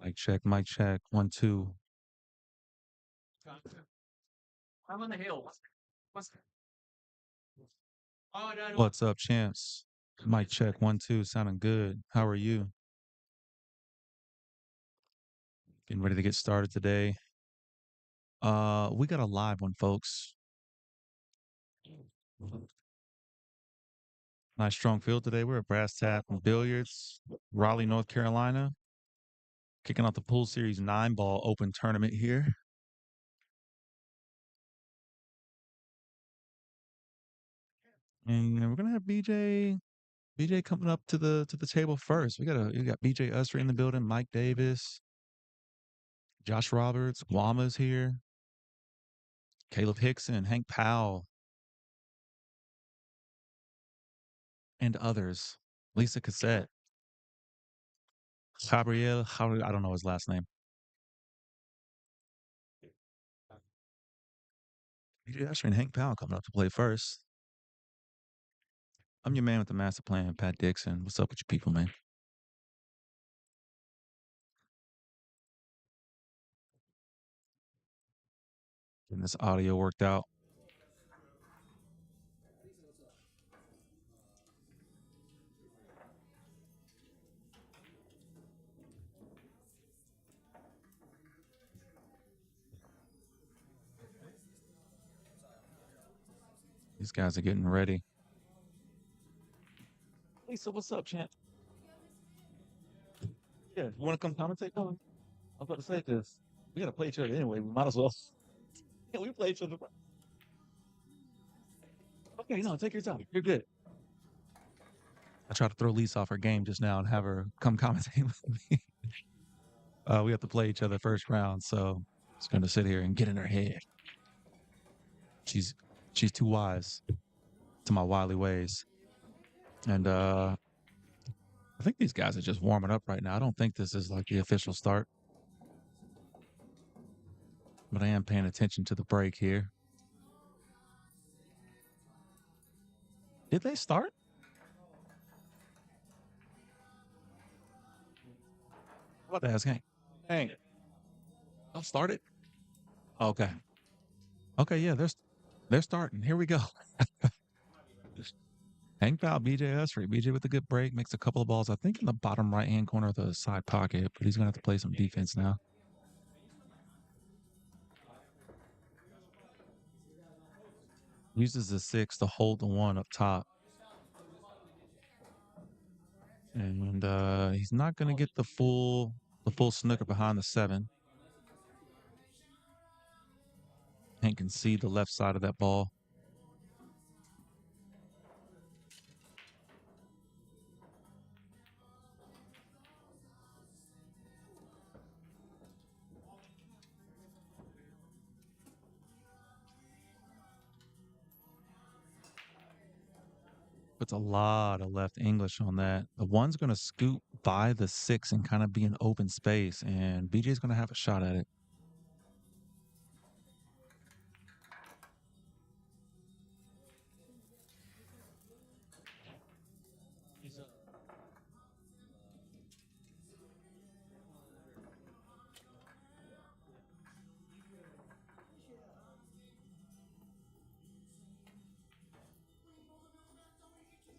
Mic check, mic check. 1, 2. I'm on the hill. What's Oh, no, no. What's up, champs? Mic check, 1, 2. Sounding good. How are you? Getting ready to get started today. We got a live one, folks. Nice strong field today. We're at Brass Tap and Billiards, Raleigh, North Carolina. Kicking off the Pool Series 9 ball open tournament here. And we're gonna have BJ coming up to the table first. We got BJ Usry in the building, Mike Davis, Josh Roberts, Guama's here, Caleb Hixon, Hank Powell, and others. Lisa Cassette, Gabriel, I don't know his last name. BJ Usher and Hank Powell coming up to play first. I'm your man with the master plan, Pat Dixon. What's up with you people, man? Getting this audio worked out. These guys are getting ready. Lisa, what's up, champ? Yeah, you want to come commentate? No, I was about to say this. We gotta play each other anyway. We might as well. Yeah, we play each other. Okay, no, take your time. You're good. I tried to throw Lisa off her game just now and have her come commentate with me. We have to play each other first round, so it's going to sit here and get in her head. She's too wise to my wily ways, and I think these guys are just warming up right now. I don't think this is like the official start, but I am paying attention to the break here. Did they start? What the ask Hank? Hank, I'll start it. Okay. Okay, yeah, they're starting. Here we go. Hank Powell, BJ Usry. BJ with a good break, makes a couple of balls, I think in the bottom right-hand corner of the side pocket, but he's going to have to play some defense now. Uses the 6 to hold the 1 up top. And he's not going to get the full snooker behind the 7. Hank can see the left side of that ball. Puts a lot of left English on that. The 1's going to scoot by the 6 and kind of be an open space, and BJ's going to have a shot at it.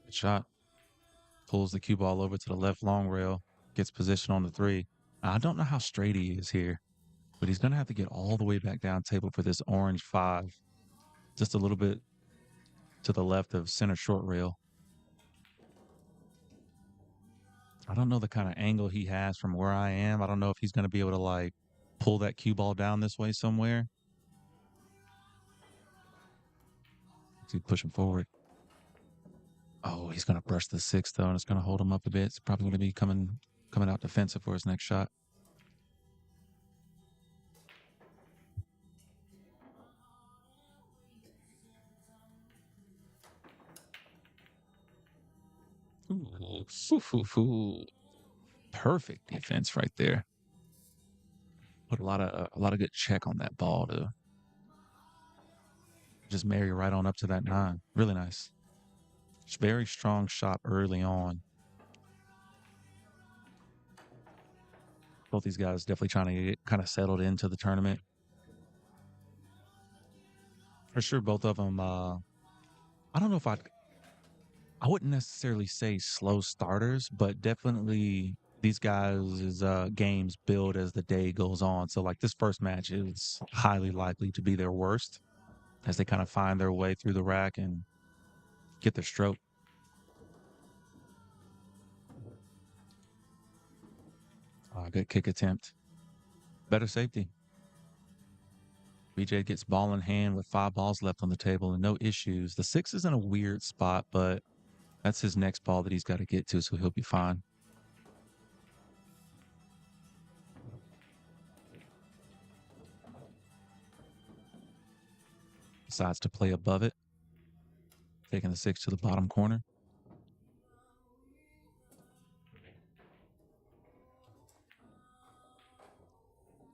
Good shot. Pulls the cue ball over to the left long rail, gets position on the 3. I don't know how straight he is here, but he's going to have to get all the way back down table for this orange 5. Just a little bit to the left of center short rail. I don't know the kind of angle he has from where I am. I don't know if he's going to be able to like pull that cue ball down this way somewhere. He's pushing forward. Oh, he's going to brush the 6 though, and it's going to hold him up a bit. It's probably going to be coming out defensive for his next shot. Ooh, perfect defense right there. Put a lot of good check on that ball to just marry right on up to that 9. Really nice. It's very strong shot early on. Both these guys definitely trying to get kind of settled into the tournament. For sure, both of them. I don't know if I wouldn't necessarily say slow starters, but definitely these guys' games build as the day goes on. So, like this first match is highly likely to be their worst as they kind of find their way through the rack and get their stroke. Good kick attempt. Better safety. BJ gets ball in hand with 5 balls left on the table and no issues. The 6 is in a weird spot, but that's his next ball that he's got to get to, so he'll be fine. Decides to play above it, taking the 6 to the bottom corner.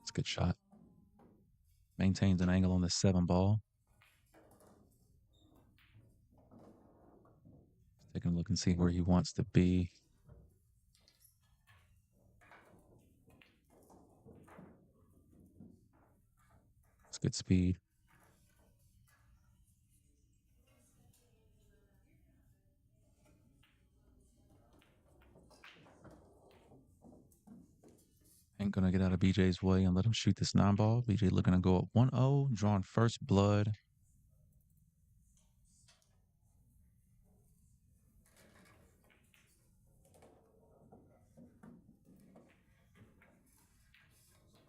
It's a good shot. Maintains an angle on the 7 ball. Taking a look and see where he wants to be. It's good speed. Ain't going to get out of BJ's way and let him shoot this 9 ball. BJ looking to go up 1-0, drawing first blood.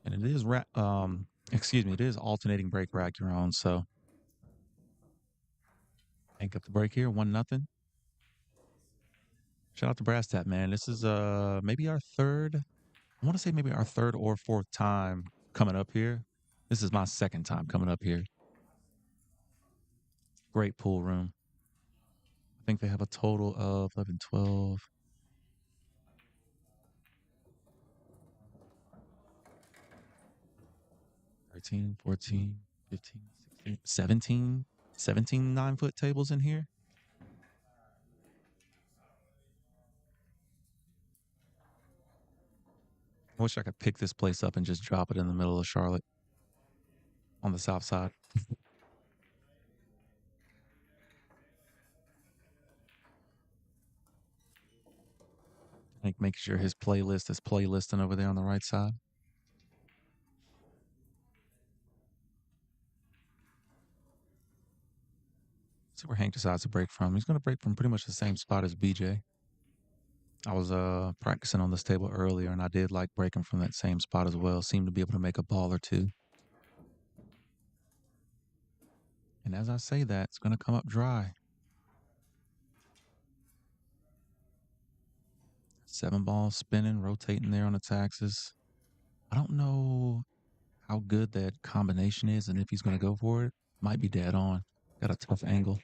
And it is it is alternating break rack your own, so Hank up the break here, 1-0. Shout out to Brass Tap, man. This is maybe our third, I want to say maybe our third or fourth time coming up here. This is my second time coming up here. Great pool room. I think they have a total of 11, 12. 13, 14, 15, 16, 17 9-foot tables in here. I wish I could pick this place up and just drop it in the middle of Charlotte on the south side. Like making sure his playlist is playlisting over there on the right side. See where Hank decides to break from. He's going to break from pretty much the same spot as BJ. I was practicing on this table earlier, and I did like breaking from that same spot as well. Seemed to be able to make a ball or two. And as I say that, it's going to come up dry. 7 balls spinning, rotating there on its axis. I don't know how good that combination is and if he's going to go for it. Might be dead on. Got a tough angle.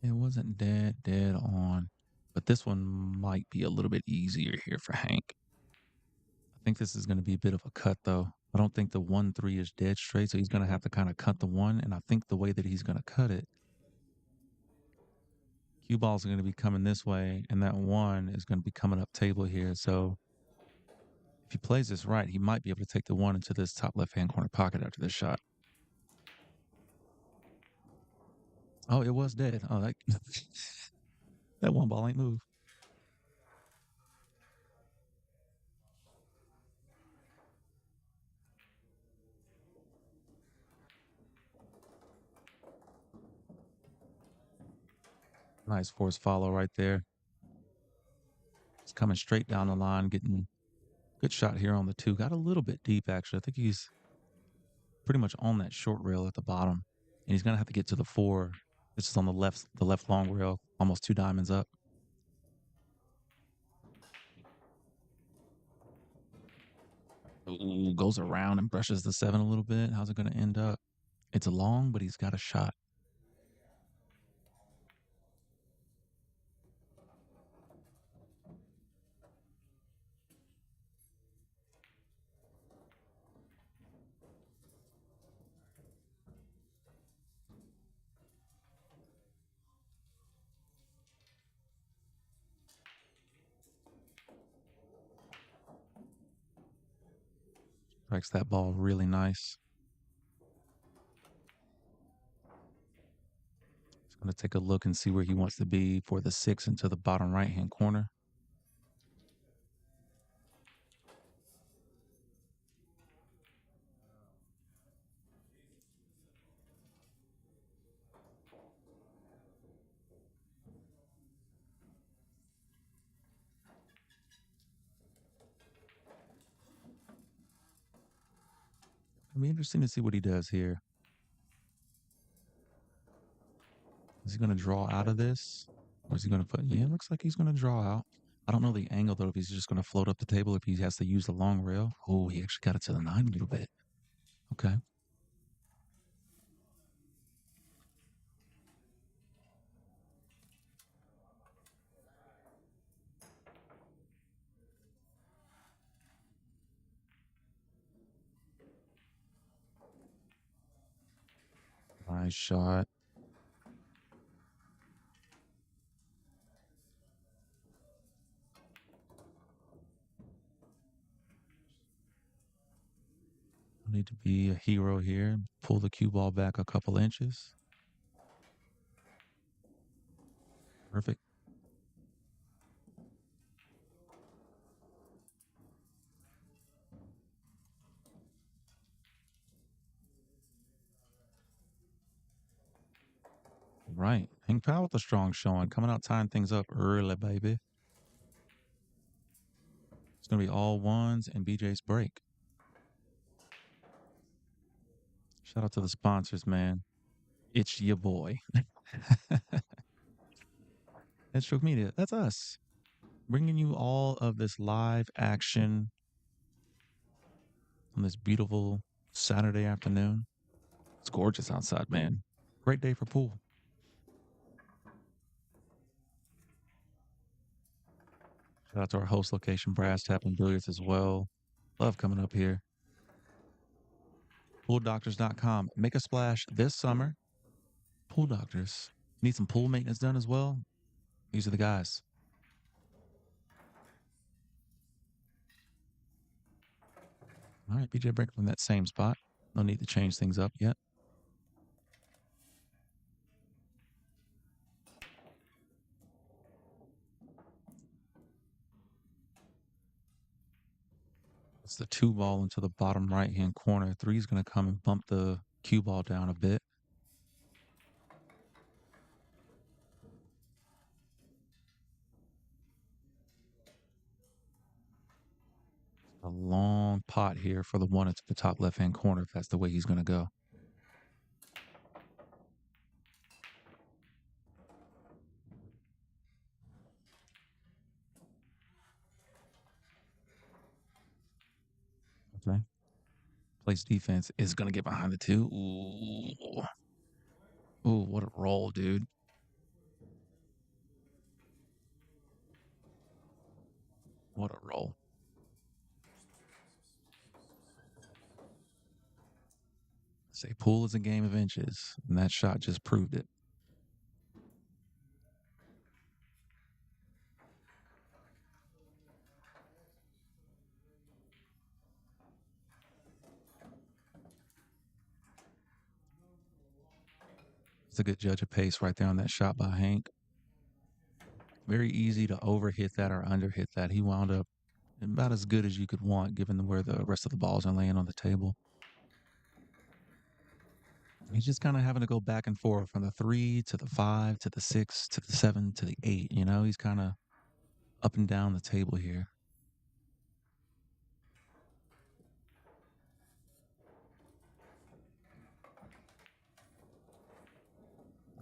It wasn't dead on. But this one might be a little bit easier here for Hank. I think this is going to be a bit of a cut, though. I don't think the 1-3 is dead straight, so he's going to have to kind of cut the 1. And I think the way that he's going to cut it, cue balls are going to be coming this way, and that 1 is going to be coming up table here. So if he plays this right, he might be able to take the 1 into this top left-hand corner pocket after this shot. Oh, it was dead. Oh, that 1 ball ain't moved. Nice force follow right there. It's coming straight down the line, getting good shot here on the 2. Got a little bit deep, actually. I think he's pretty much on that short rail at the bottom. And he's going to have to get to the 4. This is on the left long rail, almost 2 diamonds up. Ooh, goes around and brushes the 7 a little bit. How's it going to end up? It's long, but he's got a shot. Strikes that ball really nice. He's going to take a look and see where he wants to be for the 6 into the bottom right-hand corner. It'll be interesting to see what he does here. Is he going to draw out of this? Or is he going to put... Yeah, it looks like he's going to draw out. I don't know the angle, though, if he's just going to float up the table, if he has to use the long rail. Oh, he actually got it to the 9 a little bit. Okay. Nice shot. Need to be a hero here. Pull the cue ball back a couple inches. Perfect. Right. Hank Powell with a strong showing. Coming out tying things up early, baby. It's going to be all ones and BJ's break. Shout out to the sponsors, man. It's your boy. That's Stroke Media. That's us. Bringing you all of this live action on this beautiful Saturday afternoon. It's gorgeous outside, man. Great day for pool. Shout out to our host location, Brass Tap and Billiards as well. Love coming up here. PoolDoctors.com. Make a splash this summer. Pool Doctors. Need some pool maintenance done as well? These are the guys. All right, BJ break from that same spot. No need to change things up yet. It's the 2 ball into the bottom right-hand corner. 3 is going to come and bump the cue ball down a bit. A long pot here for the 1 into the top left-hand corner, if that's the way he's going to go. Okay. Place defense is going to get behind the 2. Ooh. Ooh, what a roll, dude. What a roll. Say pool is a game of inches, and that shot just proved it. It's a good judge of pace right there on that shot by Hank. Very easy to overhit that or underhit that. He wound up about as good as you could want, given where the rest of the balls are laying on the table. He's just kind of having to go back and forth from the 3 to the 5 to the 6 to the 7 to the 8. You know, he's kind of up and down the table here.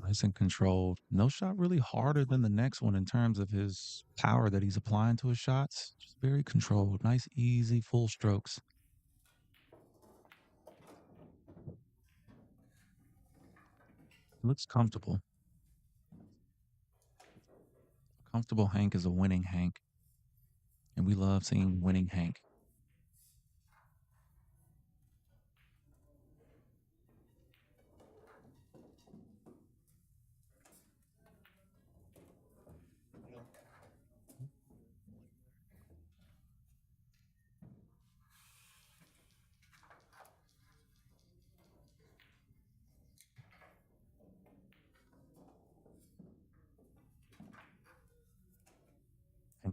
Nice and controlled. No shot really harder than the next one in terms of his power that he's applying to his shots. Just very controlled. Nice, easy, full strokes. Looks comfortable. Comfortable Hank is a winning Hank. And we love seeing winning Hank.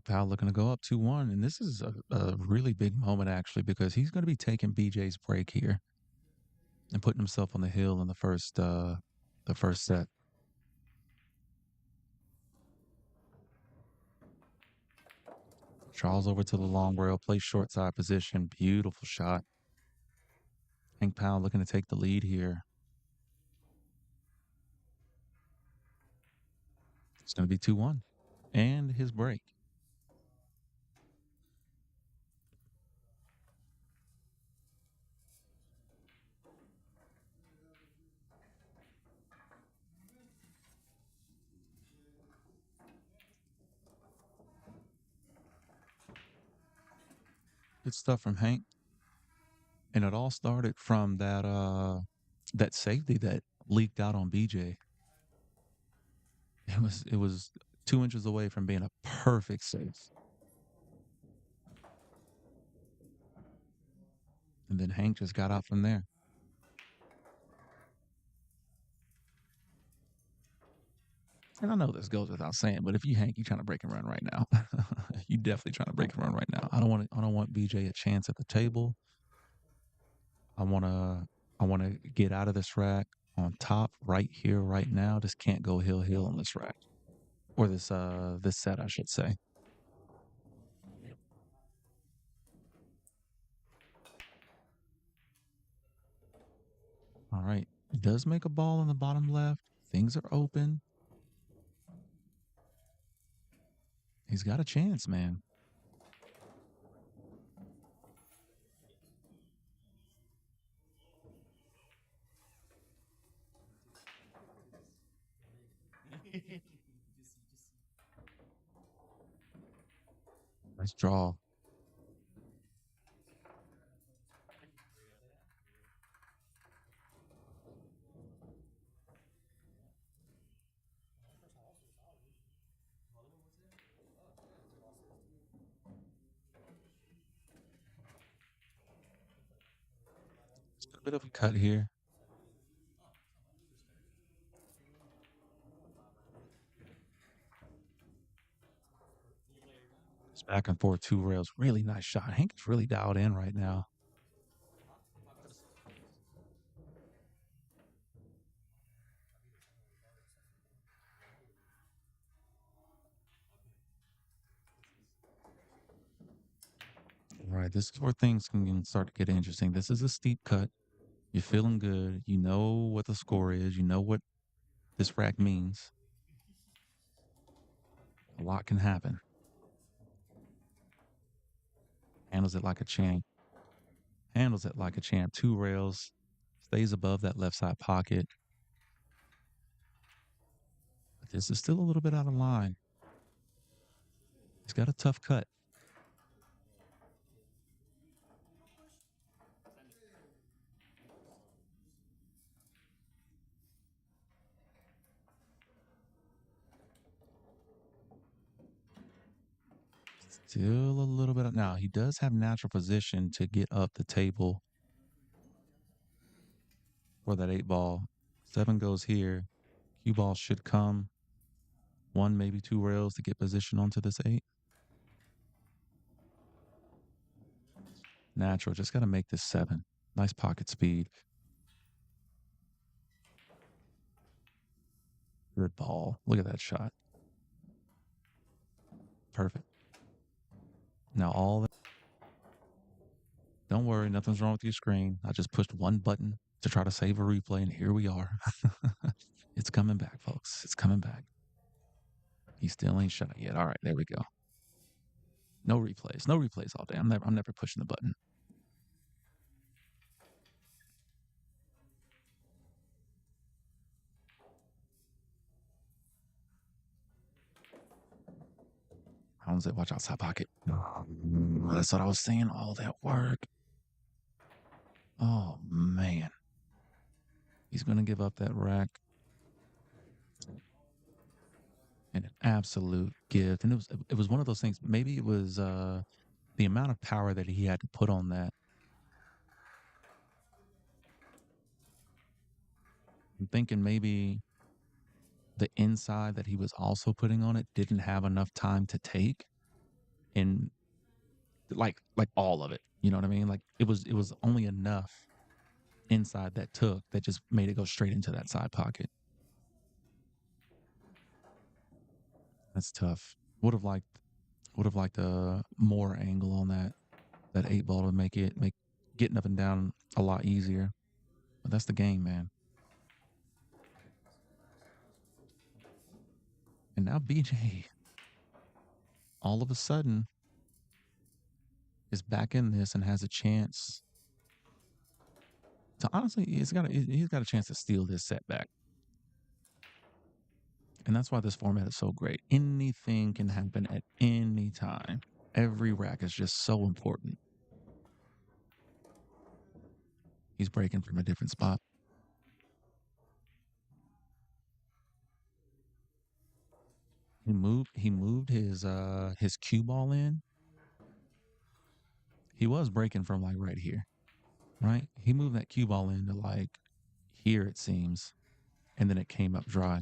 Powell looking to go up 2-1, and this is a really big moment actually because he's going to be taking BJ's break here and putting himself on the hill in the first set. Charles over to the long rail, plays short side position. Beautiful shot. Hank Powell looking to take the lead here. It's going to be 2-1 and his break. Good stuff from Hank. And it all started from that safety that leaked out on BJ. It was 2 inches away from being a perfect save. And then Hank just got out from there. And I know this goes without saying, but if you Hank, you trying to break and run right now. You definitely trying to break and run right now. I don't want BJ a chance at the table. I wanna get out of this rack on top right here, right now. Just can't go hill on this rack. Or this set, I should say. All right. Does make a ball in the bottom left. Things are open. He's got a chance, man. Nice draw. Just a bit of a cut here. It's back and forth, two rails. Really nice shot. Hank is really dialed in right now. All right, this is where things can start to get interesting. This is a steep cut. You're feeling good. You know what the score is. You know what this rack means. A lot can happen. Handles it like a champ. Handles it like a champ. Two rails. Stays above that left side pocket. But this is still a little bit out of line. He's got a tough cut. Still a little bit. Now, he does have natural position to get up the table for that 8 ball. 7 goes here. Cue ball should come. 1, maybe 2 rails to get position onto this 8. Natural. Just got to make this 7. Nice pocket speed. Good ball. Look at that shot. Perfect. Now all that. Don't worry, nothing's wrong with your screen. I just pushed one button to try to save a replay, and here we are. It's coming back, folks. It's coming back. He still ain't shot yet. All right, there we go. No replays. No replays all day. I'm never pushing the button. How's it? Watch outside pocket. That's what I was saying. All that work. Oh man. He's gonna give up that rack. And an absolute gift. And it was one of those things. Maybe it was the amount of power that he had to put on that. I'm thinking maybe the inside that he was also putting on it didn't have enough time to take. in like all of it. You know what I mean? Like it was only enough inside that took that just made it go straight into that side pocket. That's tough. Would have liked a more angle on that eight ball to make getting up and down a lot easier. But that's the game, man. And now BJ all of a sudden is back in this and has a chance to honestly he's got a chance to steal this setback. And that's why this format is so great. Anything can happen at any time. Every rack is just so important. He's breaking from a different spot. He moved his cue ball in. He was breaking from like right here, right? He moved that cue ball into like here it seems, and then it came up dry.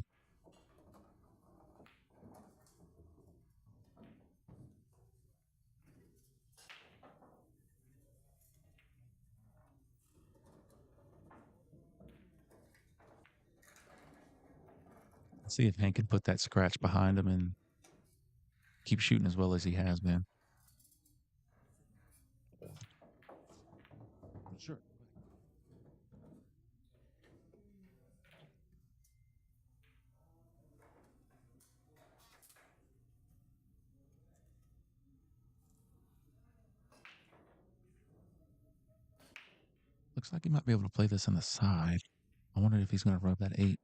Let's see if Hank can put that scratch behind him and keep shooting as well as he has been. Sure. Looks like he might be able to play this on the side. I wonder if he's going to rub that eight.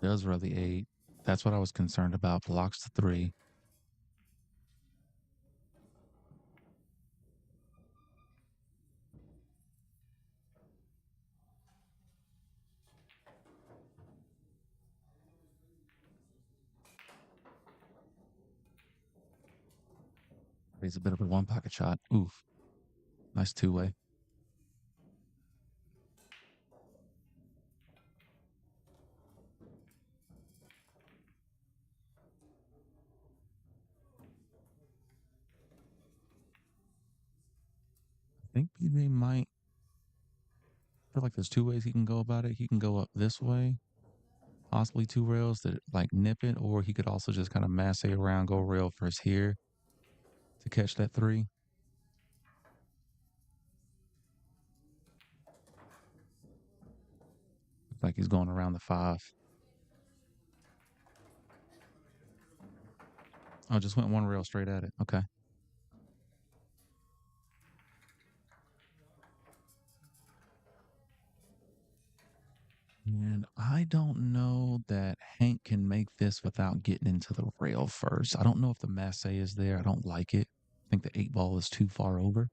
Does rub the eight. That's what I was concerned about. Blocks the three. He's a bit of a one pocket shot. Oof. Nice two way. I think BJ might feel like there's two ways he can go about it. He can go up this way, possibly two rails that like nip it, or he could also just kind of masse around, go rail first here to catch that three. Looks like he's going around the five. Oh, just went one rail straight at it. Okay. And I don't know that Hank can make this without getting into the rail first. I don't know if the masse is there. I don't like it. I think the eight ball is too far over.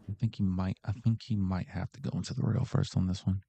I think he might have to go into the rail first on this one.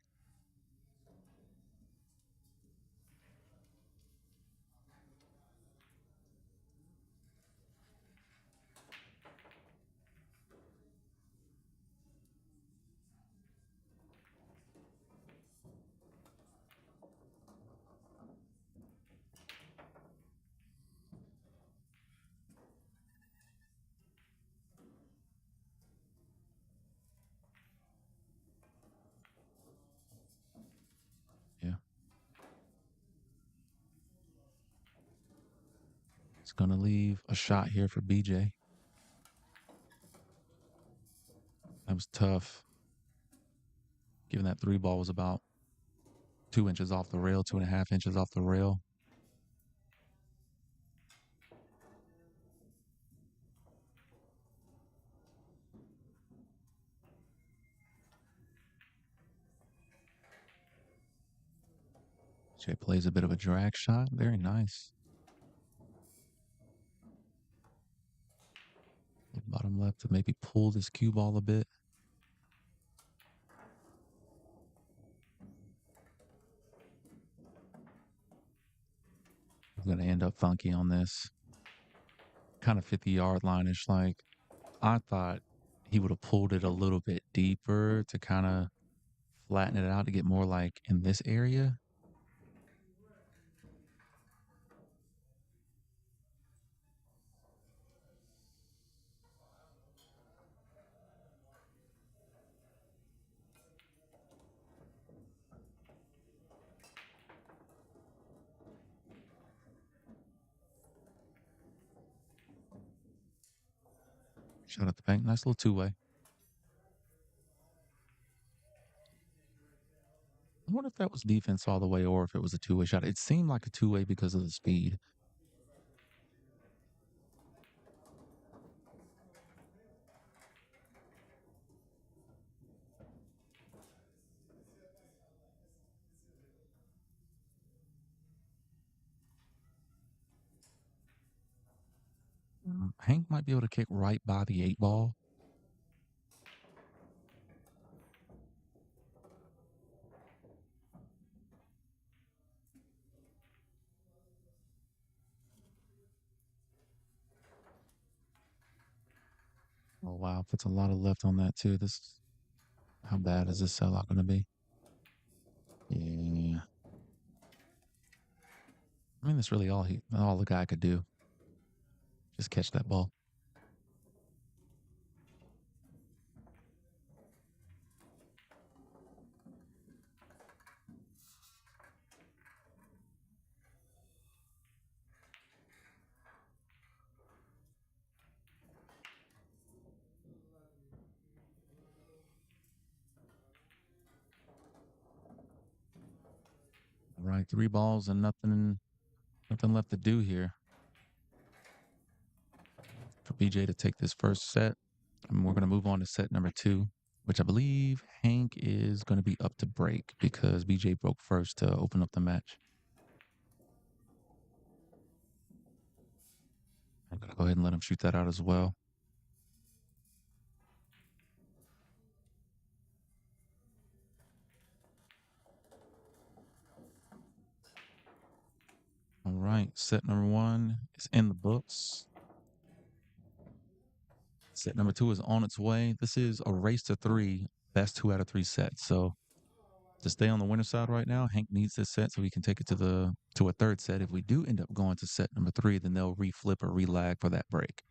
Yeah. It's gonna leave a shot here for BJ. That was tough. Given that three ball was about 2 inches off the rail, 2.5 inches off the rail. Jay plays a bit of a drag shot. Very nice. Bottom left to maybe pull this cue ball a bit. I'm going to end up funky on this. Kind of 50-yard line-ish. Like, I thought he would have pulled it a little bit deeper to kind of flatten it out to get more like in this area. Shot at the bank. Nice little two-way. I wonder if that was defense all the way or if it was a two-way shot. It seemed like a two-way because of the speed. Hank might be able to kick right by the 8 ball. Oh, wow. Puts a lot of left on that, too. How bad is this sellout going to be? Yeah. I mean, that's really all the guy could do. Just catch that ball. All right, 3 balls and nothing left to do here for BJ to take this first set. And we're going to move on to set number 2, which I believe Hank is going to be up to break because BJ broke first to open up the match. I'm going to go ahead and let him shoot that out as well. All right, set number 1 is in the books. Set number 2 is on its way. This is a race to 3, best 2 out of 3 sets. So to stay on the winner side right now, Hank needs this set so he can take it to a third set. If we do end up going to set number 3, then they'll reflip or relag for that break.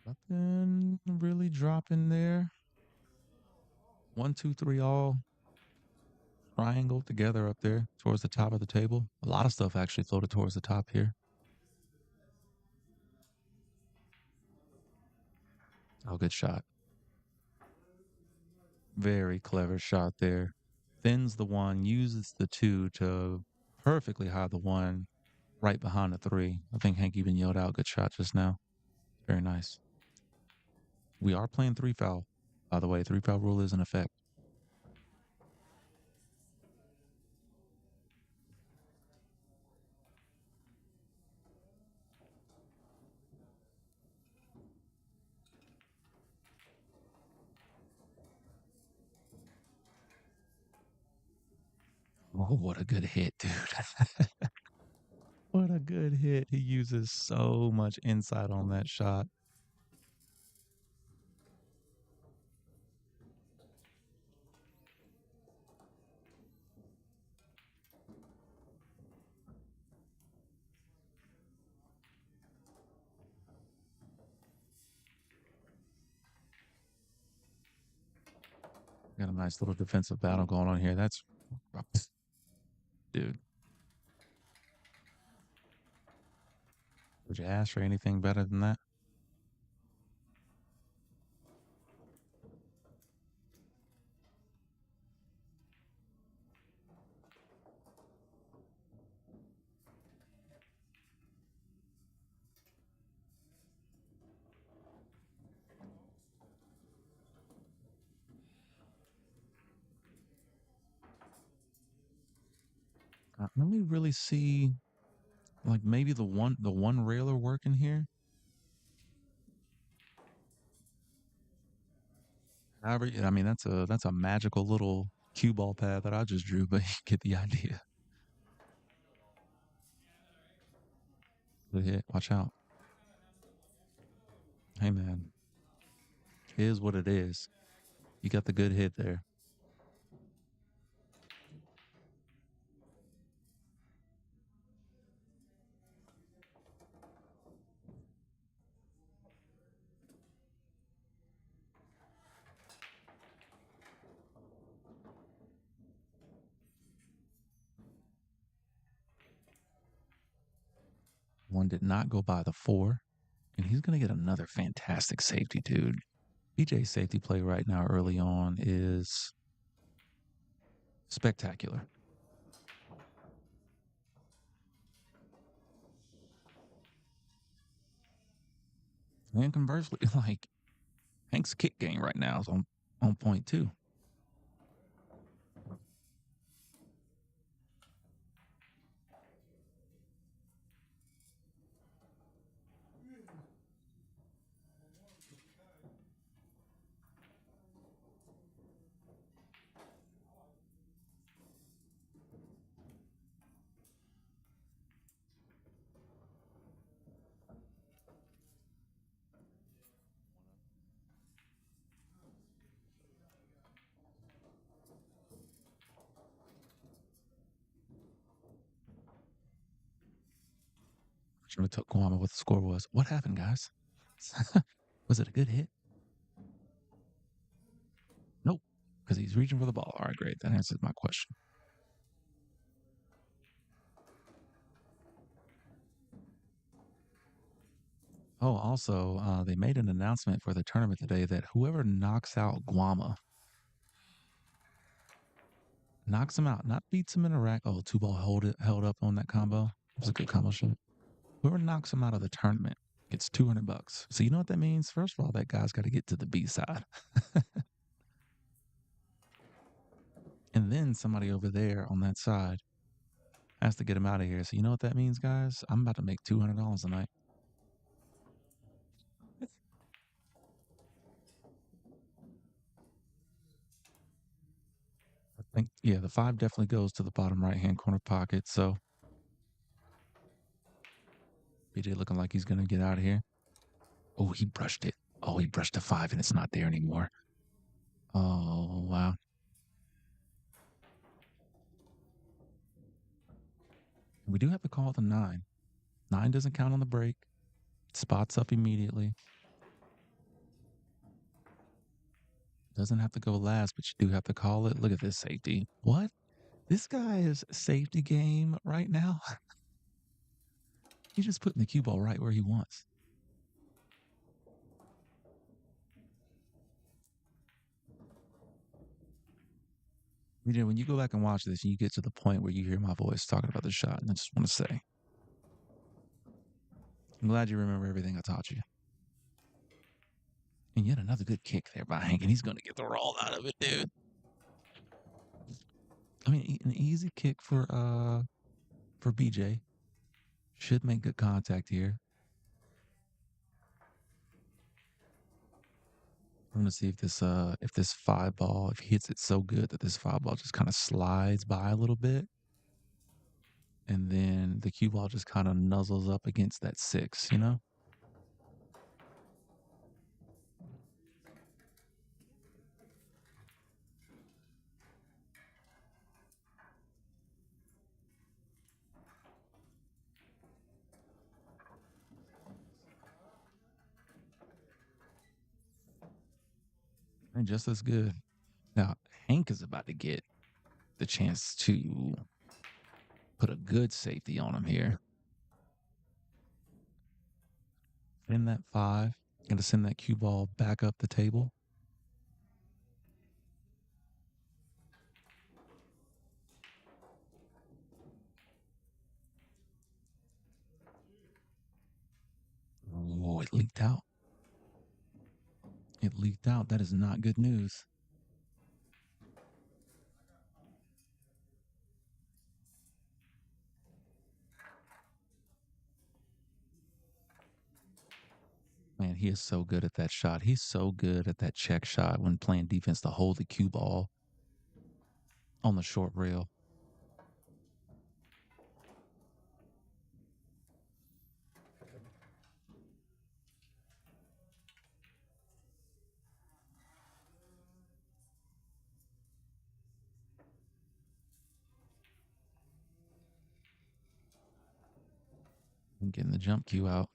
Nothing really dropping there. 1, 2, 3, all triangle together up there towards the top of the table. A lot of stuff actually floated towards the top here. Oh, good shot. Very clever shot there. Thins the 1, uses the 2 to perfectly hide the 1 right behind the 3. I think Hank even yelled out, good shot just now. Very nice. We are playing 3 foul. By the way, 3 foul rule is in effect. Oh, what a good hit, dude. What a good hit. He uses so much insight on that shot. Got a nice little defensive battle going on here. That's, dude. Would you ask for anything better than that? Let me really see, like maybe the one railer working here. However, I mean that's a magical little cue ball pad that I just drew, but you get the idea. Good hit. Watch out. Hey, man. It is what it is. You got the good hit there. One did not go by the 4, and he's going to get another fantastic safety, dude. BJ's safety play right now early on is spectacular. And conversely, like Hank's kick game right now is on point too. Should have took Guama what the score was. What happened, guys? Was it a good hit? Nope, because he's reaching for the ball. All right, great. That answers my question. Oh, also, they made an announcement for the tournament today that whoever knocks out Guama, knocks him out, not beats him in a rack. Oh, two ball held up on that combo. It was a good combo shot. Whoever knocks him out of the tournament gets $200. So you know what that means? First of all, that guy's got to get to the B side. And then somebody over there on that side has to get him out of here. So you know what that means, guys? I'm about to make $200 tonight. I think, yeah, the 5 definitely goes to the bottom right-hand corner pocket. So BJ looking like he's going to get out of here. Oh, he brushed it. Oh, he brushed the 5 and it's not there anymore. Oh, wow. We do have to call the 9. 9 doesn't count on the break. Spots up immediately. Doesn't have to go last, but you do have to call it. Look at this safety. What? This guy is safety game right now. He's just putting the cue ball right where he wants. You know, when you go back and watch this and you get to the point where you hear my voice talking about the shot, and I just want to say, I'm glad you remember everything I taught you. And yet another good kick there by Hank, and he's going to get the roll out of it, dude. I mean, an easy kick for BJ. Should make good contact here. I'm gonna see if this 5 ball, if he hits it so good that this 5 ball just kind of slides by a little bit, and then the cue ball just kind of nuzzles up against that 6, you know? And just as good. Now, Hank is about to get the chance to put a good safety on him here. In that 5, going to send that cue ball back up the table. Oh, it leaked out. It leaked out. That is not good news. Man, he is so good at that shot. He's so good at that check shot when playing defense to hold the cue ball. on the short reel. I'm getting the jump cue out.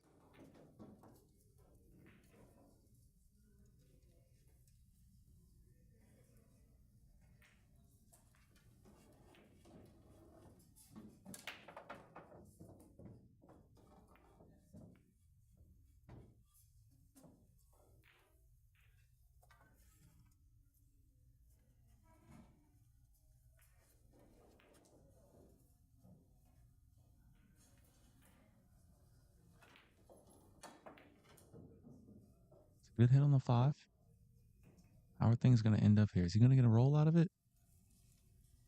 It's a good hit on the 5. How are things going to end up here? Is he going to get a roll out of it?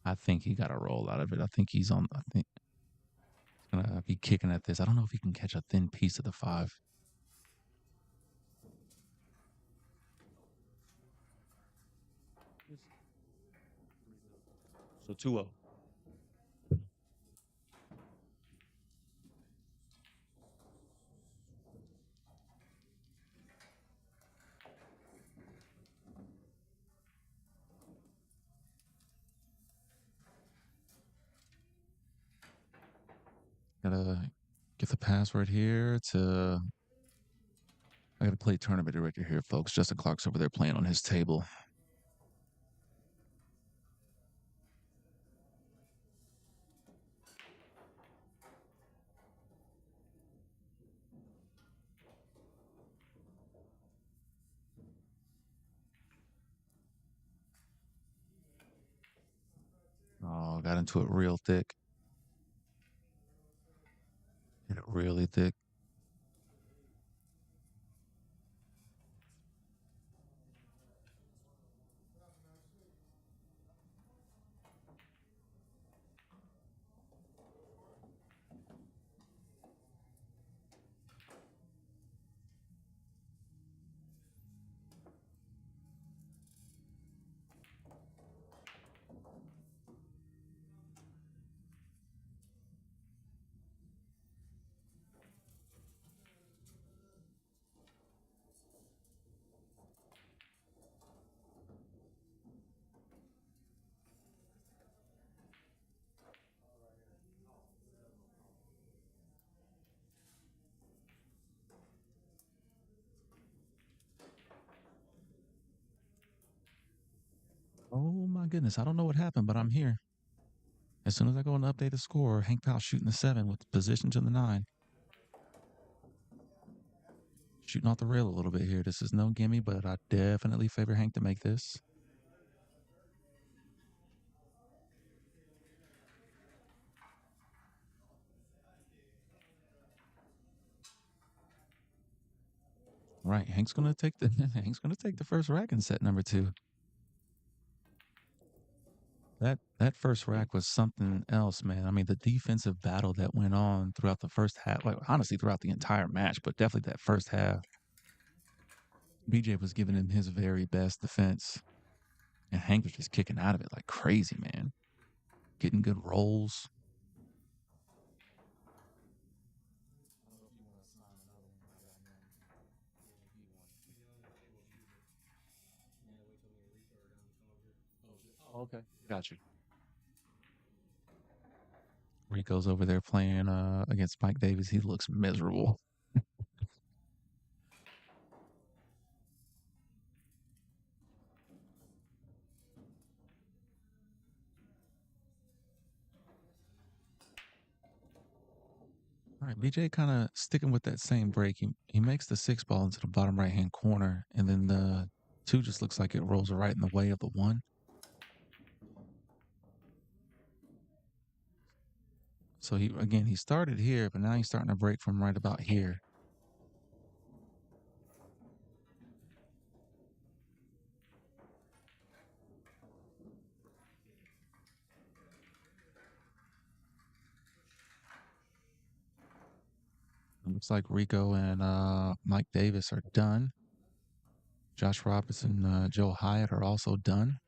I think he got a roll out of it. I think he's on. I think he's going to be kicking at this. I don't know if he can catch a thin piece of the 5. So 2-0. Gotta get the password here to. I gotta play tournament director here, folks. Justin Clark's over there playing on his table. Oh, got into it real thick. Hit it really thick. Oh my goodness. I don't know what happened, but I'm here. As soon as I go and update the score, Hank Powell shooting the 7 with position to the 9. Shooting off the rail a little bit here. This is no gimme, but I definitely favor Hank to make this. Right, Hank's gonna take the Hank's gonna take the first rack in set number 2. That first rack was something else, man. I mean, the defensive battle that went on throughout the first half, like honestly throughout the entire match, but definitely that first half, BJ was giving him his very best defense, and Hank was just kicking out of it like crazy, man. Getting good rolls. Oh, okay. Got you. Rico's over there playing against Mike Davis. He looks miserable. All right, BJ kind of sticking with that same break. He makes the 6 ball into the bottom right hand corner, and then the 2 just looks like it rolls right in the way of the 1. So he started here, but now he's starting to break from right about here. It looks like Rico and Mike Davis are done. Josh Robertson, Joe Hyatt are also done.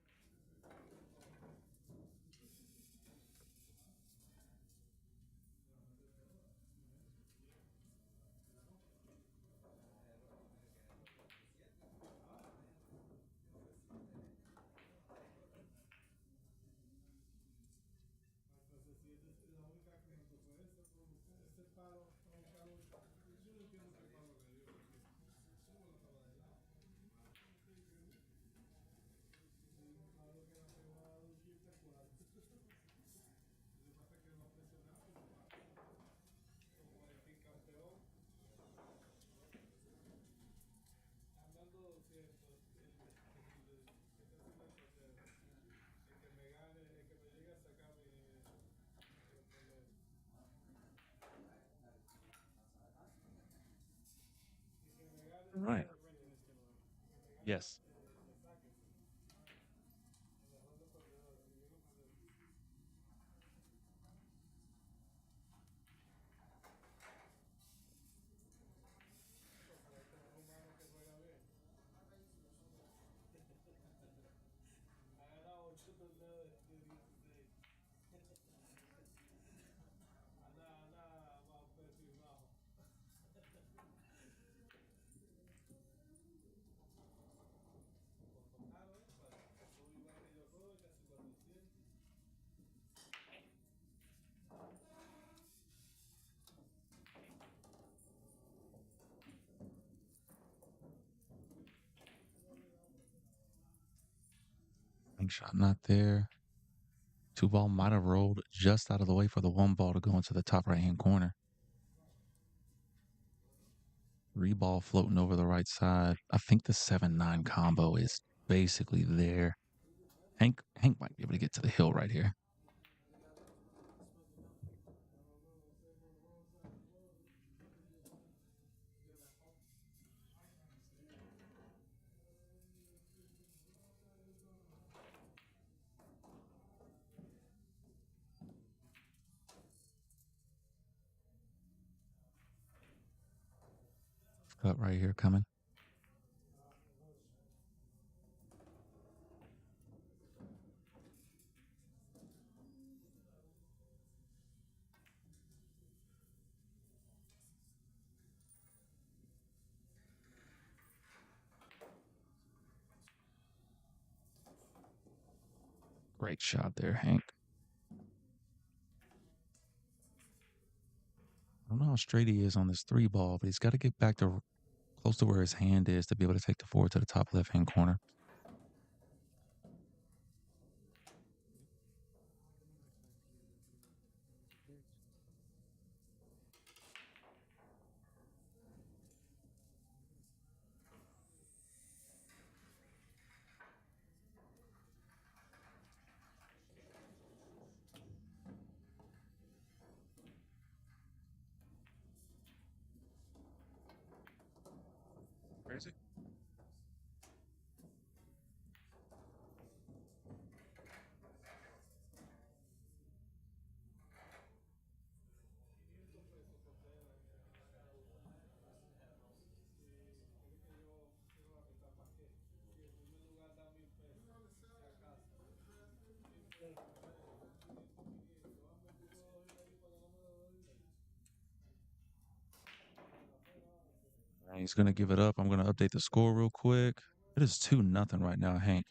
Yes. Bank shot not there. Two ball might have rolled just out of the way for the one ball to go into the top right hand corner. Three ball floating over the right side. I think the 7-9 combo is basically there. Hank might be able to get to the hill right here. Cut right here coming. Great shot there, Hank. I don't know how straight he is on this three ball, but he's got to get back to close to where his hand is to be able to take the forward to the top left hand corner. Crazy. He's gonna give it up. I'm gonna update the score real quick. It is 2-0 right now, Hank.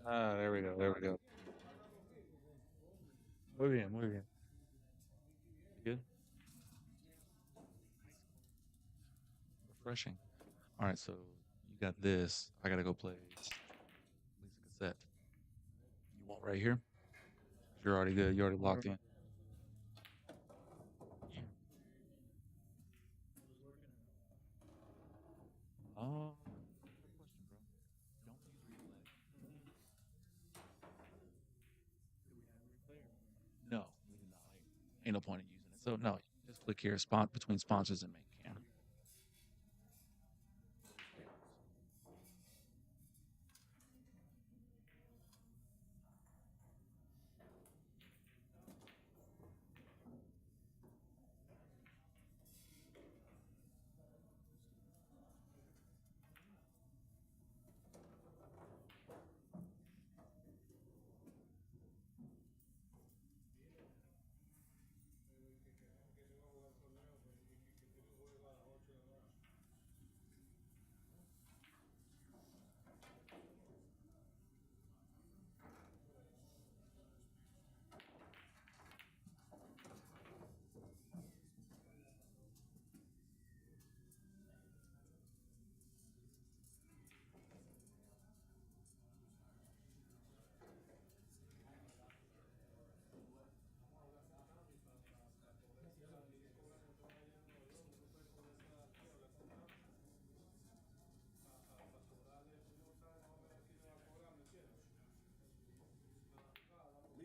Uh, there we go. There we go. Muy bien, muy bien. Good. Refreshing. All right, so you got this. I gotta go play Lisa cassette. You want right here? You're already good. You're already locked in. Good question, bro. Don't use replay. Do we have a replay? No, we do not. Ain't no point in using it. So no, just click here, between sponsors and main camera.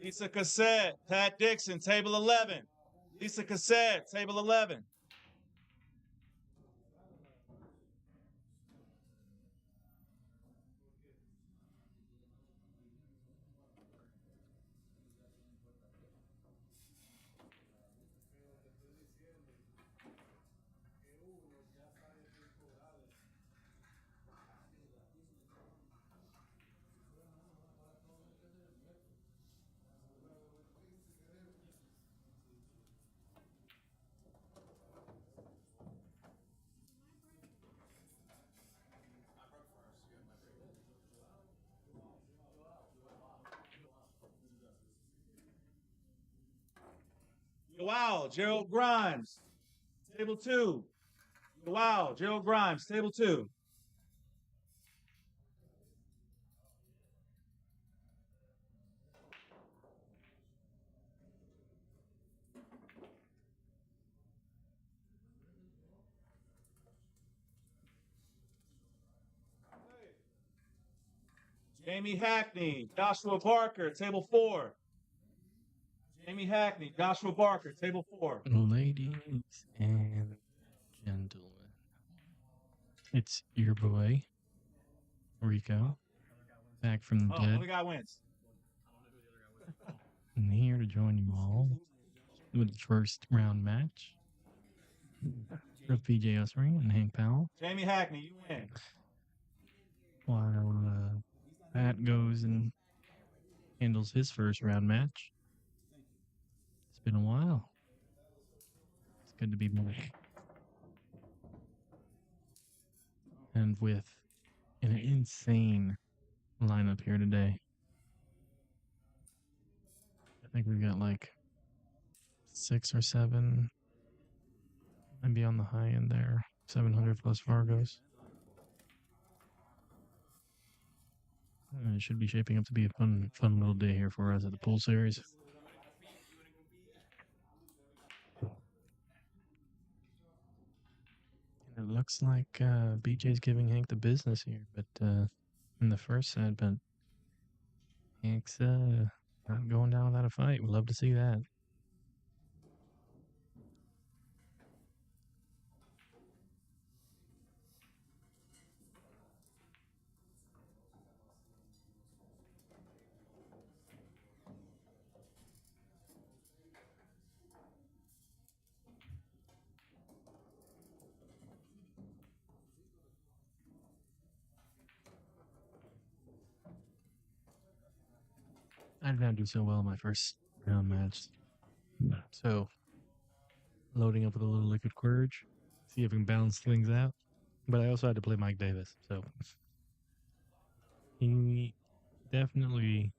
Lisa Cassette, Pat Dixon, table 11. Lisa Cassette, table 11. Wow, Gerald Grimes, table 2. Wow, Gerald Grimes, table 2. Jamie Hackney, Joshua Barker, table 4. Jamie Hackney, Joshua Barker, table 4. Ladies and gentlemen, it's your boy, Rico, back from the dead. Other guy wins. And here to join you all with the first round match of PJ Osprey and Hank Powell. Jamie Hackney, you win. While Pat goes and handles his first round match. It's been a while. It's good to be back. And with an insane lineup here today. I think we've got like 6 or 7, maybe on the high end there, 700 plus Fargos. It should be shaping up to be a fun little day here for us at the pool series. And it looks like BJ's giving Hank the business here, but in the first set, but Hank's not going down without a fight. We'd love to see that. I did not do so well in my first round match. So, loading up with a little liquid courage, see if we can balance things out. But I also had to play Mike Davis, so he definitely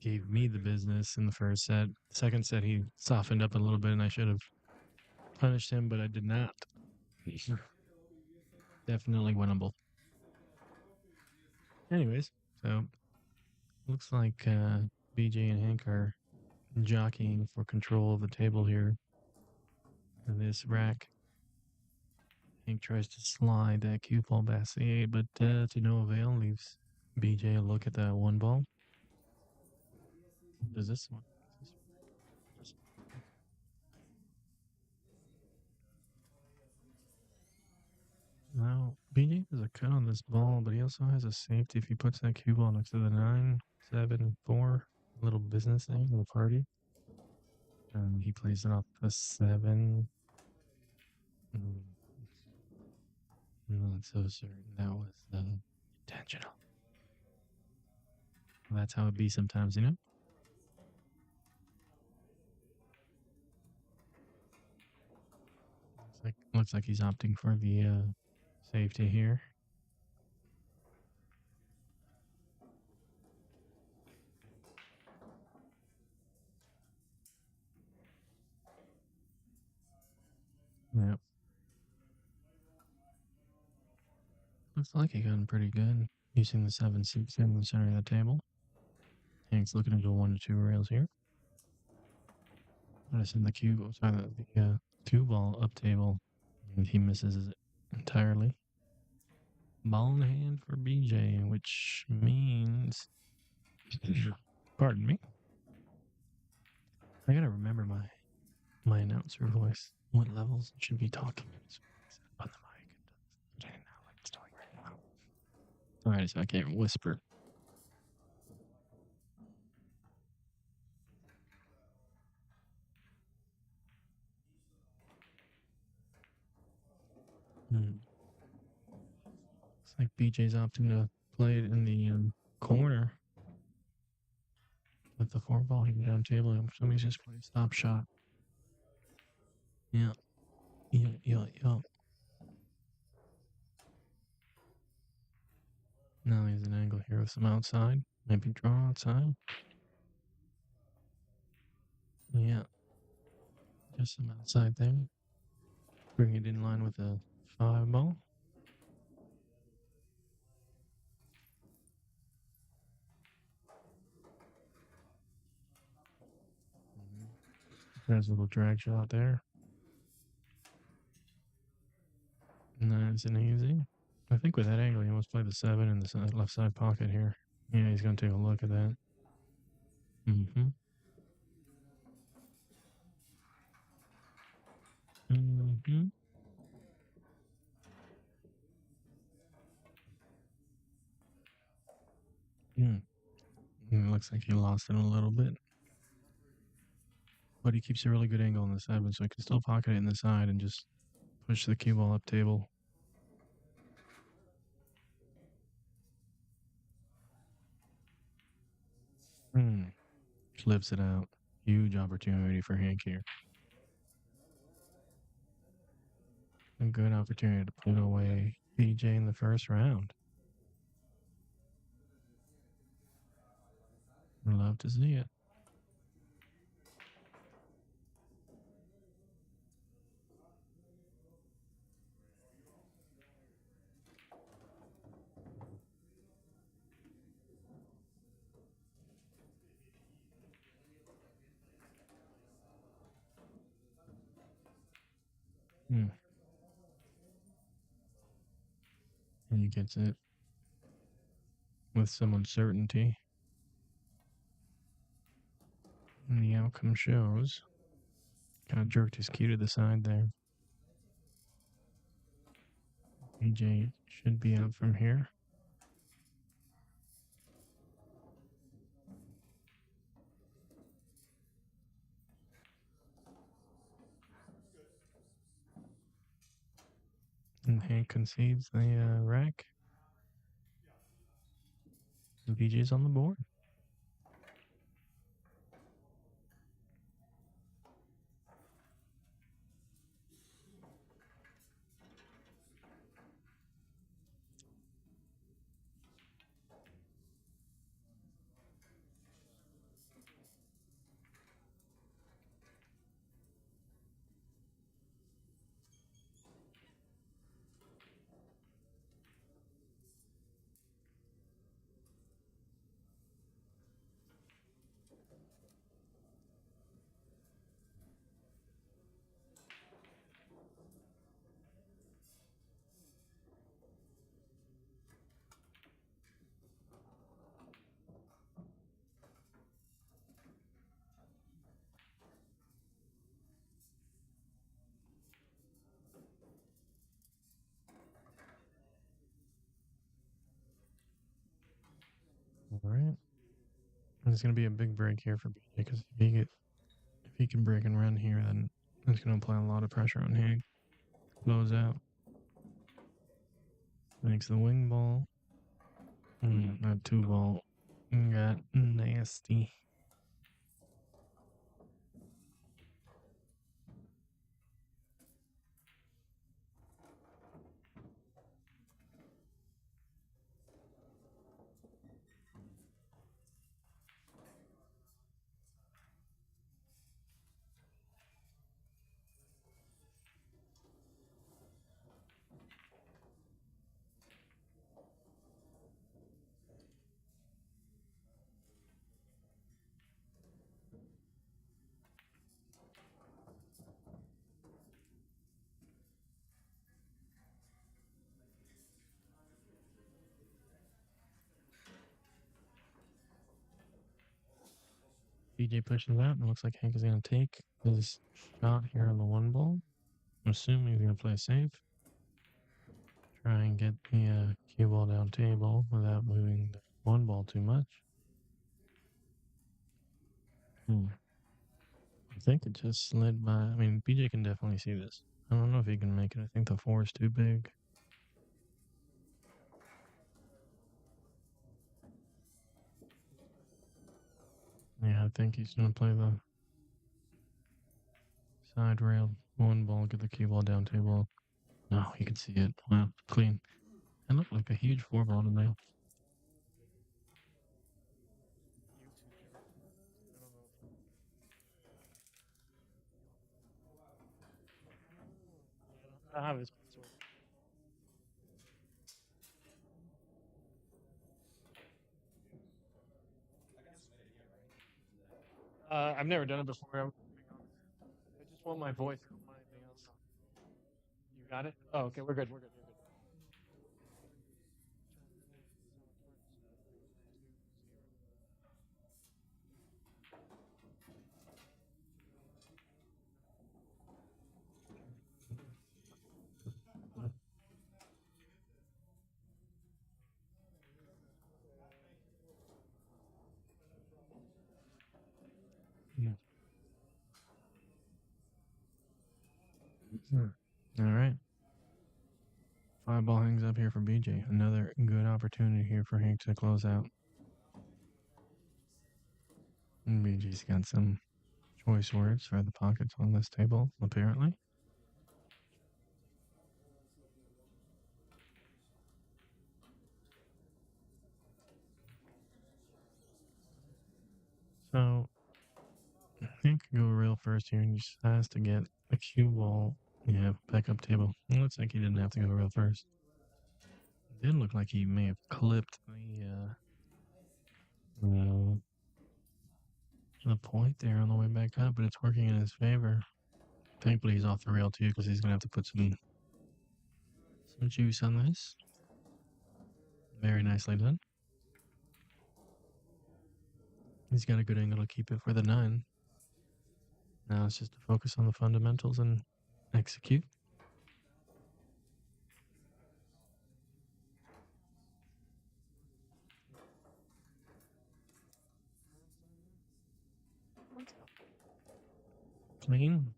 gave me the business in the first set. Second set, he softened up a little bit, and I should have punished him, but I did not. Definitely winnable. Anyways, so looks like BJ and Hank are jockeying for control of the table here in this rack. Hank tries to slide that cue ball past the 8, but to no avail, leaves BJ a look at that 1 ball. Does this one? Now, BJ has a cut on this ball, but he also has a safety if he puts that cue ball next to the 9, 7, 4. Little business thing, little party. He plays it off the 7. I'm not so certain that was intentional. Well, that's how it be sometimes, you know? Looks like he's opting for the safety here. Yep. Looks like he got him pretty good using the 7-6 in the center of the table. Hank's looking into 1 to 2 rails here. I'm gonna send the cue, the 2 ball up table, and he misses it entirely. Ball in hand for BJ, which means, pardon me, I gotta remember my announcer voice. What levels it should be talking on the mic. And now like it's talking right now. All right, so I can't whisper. It's like BJ's opting to play it in the corner with the 4 ball hitting down table. Somebody's just playing stop shot. Yeah. Yeah. Now he's an angle here with some outside. Maybe draw outside. Yeah. Just some outside there. Bring it in line with a 5 ball. There's a little drag shot there. Nice and easy. I think with that angle, he must play the 7 in the left side pocket here. Yeah, he's going to take a look at that. Mm-hmm. Mm-hmm. It looks like he lost it a little bit. But he keeps a really good angle on the 7, so he can still pocket it in the side and just push the cue ball up table. Flips it out. Huge opportunity for Hank here. A good opportunity to put away BJ in the first round. Love to see it. And he gets it with some uncertainty. And the outcome shows. Kind of jerked his cue to the side there. BJ should be out from here. And Hank concedes the rack. And BJ's on the board. All right. And it's going to be a big break here for BJ because if he can break and run here, then it's going to apply a lot of pressure on Hank. Close out. Makes the wing ball. That 2 ball got nasty. BJ pushes out, and it looks like Hank is going to take his shot here on the one ball. I'm assuming he's going to play safe. Try and get the cue ball down table without moving the one ball too much. I think it just slid by. I mean, BJ can definitely see this. I don't know if he can make it. I think the 4 is too big. Yeah, I think he's going to play the side rail one ball, get the cue ball down table. No, he can see it. Wow, clean. It looked like a huge 4 ball to me. I have his password. I've never done it before. I just want my voice. I don't want anything else. You got it? Oh, okay. We're good. We're good. We're good. All right. 5 ball hangs up here for BJ. Another good opportunity here for Hank to close out. And BJ's got some choice words for the pockets on this table, apparently. So Hank can go real first here, and he just has to get a cue ball. Yeah, back up table. It looks like he didn't have to go real first. It did look like he may have clipped the point there on the way back up, but it's working in his favor. Thankfully, he's off the rail too, because he's gonna have to put some juice on this. Very nicely done. He's got a good angle to keep it for the 9. Now it's just to focus on the fundamentals and execute. Clean.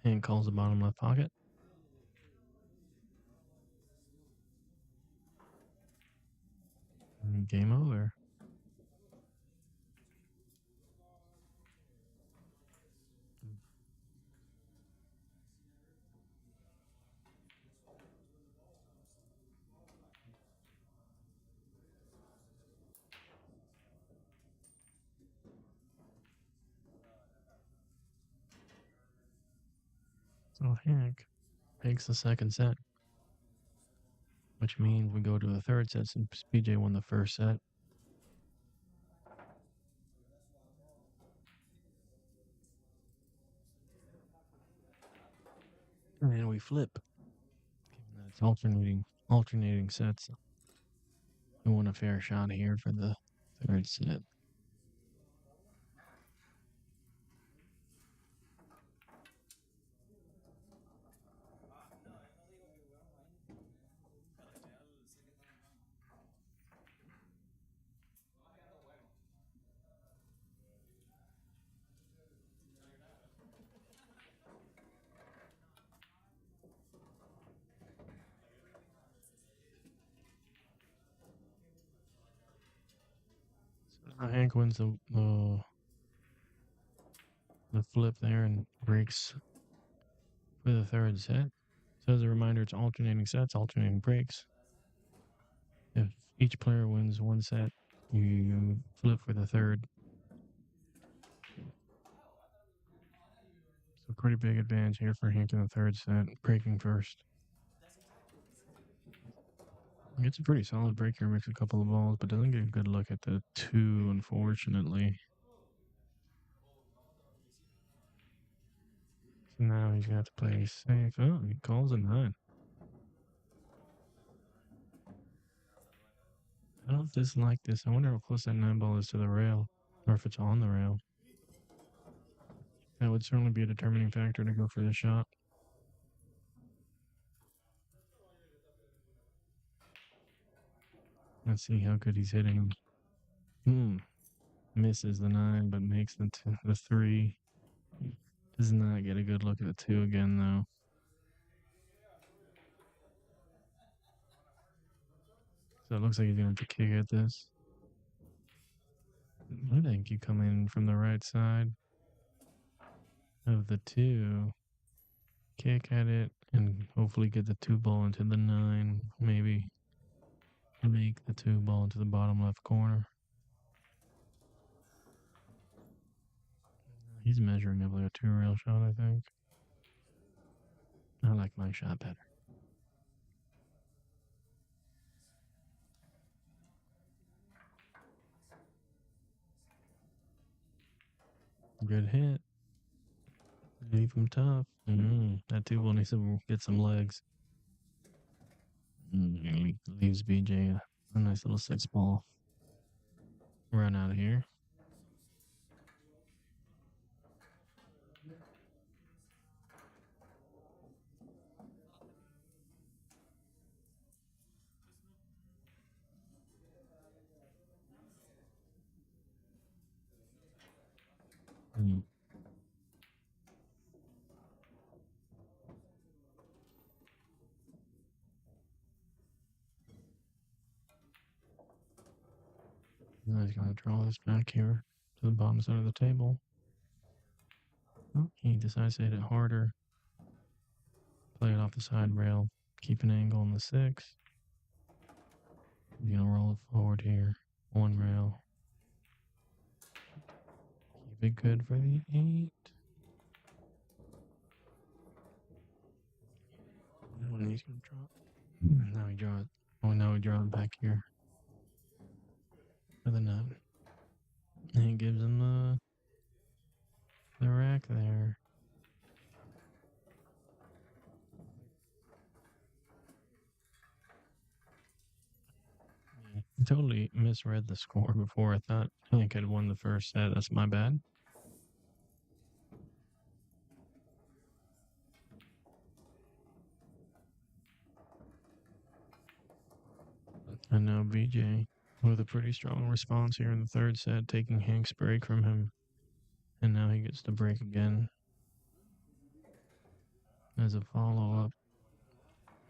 And calls the bottom left pocket. And game over. So Hank takes the second set, which means we go to the third set since BJ won the first set. And we flip. Given that it's alternating sets. We want a fair shot here for the third set. Hank wins the flip there and breaks for the third set. So as a reminder, it's alternating sets, alternating breaks. If each player wins one set, you flip for the third. So pretty big advantage here for Hank in the third set, breaking first. Gets a pretty solid break here, makes a couple of balls, but doesn't get a good look at the 2, unfortunately. So now he's got to play safe. Oh, he calls a 9. I don't dislike this. I wonder how close that 9 ball is to the rail, or if it's on the rail. That would certainly be a determining factor to go for the shot. Let's see how good he's hitting. Misses the 9, but makes the 3. Does not get a good look at the 2 again, though. So it looks like he's going to have to kick at this. I think you come in from the right side of the 2, kick at it, and hopefully get the 2 ball into the 9. Maybe make the 2 ball into the bottom left corner. He's measuring up like a 2 rail shot, I think. I like my shot better. Good hit. Leave him tough. That 2 ball needs to get some legs. Leaves BJ a nice little 6 ball. Run out of here. Now he's going to draw this back here to the bottom side of the table. Oh, he decides to hit it harder. Play it off the side rail. Keep an angle on the 6. He's going to roll it forward here. 1 rail. Keep it good for the 8. And he's going to draw it. Now he draws it. Oh, now he draws it back here. For the 9. And he gives him the rack there. I totally misread the score before. I thought Hank had won the first set. That's my bad. And now BJ with a pretty strong response here in the third set, taking Hank's break from him. And now he gets to break again. As a follow-up.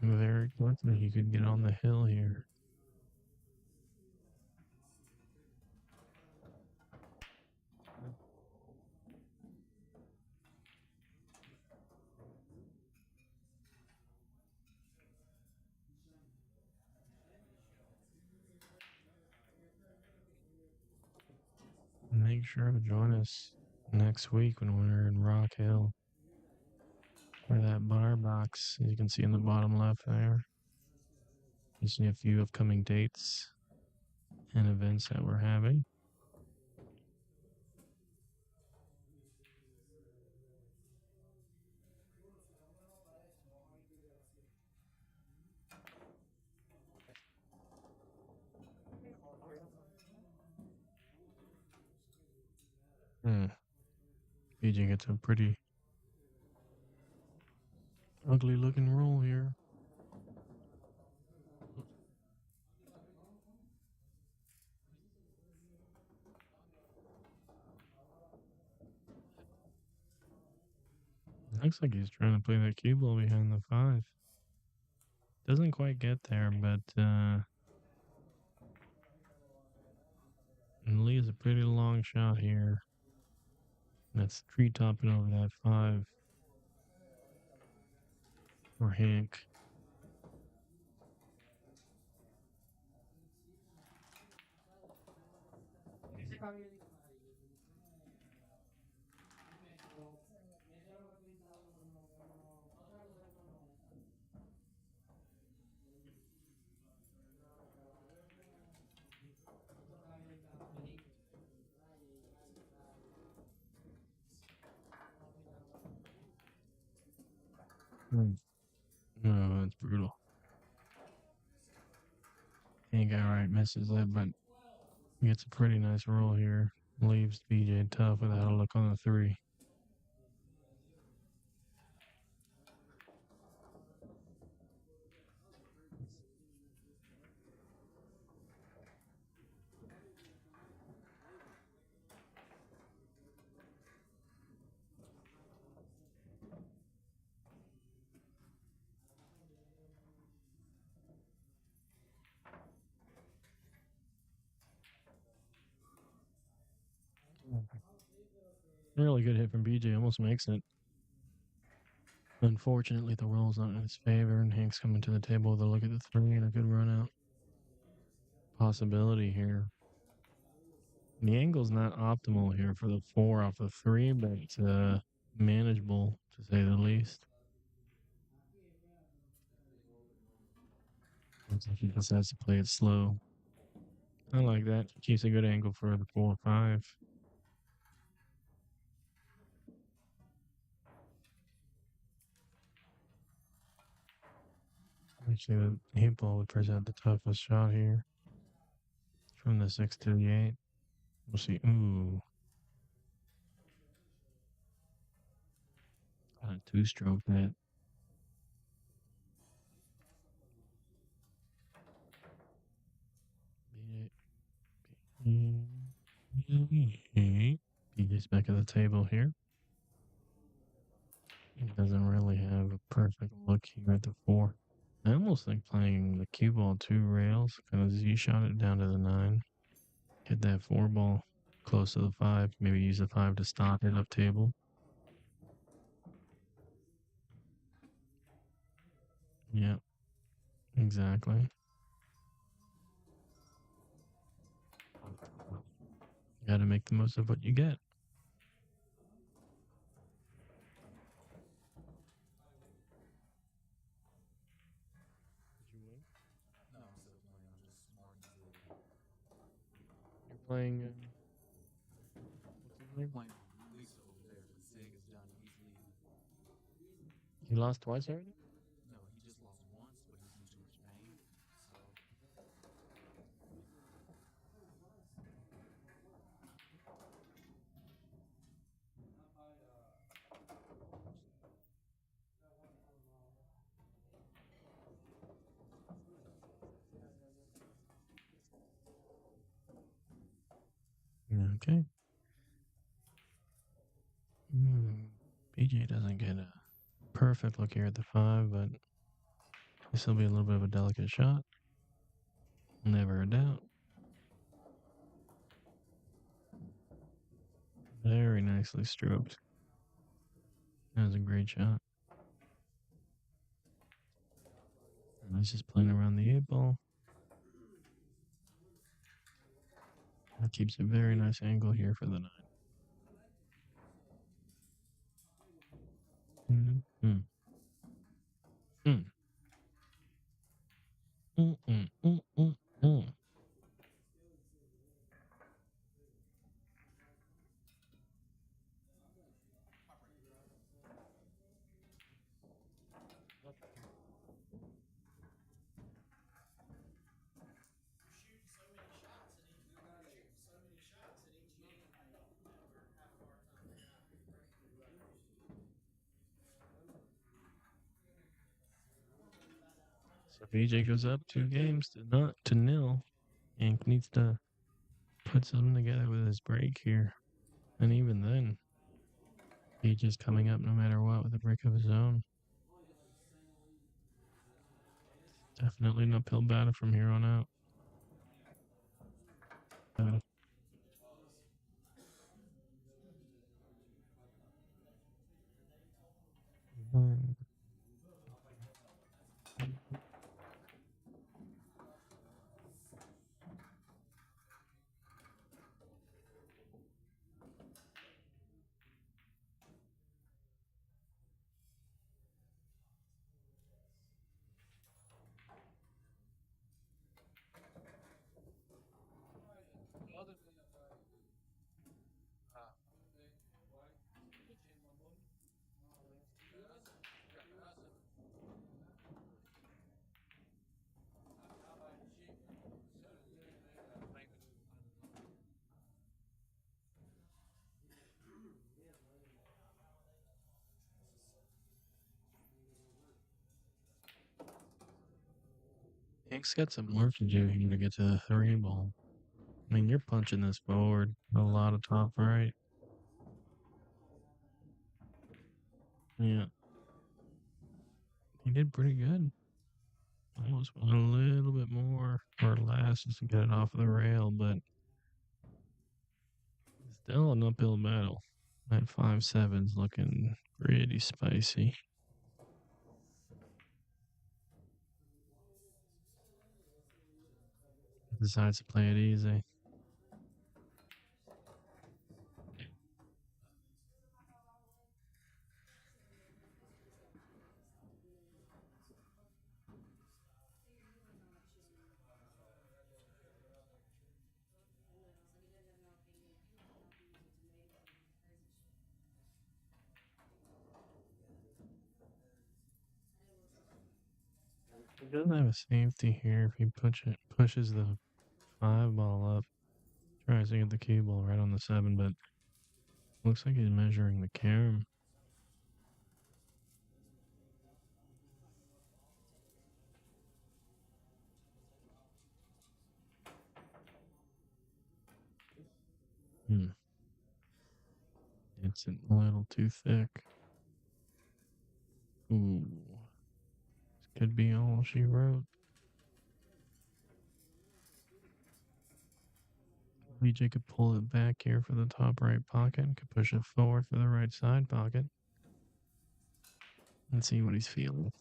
Very quickly he could get on the hill here. Make sure to join us next week when we're in Rock Hill. For that bar box, as you can see in the bottom left there. You see a few upcoming dates and events that we're having. BJ gets a pretty ugly looking roll here. Looks like he's trying to play that cue ball behind the 5. Doesn't quite get there, but leaves a pretty long shot here. That's tree topping over that 5 for Hank. Oh, that's brutal. Hank outright misses it, but gets a pretty nice roll here. Leaves BJ tough without a look on the 3. Really good hit from BJ, almost makes it. Unfortunately, the roll's not in his favor, and Hank's coming to the table with a look at the 3 and a good run out. Possibility here. The angle's not optimal here for the 4 off the 3, but it's manageable to say the least. Looks like he just has to play it slow. I like that. Keeps a good angle for the 4-5. Actually, the 8 ball would present the toughest shot here. From the 6 to the 8. We'll see. Ooh. Got a 2-stroke that. BJ's back at the table here. He doesn't really have a perfect look here at the 4. I almost think playing the cue ball 2 rails because he shot it down to the 9. Hit that 4 ball close to the 5. Maybe use the 5 to stop it up table. Yeah, exactly. You got to make the most of what you get. Did you win? No, I'm still playing. I'm just marking through. You're playing. What's his name? Playing Lisa over there, but Sig is done. He's leaving. He lost twice already? No, he just lost once, but he's in too much pain. So Okay. BJ doesn't get a perfect look here at the 5, but this will be a little bit of a delicate shot. Never a doubt. Very nicely stroked. That was a great shot. And he's just playing around the 8 ball. That keeps a very nice angle here for the 9. So BJ goes up 2 games to nil, and needs to put something together with his break here. And even then, BJ's coming up no matter what with a break of his own. Definitely an uphill battle from here on out. Hank's got some work to do here to get to the 3 ball. I mean, you're punching this forward a lot of top right. Yeah. He did pretty good. Almost a little bit more or less just to get it off of the rail, but still an uphill battle. That 5-7's looking pretty spicy. Decides to play it easy. He doesn't have a safety here if he pushes the 5 ball up. Tries to get the cue ball right on the 7, but looks like he's measuring the carom. It's a little too thick. Ooh. This could be all she wrote. BJ could pull it back here for the top right pocket. Could push it forward for the right side pocket. And see what he's feeling.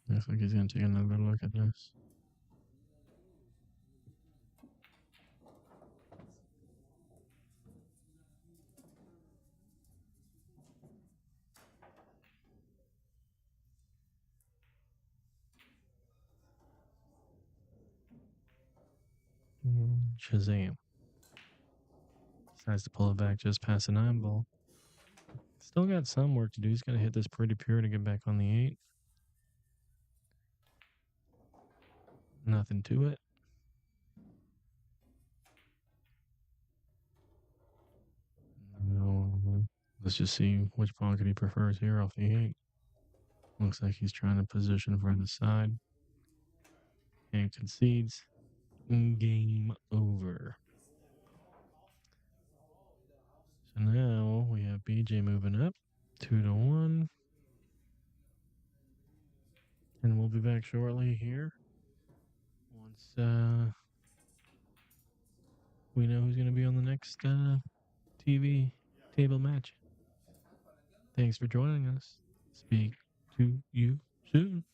Looks like he's going to take another look at this. Shazam. Decides to pull it back just past the 9 ball. Still got some work to do. He's got to hit this pretty pure to get back on the 8. Nothing to it. No. Let's just see which pocket he prefers here off the 8. Looks like he's trying to position for the side. And concedes. Game over. So now we have BJ moving up 2-1. And we'll be back shortly here once we know who's going to be on the next TV table match. Thanks for joining us. Speak to you soon.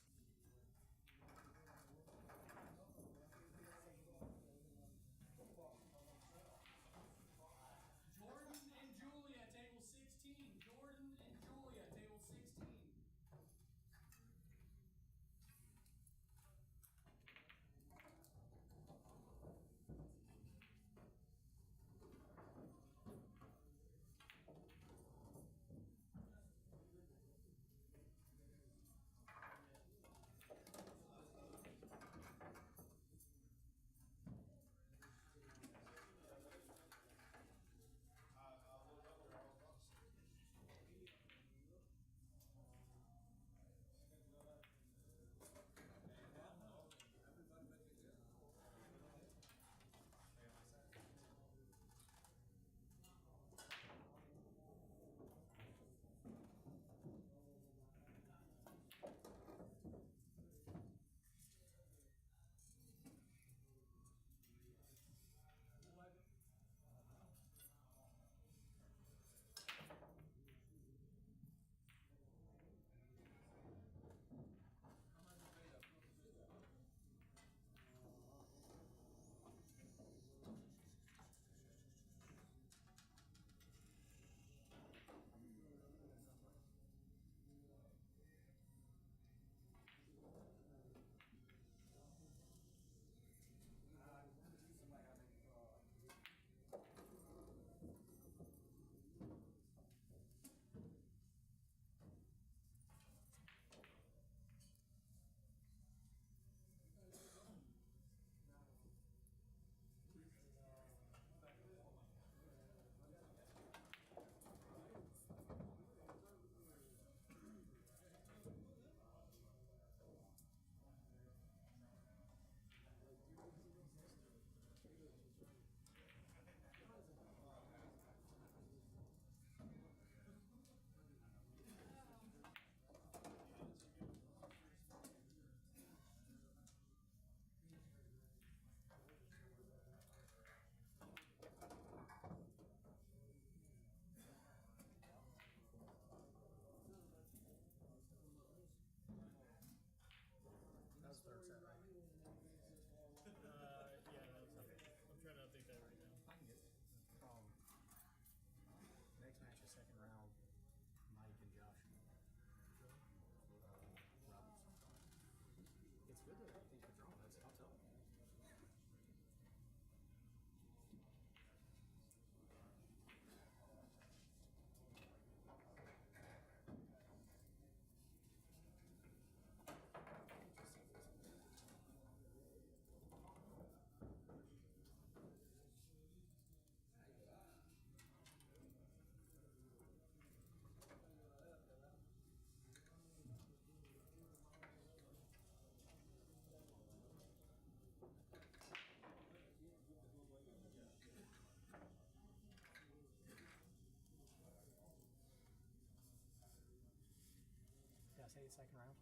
say the second round.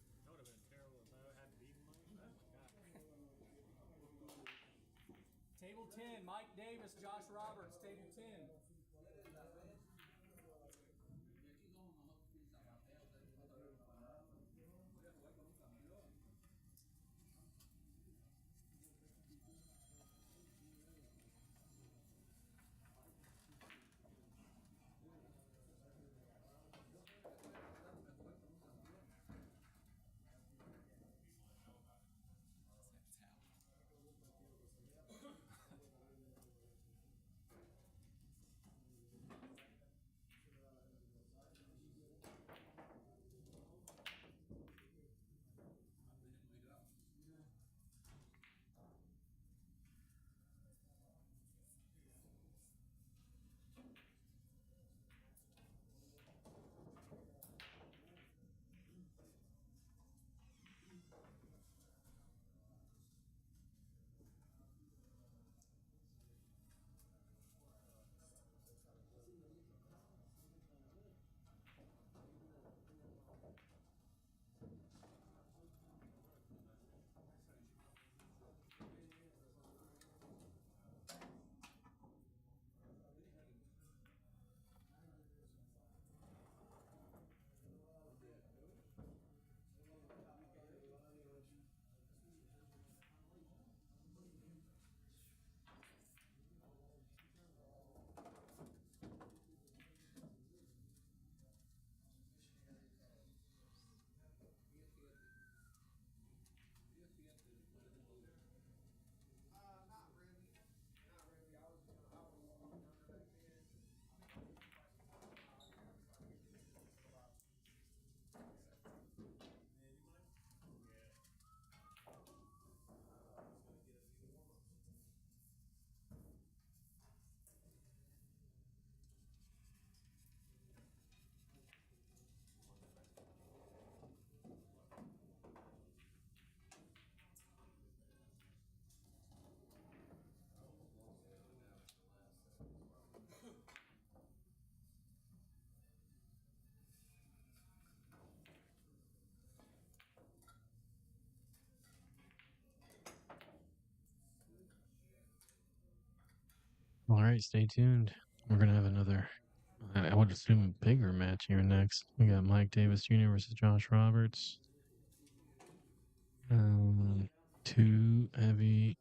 That would have been terrible if I had to beat him. Oh my god. Table 10, Mike Davis, Josh Roberts, table 10. All right, stay tuned. We're gonna have another, I would assume, bigger match here next. We got Mike Davis Jr. versus Josh Roberts. Two heavy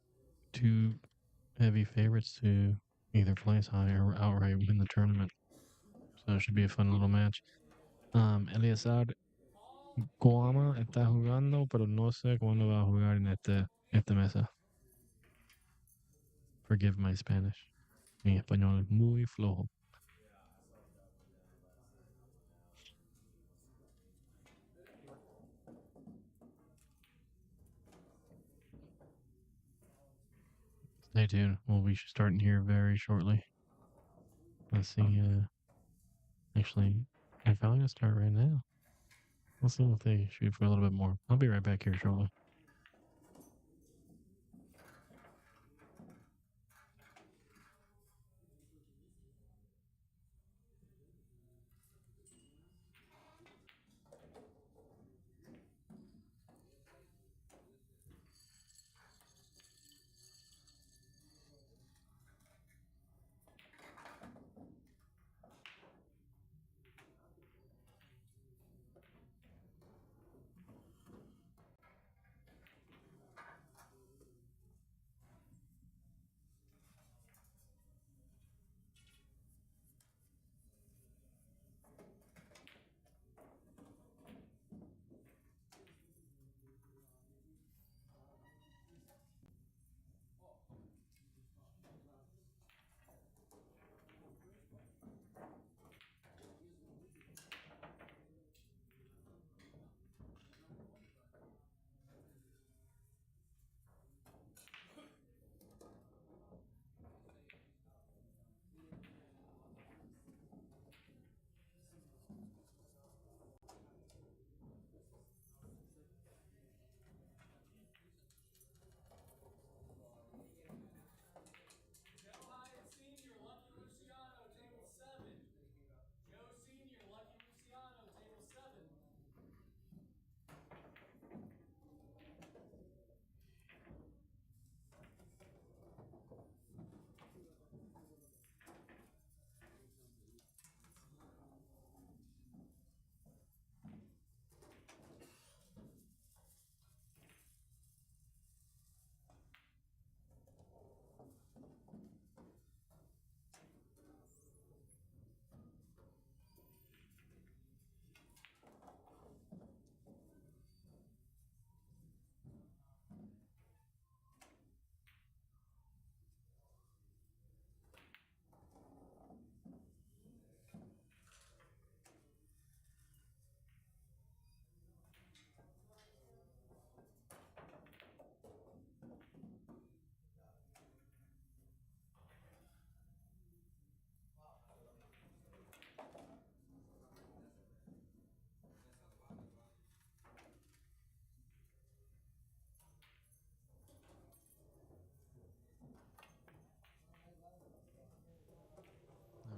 favorites to either place high or outright win the tournament. So it should be a fun little match. Eliazar Guama está jugando, pero no sé cuándo va a jugar en esta mesa. Forgive my Spanish. Mi español es muy flojo. Stay tuned. We'll be starting here very shortly. Let's see. Actually, they're probably gonna start right now. We'll see if they shoot for a little bit more. I'll be right back here shortly.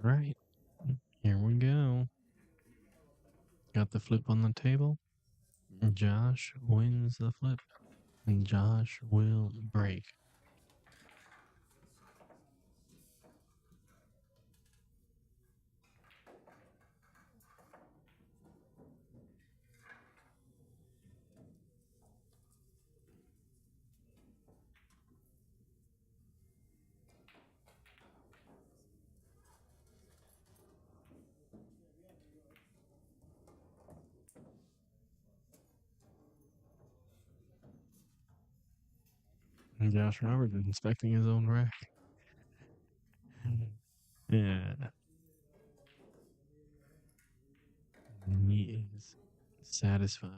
All right. Here we go. Got the flip on the table. Josh wins the flip. And Josh will break. And Josh Roberts is inspecting his own rack. Yeah. He is satisfied.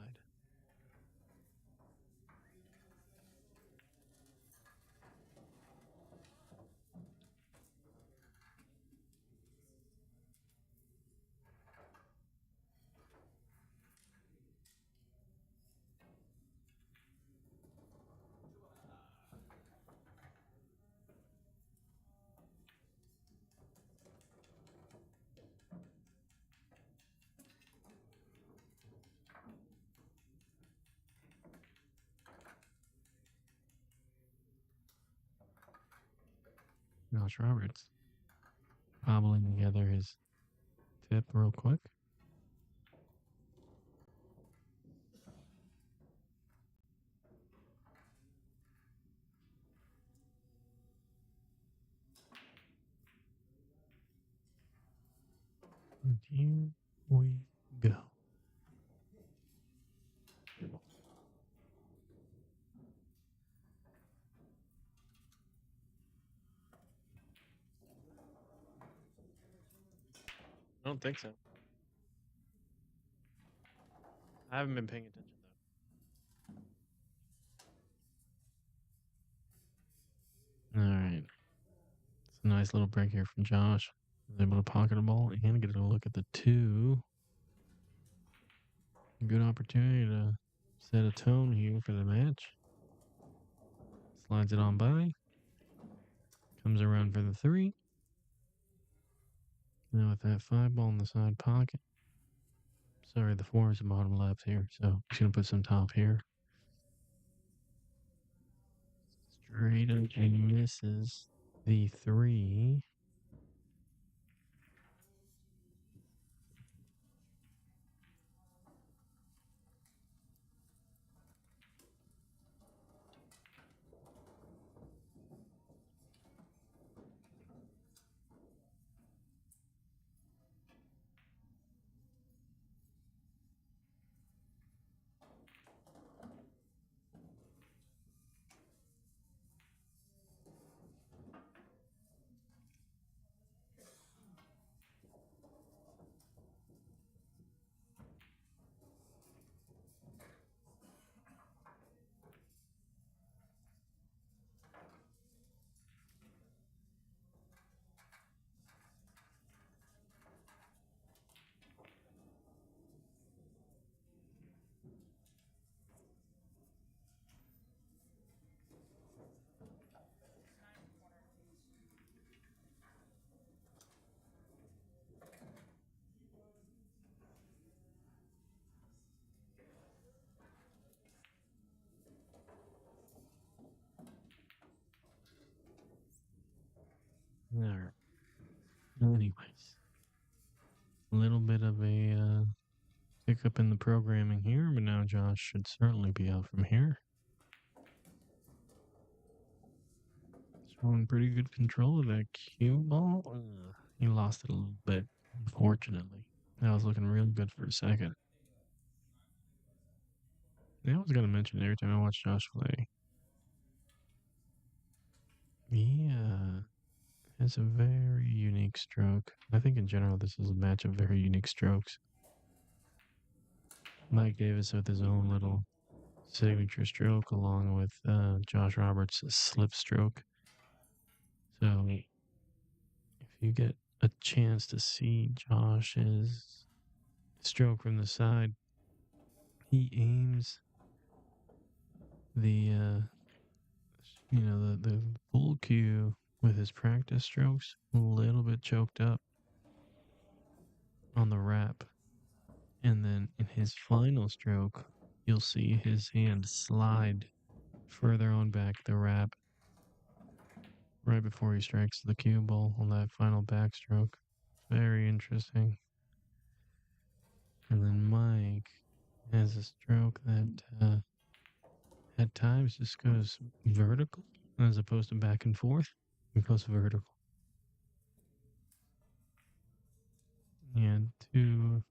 Josh Roberts cobbling together his tip real quick. And here we go. I don't think so. I haven't been paying attention though. All right. It's a nice little break here from Josh. Was able to pocket a ball and get a look at the two. Good opportunity to set a tone here for the match. Slides it on by. Comes around for the three. Now with that 5 ball in the side pocket. Sorry, the 4 is the bottom left here, so just gonna put some top here. Straight up and misses the 3. Alright. Anyways. A little bit of a pickup in the programming here, but now Josh should certainly be out from here. Showing pretty good control of that cue ball. He lost it a little bit, unfortunately. That was looking real good for a second. I always got to mention every time I watch Josh play. Yeah. Has a very unique stroke. I think in general this is a match of very unique strokes. Mike Davis with his own little signature stroke along with Josh Roberts' slip stroke. So if you get a chance to see Josh's stroke from the side, he aims the the full cue with his practice strokes a little bit choked up. on the wrap. And then in his final stroke, you'll see his hand slide further on back the wrap right before he strikes the cue ball on that final backstroke. Very interesting. And then Mike has a stroke that at times just goes vertical as opposed to back and forth. It goes vertical. Yeah, two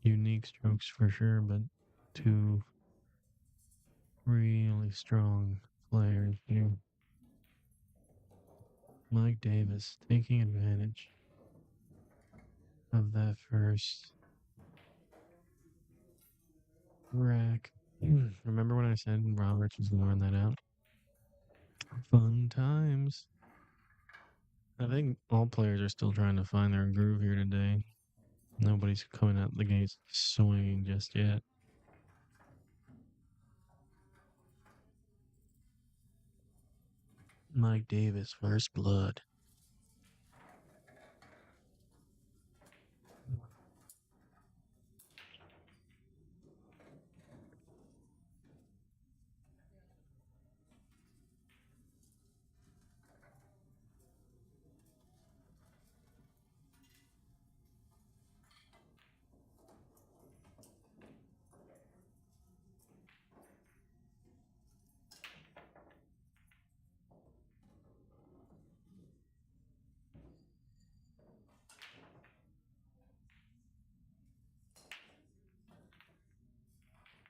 unique strokes for sure, but two really strong players here. Mike Davis taking advantage of that first rack. Remember when I said Roberts was going to run that out? Fun times. I think all players are still trying to find their groove here today. Nobody's coming out the gates swinging just yet. Mike Davis, first blood.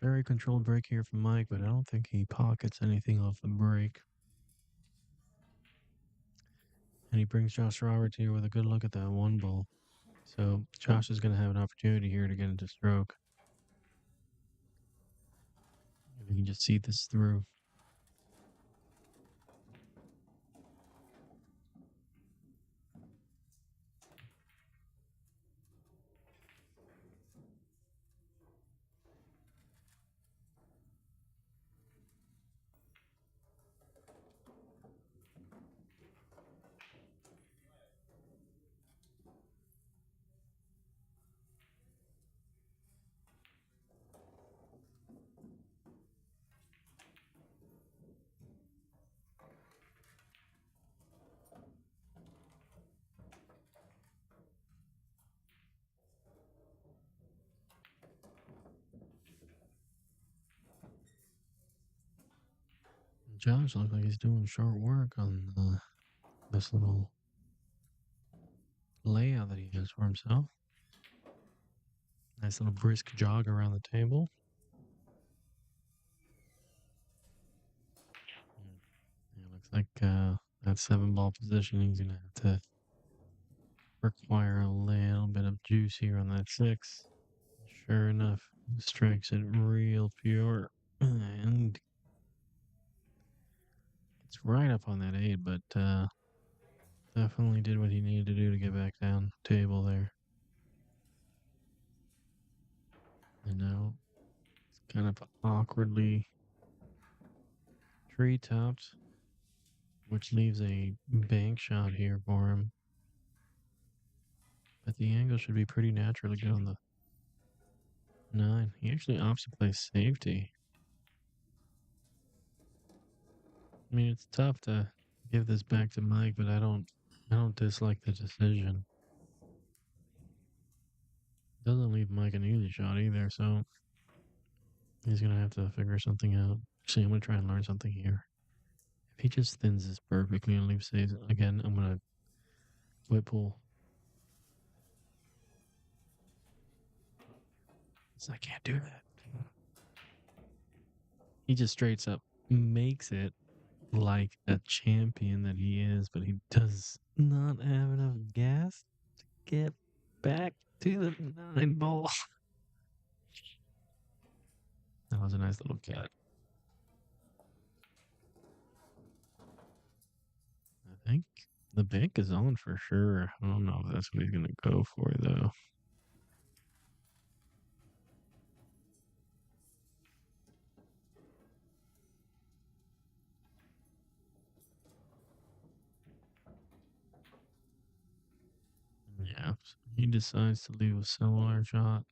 Very controlled break here from Mike, but I don't think he pockets anything off the break. And he brings Josh Roberts here with a good look at that one ball. So Josh is going to have an opportunity here to get into stroke. And he can just see this through. Josh looks like he's doing short work on this little layout that he has for himself. Nice little brisk jog around the table. It looks like that 7-ball positioning is going to have to require a little bit of juice here on that 6. Sure enough, strikes it real pure. And it's right up on that 8, but definitely did what he needed to do to get back down table there. And now it's kind of awkwardly tree-topped, which leaves a bank shot here for him. But the angle should be pretty naturally good on the 9. He actually opts to play safety. I mean, it's tough to give this back to Mike, but I don't dislike the decision. Doesn't leave Mike an easy shot either, so he's gonna have to figure something out. Actually, I'm gonna try and learn something here. If he just thins this perfectly and leaves saves again, I'm gonna whip pull. So I can't do that. He just straight up makes it like a champion that he is, but he does not have enough gas to get back to the 9 ball. That was a nice little cut. I think the bank is on for sure. I don't know if that's what he's going to go for, though. Yeah, he decides to leave a similar shot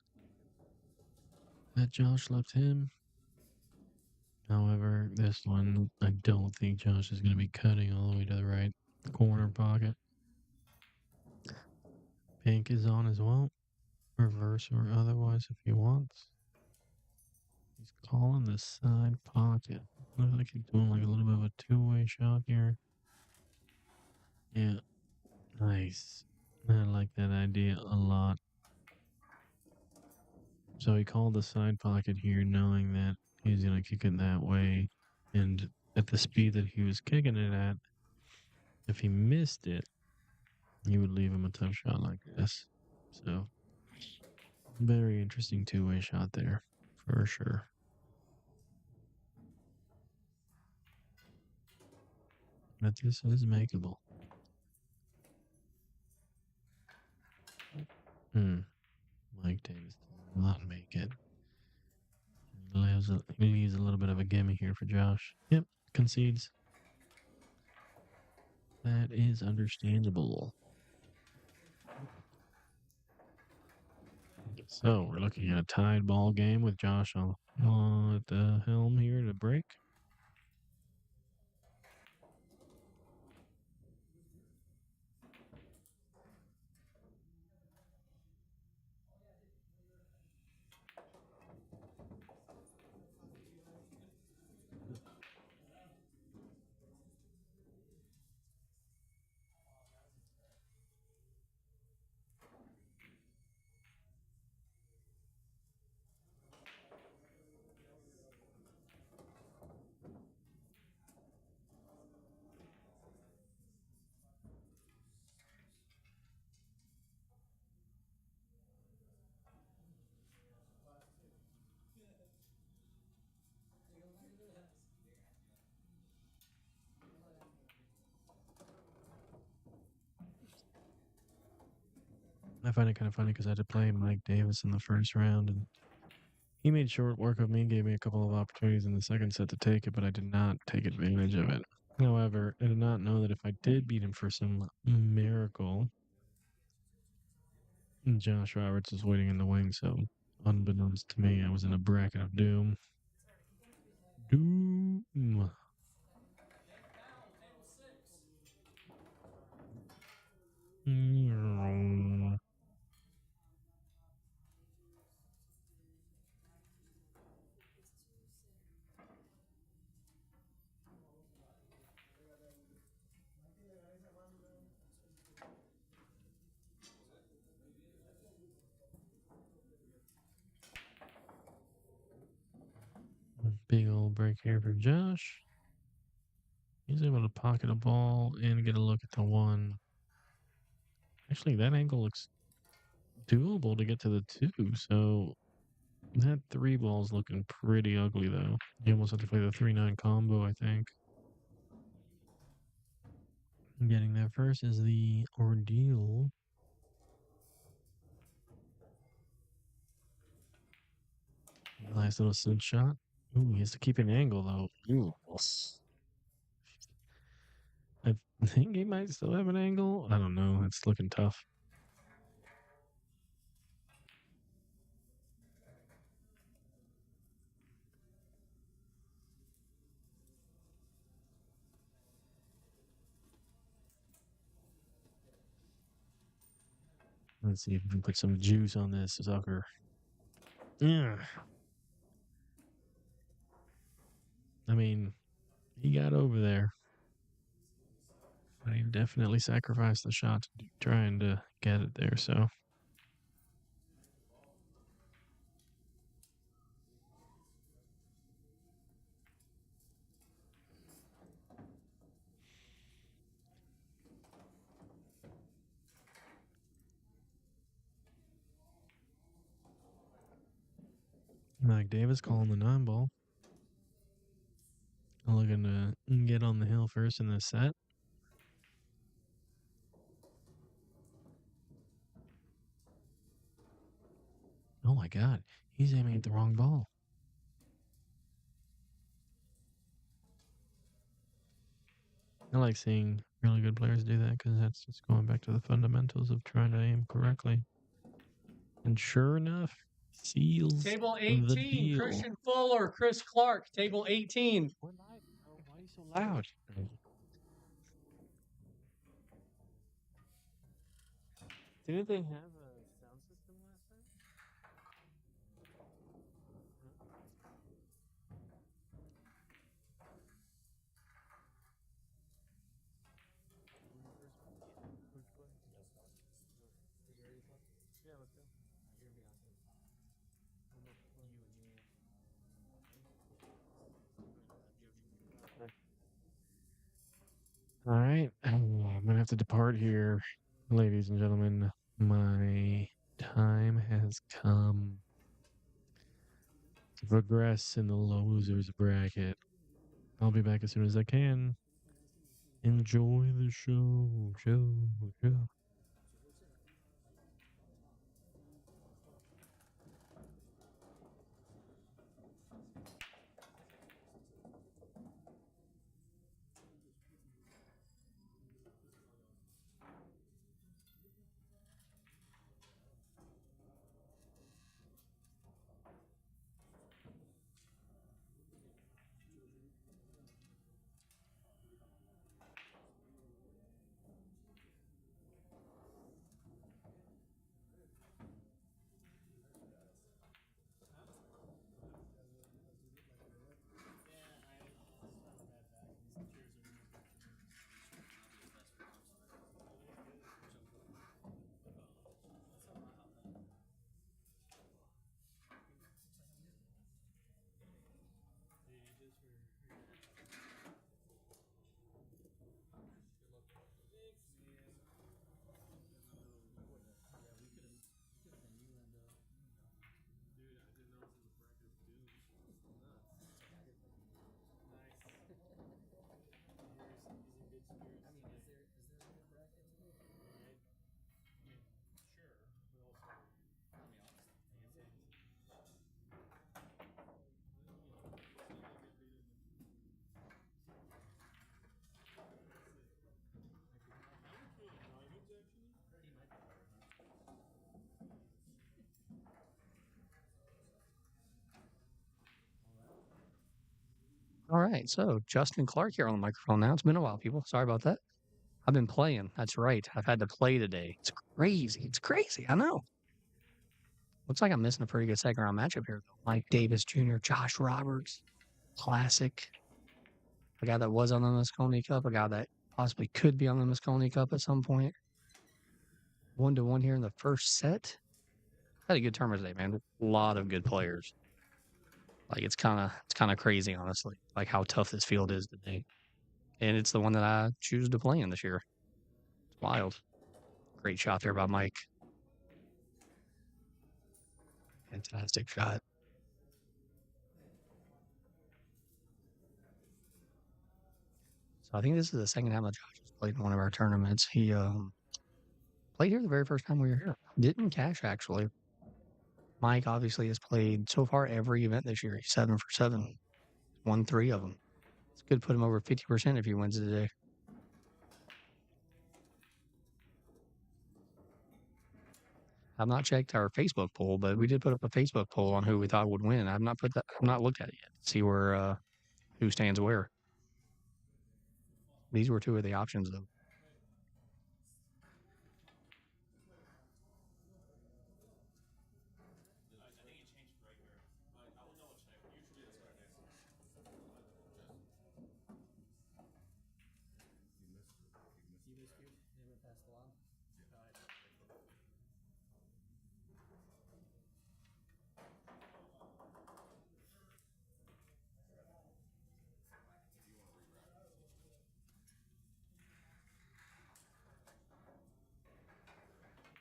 that Josh left him. However, this one, I don't think Josh is going to be cutting all the way to the right corner pocket. Pink is on as well, reverse or otherwise if he wants. He's calling the side pocket. Looks like he's doing like a little bit of a two-way shot here. Yeah, nice. I like that idea a lot. So he called the side pocket here, knowing that he's going to kick it that way. And at the speed that he was kicking it at, if he missed it, you would leave him a tough shot like this. So, very interesting two-way shot there, for sure. But this is makeable. Mike Davis does not make it. He leaves a little bit of a gimme here for Josh. Yep, concedes. That is understandable. So we're looking at a tied ball game with Josh on at the helm here to break. I find it kind of funny because I had to play Mike Davis in the first round, and he made short work of me, gave me a couple of opportunities in the second set to take it, but I did not take advantage of it. However, I did not know that if I did beat him for some miracle, Josh Roberts was waiting in the wing, so unbeknownst to me, I was in a bracket of doom. Doom. Big old break here for Josh. He's able to pocket a ball and get a look at the one. Actually, that angle looks doable to get to the two. So that three ball's looking pretty ugly, though. You almost have to play the 3-9 combo, I think. Getting there first is the ordeal. Nice little sit shot. Ooh, he has to keep an angle, though. Ooh. I think he might still have an angle. I don't know. It's looking tough. Let's see if we can put some juice on this sucker. Yeah. I mean, he got over there. But he definitely sacrificed the shot trying to get it there, so. Mike Davis calling the 9-ball. Looking to get on the hill first in this set. Oh my God, he's aiming at the wrong ball. I like seeing really good players do that because that's just going back to the fundamentals of trying to aim correctly. And sure enough, seals Table the 18, deal. Christian Fuller, Chris Clark. Table 18. We're live, bro. Why are you so loud? Didn't they have a sound system last time? Yeah, let's go. All right, I'm gonna have to depart here, ladies and gentlemen. My time has come to progress in the losers bracket. I'll be back as soon as I can. Enjoy the show. All right, so Justin Clark here on the microphone now. It's been a while, people. Sorry about that. I've been playing. That's right. I've had to play today. It's crazy. It's crazy. I know. Looks like I'm missing a pretty good second round matchup here, though. Mike Davis Jr., Josh Roberts, classic. A guy that was on the Moscone Cup, a guy that possibly could be on the Moscone Cup at some point. 1-1 here in the first set. Had a good tournament today, man. A lot of good players. Like it's kind of crazy, honestly. Like how tough this field is today, and it's the one that I choose to play in this year. It's wild. Great shot there by Mike. Fantastic shot. So I think this is the second time that Josh has played in one of our tournaments. He played here the very first time we were here. Didn't cash actually. Mike obviously has played so far every event this year. He's 7 for 7. Won 3 of them. It's good to put him over 50% if he wins today. I've not checked our Facebook poll, but we did put up a Facebook poll on who we thought would win. I've not looked at it yet. See where who stands where. These were 2 of the options though.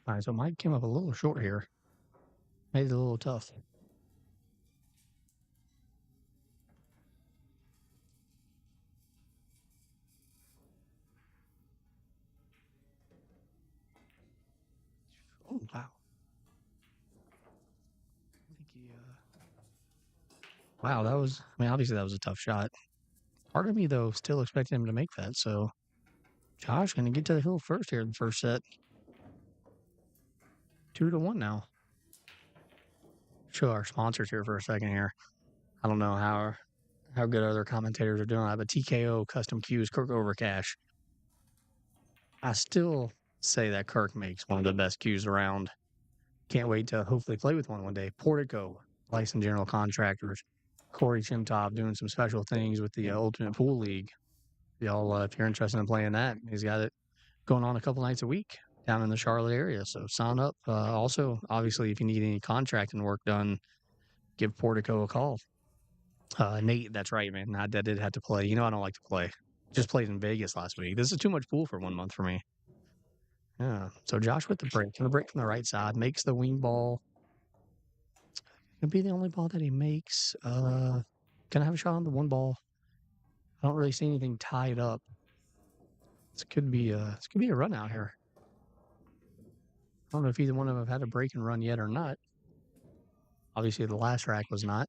All right, so Mike came up a little short here. Made it a little tough. Oh, wow. I think he, wow, obviously that was a tough shot. Part of me, though, still expected him to make that, so Josh going to get to the hill first here in the first set. 2-1 now. show our sponsors here for a second here. I don't know how good other commentators are doing that, but TKO Custom Cues, Kirk Overcash. I still say that Kirk makes one of the best cues around. Can't wait to hopefully play with one day. Portico, licensed general contractors. Corey Chimtop doing some special things with the Ultimate Pool League. Y'all, if you're interested in playing that, he's got it going on a couple nights a week down in the Charlotte area. So sign up. Also, obviously, if you need any contracting work done, give Portico a call. Nate, that's right, man. I did have to play. You know, I don't like to play. Just played in Vegas last week. This is too much pool for 1 month for me. Yeah. So Josh with the break. Gonna break from the right side. Makes the wing ball. Gonna be the only ball that he makes. Gonna have a shot on the one ball. I don't really see anything tied up. This could be a run out here. I don't know if either one of them have had a break and run yet or not. Obviously, the last rack was not.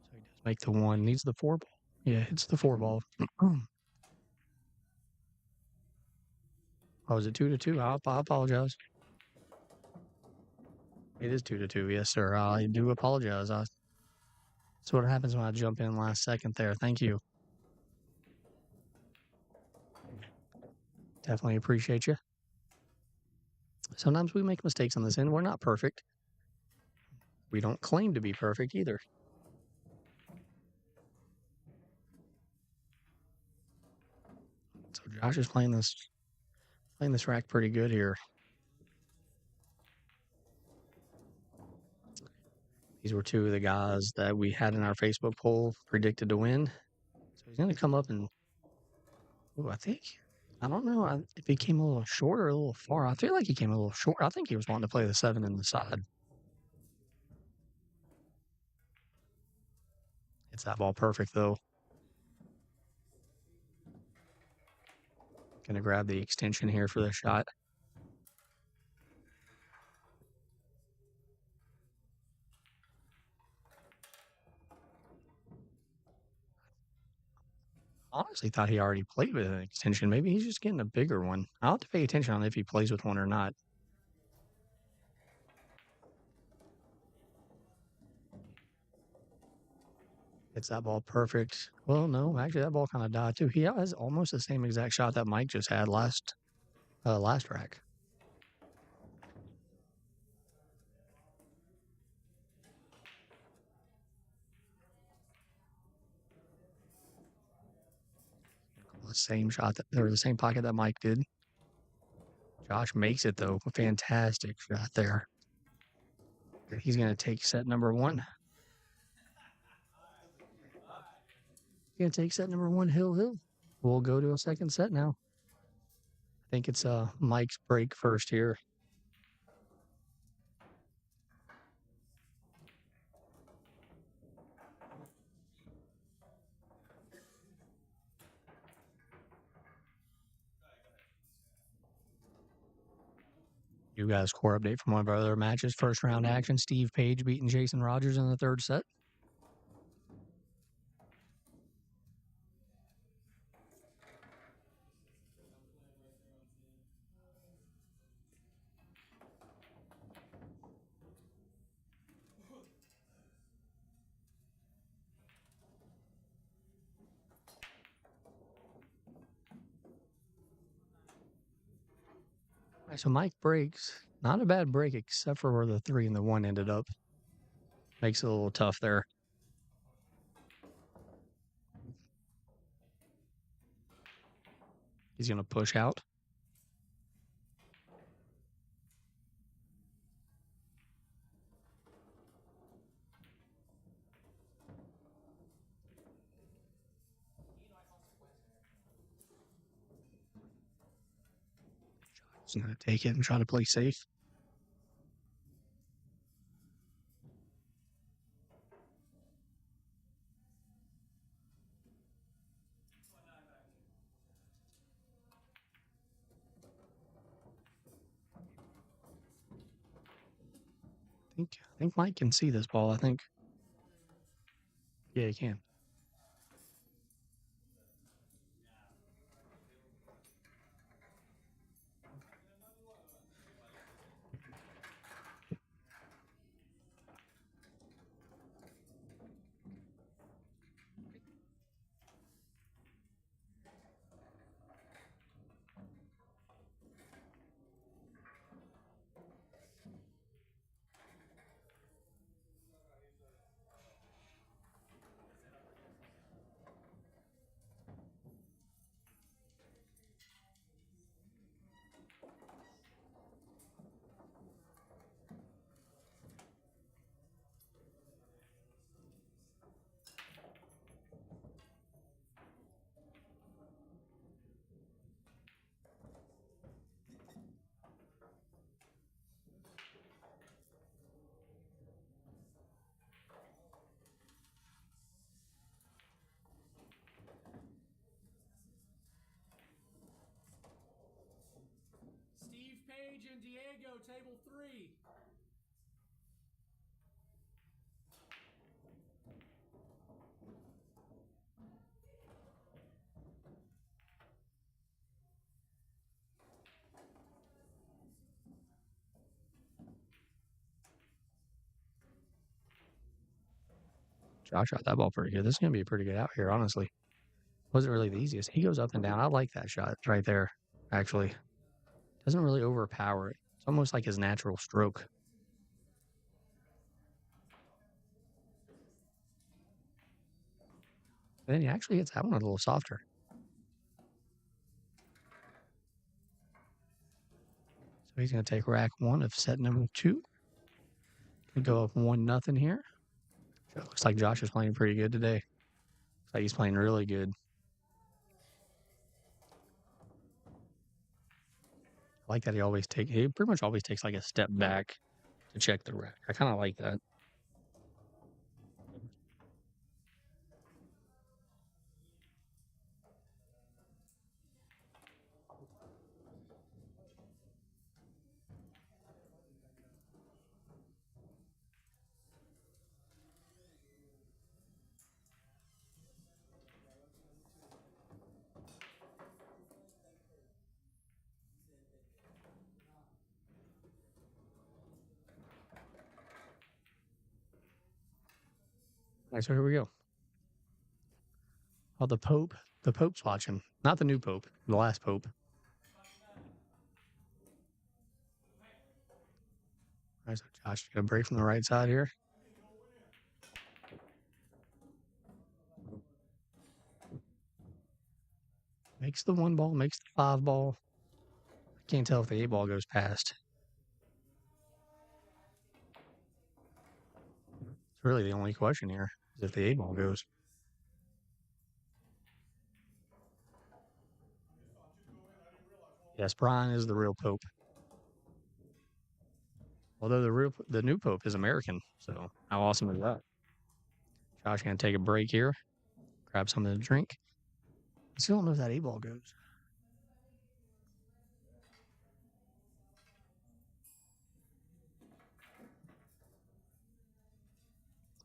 So he does make the one. Needs the four ball. Yeah, it's the four ball. Oh, is it 2-2? I apologize. It is 2-2. Yes, sir. I do apologize. That's what happens when I jump in last second there. Thank you. Definitely appreciate you. Sometimes we make mistakes on this end. We're not perfect. We don't claim to be perfect either. So Josh is playing this rack pretty good here. These were two of the guys that we had in our Facebook poll predicted to win. So he's going to come up and, I don't know if he came a little short or a little far. I feel like he came a little short. I think he was wanting to play the 7 in the side. It's that ball perfect, though. Going to grab the extension here for the shot. Honestly thought he already played with an extension. Maybe he's just getting a bigger one. I'll have to pay attention on if he plays with one or not. It's that ball perfect. Well, no, actually that ball kind of died too. He has almost the same exact shot that Mike just had last rack. The same shot or the same pocket that Mike did. Josh makes it though. A fantastic shot there. He's going to take set number 1. He's going to take set number 1, Hill. We'll go to a second set now. I think it's Mike's break first here. You guys score update from one of our other matches. First round action, Steve Page beating Jason Rogers in the third set. All right, so Mike breaks. Not a bad break, except for where the 3 and the 1 ended up. Makes it a little tough there. He's going to push out. He's going to take it and try to play safe. I think Mike can see this ball. I think. Yeah, he can. Steve Page and Diego, table 3. Josh shot that ball pretty good. This is gonna be a pretty good out here, honestly. Wasn't really the easiest. He goes up and down. I like that shot right there. Actually, doesn't really overpower it. It's almost like his natural stroke. Then he actually hits that one a little softer. So he's going to take rack 1 of set number 2. Gonna go up 1-0 here. Looks like Josh is playing pretty good today. Looks like he's playing really good. I like that he pretty much always takes like a step back to check the rack. I kind of like that. All right, so here we go. Oh, the Pope's watching. Not the new Pope, the last Pope. All right, so Josh gonna break from the right side here. Makes the 1 ball, makes the 5 ball. I can't tell if the 8 ball goes past. It's really the only question here is if the 8 ball goes. Yes, Brian is the real Pope. Although the new Pope is American, so how awesome is that? Josh gonna take a break here, grab something to drink. I still don't know if that 8 ball goes.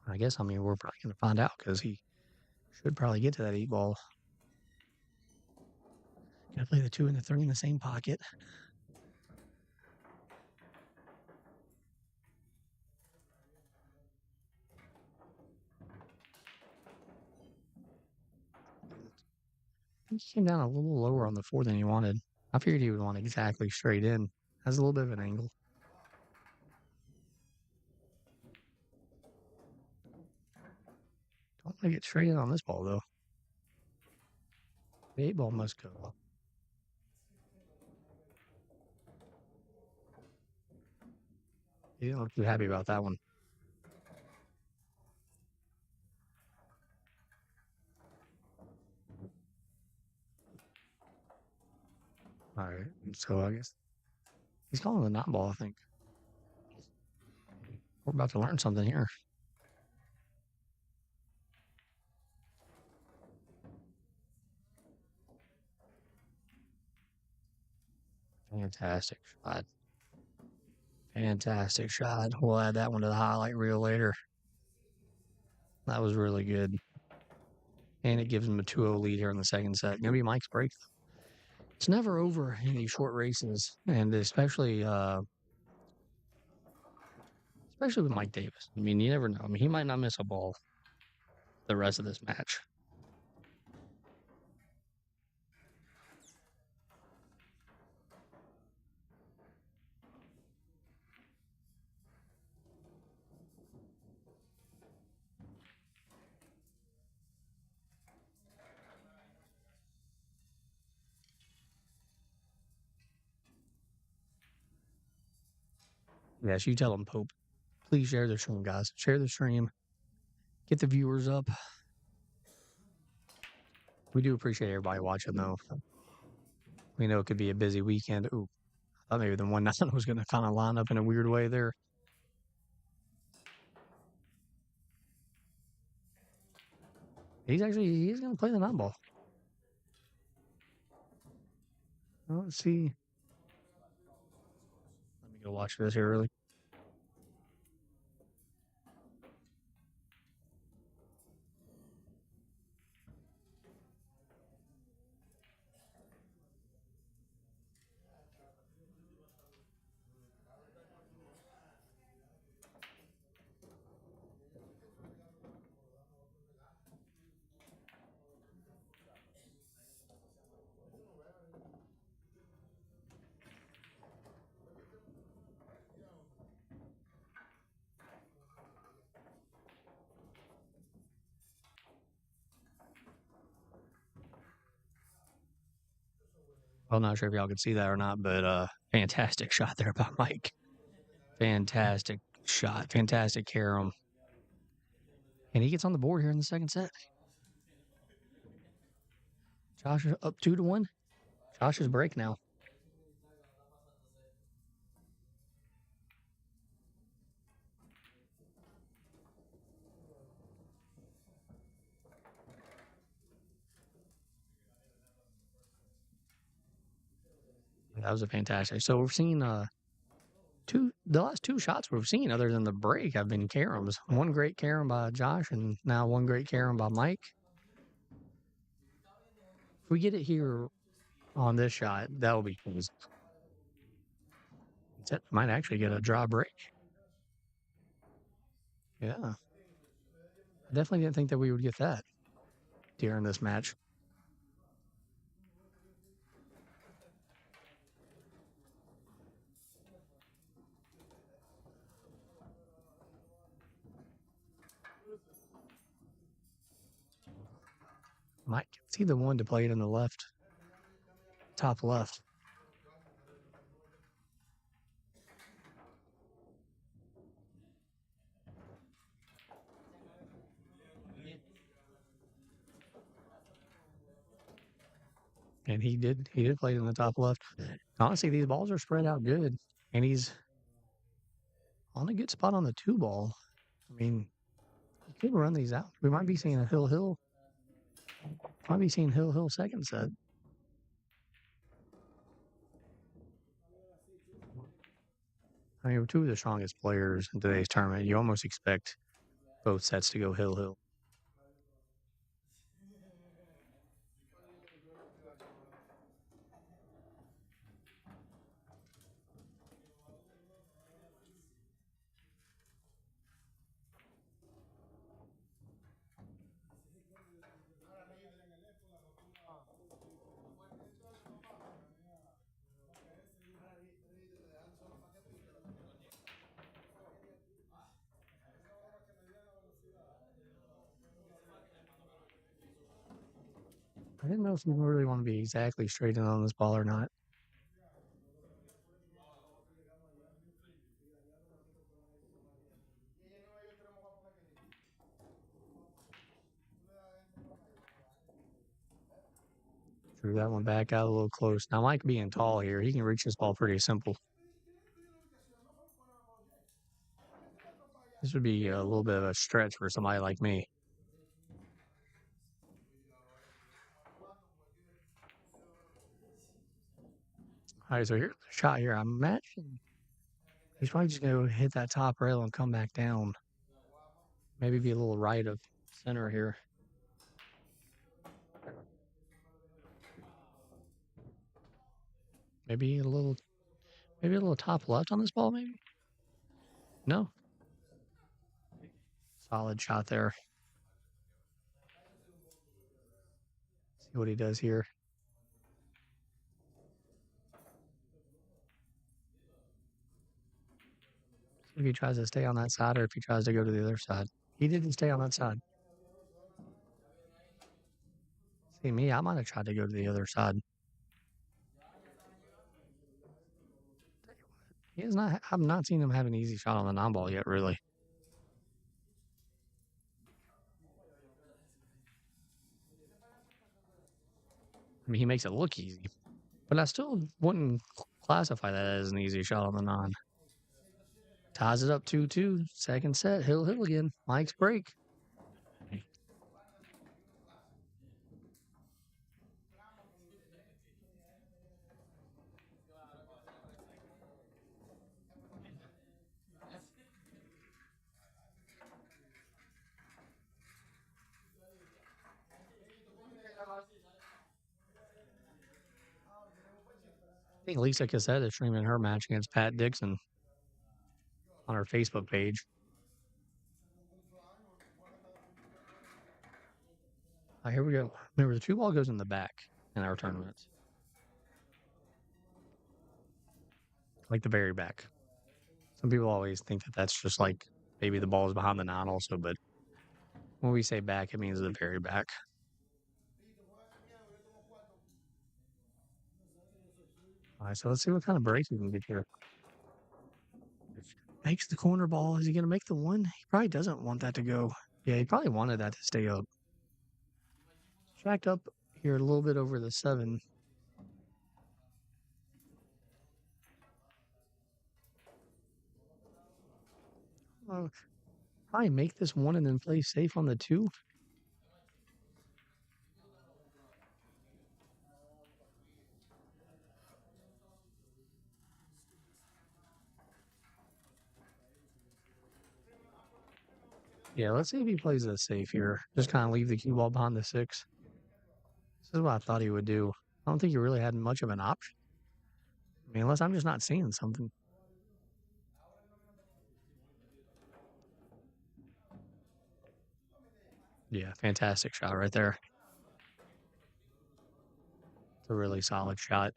I guess we're probably gonna find out because he should probably get to that 8 ball. Gotta play the 2 and the 3 in the same pocket. He came down a little lower on the 4 than he wanted. I figured he would want exactly straight in. Has a little bit of an angle. Don't want to get straight in on this ball though. The 8 ball must go. He didn't look too happy about that one. All right, so I guess he's calling the not ball, I think. We're about to learn something here. Fantastic shot. Fantastic shot. We'll add that one to the highlight reel later. That was really good. And it gives him a 2-0 lead here in the second set. Gonna be Mike's break. It's never over in these short races, and especially with Mike Davis. I mean, you never know. I mean, he might not miss a ball the rest of this match. Yes, you tell him, Pope. Please share the stream, guys. Share the stream. Get the viewers up. We do appreciate everybody watching, though. We know it could be a busy weekend. Ooh, I thought maybe the 1-9 was going to kind of line up in a weird way there. He's going to play the 9 ball. Well, let's see. Let me go watch this here really. I'm not sure if y'all can see that or not, but fantastic shot there by Mike. Fantastic shot. Fantastic carom. And he gets on the board here in the second set. Josh is up 2-1. Josh's break now. That was a fantastic. So we've seen the last 2 shots we've seen other than the break have been caroms. One great carom by Josh and now one great carom by Mike. If we get it here on this shot, that'll be cool. That might actually get a draw break. Yeah. I definitely didn't think that we would get that during this match. Mike, it's either one to play it in the left, top left. And he did play it in the top left. Honestly, these balls are spread out good, and he's on a good spot on the 2 ball. I mean, he could run these out. We might be seeing a Hill. Might be seeing Hill second set. I mean, we're 2 of the strongest players in today's tournament. You almost expect both sets to go Hill. I didn't know if you really want to be exactly straight in on this ball or not. Threw that one back out a little close. Now, Mike being tall here, he can reach this ball pretty simple. This would be a little bit of a stretch for somebody like me. All right, so here's the shot here. I'm matching. He's probably just going to hit that top rail and come back down. Maybe be a little right of center here. Maybe a little top left on this ball, maybe? No. Solid shot there. See what he does here. See if he tries to stay on that side or if he tries to go to the other side. He didn't stay on that side. See me, I might have tried to go to the other side. He has not. I've not seen him have an easy shot on the non-ball yet, really. I mean, he makes it look easy, but I still wouldn't classify that as an easy shot on the non. Ties it up 2-2. Second set. Hill again. Mike's break. I think Lisa Cassette is streaming her match against Pat Dixon on her Facebook page. Here we go. Remember, the 2-ball goes in the back in our tournaments. Like the very back. Some people always think that that's just like maybe the ball is behind the 9 also, but when we say back, it means the very back. All right, so let's see what kind of break we can get here. Makes the corner ball. Is he going to make the 1? He probably doesn't want that to go. Yeah, he probably wanted that to stay up. Tracked up here a little bit over the 7. Probably make this 1 and then play safe on the 2. Yeah, let's see if he plays this safe here. Just kind of leave the cue ball behind the 6. This is what I thought he would do. I don't think he really had much of an option. I mean, unless I'm just not seeing something. Yeah, fantastic shot right there. It's a really solid shot.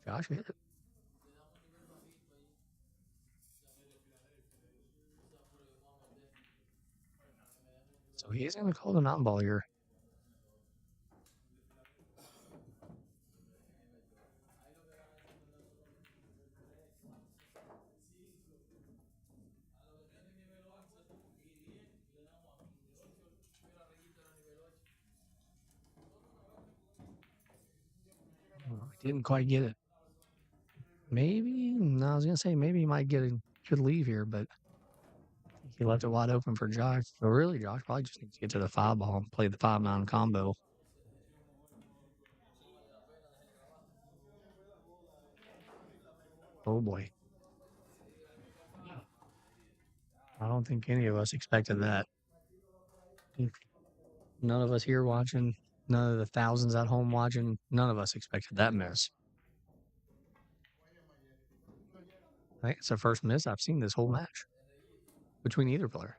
Josh hit it. So he's going to call the non-ball here. He didn't quite get it. Maybe, no, I was going to say maybe he might get a good leave here, but he left it wide open for Josh. So really, Josh probably just needs to get to the 5 ball and play the 5-9 combo. Oh boy. I don't think any of us expected that. None of us here watching, none of the thousands at home watching, none of us expected that miss. I think it's the first miss I've seen this whole match between either player.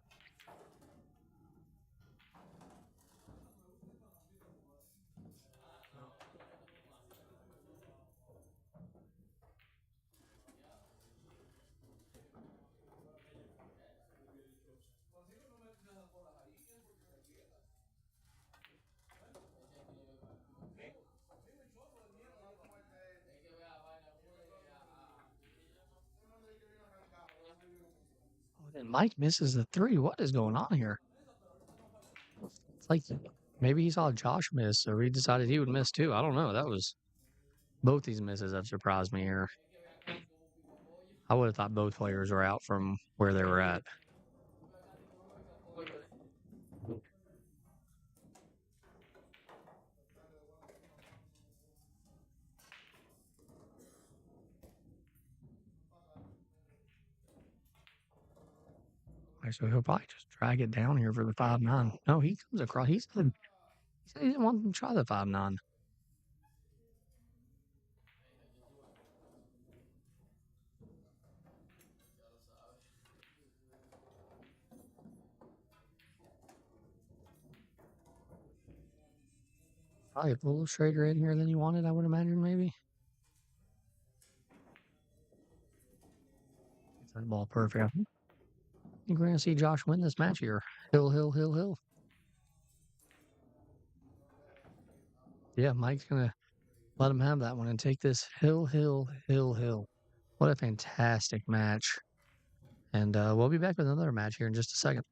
And Mike misses the 3. What is going on here? It's like maybe he saw Josh miss, or he decided he would miss too. I don't know. That was both these misses have surprised me here. I would have thought both players were out from where they were at. All right, so he'll probably just drag it down here for the 5-9. No, he comes across. He said he didn't want them to try the 5-9. Probably a little straighter in here than you wanted, I would imagine, maybe. Gets that ball perfect. I think we're going to see Josh win this match here. Hill, hill, hill, hill. Yeah, Mike's going to let him have that one and take this hill, hill, hill, hill. What a fantastic match. And we'll be back with another match here in just a second.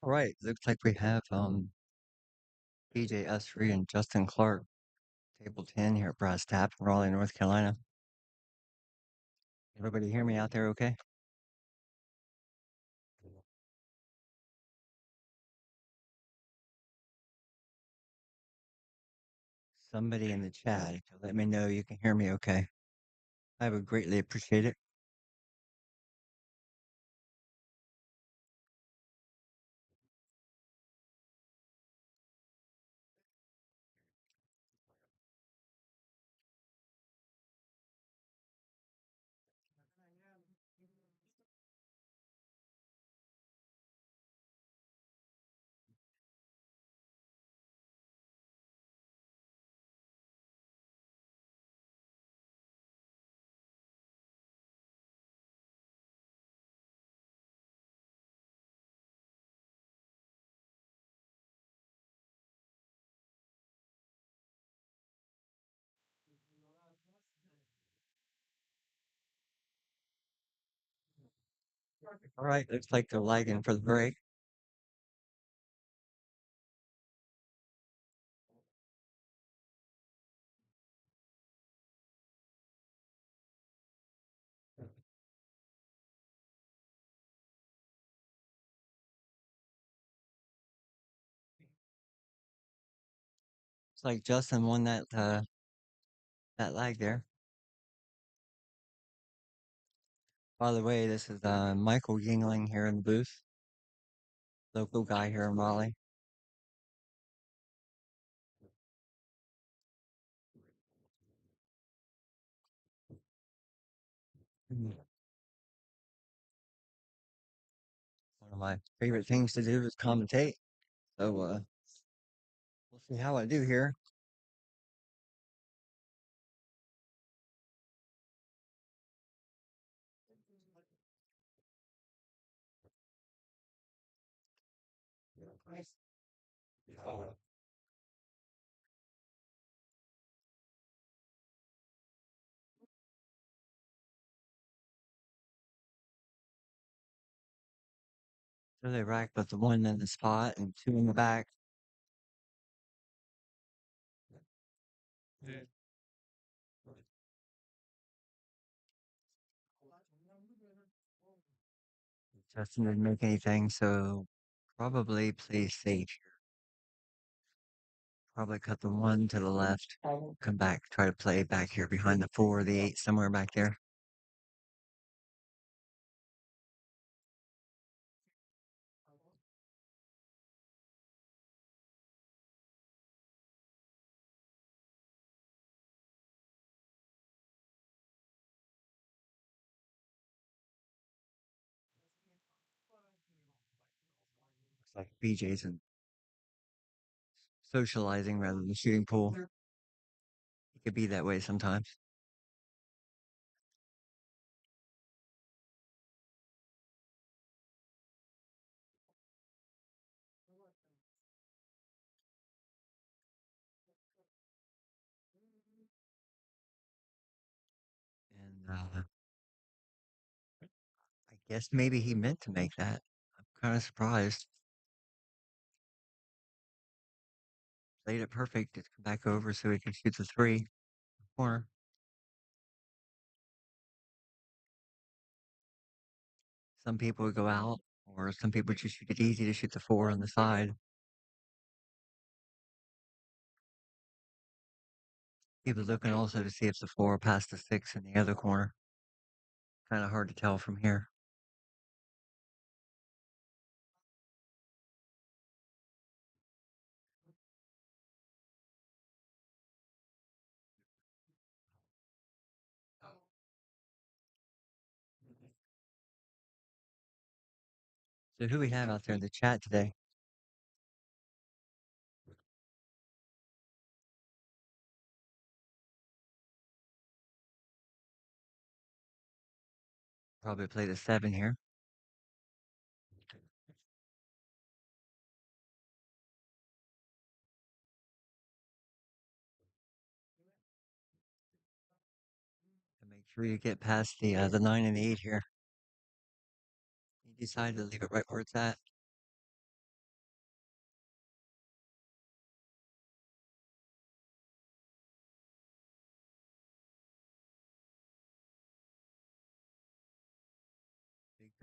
All right, looks like we have BJ Esri and Justin Clark, table 10 here at Brass Tap in Raleigh, North Carolina. Everybody hear me out there okay? Somebody in the chat, let me know you can hear me okay. I would greatly appreciate it. All right, looks like they're lagging for the break. Looks like Justin won that lag there. By the way, this is Michael Yingling here in the booth, local guy here in Raleigh. One of my favorite things to do is commentate. So we'll see how I do here. So they rack with the one in the spot and two in the back. Justin didn't make anything, so probably play safe here. Probably cut the one to the left. Come back, try to play back here behind the 4 or the 8, somewhere back there. Looks like BJ's in socializing rather than shooting pool. It could be that way sometimes. And I guess maybe he meant to make that. I'm kind of surprised. Played it perfect. Just come back over so he can shoot the 3 corner. Some people would go out, or some people just shoot it easy to shoot the 4 on the side. He was looking also to see if the 4 passed the 6 in the other corner. Kind of hard to tell from here. So who we have out there in the chat today? Probably play the 7 here. And make sure you get past the 9 and the 8 here. You decide to leave it right where it's at.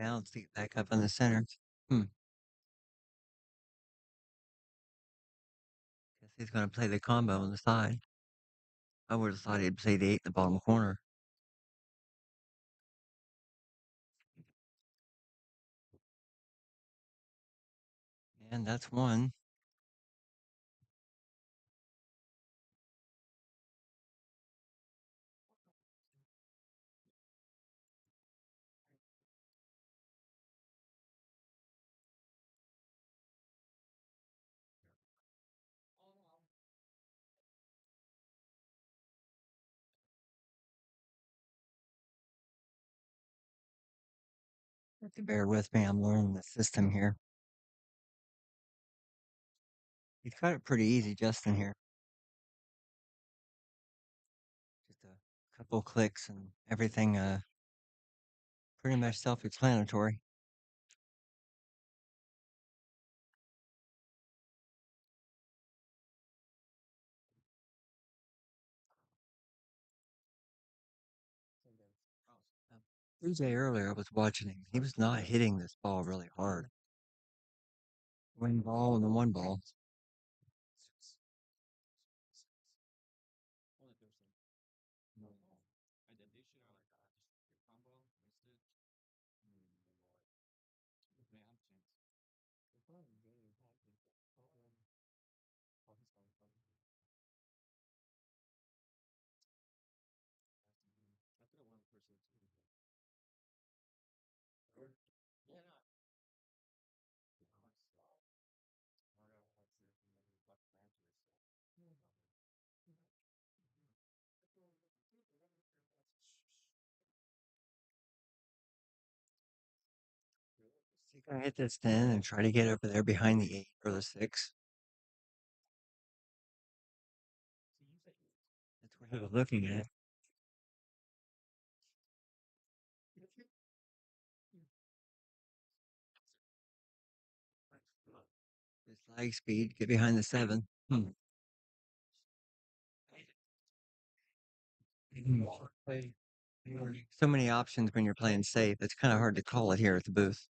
bounce to get back up in the center. Guess he's going to play the combo on the side. I would have thought he'd play the 8 in the bottom corner. And that's one. You have to bear with me. I'm learning the system here. He's got it pretty easy, Justin, here. Just a couple clicks and everything pretty much self-explanatory. DJ earlier, I was watching him. He was not hitting this ball really hard. Wing ball and the one ball. So you gotta hit this 10 and try to get over there behind the 8 or the 6. That's what he was looking at. His lag speed, get behind the 7. So many options when you're playing safe. It's kind of hard to call it here at the booth.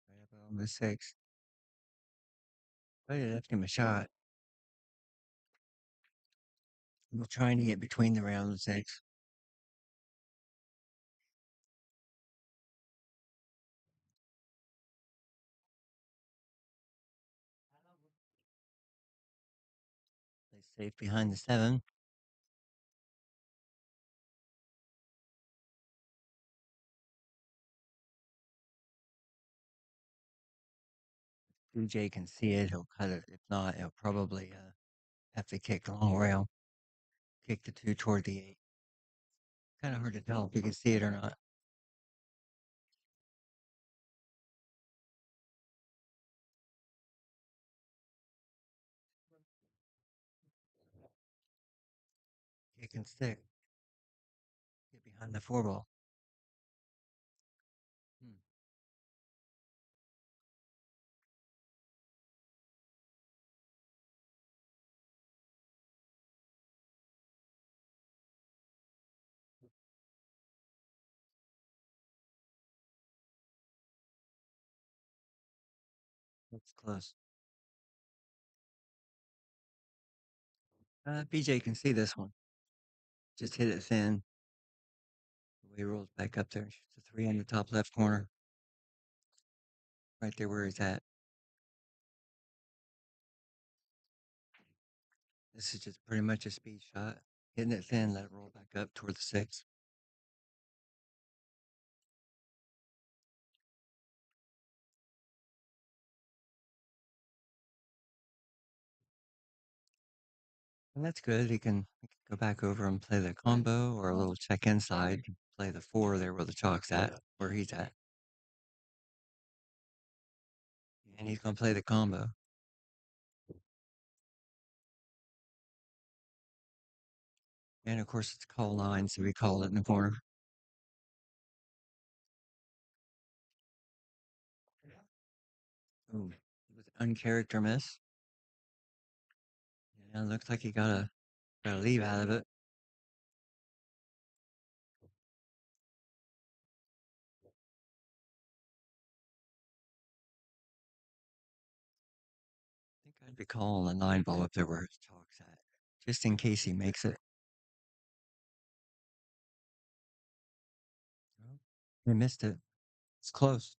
Right up on the 6. I left him a shot. I'm trying to get between the round and 6. Play safe behind the 7. DJ can see it. He'll cut it. If not, he'll probably have to kick the long rail. Kick the 2 toward the 8. Kind of hard to tell if you can see it or not. Kick and stick. Get behind the 4 ball. That's close. BJ can see this one. Just hit it thin. The way he rolls back up there. Shoots a 3 in the top left corner. Right there where he's at. This is just pretty much a speed shot. Hitting it thin, let it roll back up toward the 6. And that's good. He can go back over and play the combo or a little check inside. Play the 4 there where the chalk's at, where he's at. And he's gonna play the combo. And of course it's call line, so we call it in the corner. Ooh, it was an uncharacter miss. Yeah, looks like he got a leave out of it. I think I'd be calling the 9 ball up there where his chalk's at, just in case he makes it. Oh, he missed it. It's close.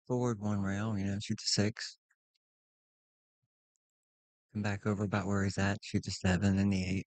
Forward 1 rail, shoot the 6. Come back over about where he's at, shoot the 7 and the 8.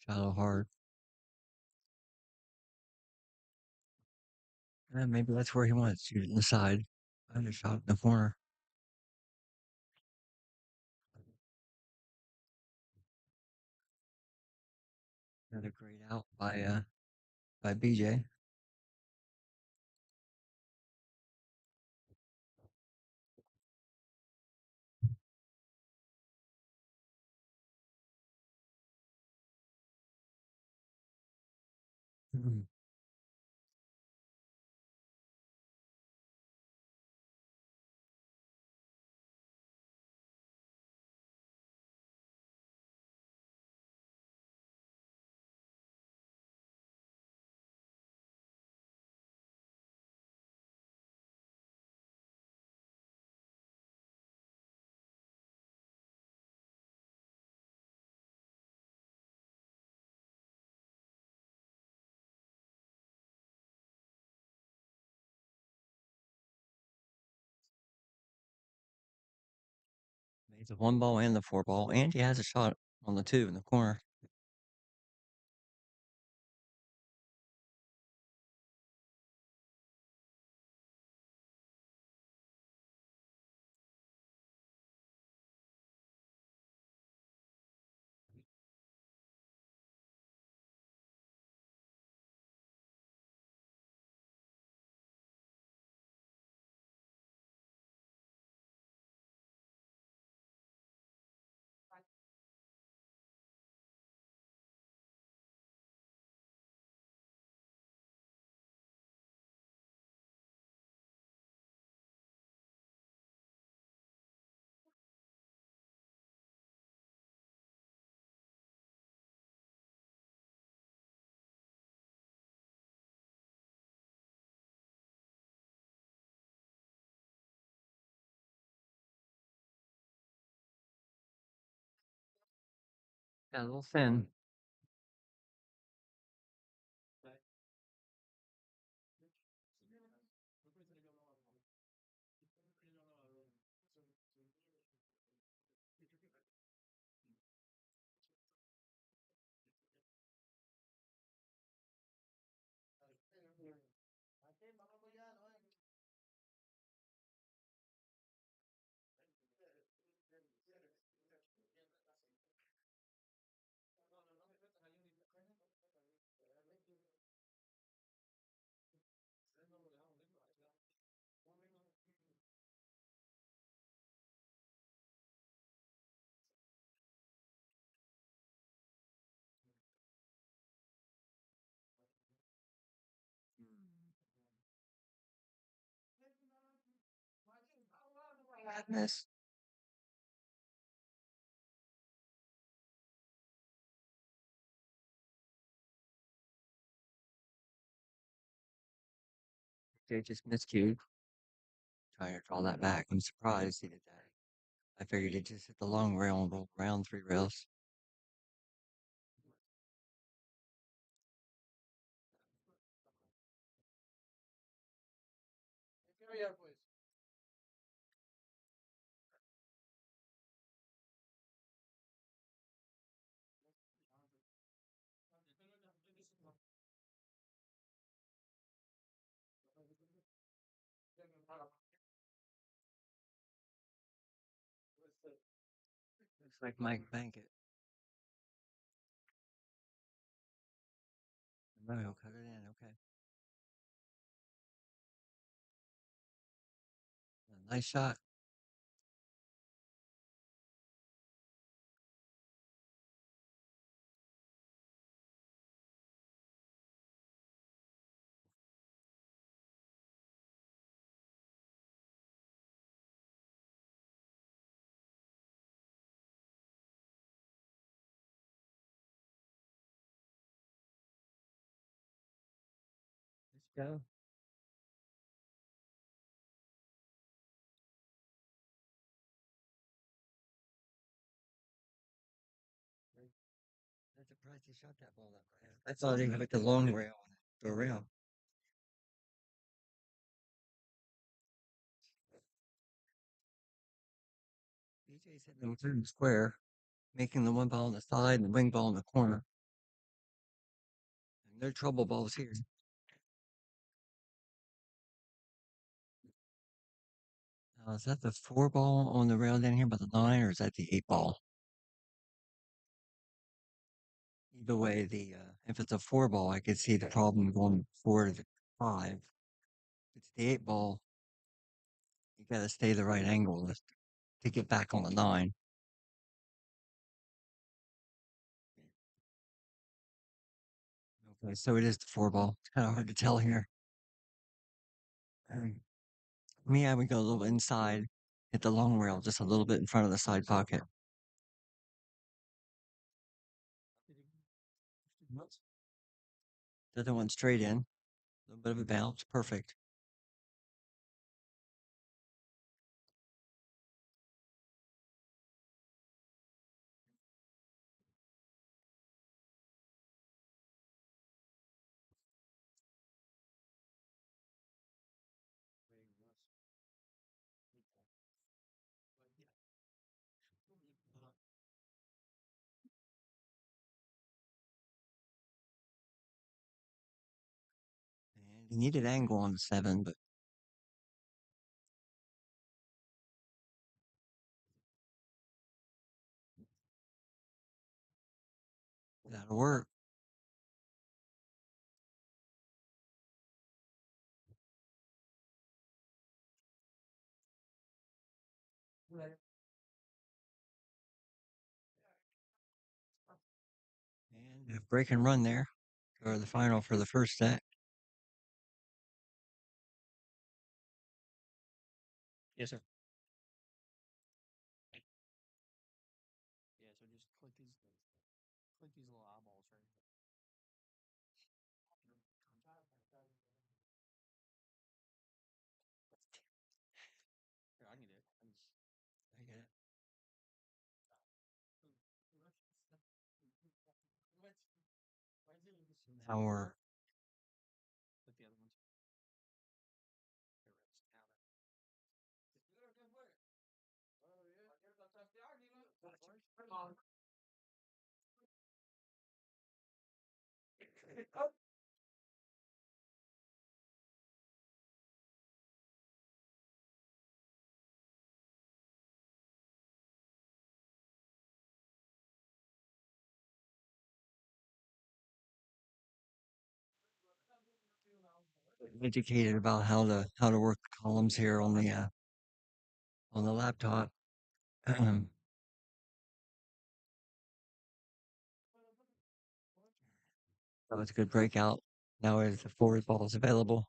Shallow hard. And maybe that's where he wants to shoot it in the side. Undershot in the corner. Another great out by BJ. Mhm. Made the 1 ball and the 4 ball, and he has a shot on the 2 in the corner. Yeah, a little thin. Madness. They just miscued. Trying to draw that back. I'm surprised he did that. I figured he'd just hit the long rail and roll around 3 rails. Looks like Mike Bankett. No, he'll cut it in. Okay. Nice shot. Let's go. I'm surprised he shot that ball that way. I thought he hit the long rail on the rail. BJ's hitting them through the square, making the one ball on the side and the wing ball in the corner. And no trouble balls here. Is that the 4 ball on the rail down here by the 9, or is that the 8 ball? Either way, the if it's a 4 ball, I could see the problem going 4 to 5. If it's the 8 ball, you got to stay the right angle to get back on the 9. Okay, so it is the 4 ball. It's kind of hard to tell here. Me, I would go a little inside, hit the long rail just a little bit in front of the side pocket. The other one straight in, a little bit of a bounce, perfect. And he needed angle on the 7, but that'll work. And a break and run there for the final for the first set. Yes, sir. Yeah, so just click these little eyeballs right here. Here, I can do it. I get it. Somehow we're Click the other ones. educated about how to work the columns here on the laptop. That was a good breakout. Now is the forward balls available.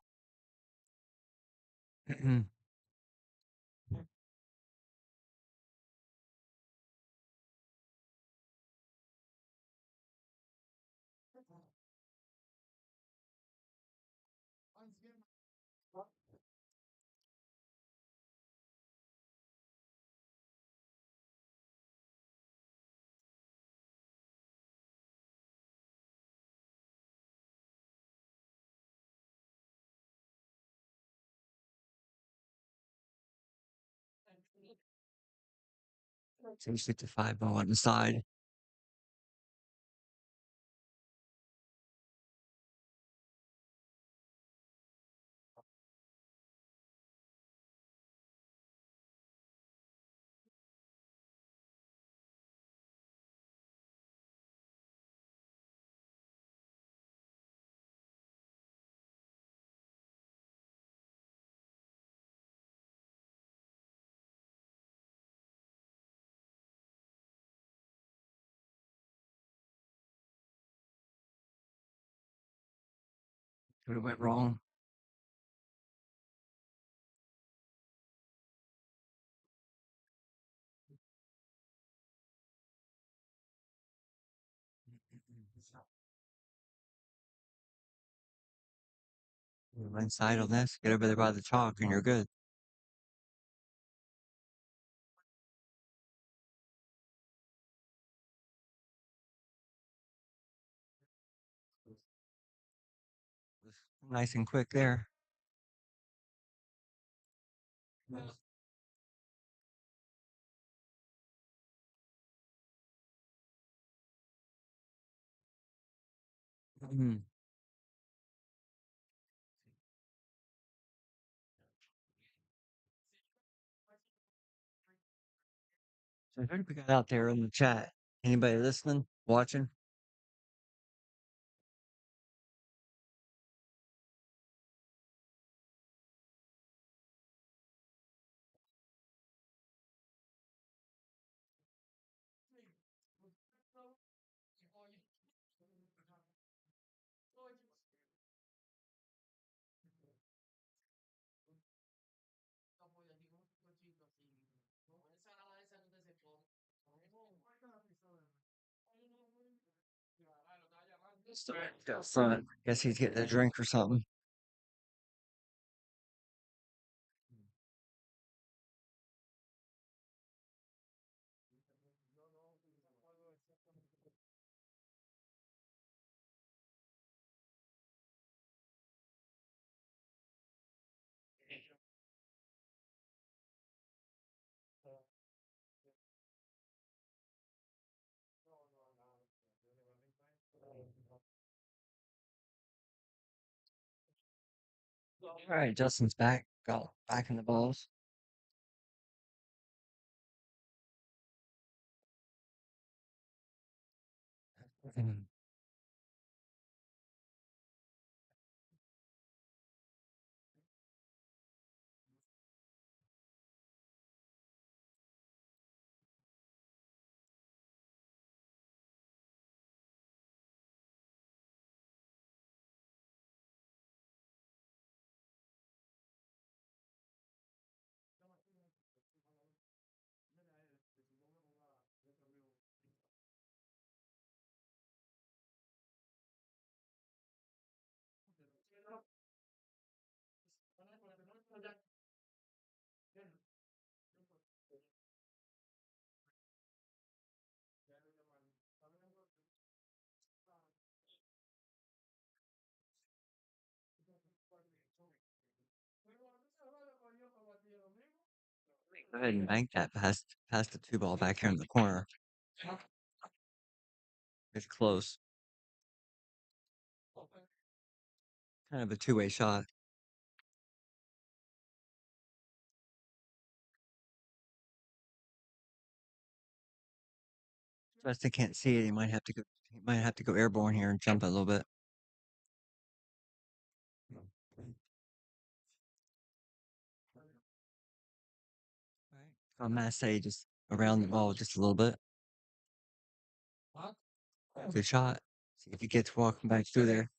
Seems 55 ball on the side. What went wrong? You're inside on this. Get over there by the chalk, and you're good. Nice and quick there. Mhm. So I think we got out there in the chat. Anybody listening, watching? Still got front. Guess he's getting a drink or something. All right, Justin's back. Got back in the balls. Mhm. Go ahead and bank that past the two ball back here in the corner. It's close. Kind of a two-way shot. Justin can't see it. He might have to go. He might have to go airborne here and jump a little bit. Right. So I'm gonna say just around the ball just a little bit. Good shot. See if he gets walking back through there.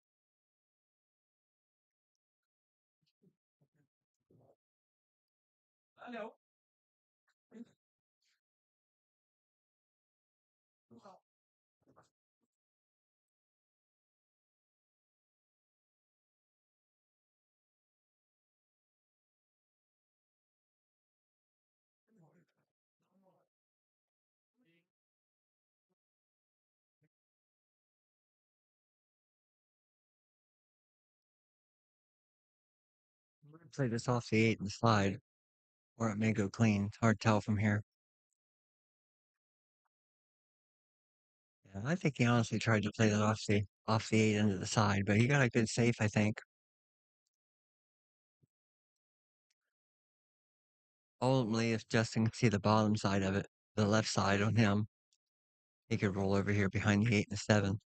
Play this off the 8 and slide, or it may go clean. It's hard to tell from here. Yeah, I think he honestly tried to play that off the 8 into the side, but he got a good safe, I think. Ultimately, if Justin can see the bottom side of it, the left side on him, he could roll over here behind the 8 and the 7.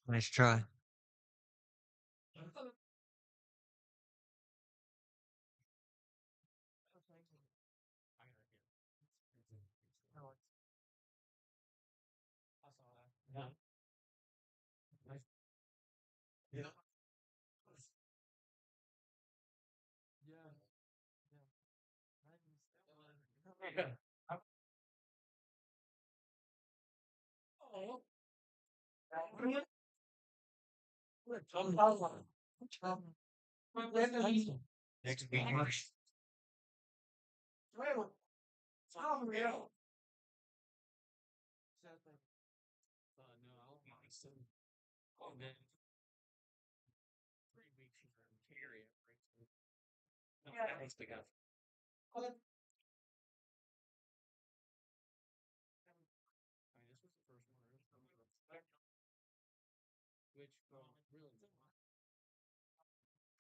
Nice try.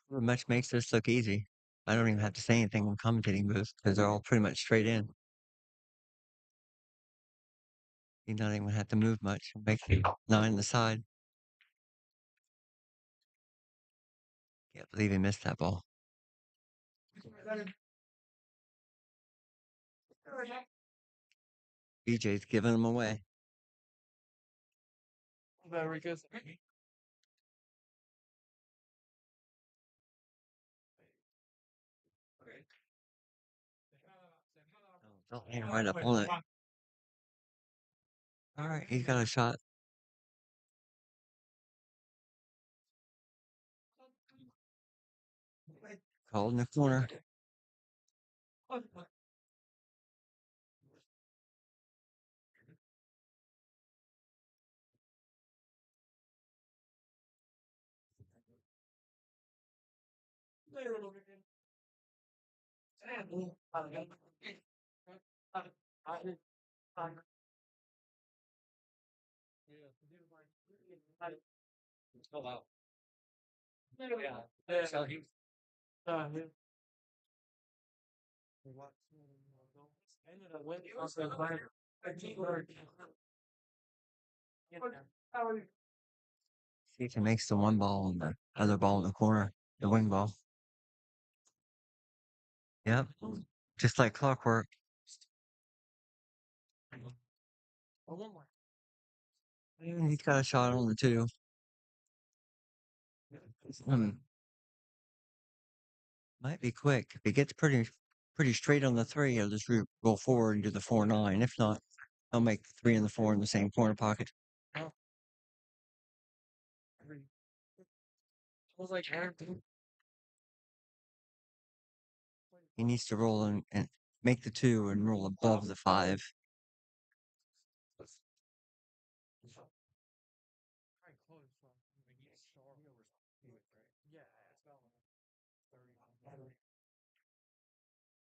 What much makes this look easy. I don't even have to say anything when commentating moves because they're all pretty much straight in. You don't even have to move much. Make the 9 on the side. Can't believe he missed that ball. BJ's giving him away. Don't hang right up on it. All right, he's got a shot. Called in the corner. See if he makes the one ball and the other ball in the corner, the wing ball. Yep, just like clockwork. And he's got a shot on the 2. Might be quick. If he gets pretty straight on the 3, he'll just roll forward and do the 4-9. If not, he'll make the 3 and the 4 in the same corner pocket. He needs to roll and make the 2 and roll above the 5.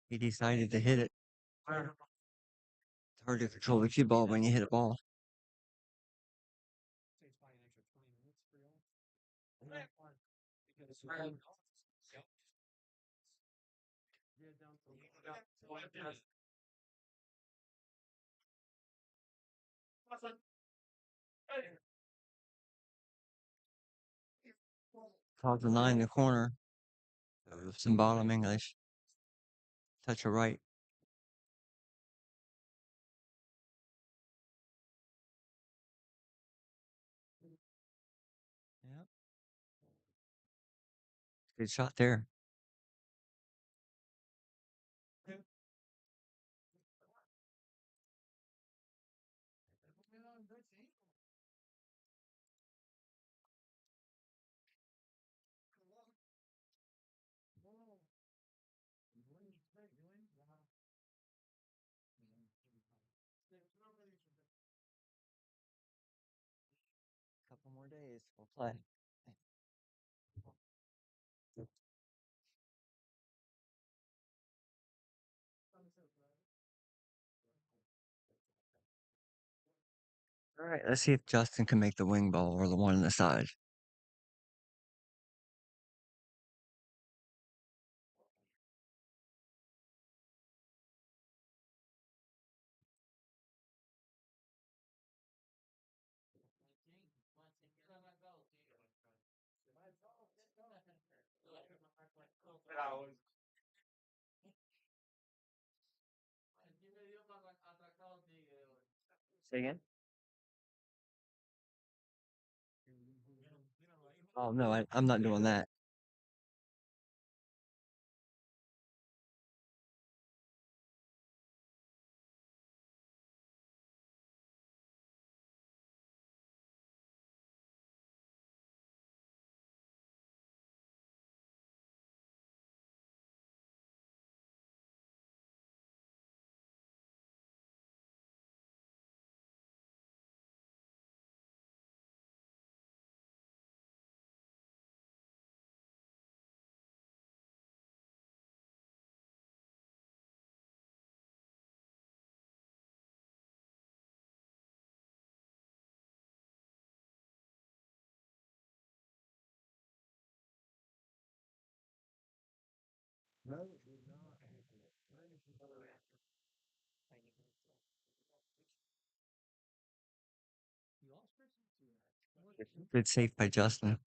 He decided to hit it. It's hard to control the cue ball when you hit a ball. Called the 9 in the corner. Some bottom English. Touch a right. Yep. Good shot there. Couple more days, we'll play. All right, let's see if Justin can make the wing ball or the one on the side. Say again? Oh no, I'm not doing that. Good save by Justin.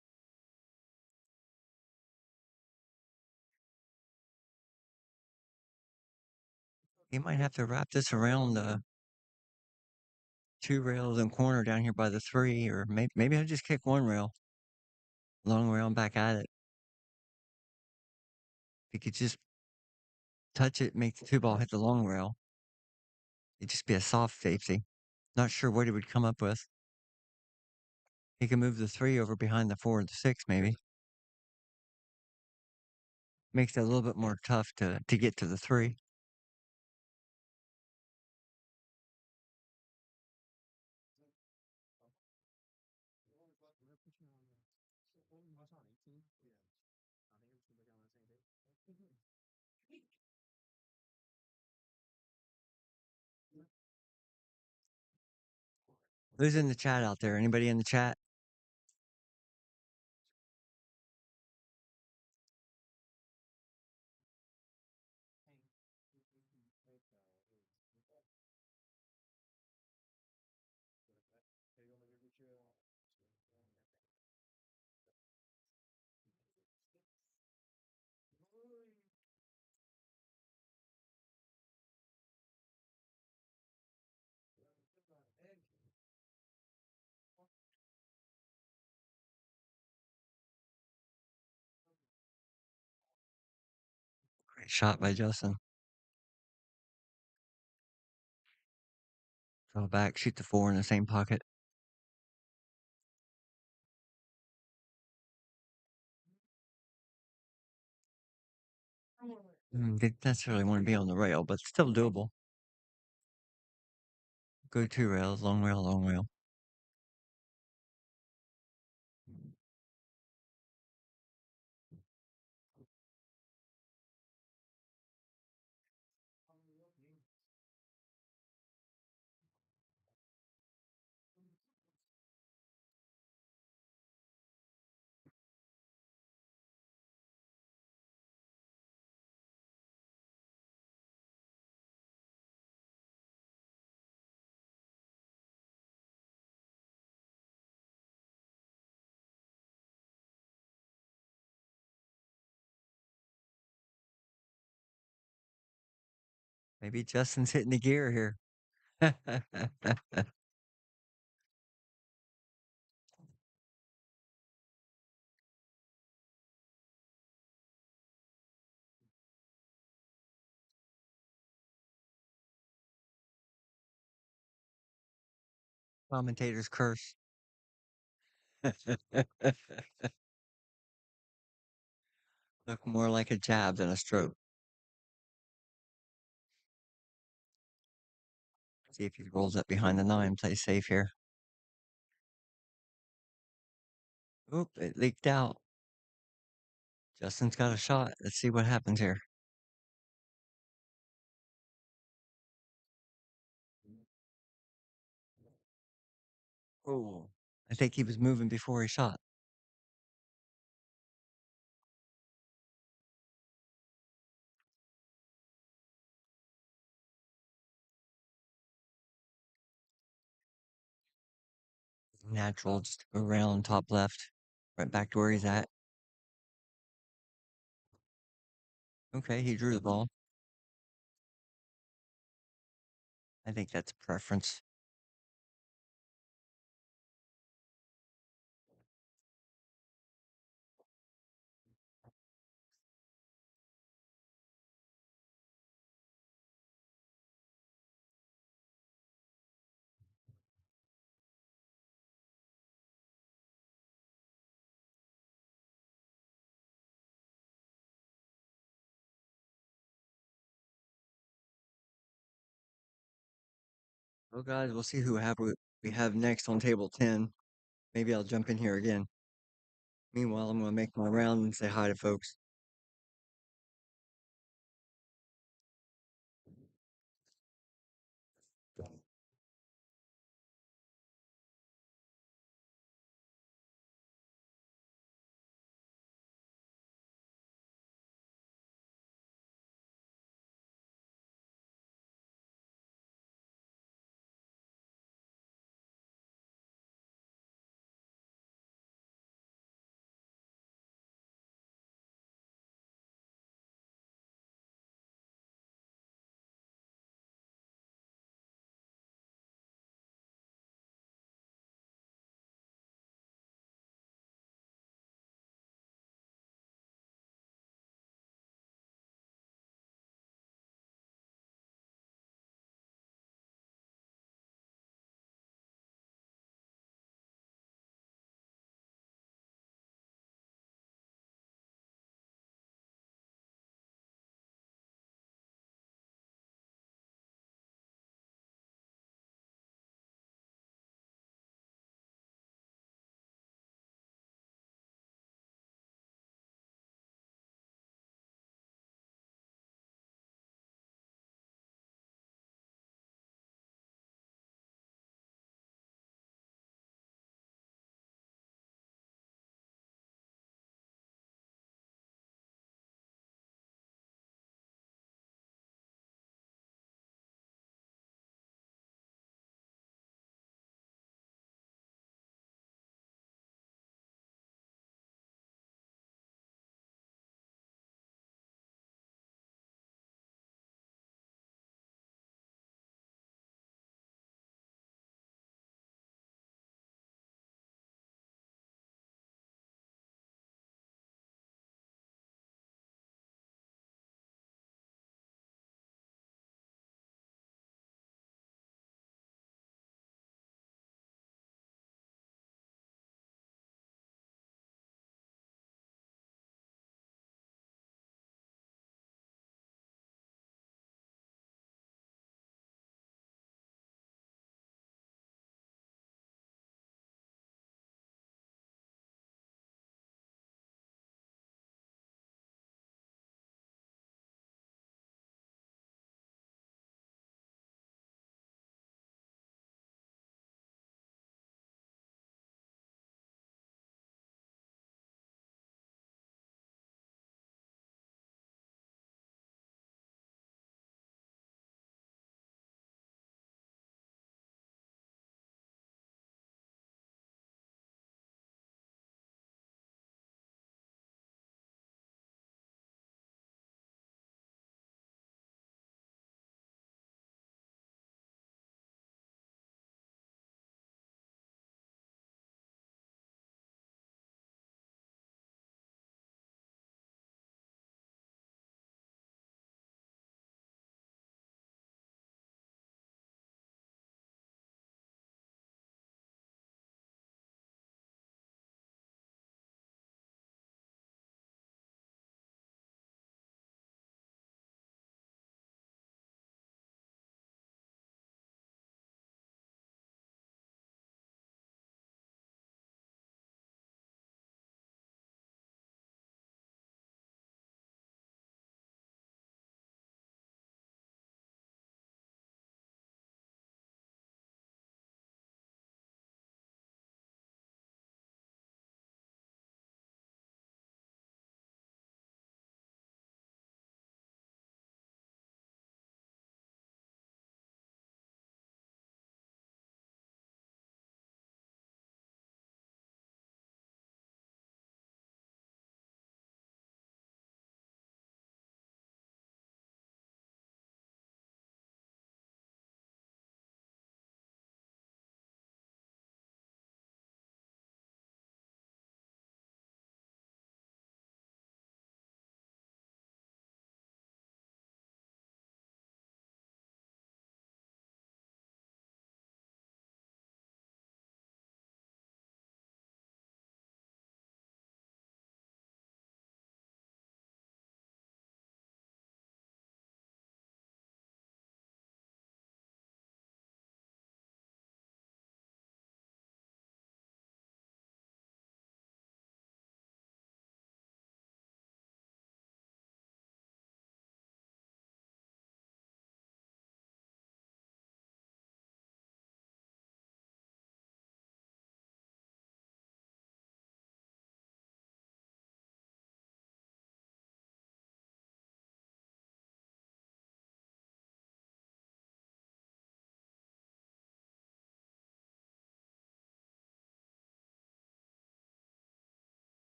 He might have to wrap this around the 2 rails and corner down here by the 3, or maybe I'll just kick 1 rail. Long rail and back at it. If he could just touch it, make the 2 ball hit the long rail, it'd just be a soft safety. Not sure what he would come up with. He can move the 3 over behind the 4 or the 6, maybe. Makes it a little bit more tough to get to the 3. Who's in the chat out there? Anybody in the chat? Great shot by Justin. Draw back, shoot the 4 in the same pocket. Didn't necessarily want to be on the rail, but still doable. Go 2 rails, long rail, long rail. Maybe Justin's hitting the gear here. Commentator's curse. Look more like a jab than a stroke. See if he rolls up behind the 9, plays safe here. Oop, it leaked out. Justin's got a shot. Let's see what happens here. Oh, I think he was moving before he shot. Natural, just go around top left, right back to where he's at. Okay, he drew the ball. I think that's preference. Well, guys, we'll see who we have next on table 10. Maybe I'll jump in here again. Meanwhile, I'm going to make my round and say hi to folks.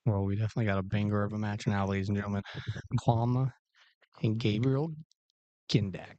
Well, we definitely got a banger of a match now, ladies and gentlemen. Guama and Gabriel Kindak.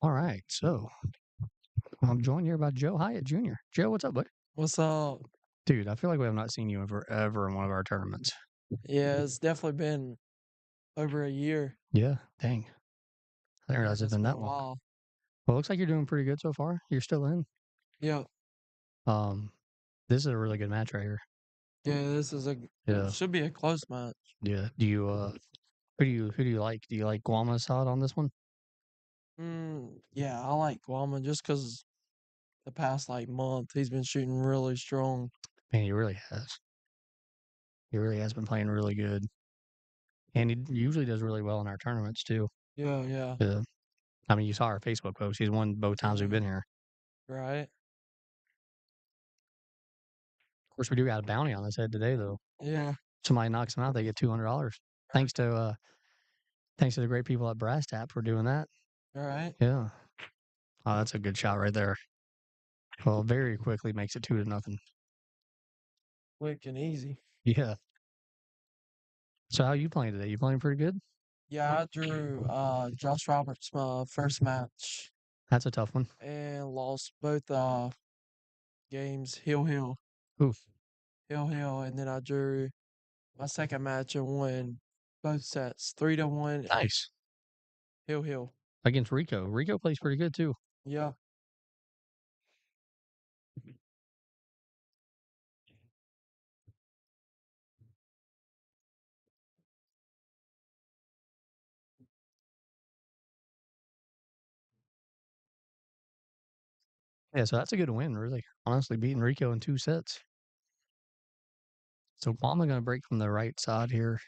All right, so I'm joined here by Joe Hyatt Jr. Joe, what's up, bud? What's up? Dude, I feel like we have not seen you ever in one of our tournaments. Yeah, it's definitely been over a year. Yeah, dang. I didn't realize it's It's been been that a long. while. Well, it looks like you're doing pretty good so far. You're still in. Yeah, This is a really good match right here. yeah. This is Yeah, should be a close match. yeah. Do you who do you like? Do you like Guama's side on this one? Yeah, I like Guama just because the past like month he's been shooting really strong. Man, he really has. He really has been playing really good, and he usually does really well in our tournaments too. Yeah, yeah. Yeah. I mean, you saw our Facebook post. He's won both times we've been here. Right. Of course, we do got a bounty on his head today, though. Yeah. Somebody knocks him out, they get $200. Thanks to the great people at Brass Tap for doing that. All right. Yeah. Oh, that's a good shot right there. Well, very quickly makes it 2-0. Quick and easy. Yeah. So how you playing today? You playing pretty good? Yeah, I drew Josh Roberts my first match That's a tough one. and lost both games. Hill, Oof. and then I drew my second match and won both sets 3-1. Nice. Hill. Against Rico. Rico plays pretty good too. Yeah. Yeah, so that's a good win, really. Honestly, beating Rico in 2 sets. So Guama gonna break from the right side here.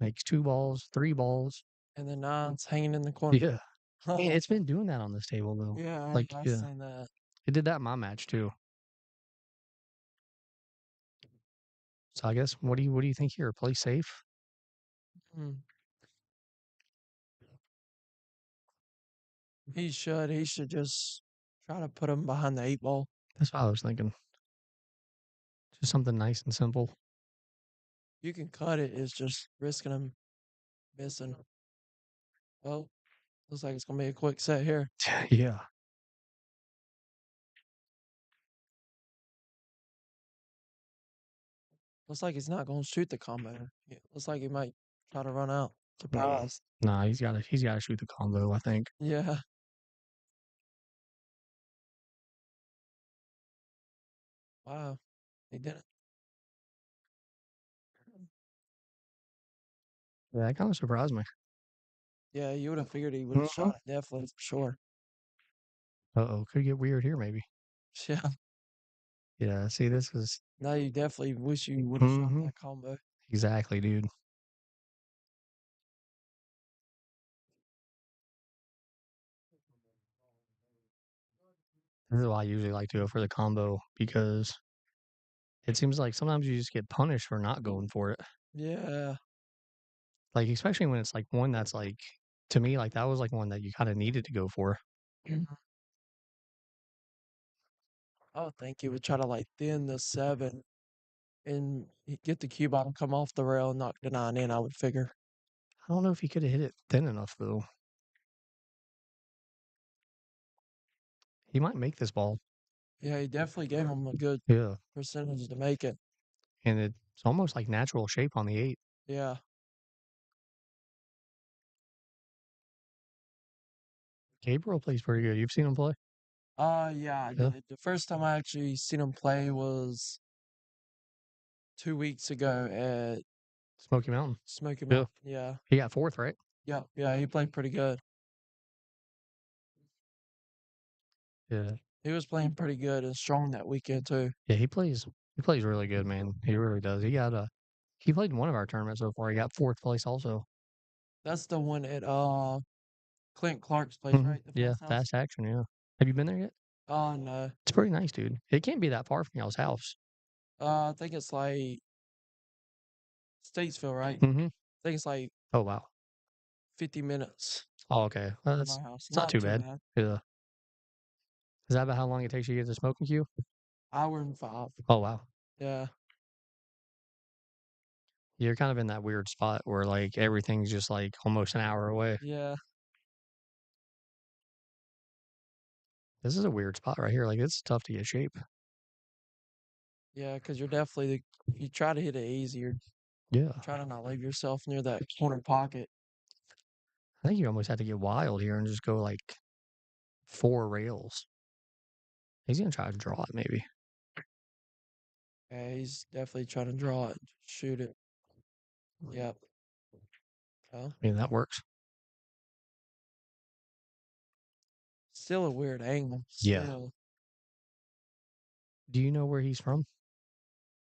Makes 2 balls, 3 balls. And the nine's hanging in the corner. Yeah. Man, it's been doing that on this table though. Yeah, Like, I've yeah. seen that. It did that in my match too. So I guess what do you think here? Play safe? Mm. He should. He should just try to put him behind the 8 ball. That's what I was thinking. Just something nice and simple. You can cut it. It's just risking him missing. Well, looks like it's gonna be a quick set here. Yeah. Looks like he's not gonna shoot the combo. Looks like he might try to run out. Surprise. Nah, he's gotta shoot the combo, I think. Yeah. Wow. He did it. Yeah, that kind of surprised me. Yeah, you would have figured he would have shot it, definitely for sure. Uh-oh, could get weird here maybe. Yeah. Yeah, see, this is Now you definitely wish you would have shot that combo. exactly, dude. This is why I usually like to go for the combo because it seems like sometimes you just get punished for not going for it. Yeah. Like, especially when it's like one that's like, to me, like that was like one that you kind of needed to go for. I would think he would try to like thin the 7 and get the cue bottom, come off the rail, and knock the 9 in, I would figure. I don't know if he could have hit it thin enough though. He might make this ball. Yeah, he definitely gave him a good Yeah. percentage to make it. And it's almost like natural shape on the 8. Yeah. Gabriel plays pretty good. You've seen him play? Yeah, I Yeah. did. The first time I actually seen him play was 2 weeks ago at Smoky Mountain. Smoky Yeah. Mountain. Yeah. He got 4th, right? Yeah, he played pretty good. Yeah. He was playing pretty good and strong that weekend too. Yeah, he plays really good, man. He really does. He played in one of our tournaments so far. He got 4th place also. That's the one at Clint Clark's place, right? The Yeah, Fast House? Fast Action, yeah. Have you been there yet? Oh no. It's pretty nice, dude. It can't be that far from y'all's house. I think it's like Statesville, right? Mm-hmm. I think it's like Oh wow. 50 minutes Oh, okay. Well, from that's my house. it's not too bad. Yeah. Is that about how long it takes you to get to smoking queue? Hour and 5. Oh wow. Yeah. You're kind of in that weird spot where like everything's just like almost an hour away. Yeah. This is a weird spot right here. Like it's tough to get shape. Yeah, because you're definitely you try to hit it easy. You're Yeah. try to not leave yourself near that corner pocket. I think you almost have to get wild here and just go like 4 rails. He's gonna try to draw it maybe. Yeah, he's definitely trying to draw it, shoot it. Yep. Oh, I mean that works. still a weird angle. Yeah. Still. Do you know where he's from?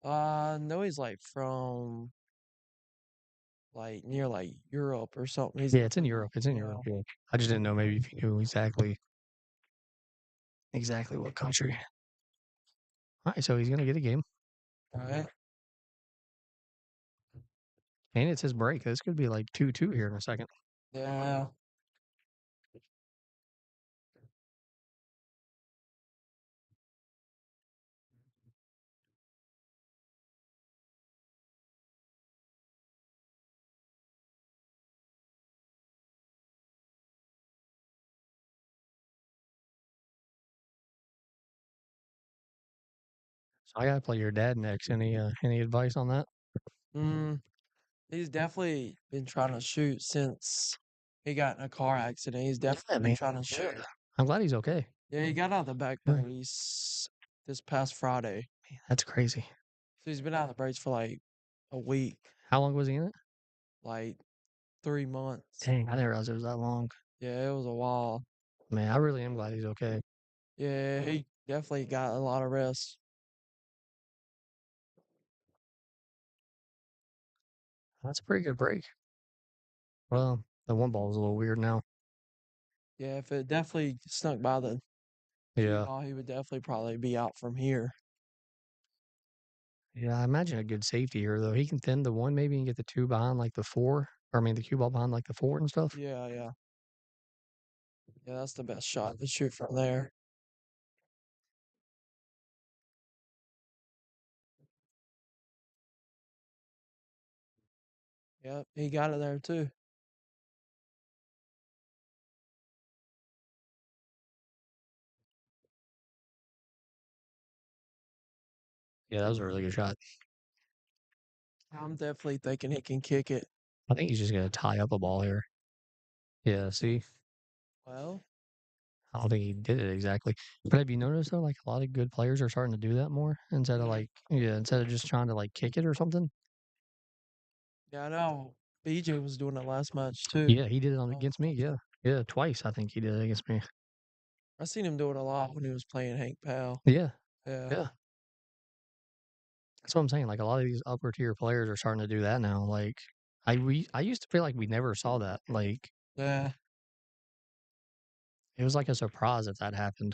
No, he's like from like near like Europe or something. He's Yeah, it's in Europe. It's in Europe. Yeah. I just didn't know maybe if you knew exactly what country. All right, so he's gonna get a game, All right. and it's his break. This could be like 2-2 here in a second. Yeah. So I gotta play your dad next. Any advice on that? He's definitely been trying to shoot since he got in a car accident. He's definitely been trying to shoot. I'm glad he's okay. Yeah, he got out of the back brace this past Friday. Man, that's crazy. So he's been out of the brace for like a week, How long was he in it? like 3 months. Dang, I didn't realize it was that long. Yeah, it was a while. Man, I really am glad he's okay. Yeah, he definitely got a lot of rest. That's a pretty good break. Well, the one ball was a little weird now. Yeah, if it definitely snuck by the Yeah. ball, he would definitely probably be out from here. Yeah, I imagine a good safety here though. He can thin the 1 maybe and get the 2 behind like the 4. Or I mean the cue ball behind like the 4 and stuff. Yeah. Yeah, that's the best shot to shoot from there. Yep, he got it there too. Yeah, that was a really good shot. I'm definitely thinking he can kick it. I think he's just gonna tie up a ball here. Yeah, see? Well, I don't think he did it exactly. But have you noticed though, like a lot of good players are starting to do that more instead of instead of just trying to like kick it or something? yeah, I know. BJ was doing it last match too. Yeah, he did it on Oh, against me. Yeah. Yeah, twice I think he did it against me. I seen him do it a lot when he was playing Hank Powell. Yeah. Yeah. Yeah. That's what I'm saying. Like a lot of these upper tier players are starting to do that now. Like I used to feel like we never saw that. Like Yeah. it was like a surprise if that happened.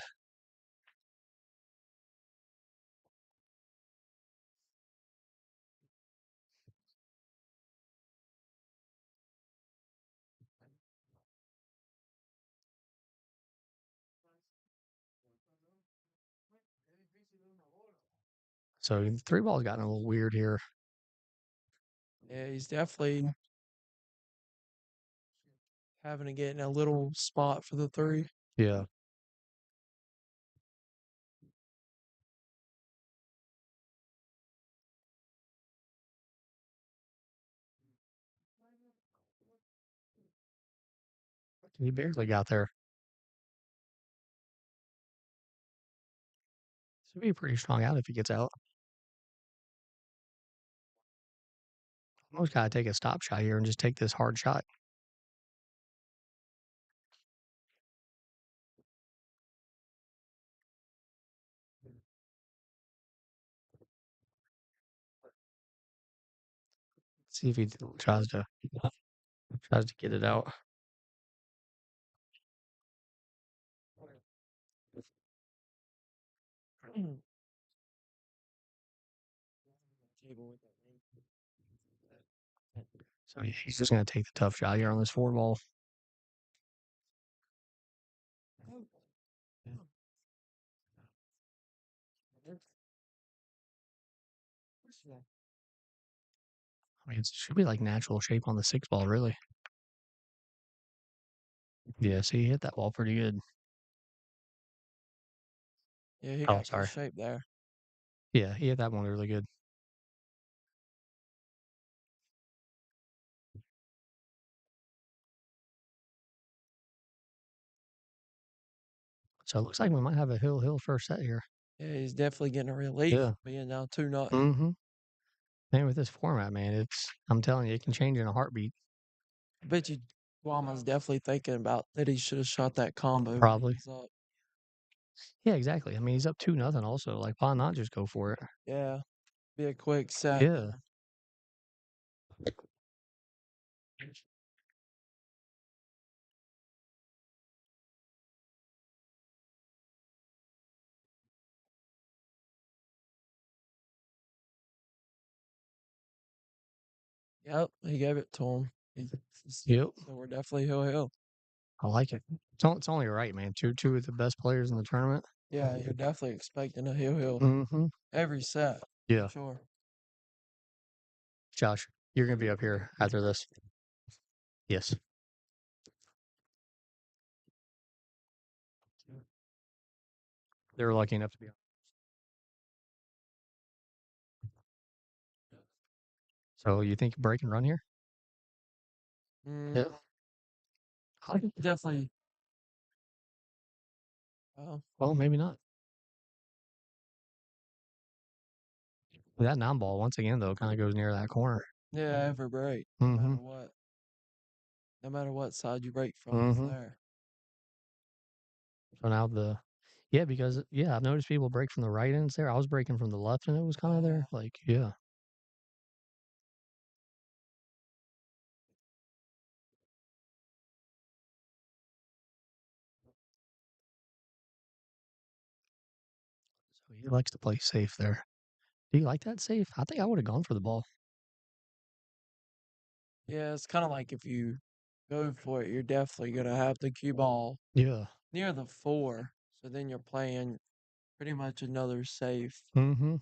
So three ball's gotten a little weird here. Yeah, he's definitely having to get in a little spot for the three. Yeah. He barely got there. Should be a pretty strong out if he gets out. Almost gotta take a stop shot here and just take this hard shot. See if he tries to get it out. So he's just gonna take the tough shot here on this four ball. I mean, it should be like natural shape on the six ball, really. Yeah, see, he hit that ball pretty good. Yeah, he Oh, got sorry. good shape there. Yeah, he hit that one really good. So it looks like we might have a hill first set here. Yeah, he's definitely getting a relief Yeah. being down 2-0. Mm-hmm. Man, with this format, man, I'm telling you, it can change in a heartbeat. I bet you Guama's definitely thinking about that he should have shot that combo. when he Probably. was up. Yeah, exactly. I mean, he's up 2-0 also. Like, why not just go for it? Yeah. Be a quick set. Yeah. Yep, he gave it to him. Yep. So we're definitely hill. I like it. It's only right, man. Two of the best players in the tournament. Yeah, you're definitely expecting a hill Mm-hmm. every set. Yeah. Sure. Josh, you're gonna be up here after this. Yes. They were lucky enough to be on. So you think break and run here? Mm, Yeah. I like it. definitely. Well, maybe not. That nine ball once again though kind of goes near that corner. Yeah, every break, no Mm-hmm. matter what. No matter what side you break from, Mm-hmm. it's there. So now because I've noticed people break from the right ends there. I was breaking from the left and it was kind of there. Like, yeah. So he likes to play safe there. Do you like that safe? I think I would have gone for the ball. Yeah, it's kind of like if you go for it, you're definitely gonna have the cue ball Yeah. near the 4. So then you're playing pretty much another safe. Mm-hmm.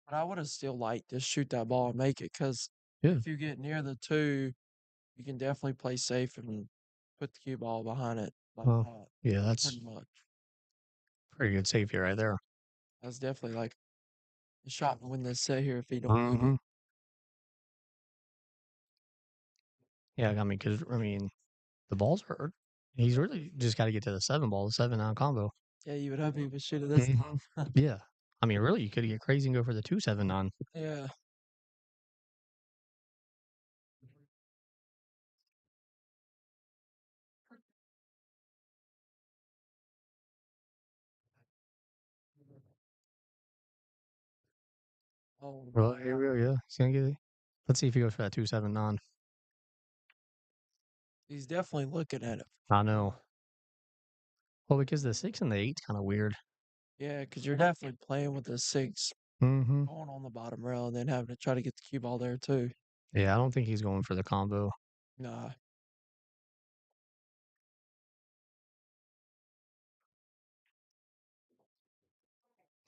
But I would have still liked to shoot that ball and make it because Yeah. if you get near the 2, you can definitely play safe and put the cue ball behind it like Well, that, yeah, that's pretty much. pretty good safety right there. That's definitely like a shot to win this set here if he don't move Mm-hmm. it. Yeah, because the balls are. He's really just got to get to the 7 ball, the 7-9 combo. Yeah, you would hope he would shoot it this Mhm. time. Yeah. Really, you could get crazy and go for the 2-7-9. Yeah. Oh, Well, here we go. Yeah, he's gonna get it. Let's see if he goes for that 2-7-9. he's definitely looking at it. I know. Well, because the 6 and the 8's kind of weird. Yeah, because you're definitely playing with the 6 Mm-hmm. going on the bottom rail and then having to try to get the cue ball there too. Yeah, I don't think he's going for the combo. Nah.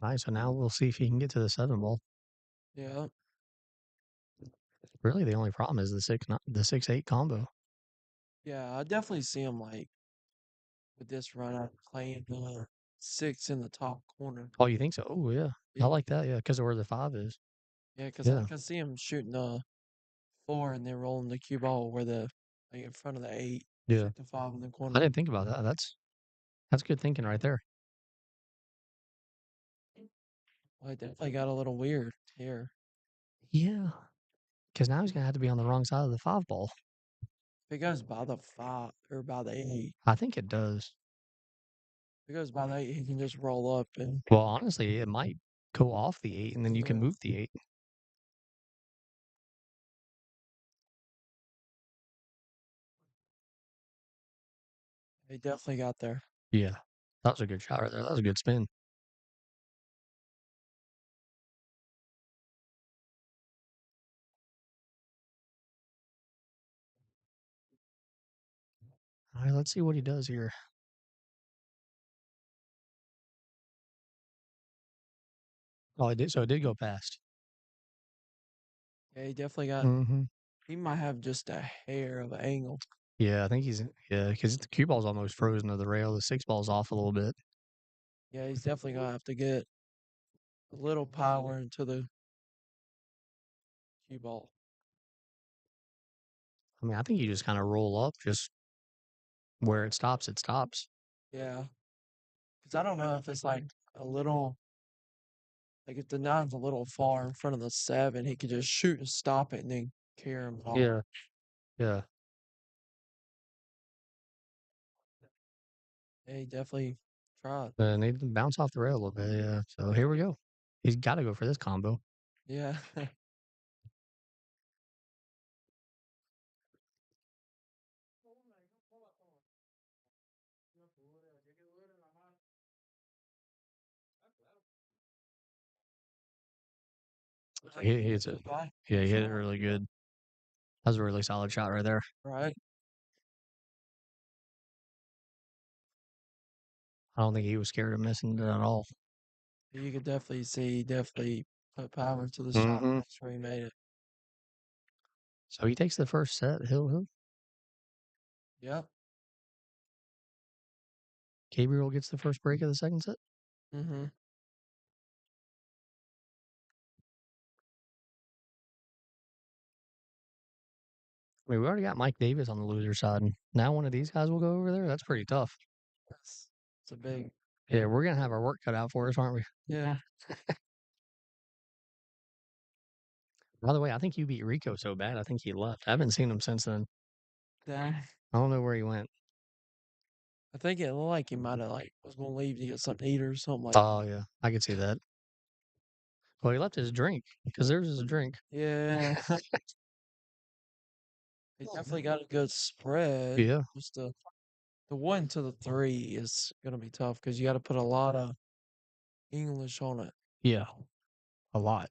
All right, so now we'll see if he can get to the 7 ball. Yeah. Really, the only problem is the 6-8 combo. Yeah, I definitely see him like with this run out playing the 6 in the top corner. Oh, you think so? Oh, yeah. I Yeah. like that. Yeah, because of where the 5 is. Yeah, because I Yeah. can see him shooting the 4 and then rolling the cue ball where the like in front of the 8, Yeah. shoot the 5 in the I corner. didn't think about that. That's good thinking right there. Well, it definitely got a little weird here. Yeah. Because now he's gonna have to be on the wrong side of the 5 ball. If it goes by the 5 or by the 8, I think it does. if it goes by the 8, he can just roll up and Well, honestly, it might go off the 8, and then you can Yeah. move the 8. he definitely got there. Yeah. That was a good shot right there. That was a good spin. All right, let's see what he does here. Oh, it did. So it did go past. Yeah, he definitely got. Mm-hmm. He might have just a hair of an angle. Yeah, I think because the cue ball's almost frozen to the rail. The 6 ball's off a little bit. Yeah, he's definitely gonna have to get a little power into the cue ball. I think you just kind of roll up, just where it stops, it stops. Yeah, because I don't know if it's like a little, like if the 9's a little far in front of the 7, he could just shoot and stop it and then carry him off. Yeah. Yeah. Yeah, he definitely tried. And they bounce off the rail a little bit. Yeah. So here we go. He's got to go for this combo. Yeah. He hits it. Yeah, he hit it really good. That was a really solid shot right there. Right. I don't think he was scared of missing it at all. You could definitely see he definitely put power to the shot. Mhm. That's where he made it. So he takes the first set. He'll Yep. Gabriel gets the first break of the second set. Mm-hmm. We already got Mike Davis on the loser side. And now one of these guys will go over there. That's pretty tough. It's a big. Yeah, we're gonna have our work cut out for us, aren't we? Yeah. By the way, I think you beat Rico so bad. I think he left. I haven't seen him since then. Dang. I don't know where he went. I think it looked like he might have like was gonna leave to get something to eat or something like. Oh yeah, I could see that. Well, he left his drink because theirs is a drink. Yeah. He definitely got a good spread. Yeah. Just the 1 to the 3 is gonna be tough because you got to put a lot of English on it. Yeah. A lot.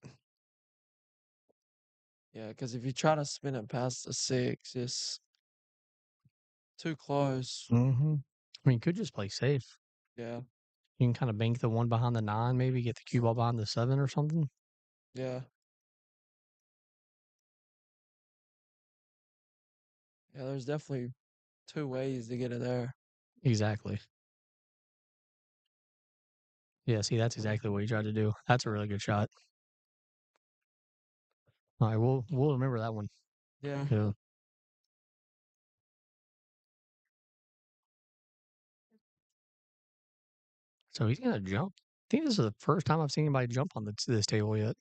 Yeah, because if you try to spin it past the 6, it's too close. Mm-hmm. I mean, you could just play safe. Yeah, You can kind of bank the 1 behind the 9, maybe get the cue ball behind the 7 or something. yeah. Yeah, there's definitely 2 ways to get it there. Exactly. Yeah, see, that's exactly what you tried to do. That's a really good shot. All right, we'll remember that one. Yeah. Yeah. So he's gonna jump. I think this is the first time I've seen anybody jump on this table yet.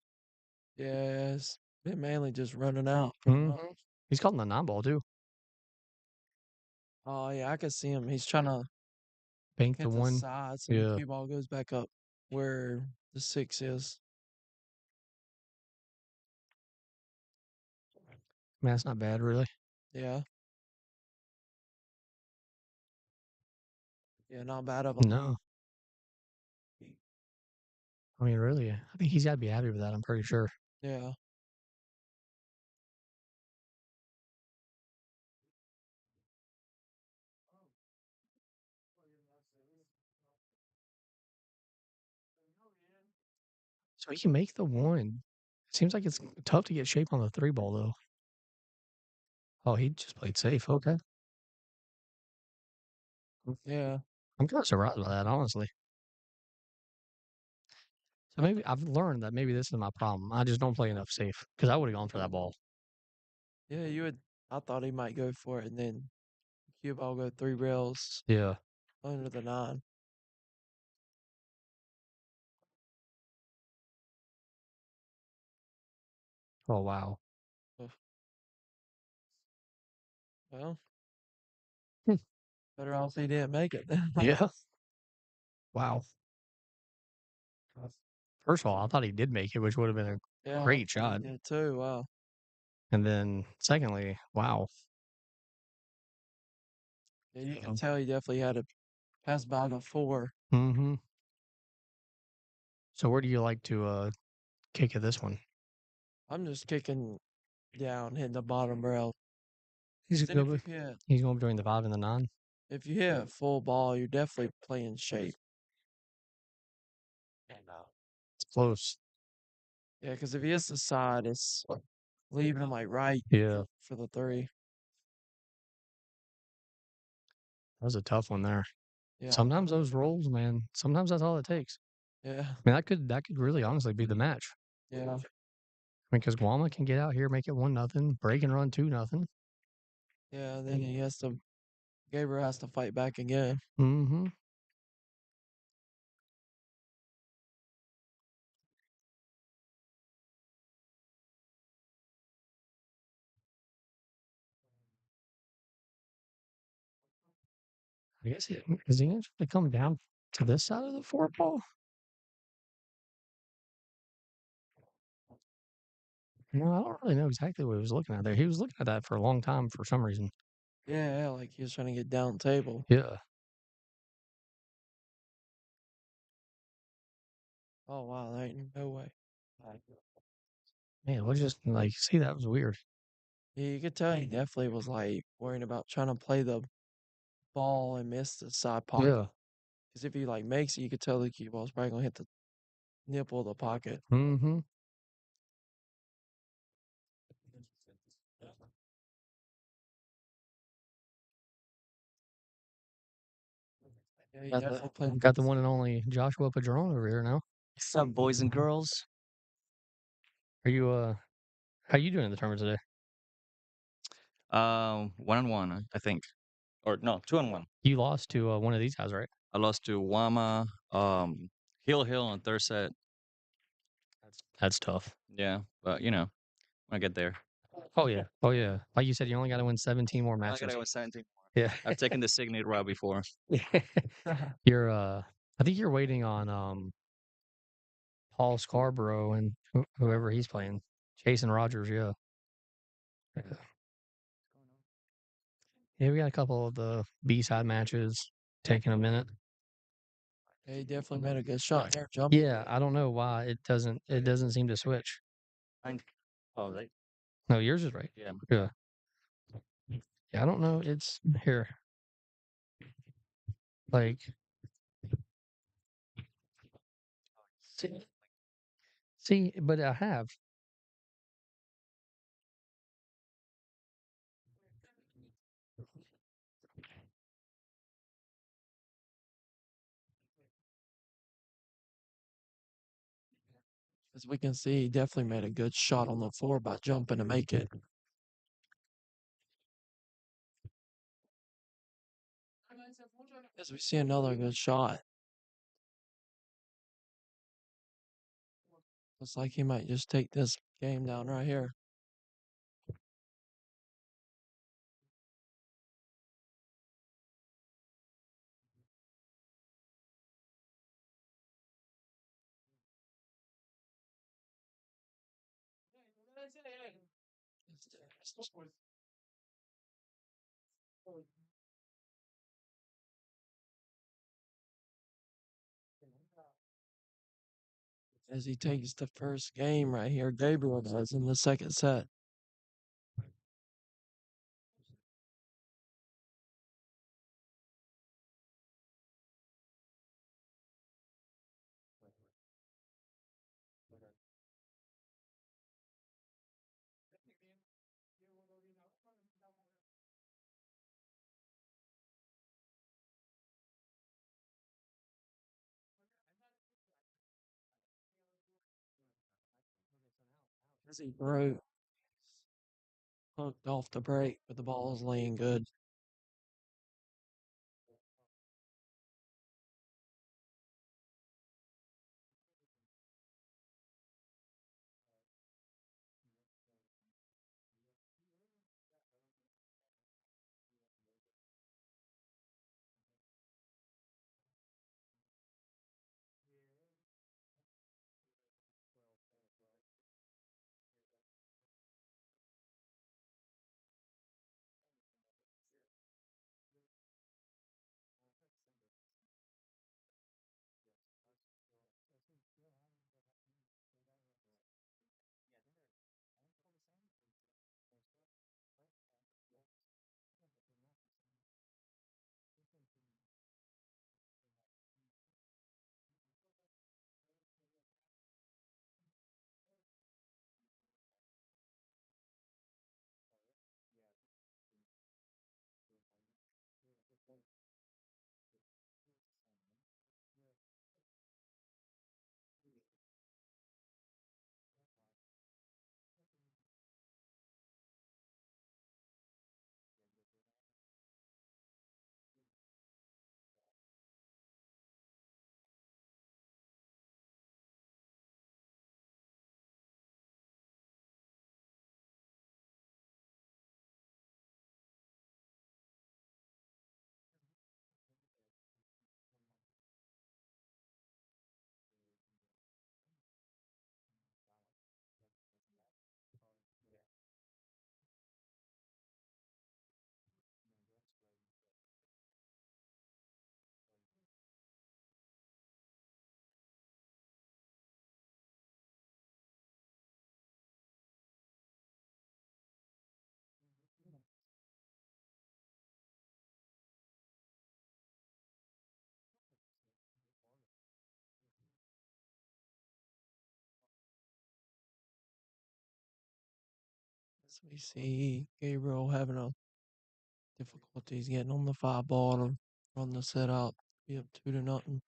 Yeah, it's been mainly just running out. pretty much. Mm-hmm. He's calling the 9 ball too. Oh, yeah, I can see him. He's trying to Bank the hit the 1. side so the Yeah. cue ball goes back up where the 6 is. Man, that's not bad, really. Yeah. Yeah, not bad of a No. I mean, really, I think he's got to be happy with that. I'm pretty sure. Yeah. So he can make the 1. Seems like it's tough to get shape on the 3 ball though. Oh, he just played safe. Okay. Yeah. I'm kind of surprised by that, honestly. So maybe I've learned that maybe this is my problem. I just don't play enough safe because I would have gone for that ball. Yeah, you would. I thought he might go for it, and then cue ball go 3 rails Yeah. under the 9. Oh wow. Oof. Well, Hmm. better off he didn't make it. Yeah. Wow. First of all, I thought he did make it, which would have been a Yeah, great shot. yeah, too. Wow. And then, secondly, wow. Yeah, you can tell he definitely had to pass by the 4. Mm-hmm. So where do you like to kick at this one? I'm just kicking down, hitting the bottom rail. He's Then if going you hit, between the 5 and the 9. if you hit a full ball, you're definitely playing shape. It's close. Yeah, because if he hits the side, it's leaving him like right Yeah. for the 3. That was a tough one there. Yeah, Sometimes those rolls, man. Sometimes that's all it takes. yeah, I mean, that could really honestly be the match. yeah, I mean, because Guama can get out here, make it 1-0, break and run 2-0. yeah. And then he has to. Gabriel has to fight back again. Mm-hmm. I guess is he going to come down to this side of the 4 ball? No, I don't really know exactly what he was looking at there. He was looking at that for a long time for some reason. Yeah, like he was trying to get down table. Yeah. Oh wow, there ain't no way. Man, what just like see that was weird. Yeah, you could tell he definitely was like worrying about trying to play the ball and miss the side pocket. Yeah. Because if he like makes it, you could tell the cue ball's probably gonna hit the nipple of the pocket. Mm-hmm. Yeah, he definitely played. Got the one and only Joshua Padron over here now. What's up, boys and girls? Are you how you doing in the tournament today? 1-1, I think, or no, 2-1. You lost to one of these guys, right? I lost to Guama, Hill on third set. That's tough. Yeah, but you know, when I get there, Oh yeah. Oh yeah. Like you said, you only got to win 17 more I matches. gotta go 17 more. Yeah. I've taken the Signet route before. You're I think you're waiting on Paul Scarborough and whoever he's playing. Jason Rogers, yeah. Yeah, we got a couple of the B-side matches taking a minute. Yeah, he definitely made a good shot there, jumping. Yeah, I don't know why it doesn't seem to switch. Oh, they No, yours is right. Yeah. Yeah. Yeah, I don't know. It's here. Like, see, but I have. As we can see, he definitely made a good shot on the floor by jumping to make it. As we see another good shot. Looks like he might just take this game down right here. As he takes the first game right here, Gabriel does in the second set. As he broke, hooked off the break, but the ball is laying good. As we see Gabriel having a difficulties getting on the 5 ball to run the set out, be up 2-0.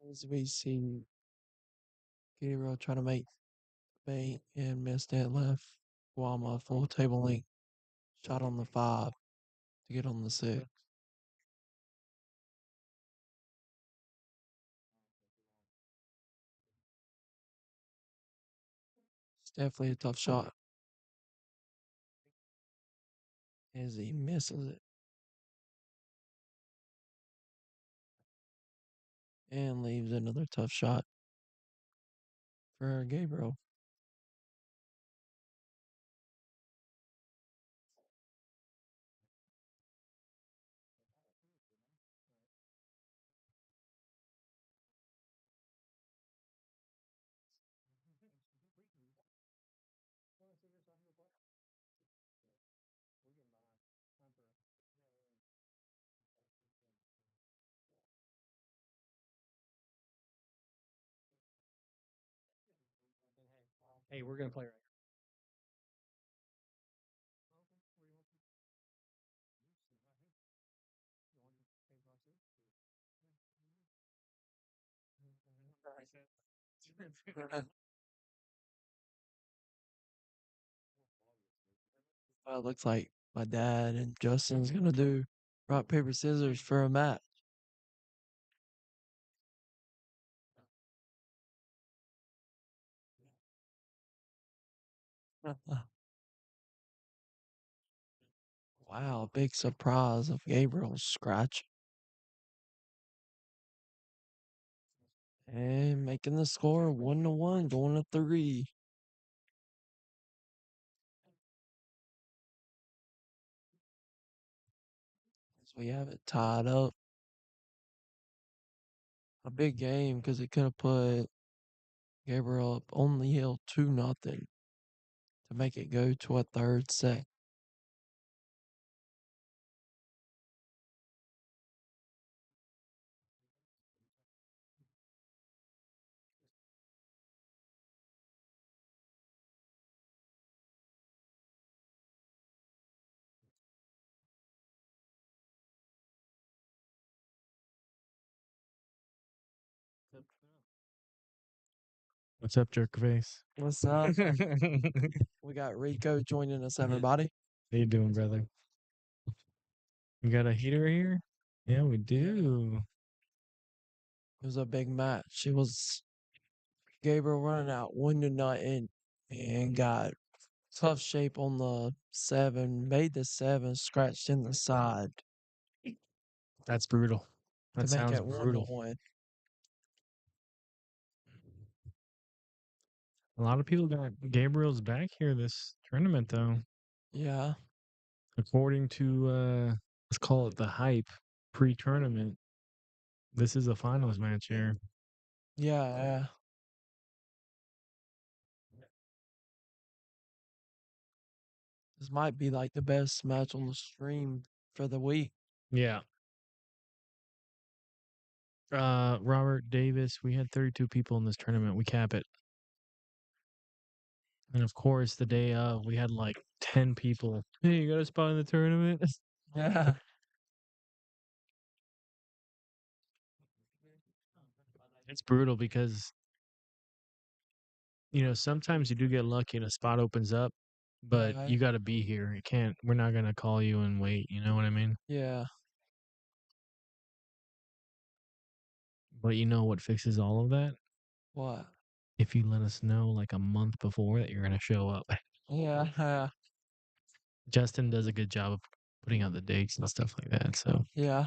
As we see Gabriel trying to make the bait and missed that left. Guama full table length shot on the 5. to get on the 6. It's definitely a tough shot. As he misses it. And leaves another tough shot for Gabriel. Hey, we're gonna play right here. It looks like my dad and Justin's gonna do rock, paper, scissors for a match. Wow, big surprise of Gabriel's scratch. And making the score 1-1, going to 3. So we have it tied up. A big game because it could have put Gabriel up on the hill 2-0 to make it go to a third set. What's up, jerk face? What's up? We got Rico joining us, everybody. How you doing, brother? You got a heater here? Yeah, we do. It was a big match. It was Gabriel running out 1-0 and got tough shape on the 7, made the 7, scratched in the side That's brutal. That to make sounds it brutal. 1-1. A lot of people got Gabriel's back here this tournament, though. Yeah. According to, let's call it the hype pre-tournament, this is a finals match here. Yeah. This might be like the best match on the stream for the week. Yeah. Robert Davis, we had 32 people in this tournament. We cap it. And of course, the day of, we had like 10 people. Hey, you got a spot in the tournament? Yeah. It's brutal because, you know, sometimes you do get lucky and a spot opens up, but Right. you got to be here. You can't, we're not going to call you and wait. You know what I mean? Yeah. But you know what fixes all of that? What? If you let us know like a month before that you're going to show up. Yeah. Justin does a good job of putting out the dates and stuff like that. So, Yeah.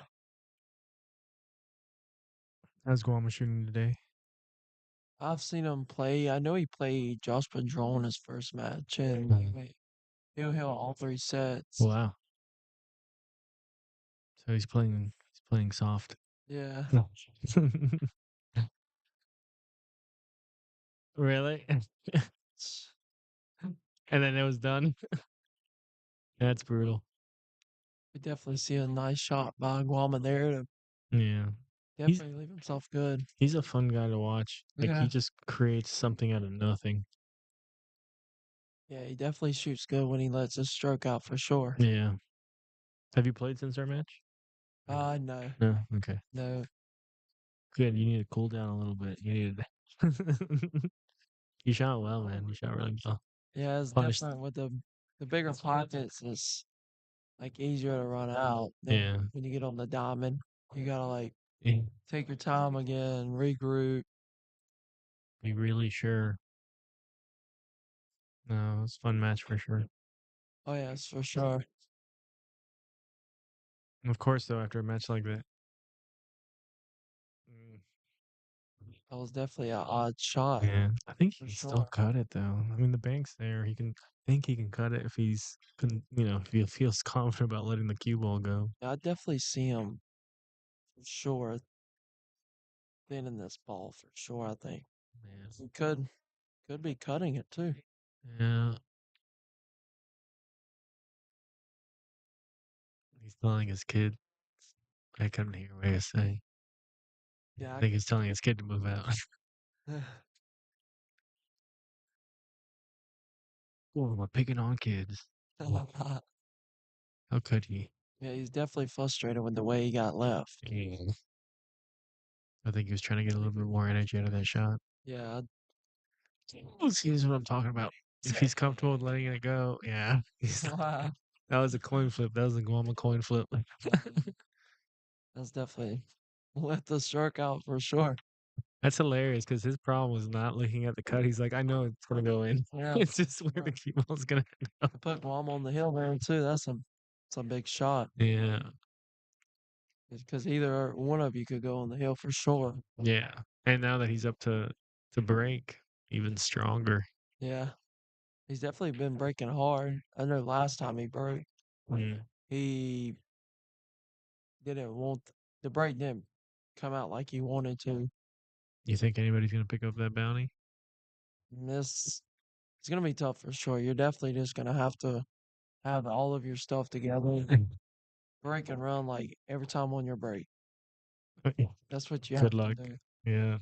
how's Guama shooting today? I've seen him play. I know he played Josh Padron his first match, and he'll hit all 3 sets. Wow. So he's playing soft. Yeah. Really? And then it was done. That's brutal. We definitely see a nice shot by Guama there to Yeah. definitely leave himself good. He's a fun guy to watch. Like Yeah. he just creates something out of nothing. Yeah, he definitely shoots good when he lets his stroke out for sure. Yeah. Have you played since our match? No. No. Okay. No. Good. You need to cool down a little bit. You needed. You shot well, man. You shot really well. Yeah, it's Punished. different with the bigger pockets. It's like easier to run out. Then Yeah. when you get on the diamond, you gotta like Yeah. take your time again, regroup. Be really sure. No, it's a fun match for sure. Oh yes, for sure. And of course, though, after a match like that, That was definitely an odd shot. yeah, I think he For can still sure. cut it though. I mean, the bank's there. He can think he can cut it if if he feels confident about letting the cue ball go. Yeah, I definitely see him for sure thinning this ball for sure. I think Man. he could be cutting it too. Yeah. He's telling his kid. I couldn't hear what he was saying. Yeah, I think he's telling his kid to move out. Oh, we're picking on kids. How could he? yeah, he's definitely frustrated with the way he got left. Yeah. I think he was trying to get a little bit more energy out of that shot. Yeah, See, this is what I'm talking about. If he's comfortable with letting it go, yeah. That was a coin flip. That was a Guama coin flip. that's definitely let the shark out for sure. That's hilarious because his problem was not looking at the cut. He's like, I know it's gonna go in. Yeah, It's just where the cue ball's gonna go. to put Guam on the hill there too. It's a big shot Yeah, because either one of you could go on the hill for sure. yeah. And now that he's up to break, even stronger. Yeah, he's definitely been breaking hard. I know last time he broke, Mm. he didn't want the break didn't come out like he wanted to. You think anybody's gonna pick up that bounty? And this it's gonna be tough for sure. You're definitely just gonna have to have all of your stuff together, break and run like every time on your break. That's what you Good have luck. to do. Yeah.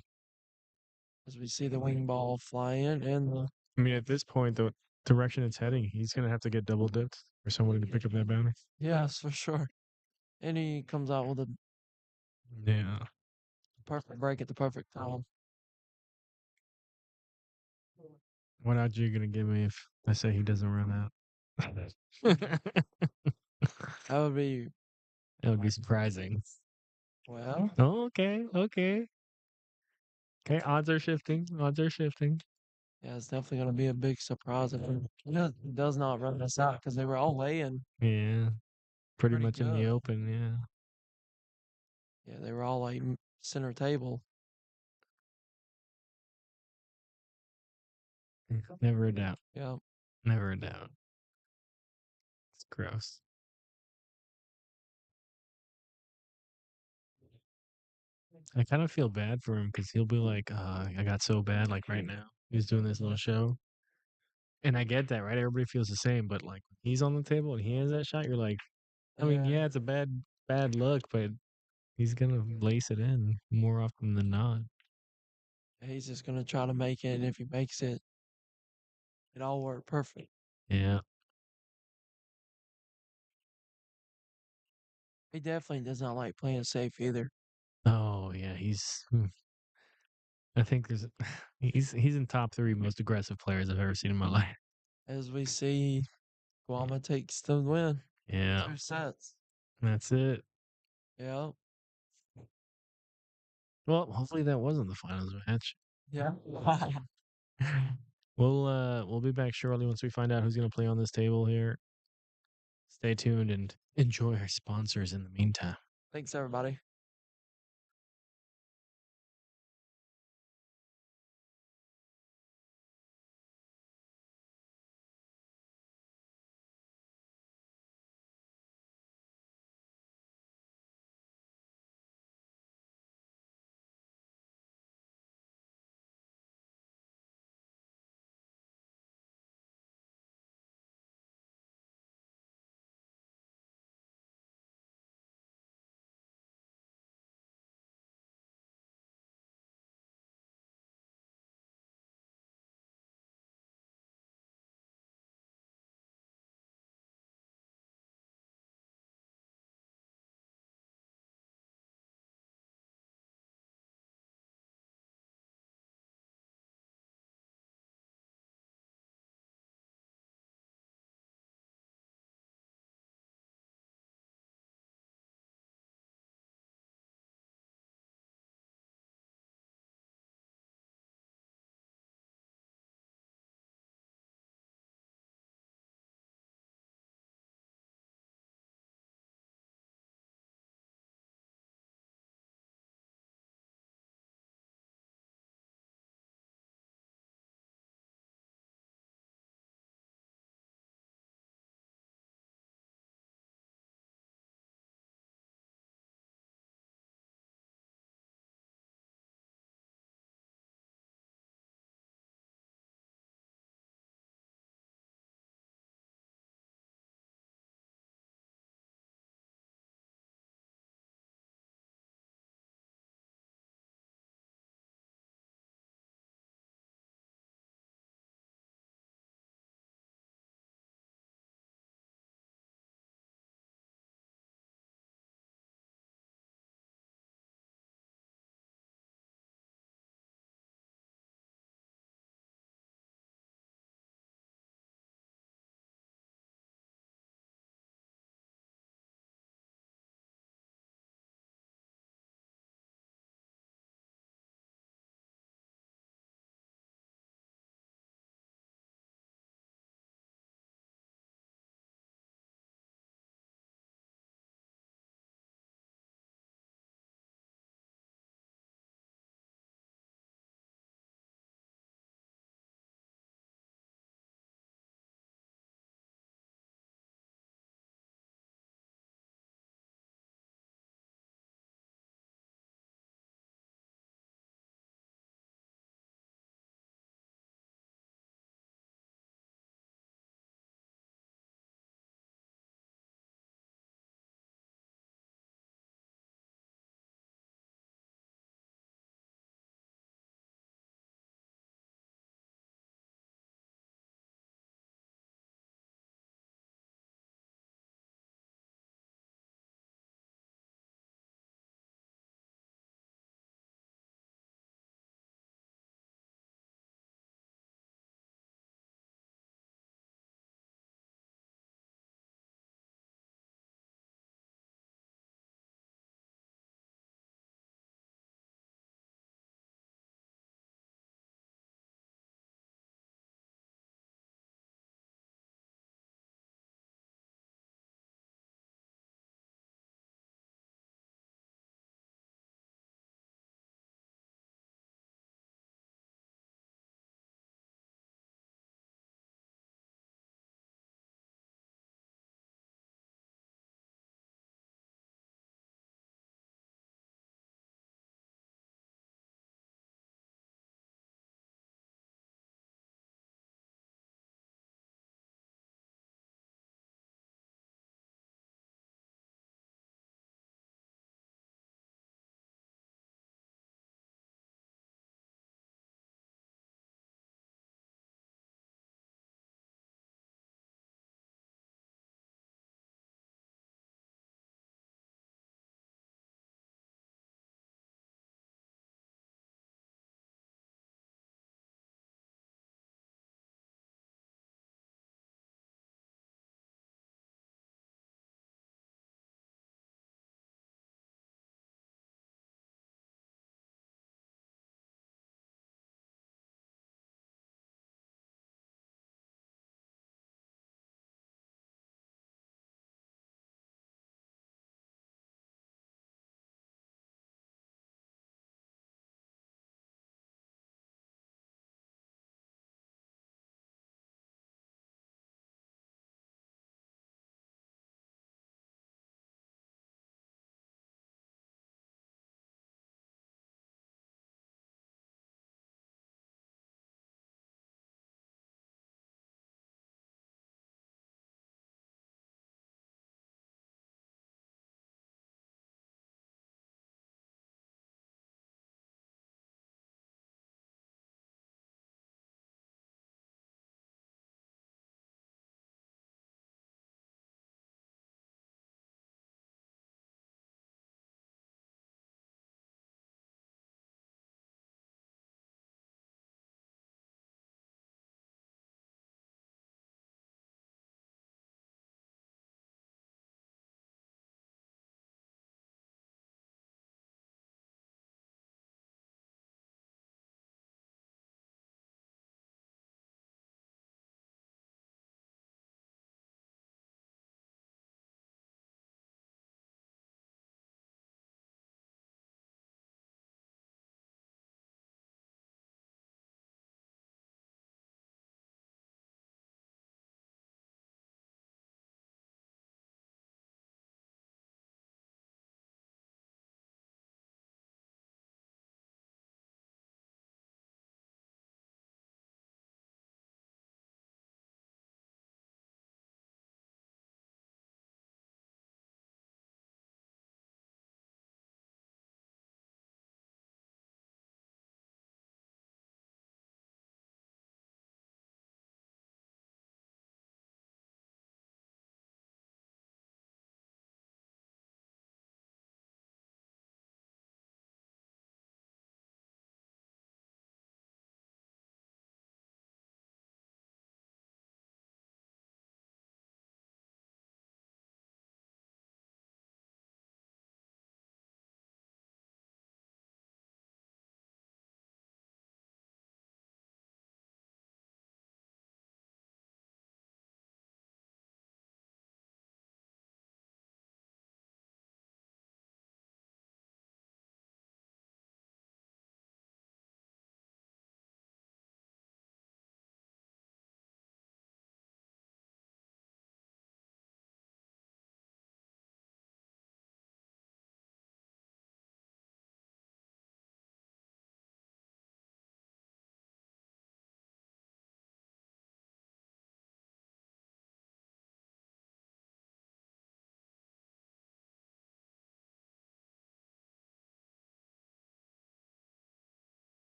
As we see the wing ball fly in and the I mean, at this point, the direction it's heading, he's gonna have to get double dipped for somebody to pick up that bounty. yes, for sure. And he comes out with a Yeah. perfect break at the perfect time. What odds are you gonna give me if I say he doesn't run out? That would be That would be surprising. well, Oh, okay, okay. Okay, odds are shifting. Odds are shifting. yeah, it's definitely gonna be a big surprise if he does not run this out because they were all laying Yeah. Pretty pretty much in the good. open, yeah. Yeah, they were all like center table. Never a doubt. Yeah. Never a doubt. It's gross. I kind of feel bad for him because he'll be like, I got so bad, like right now. He's doing this little show. And I get that, right? Everybody feels the same, but like he's on the table and he has that shot, you're like, I mean, yeah, it's a bad look, but he's gonna lace it in more often than not. He's just gonna try to make it, and if he makes it, it all worked perfect. Yeah. He definitely does not like playing safe either. Oh yeah, I think there's he's in top 3 most aggressive players I've ever seen in my life. As we see, Guama takes the win. Yeah. 2 sets. That's it. Yeah. Well, hopefully that wasn't the finals match. Yeah. We'll be back shortly once we find out who's gonna play on this table here. Stay tuned and enjoy our sponsors in the meantime. Thanks, everybody.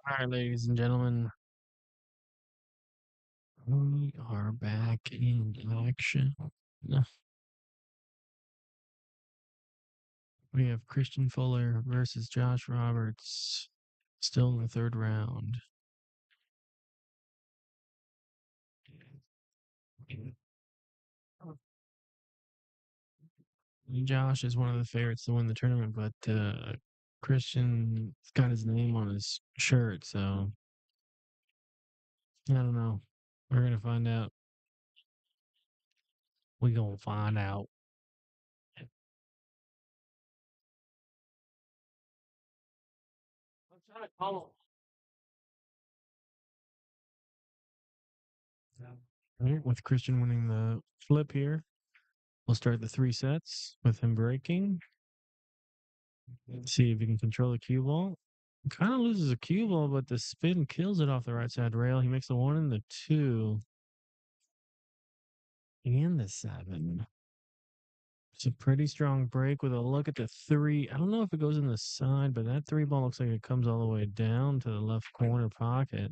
All right, ladies and gentlemen, we are back in action. We have Christian Fuller versus Josh Roberts, still in the third round. Josh is one of the favorites to win the tournament, but Christian's got his name on his shirt, so I don't know. We're gonna find out. We gonna find out. Alright, with Christian winning the flip here, we'll start the 3 sets with him breaking. See if he can control the cue ball. Kind of loses a cue ball, but the spin kills it off the right side rail. He makes the 1 and the 2. And the 7. It's a pretty strong break with a look at the 3. I don't know if it goes in the side, but that 3 ball looks like it comes all the way down to the left corner pocket.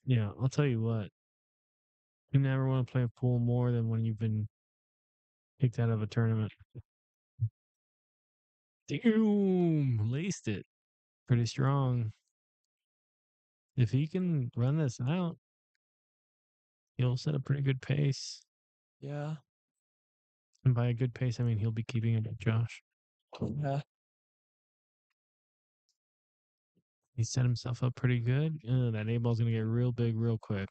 Yeah, I'll tell you what. You never want to play a pool more than when you've been kicked out of a tournament. Damn, laced it. Pretty strong. If he can run this out, he'll set a pretty good pace. Yeah. And by a good pace, I mean he'll be keeping up with Josh. Yeah. He set himself up pretty good. That 8 ball's going to get real big real quick.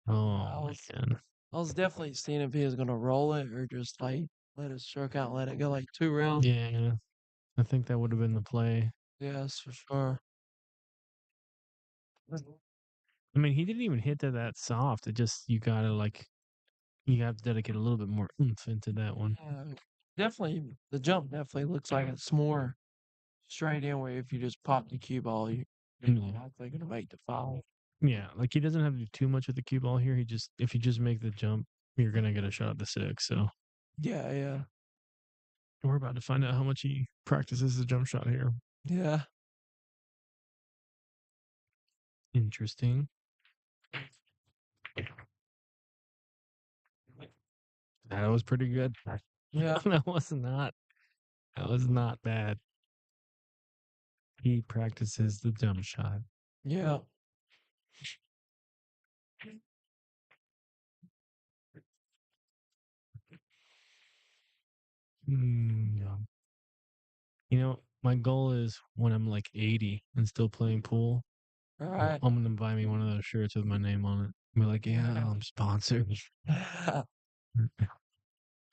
Oh, man. I was definitely seeing if he was gonna roll it or just like let it stroke out, and let it go like 2 rounds. Yeah, I think that would have been the play. Yes, for sure. I mean, he didn't even hit that soft. It just, you got to dedicate a little bit more oomph into that one. Definitely, the jump definitely looks like it's more straight in. Where if you just pop the cue ball, you're likely gonna make the foul. Yeah, like he doesn't have to do too much with the cue ball here. If you just make the jump, you're gonna get a shot at the 6. So Yeah. we're about to find out how much he practices the jump shot here. Yeah. Interesting. That was pretty good. Yeah. That was not bad. He practices the jump shot. Yeah. Yeah. You know, my goal is when I'm like 80 and still playing pool, All right. I'm gonna buy me one of those shirts with my name on it. Be like, yeah, I'm sponsored for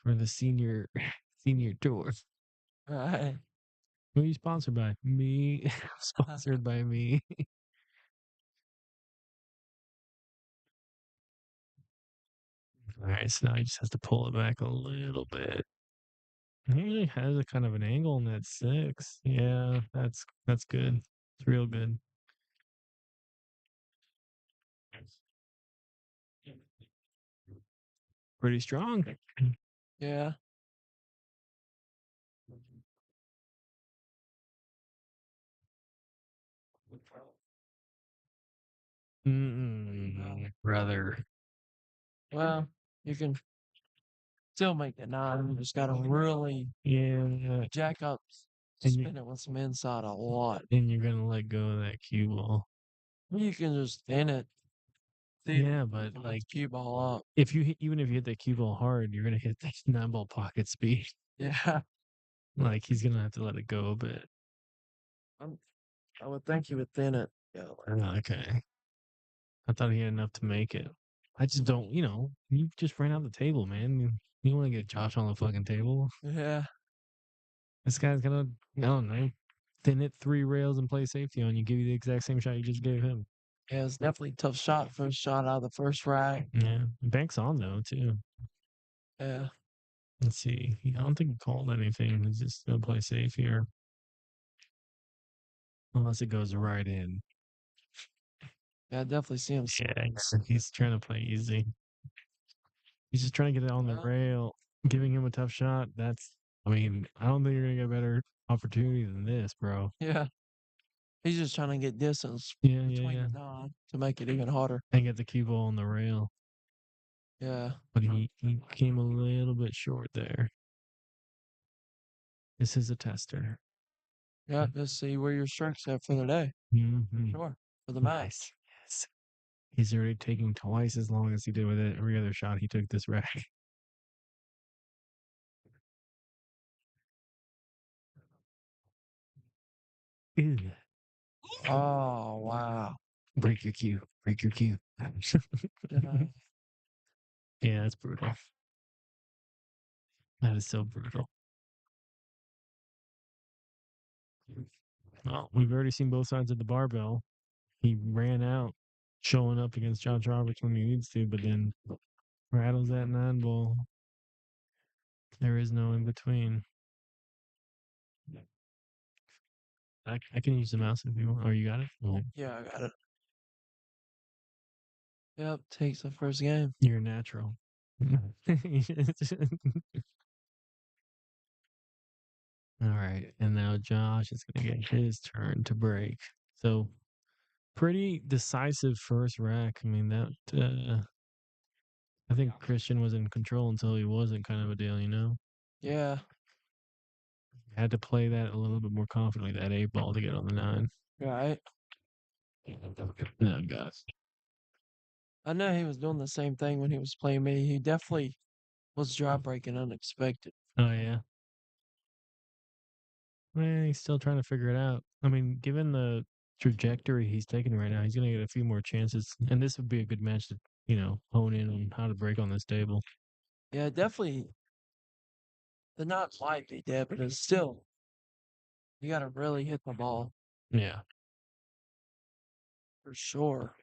the senior tour. Right. Who are you sponsored by? Me. Sponsored by me. All right, so now he just has to pull it back a little bit. He really has a kind of an angle in that 6. Yeah, that's good. It's real good. Pretty strong. Yeah. Brother. Well, you can still make the 9. You just gotta really Yeah. jack up, spin it with some inside a lot. And you're gonna let go of that cue ball. You can just thin it. Yeah, but like cue ball up. even if you hit that cue ball hard, you're gonna hit that 9-ball pocket speed. Yeah. Like he's gonna have to let it go a bit. I would think you would thin it. Yeah. Okay. I thought he had enough to make it. I just don't, you just ran out the table, man. You want to get Josh on the fucking table? Yeah. This guy's gonna, I don't know, thin it 3 rails and play safety on you, give you the exact same shot you just gave him. Yeah, it's definitely a tough shot. First shot out of the first rack. Yeah. Bank's on though, too. Yeah. Let's see. I don't think he called anything. He's just gonna play safe here. Unless it goes right in. Yeah, I definitely see him. Yeah, he's trying to play easy. He's just trying to get it on the rail. giving him a tough shot. I mean, I don't think you're gonna get a better opportunity than this, bro. Yeah. He's just trying to get distance Yeah, between the 9 to make it even harder. And get the cue ball on the rail, Yeah. but he came a little bit short there. This is a tester. Yeah. Let's see where your strength's at for the day. Mm-hmm. Sure. For the match. Yes. He's already taking twice as long as he did with it. Every other shot he took this rack. Ew. Oh, wow. Break your cue. Break your cue. Yeah. Yeah, that's brutal. That is so brutal. Well, we've already seen both sides of the barbell. He ran out showing up against Josh Roberts when he needs to, but then rattles that 9 ball. There is no in between. I can use the mouse if you want. Oh, you got it? Oh, Yeah, I got it. Yep. Takes the first game. you're a natural. All right. And now Josh is going to get his turn to break. So, pretty decisive first rack. I mean, I think Christian was in control until he wasn't, kind of a deal, you know? Yeah. Had to play that a little bit more confidently, that 8 ball to get on the 9. Right. Oh, gosh. I know he was doing the same thing when he was playing me. He definitely was drop breaking unexpected. Oh, yeah. Well, he's still trying to figure it out. I mean, given the trajectory he's taking right now, he's going to get a few more chances. And this would be a good match to, hone in on how to break on this table. Yeah, definitely. The knot might be dead, but it's still, you got to really hit the ball Yeah. for sure.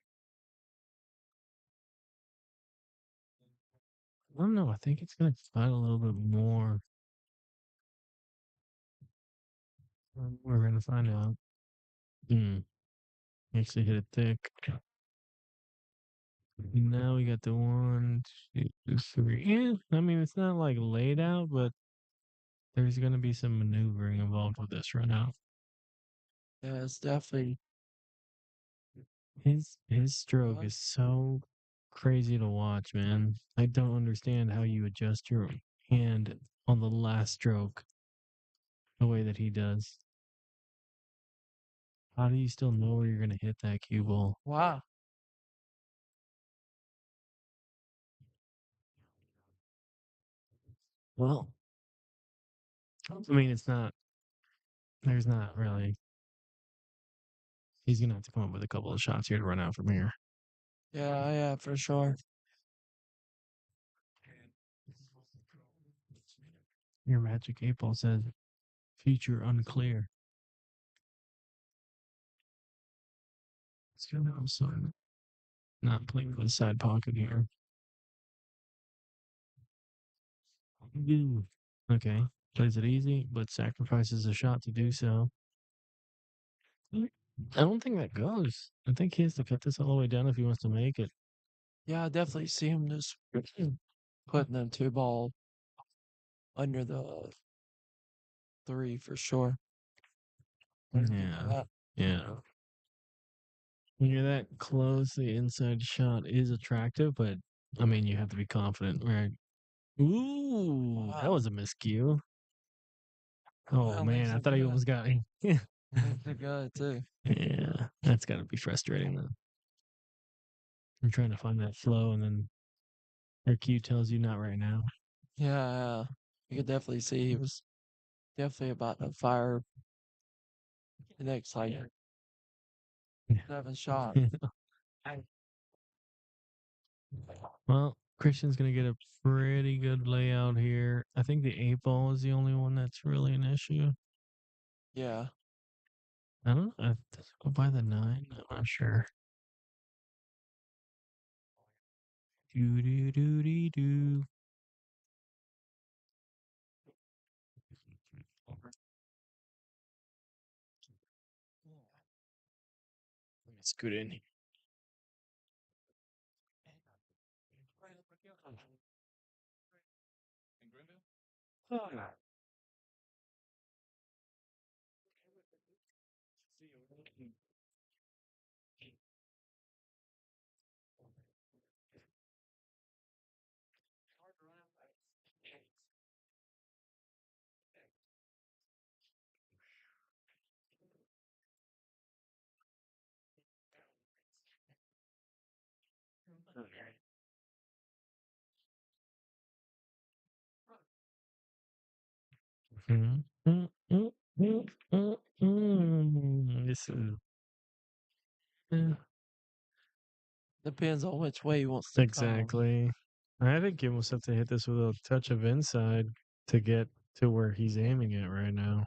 I don't know. I think it's going to fight a little bit more. We're going to find out. Actually hit it thick. Now we got the 1, 2, 3. Yeah, I mean, it's not like laid out, but there's going to be some maneuvering involved with this right now. Yeah, it's definitely. His stroke is so crazy to watch, man. I don't understand how you adjust your hand on the last stroke the way that he does. How do you still know where you're going to hit that cue ball? Wow. Well, I mean, there's not really. He's going to have to come up with a couple of shots here to run out from here. Yeah, for sure. Your magic 8 ball says future unclear. It's going to also not playing with the side pocket here. Ooh. Okay. Plays it easy, but sacrifices a shot to do so. I don't think that goes. I think he has to cut this all the way down if he wants to make it. Yeah, I definitely see him just putting them 2 ball under the 3 for sure. Yeah. Yeah. When you're that close, the inside shot is attractive, but I mean, you have to be confident, right? Ooh, that Wow. was a miscue. Oh Well, man, makes I it thought he good. almost got me. Makes it good too. Yeah, that's got to be frustrating though. I'm trying to find that flow, and then your cue tells you not right now. Yeah, you could definitely see he was definitely about to fire the next like 7 shot. Well, Christian's gonna get a pretty good layout here. I think the 8 ball is the only one that's really an issue. Yeah. I don't know. Does it go by the 9? I'm not sure. Do do do do do. Let me scoot in. This is Depends on which way he wants to come. exactly. I think you almost have to hit this with a touch of inside to get to where he's aiming at right now.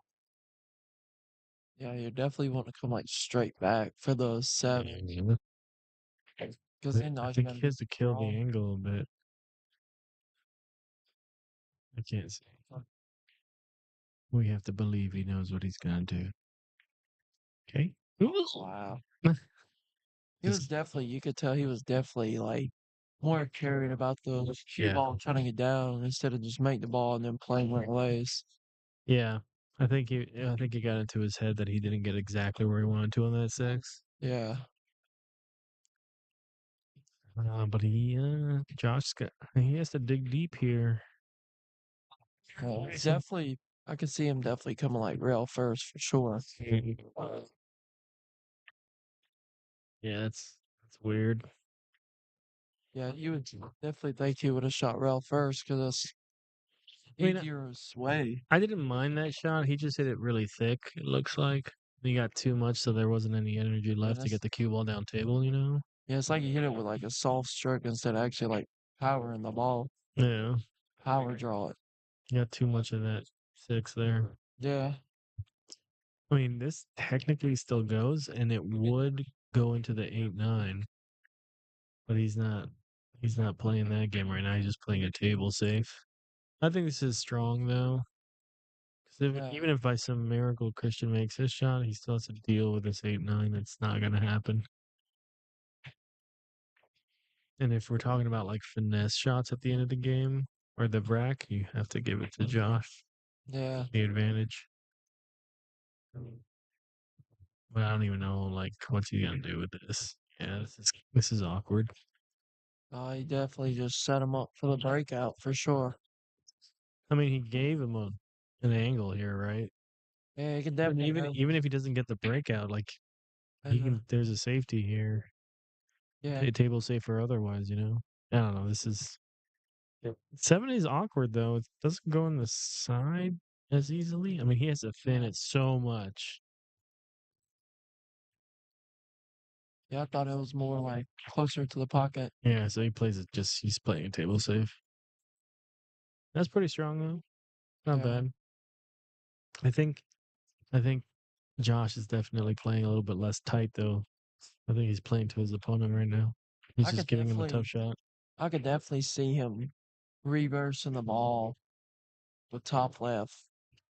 Yeah, you definitely want to come like straight back for the 7. Yeah. Because then I all you think gotta he do has is to kill the draw. angle a bit. I can't see. We have to believe he knows what he's gonna do. Okay. Wow. He was definitely, you could tell he was definitely like more carried about the cue Yeah. ball trying to get down instead of just make the ball and then playing where it lays. Yeah. I think he got into his head that he didn't get exactly where he wanted to on that 6. Yeah. But he has to dig deep here. He's definitely, I could see him definitely coming like rail first for sure. Yeah, that's weird. Yeah, you would definitely think he would have shot rail first because it's I mean, easier sway. I didn't mind that shot. He just hit it really thick, it looks like. He got too much, so there wasn't any energy left to get the cue ball down table, you know? Yeah, it's like you hit it with like a soft stroke instead of actually like powering the ball. Yeah. Power draw it. You got too much of that 6 there. Yeah. I mean, this technically still goes, and it would go into the 8-9, but he's not playing that game right now. He's just playing a table safe. I think this is strong though, because even if by some miracle Christian makes his shot, he still has to deal with this 8-9. That's not gonna happen. And if we're talking about like finesse shots at the end of the game or the rack, you have to give it to Josh. Yeah. The advantage. But I don't even know like what's he gonna do with this. Yeah, this is awkward. He definitely just set him up for the breakout for sure. I mean, he gave him an angle here, right? Yeah, he can definitely Even if he doesn't get the breakout, like he can. There's a safety here. Yeah. Table safe or otherwise, you know. I don't know. This is 7 is awkward though. It doesn't go on the side as easily. I mean, he has to thin it so much. Yeah, I thought it was more like closer to the pocket. Yeah, so he plays it he's playing a table safe. That's pretty strong though. Not bad. I think Josh is definitely playing a little bit less tight though. I think he's playing to his opponent right now. He's just giving him a tough shot. I could definitely see him reversing the ball with top left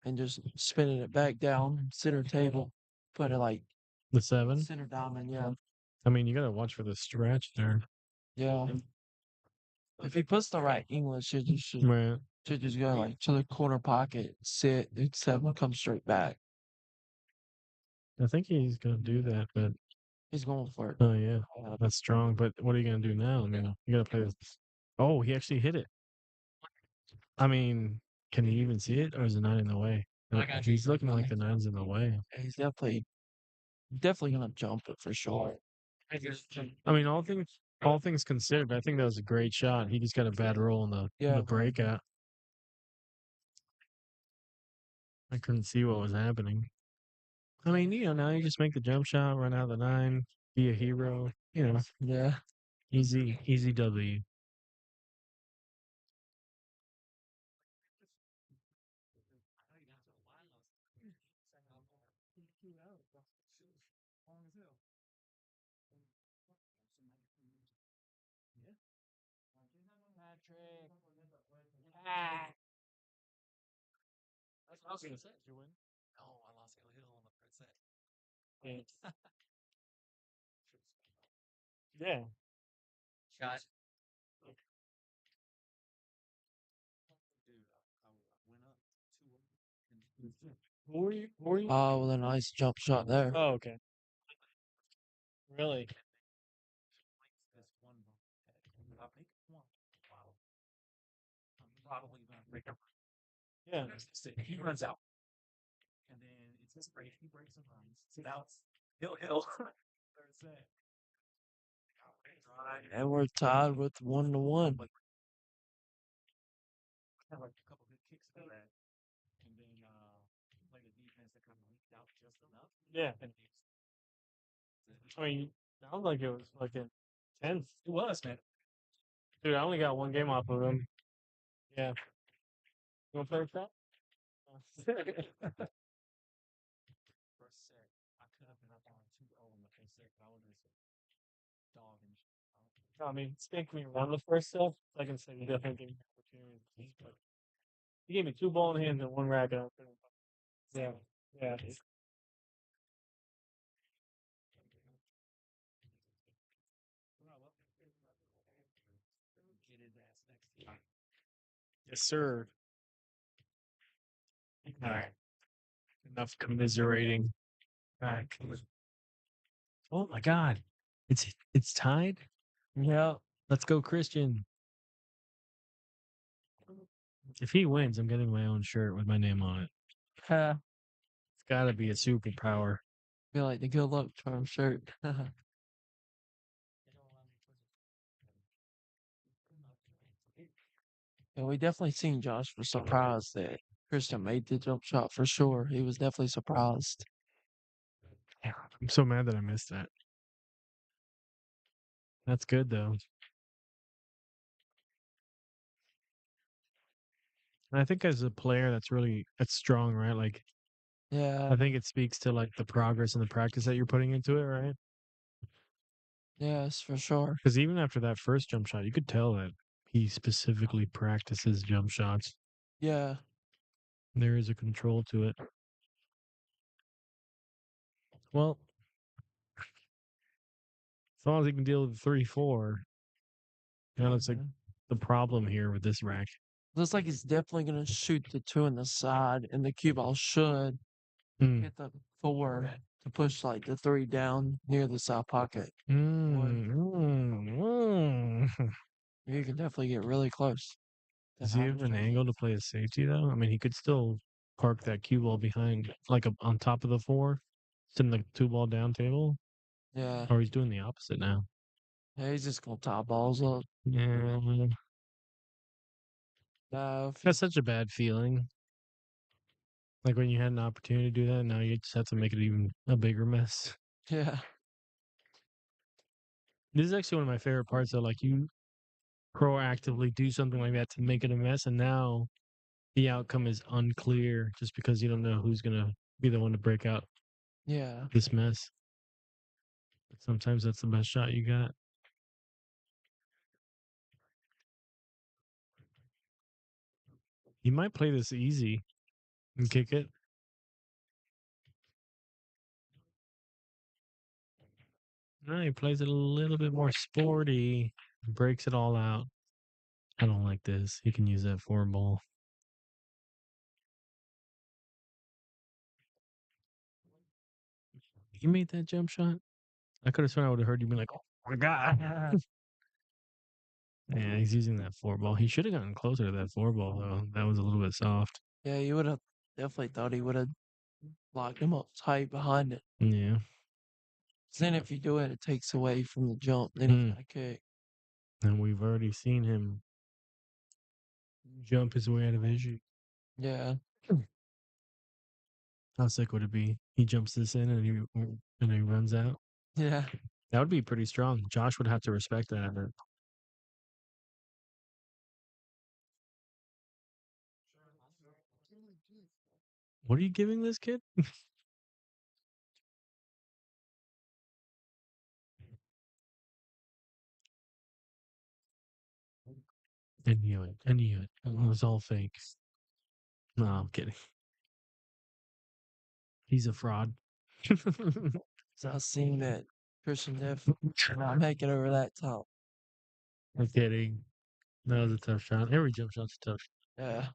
and just spinning it back down center table. Put it like The 7? center diamond, yeah. I mean, you got to watch for the stretch there. Yeah. If he puts the right English, it just Right. should just go like to the corner pocket, sit, and 7 come straight back. I think he's going to do that, but He's going for it. oh yeah, that's strong. But what are you going to do now? I mean, you got to play this. Oh, he actually hit it. I mean, can he even see it, or is the 9 in the way? He's looking like the 9's in the way. He's definitely gonna jump it for sure. I mean, all things considered, I think that was a great shot. He just got a bad roll in the breakout. I couldn't see what was happening. I mean, you know, now you just make the jump shot, run out of the 9, be a hero. You know, Yeah. easy W. That's what I was gonna say. Did you win? No, I lost Hill Hill on the first set. Yeah. Shot. Dude, I went up. Who were you? Who were you? Oh, with a nice jump shot there. Oh, okay. Really? Yeah. He runs out, and then it's his break. He breaks and runs. So now it's hill. Third set. And we're tied with 1-1. Had like a couple good kicks for that, and then play the defense that kind of leaked out just enough. Yeah. I mean, sounds like it was fucking tense. It was, man. Dude, I only got one game off of him. Yeah. You want to play with that? First set, I could have been up on 2-0 in the first set, but I was just dogging. I mean, Stink me won the first set. Second set, he definitely gave me opportunities. But he gave me 2 ball in hands and 1 racket. Yeah. Yeah. Get his ass next time. Yes, sir. All right. Enough commiserating. Back. Oh my God. It's tied? Yeah. Let's go, Christian. If he wins, I'm getting my own shirt with my name on it. Ha. It's got to be a superpower. Feel like the good luck charm shirt. And we definitely seen Josh was surprised that Christian made the jump shot for sure. He was definitely surprised. I'm so mad that I missed that. That's good, though. And I think as a player, that's strong, right? Like, Yeah. I think it speaks to like the progress and the practice that you're putting into it, right? Yes, for sure. Because even after that first jump shot, you could tell that he specifically practices jump shots. Yeah. There is a control to it. Well, as long as he can deal with 3-4, that's like the problem here with this rack. Looks like he's definitely going to shoot the 2 in the side, and the cue ball should hit the 4 to push like the 3 down near the side pocket. You can definitely get really close. Does he have an angle to play a safety though? I mean, he could still park that cue ball behind, like on top of the 4, sitting the 2 ball down table. Yeah. Or he's doing the opposite now. Yeah, he's just going to tie balls up. Yeah. No, That's such a bad feeling. Like when you had an opportunity to do that, now you just have to make it even a bigger mess. yeah. This is actually one of my favorite parts though. Like you proactively do something like that to make it a mess, and now the outcome is unclear just because you don't know who's gonna be the one to break out Yeah. this mess. But sometimes that's the best shot you got. He might play this easy and kick it. No, he plays it a little bit more sporty, breaks it all out. I don't like this. He can use that 4 ball. You made that jump shot? I could have sworn I would have heard you be like, oh my God. Yeah, he's using that 4 ball. He should have gotten closer to that 4 ball, though. That was a little bit soft. Yeah, you would have definitely thought he would have locked him up tight behind it. Yeah. Then if you do it, it takes away from the jump. Then he's got to kick. And we've already seen him jump his way out of issue. Yeah. How sick would it be? He jumps this in and he runs out. Yeah. That would be pretty strong. Josh would have to respect that. What are you giving this kid? I knew it. It was all fake. No, I'm kidding. He's a fraud. So I seen that Christian Def not make it over that top. I'm kidding. That was a tough shot. Every jump shot's tough. Yeah.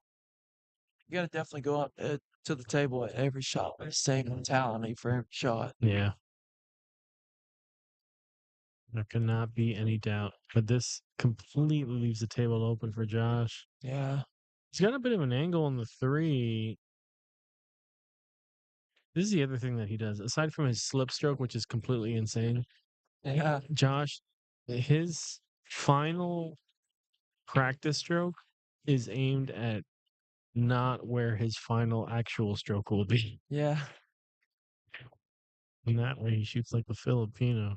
You got to definitely go up to the table at every shot with the same mentality for every shot. Yeah. There cannot be any doubt. But this completely leaves the table open for Josh. Yeah. He's got a bit of an angle on the 3. This is the other thing that he does. Aside from his slip stroke, which is completely insane, Yeah. Josh, his final practice stroke is aimed at not where his final actual stroke will be. Yeah. And that way he shoots like a Filipino.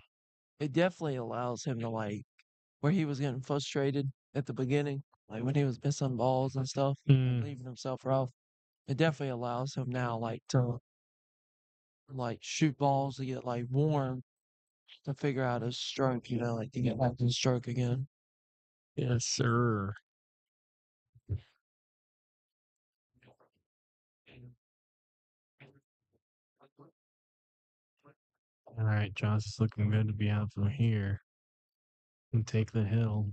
It definitely allows him to where he was getting frustrated at the beginning, like when he was missing balls and stuff, and leaving himself rough. It definitely allows him now to shoot balls to get warm to figure out his stroke, to get back to his stroke again. Yes, sir. All right, Josh is looking good to be out from here and take the hill.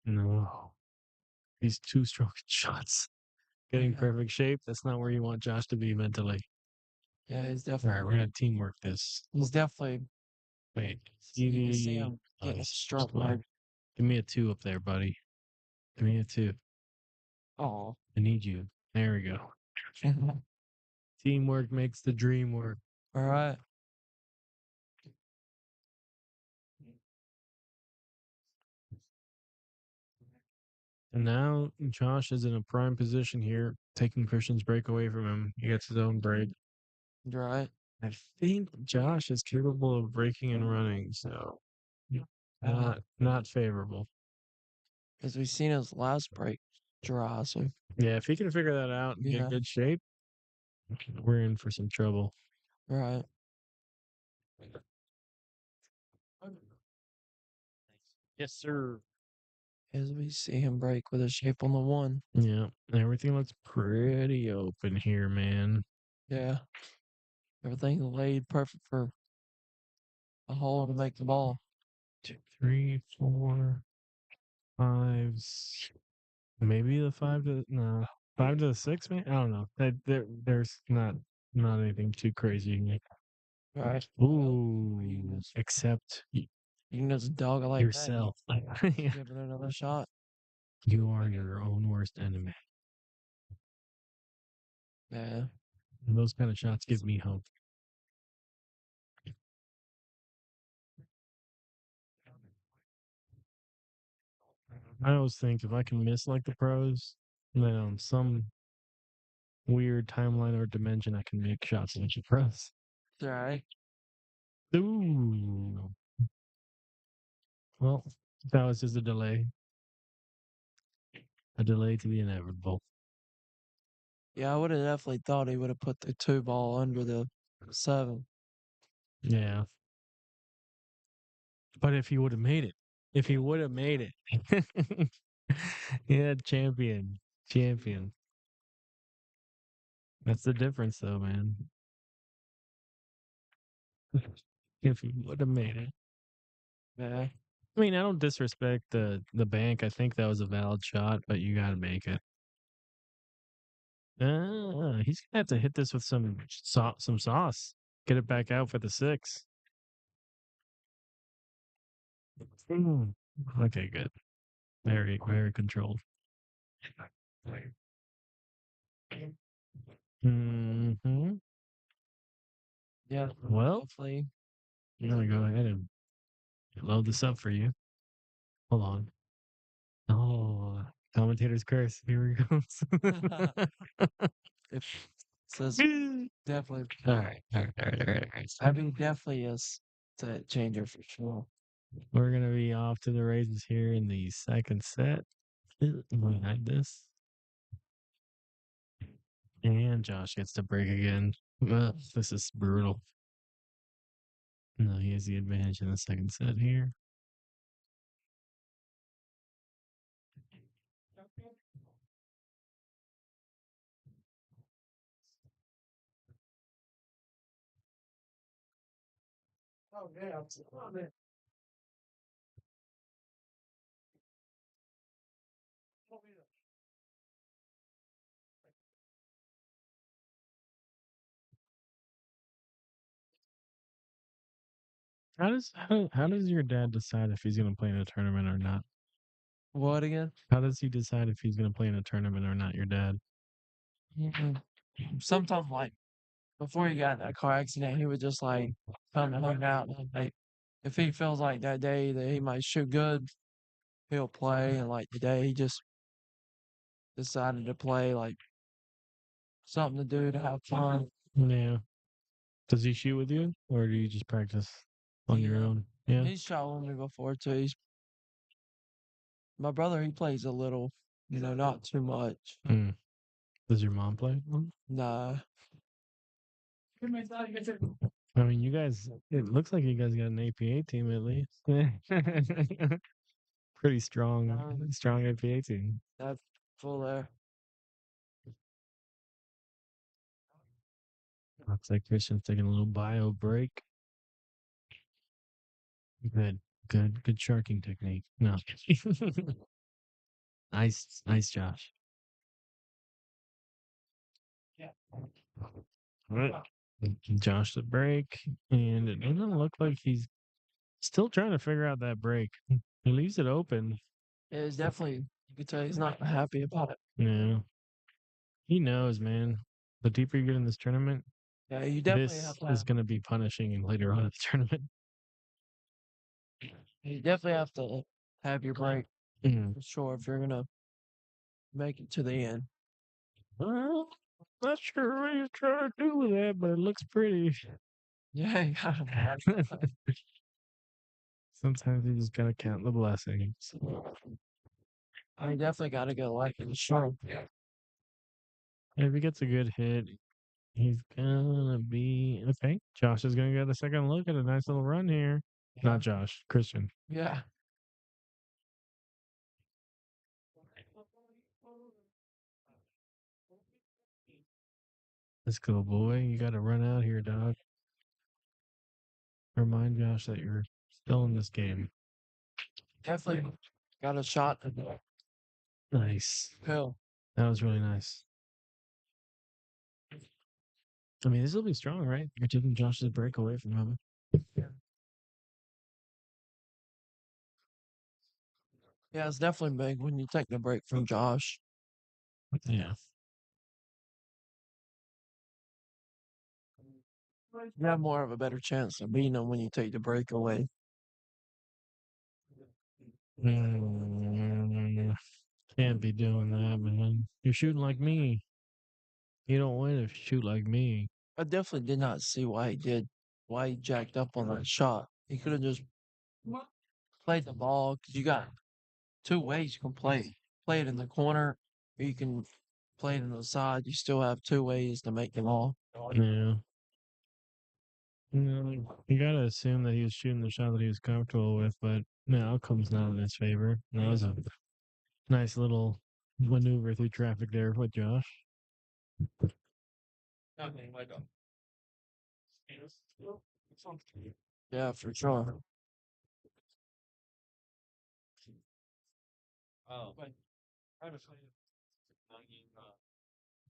No. These 2-stroke shots. Getting perfect shape. That's not where you want Josh to be mentally. Yeah, he's All right, definitely we're going to teamwork this. he's definitely Wait. you can see CD. him getting Nice. stroke Smart. mode. Give me a 2 up there, buddy. Give me a 2. Oh. I need you. There we go. Teamwork makes the dream work. All right. And now Josh is in a prime position here, taking Christian's break away from him. He gets his own break. Right. I think Josh is capable of breaking and running, so not favorable. As we've seen his last break draw, so Yeah, if he can figure that out and Yeah. get good shape, we're in for some trouble. right. Yes, sir. As we see him break with a shape on the 1. Yeah, everything looks pretty open here, man. Yeah. Everything laid perfect for a hole to make the ball. 2, 3, 4, 5. Maybe the 5 to no 5 to the 6, man. I don't know. There's not anything too crazy. Right. Ooh, except You can just dog it like yourself. that. Give it another shot. You are your own worst enemy. Yeah. And those kind of shots give me hope. I always think if I can miss like the pros, then on some weird timeline or dimension, I can make shots like the pros. Right. Ooh. Well, that was just a delay. A delay to the inevitable. Yeah, I would have definitely thought he would have put the 2 ball under the 7. Yeah. But if he would have made it, yeah, champion. That's the difference, though, man. If he would have made it. Yeah. I mean, I don't disrespect the bank. I think that was a valid shot, but you got to make it. He's gonna have to hit this with some sauce. Get it back out for the 6. Okay, good. Very, very controlled. Mm-hmm. Yeah. Well, Hopefully. I'm gonna go ahead and load this up for you. Hold on. Oh, commentator's curse. Here we go. It says definitely. All right. I mean, definitely is a changer for sure. We're gonna be off to the races here in the second set. Behind this. And Josh gets to break again. Ugh, this is brutal. No, he has the advantage in the second set here. Oh, yeah. How does your dad decide if he's gonna play in a tournament or not? What again? How does he decide if he's gonna play in a tournament or not? Your dad. Sometimes, like, before he got in that car accident, he would just, like, come and hang out. Like, if he feels like that day that he might shoot good, he'll play. And, like, today he just decided to play, like, something to do to have fun. Yeah. Does he shoot with you, or do you just practice on your Yeah. own? Yeah. He's shot with me before, too. My brother, he plays a little, not too much. Mm. Does your mom play? Nah. I mean, you guys. It looks like you guys got an APA team at least. Pretty strong APA team. That's full there. Looks like Christian's taking a little bio break. Good sharking technique. No. Nice, Josh. Yeah. Right. Josh the break, and it doesn't look like he's still trying to figure out that break. He leaves it open. It's definitely, you can tell he's not happy about it. Yeah. He knows, man. The deeper you get in this tournament, Yeah, you definitely this have to is going to be punishing later on in the tournament. you definitely have to have your break Mm. for sure if you're gonna make it to the end. Well, not sure what he's trying to do with that, but it looks pretty. Yeah, you gotta Sometimes you just gotta count the blessings. I definitely gotta go like it sure. If he gets a good hit, he's gonna be okay. Josh is gonna get a second look at a nice little run here. Not Josh, Christian. Yeah. Let's go, boy. You gotta run out here, dog. Remind Josh that you're still in this game. Definitely got a shot at the Nice. pill. That was really nice. I mean, this will be strong, right? You're taking Josh's break away from him. Yeah, it's definitely big when you take the break from Josh. Yeah. You have more of a better chance of beating him when you take the break away. Can't be doing that, man. You're shooting like me. You don't win if you shoot like me. I definitely did not see why he jacked up on that shot. He could have just played the ball because you got two ways you can play. Play it in the corner, or you can play it on the side. You still have two ways to make the ball. Yeah. You gotta assume that he was shooting the shot that he was comfortable with, but the outcome's not in his favor. That was a nice little maneuver through traffic there with Josh. Yeah, for sure.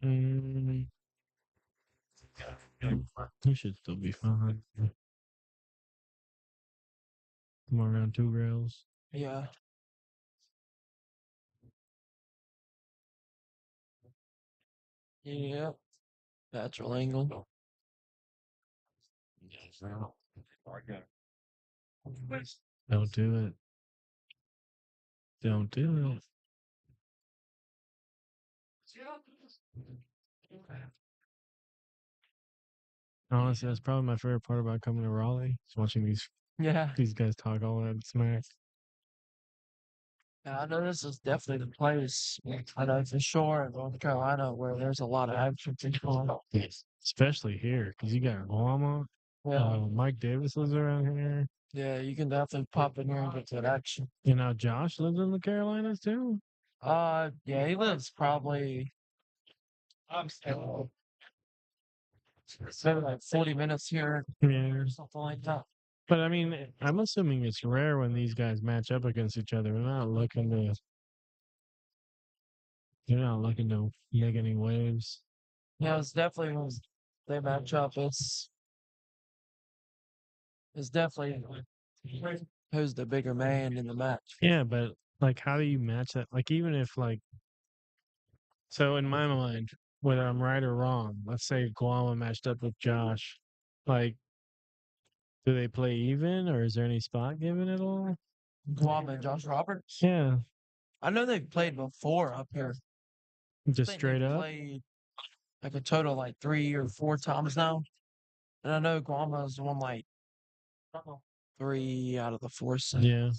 Mm, he should still be fine. Come on, around 2 rails. Yeah. Yeah. Natural angle. Don't do it. Don't do it. Honestly, that's probably my favorite part about coming to Raleigh. Is watching Yeah. these guys talk all that smack. Yeah, I know this is definitely the place. I know for sure in North Carolina where there's a lot of action people. Especially here, because you got Guama. Yeah. Mike Davis lives around here. Yeah, you can definitely pop in here and get that action. You know, Josh lives in the Carolinas too. Yeah, he lives probably maybe like 40 minutes here Yeah. or something like that. But I mean, I'm assuming it's rare when these guys match up against each other. They're not looking to make any waves. Yeah, it's definitely when they match up. It's definitely who's the bigger man in the match. Yeah, but like, how do you match that? Like, even if like, so in my mind, whether I'm right or wrong, let's say Guama matched up with Josh, like, do they play even, or is there any spot given at all? Guama and Josh Roberts. Yeah, I know they've played before up here. I just think straight they've up. played like a total like 3 or 4 times now. And I know Guama's won like 3 out of the 4 sets. Yeah,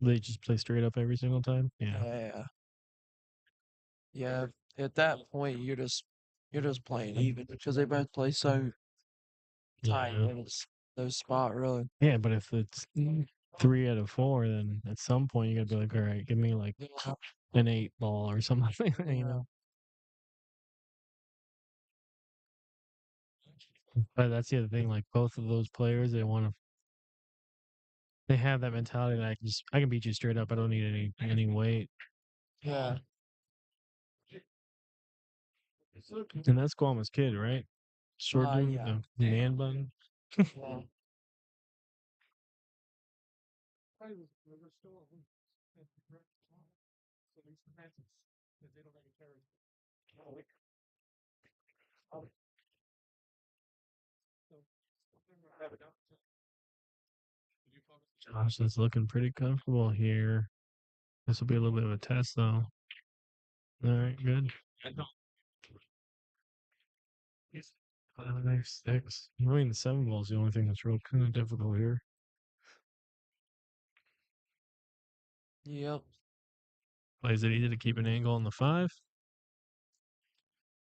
they just play straight up every single time. Yeah, Yeah. Yeah. At that point, you're just playing even because they both play so tight yeah, and it's no spot really. yeah. But if it's 3 out of 4, then at some point you gotta be like, all right, give me like Yeah. an 8 ball or something, you know. But that's the other thing. Like both of those players, they have that mentality that I can beat you straight up. I don't need any weight. Yeah. And that's Guama's kid, right? Short dude, Yeah. the man bun. Yeah. Josh is looking pretty comfortable here. This will be a little bit of a test, though. All right, good. 5, 6. I mean, the 7 ball is the only thing that's real kind of difficult here. Yep. Is it easy to keep an angle on the 5?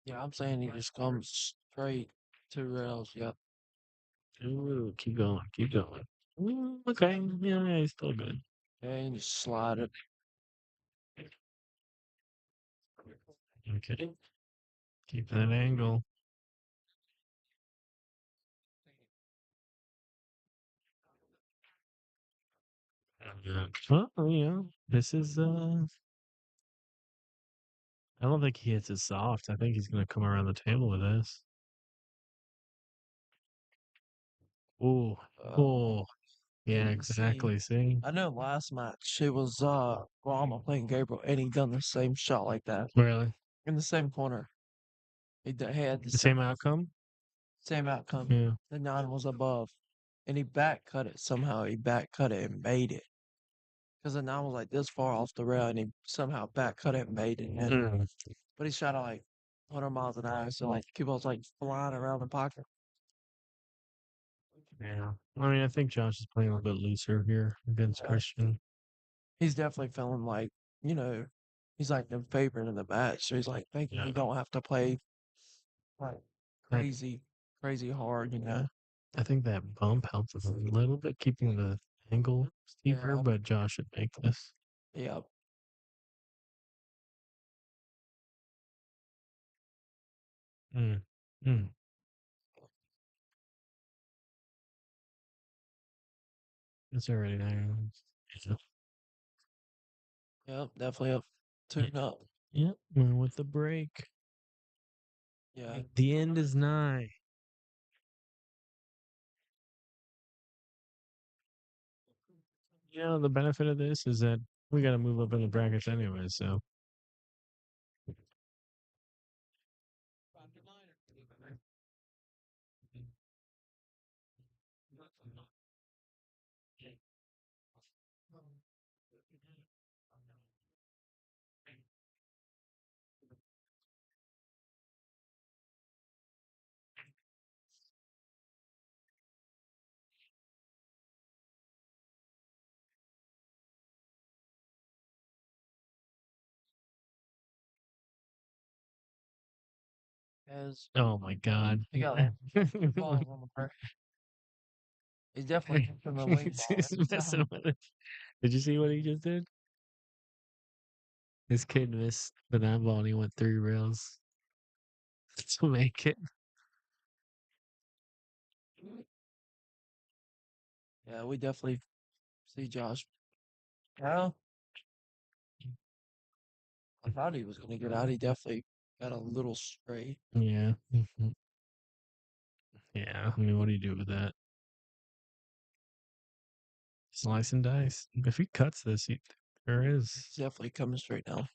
Yeah, I'm saying he just comes straight 2 rails. Yep. Ooh, keep going, keep going. Okay, yeah, he's still good. And you slide it. Okay, keep that angle. Well, this is I don't think he hits it soft. I think he's gonna come around the table with this. Ooh, oh, yeah, exactly. See, I know last match it was Guama playing Gabriel and he done the same shot like that really, in the same corner. He had the same outcome. same outcome. Yeah. The 9 was above. And he back cut it somehow. He back cut it and made it. Because the 9 was like this far off the rail and he somehow back cut it and made it. And, but he shot at like 100 miles an hour. So like people was like flying around the pocket. Yeah. I mean, I think Josh is playing a little bit looser here against Yeah. Christian. He's definitely feeling like, he's like the favorite in the match. So he's like thinking he don't have to play like crazy hard. I think that bump helps us a little bit, keeping the angle steeper, Yeah. but Josh should make this. Yeah. Mm. Mm. It's already there. Yep. Definitely up. Tune up. Yep. And with the break, Yeah. the end is nigh. The benefit of this is that we got to move up in the brackets anyway, so. As Oh my God. he got like balls on the break. He's definitely from the wing ball. He's messing with it. Did you see what he just did? This kid missed the 9 ball and he went 3 rails to make it. Yeah, we definitely see Josh. Well, I thought he was going to get out. He definitely got a little straight. Yeah. Mhm. Yeah. I mean, what do you do with that? Slice and dice. If he cuts this, there is. It's definitely coming straight now.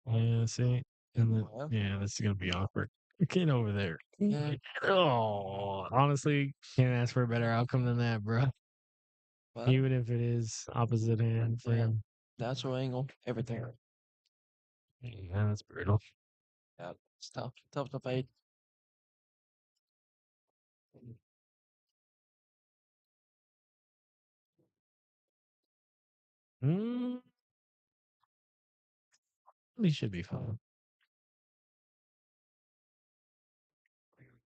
Yeah, see? And then, Yeah. yeah, this is going to be awkward. Get over there. Yeah. Oh, honestly, can't ask for a better outcome than that, bro. Well, Even if it is opposite hand for Yeah. him. natural angle, everything. Yeah, that's brutal. Yeah, it's tough. Tough to fade. Mm, he should be fine.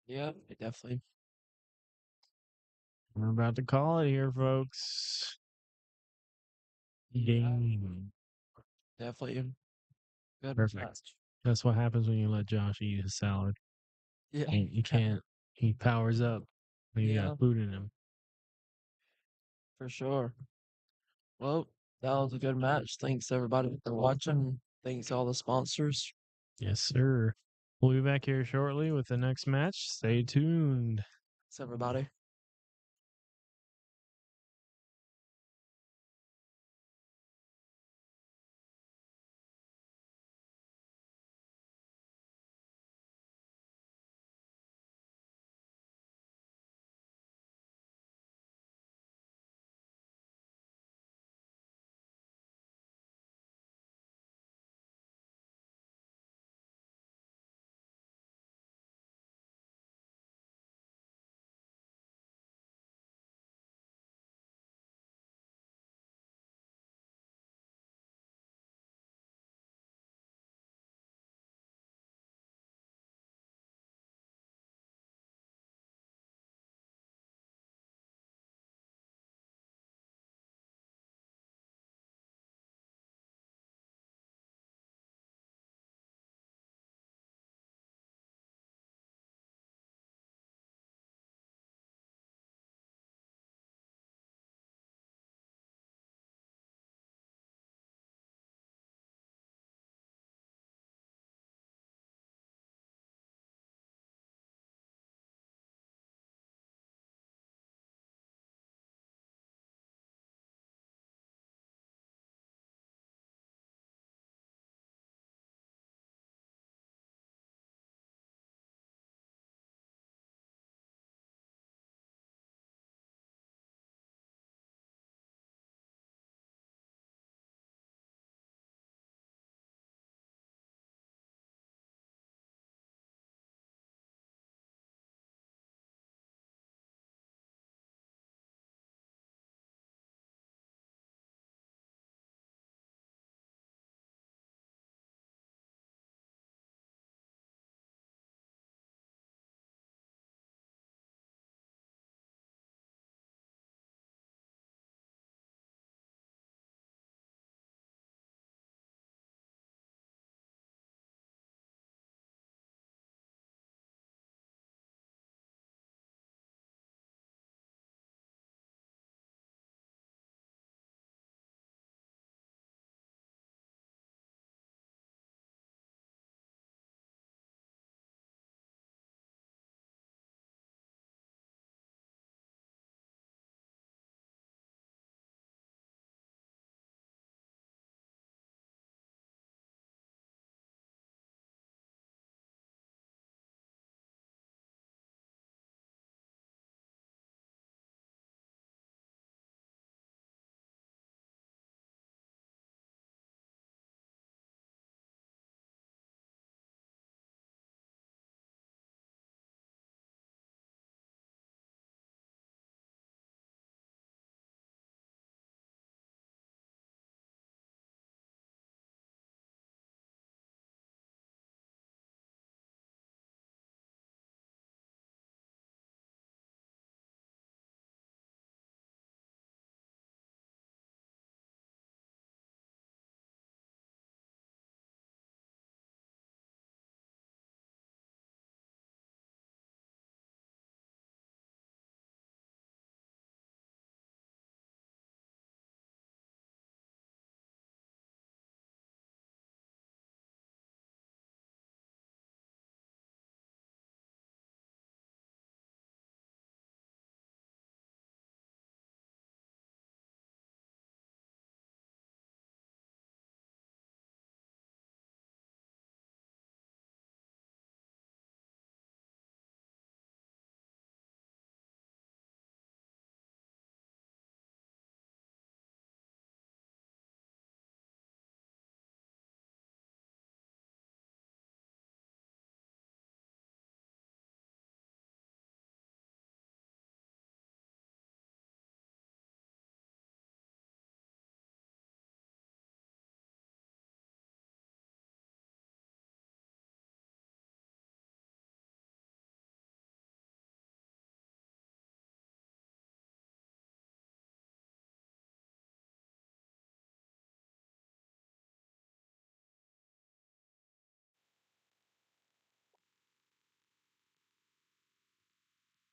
Yeah, it definitely. We're about to call it here, folks. Game. Definitely a good Perfect. match. That's what happens when you let Josh eat his salad. Yeah. You can't. He powers up. When you Yeah. got food in him. For sure. Well, that was a good match. Thanks everybody for watching. Thanks all the sponsors. Yes, sir. We'll be back here shortly with the next match. Stay tuned. Thanks everybody.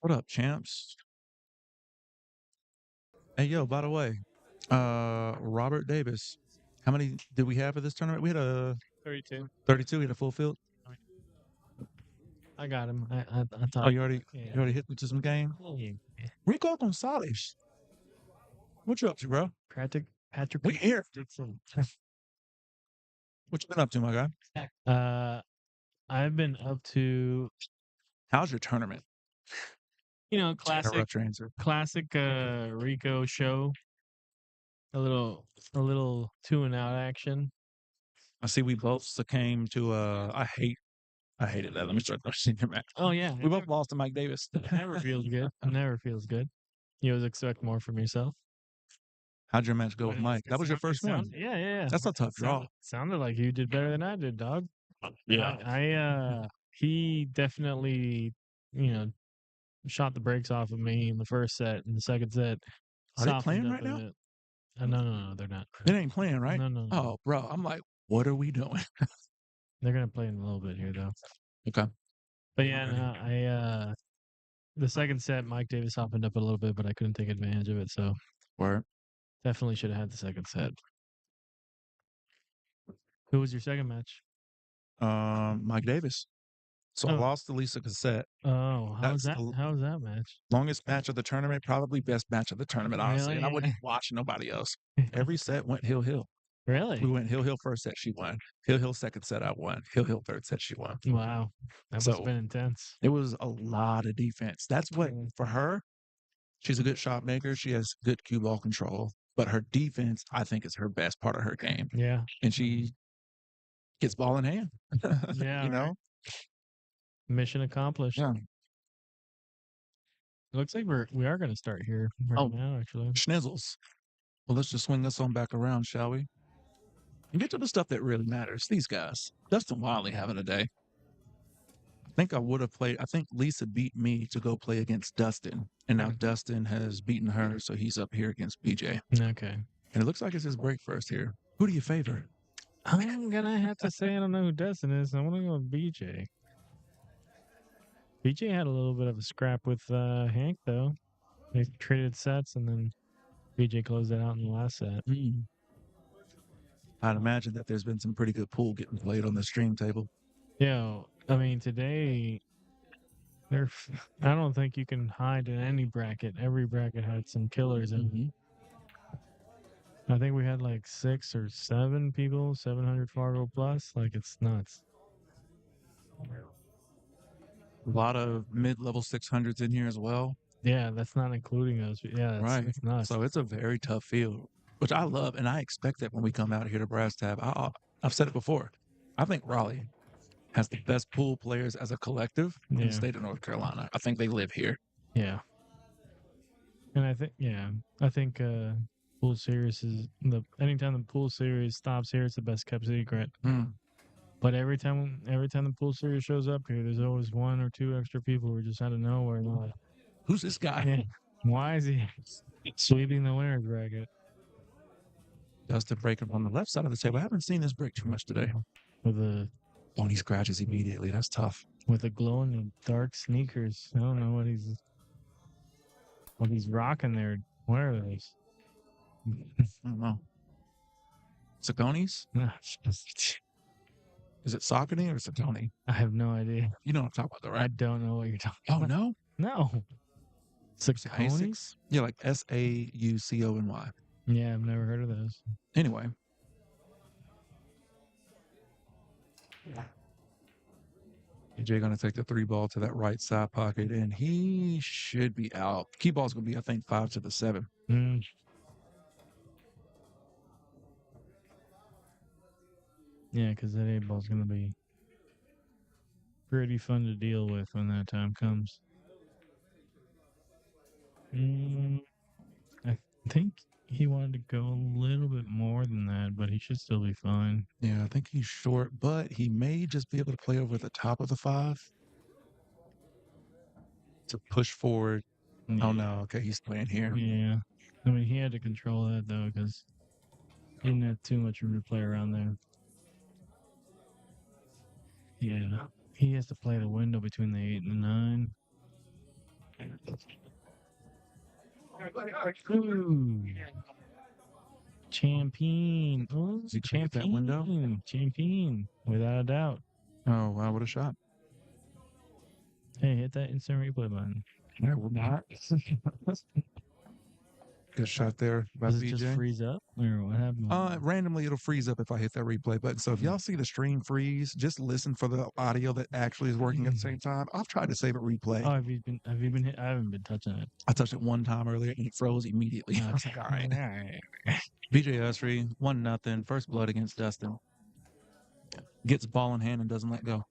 What up, champs? Hey, yo, by the way, Robert Davis. How many did we have for this tournament? We had a 32. 32. We had a full field. I got him. I Oh, thought. you already hit me to some game? Rico Gonzalez. What you up to, bro? Patrick We here. Dixon. What you been up to, my guy? I've been up to, How's your tournament? classic Interrupt your answer. Rico show. A little 2-and-out action. I see we both succumbed to I hated that. Let me start the senior match. Oh yeah, We both lost to Mike Davis. never feels good. Never feels good. You always expect more from yourself. How'd your match go with Mike? That was your first one. Yeah. That's a tough draw. Sounded like you did better than I did, dog. Yeah. He definitely, shot the brakes off of me in the first set. In the second set, Are they softened playing up right a now? bit. No, they're not. It ain't playing, right? No. Oh, bro. I'm like, what are we doing? They're gonna play in a little bit here, though. Okay. But yeah, no, the second set, Mike Davis softened up a little bit, but I couldn't take advantage of it. So Word. definitely should have had the second set. Who was your second match? Mike Davis. So I lost to Lisa Cassette. Oh, how was that? How was that match? Longest match of the tournament, probably best match of the tournament, honestly. Really? And I wouldn't watch nobody else. Every set went Hill. Really? We went Hill first set, she won. Hill second set, I won. Hill third set, she won. Wow, that must have been intense. It was a lot of defense. That's what for her. She's a good shot maker. She has good cue ball control, but her defense, I think, is her best part of her game. Yeah, and she gets ball in hand. Yeah, you know. right. Mission accomplished. Yeah. It looks like we are going to start here right now, actually. Schnizzles. Well, let's just swing this on back around, shall we? And get to the stuff that really matters. These guys. Dustin Wiley having a day. I think I would have played. I think Lisa beat me to go play against Dustin. And now Dustin has beaten her, so he's up here against BJ. Okay. And it looks like it's his break first here. Who do you favor? I'm going to have to say I don't know who Dustin is. I want to go with BJ. BJ had a little bit of a scrap with Hank, though. They traded sets, and then BJ closed it out in the last set. I'd imagine that there's been some pretty good pool getting played on the stream table. Yeah, I mean, today, I don't think you can hide in any bracket. Every bracket had some killers in it. I think we had like 6 or 7 people, 700 Fargo plus. Like, it's nuts. A lot of mid-level 600s in here as well. Yeah, that's not including those. Yeah, right. It's nuts. So it's a very tough field, which I love, and I expect that when we come out here to Brass Tab. I've said it before. I think Raleigh has the best pool players as a collective in the state of North Carolina. I think they live here. Yeah. And I think pool series is anytime the pool series stops here, it's the best kept secret. But every time the pool series shows up here, there's always 1 or 2 extra people who are just out of nowhere. Like, who's this guy? Yeah. Why is he sweeping the winners bracket? Dustin breaking on the left side of the table. I haven't seen this break too much today. He scratches immediately. That's tough. With the glowing dark sneakers. I don't know what he's rocking there. What are those? I don't know. Saucony's? Is it Saucony or Saucony? I have no idea. You know what I'm talking about, though, right? I don't know what you're talking about. Oh, no? No. Saucony? Yeah, like Saucony. Yeah, I've never heard of those. Anyway. AJ going to take the 3 ball to that right side pocket, and he should be out. Key ball's going to be, I think, 5 to the 7. Yeah, because that 8 ball's going to be pretty fun to deal with when that time comes. I think he wanted to go a little bit more than that, but he should still be fine. Yeah, I think he's short, but he may just be able to play over the top of the 5 to push forward. Yeah. Oh, no. Okay, he's playing here. Yeah. I mean, he had to control that, though, because he didn't have too much room to play around there. Yeah. He has to play the window between the 8 and the 9. Ooh. Champion. Ooh, Did you create that window? Champion. Without a doubt. Oh, wow, what a shot. Hey, hit that instant replay button. Yeah, we're not. Good shot there by Does it just BJ. freeze up? Or what happened? Randomly it'll freeze up if I hit that replay button. So if y'all see the stream freeze, just listen for the audio that actually is working at the same time. I've tried to save a replay. Oh, have you been hit? I haven't been touching it. I touched it one time earlier and it froze immediately. I was like, all right. right. BJ Usry, 1-0, first blood against Dustin. Gets ball in hand and doesn't let go.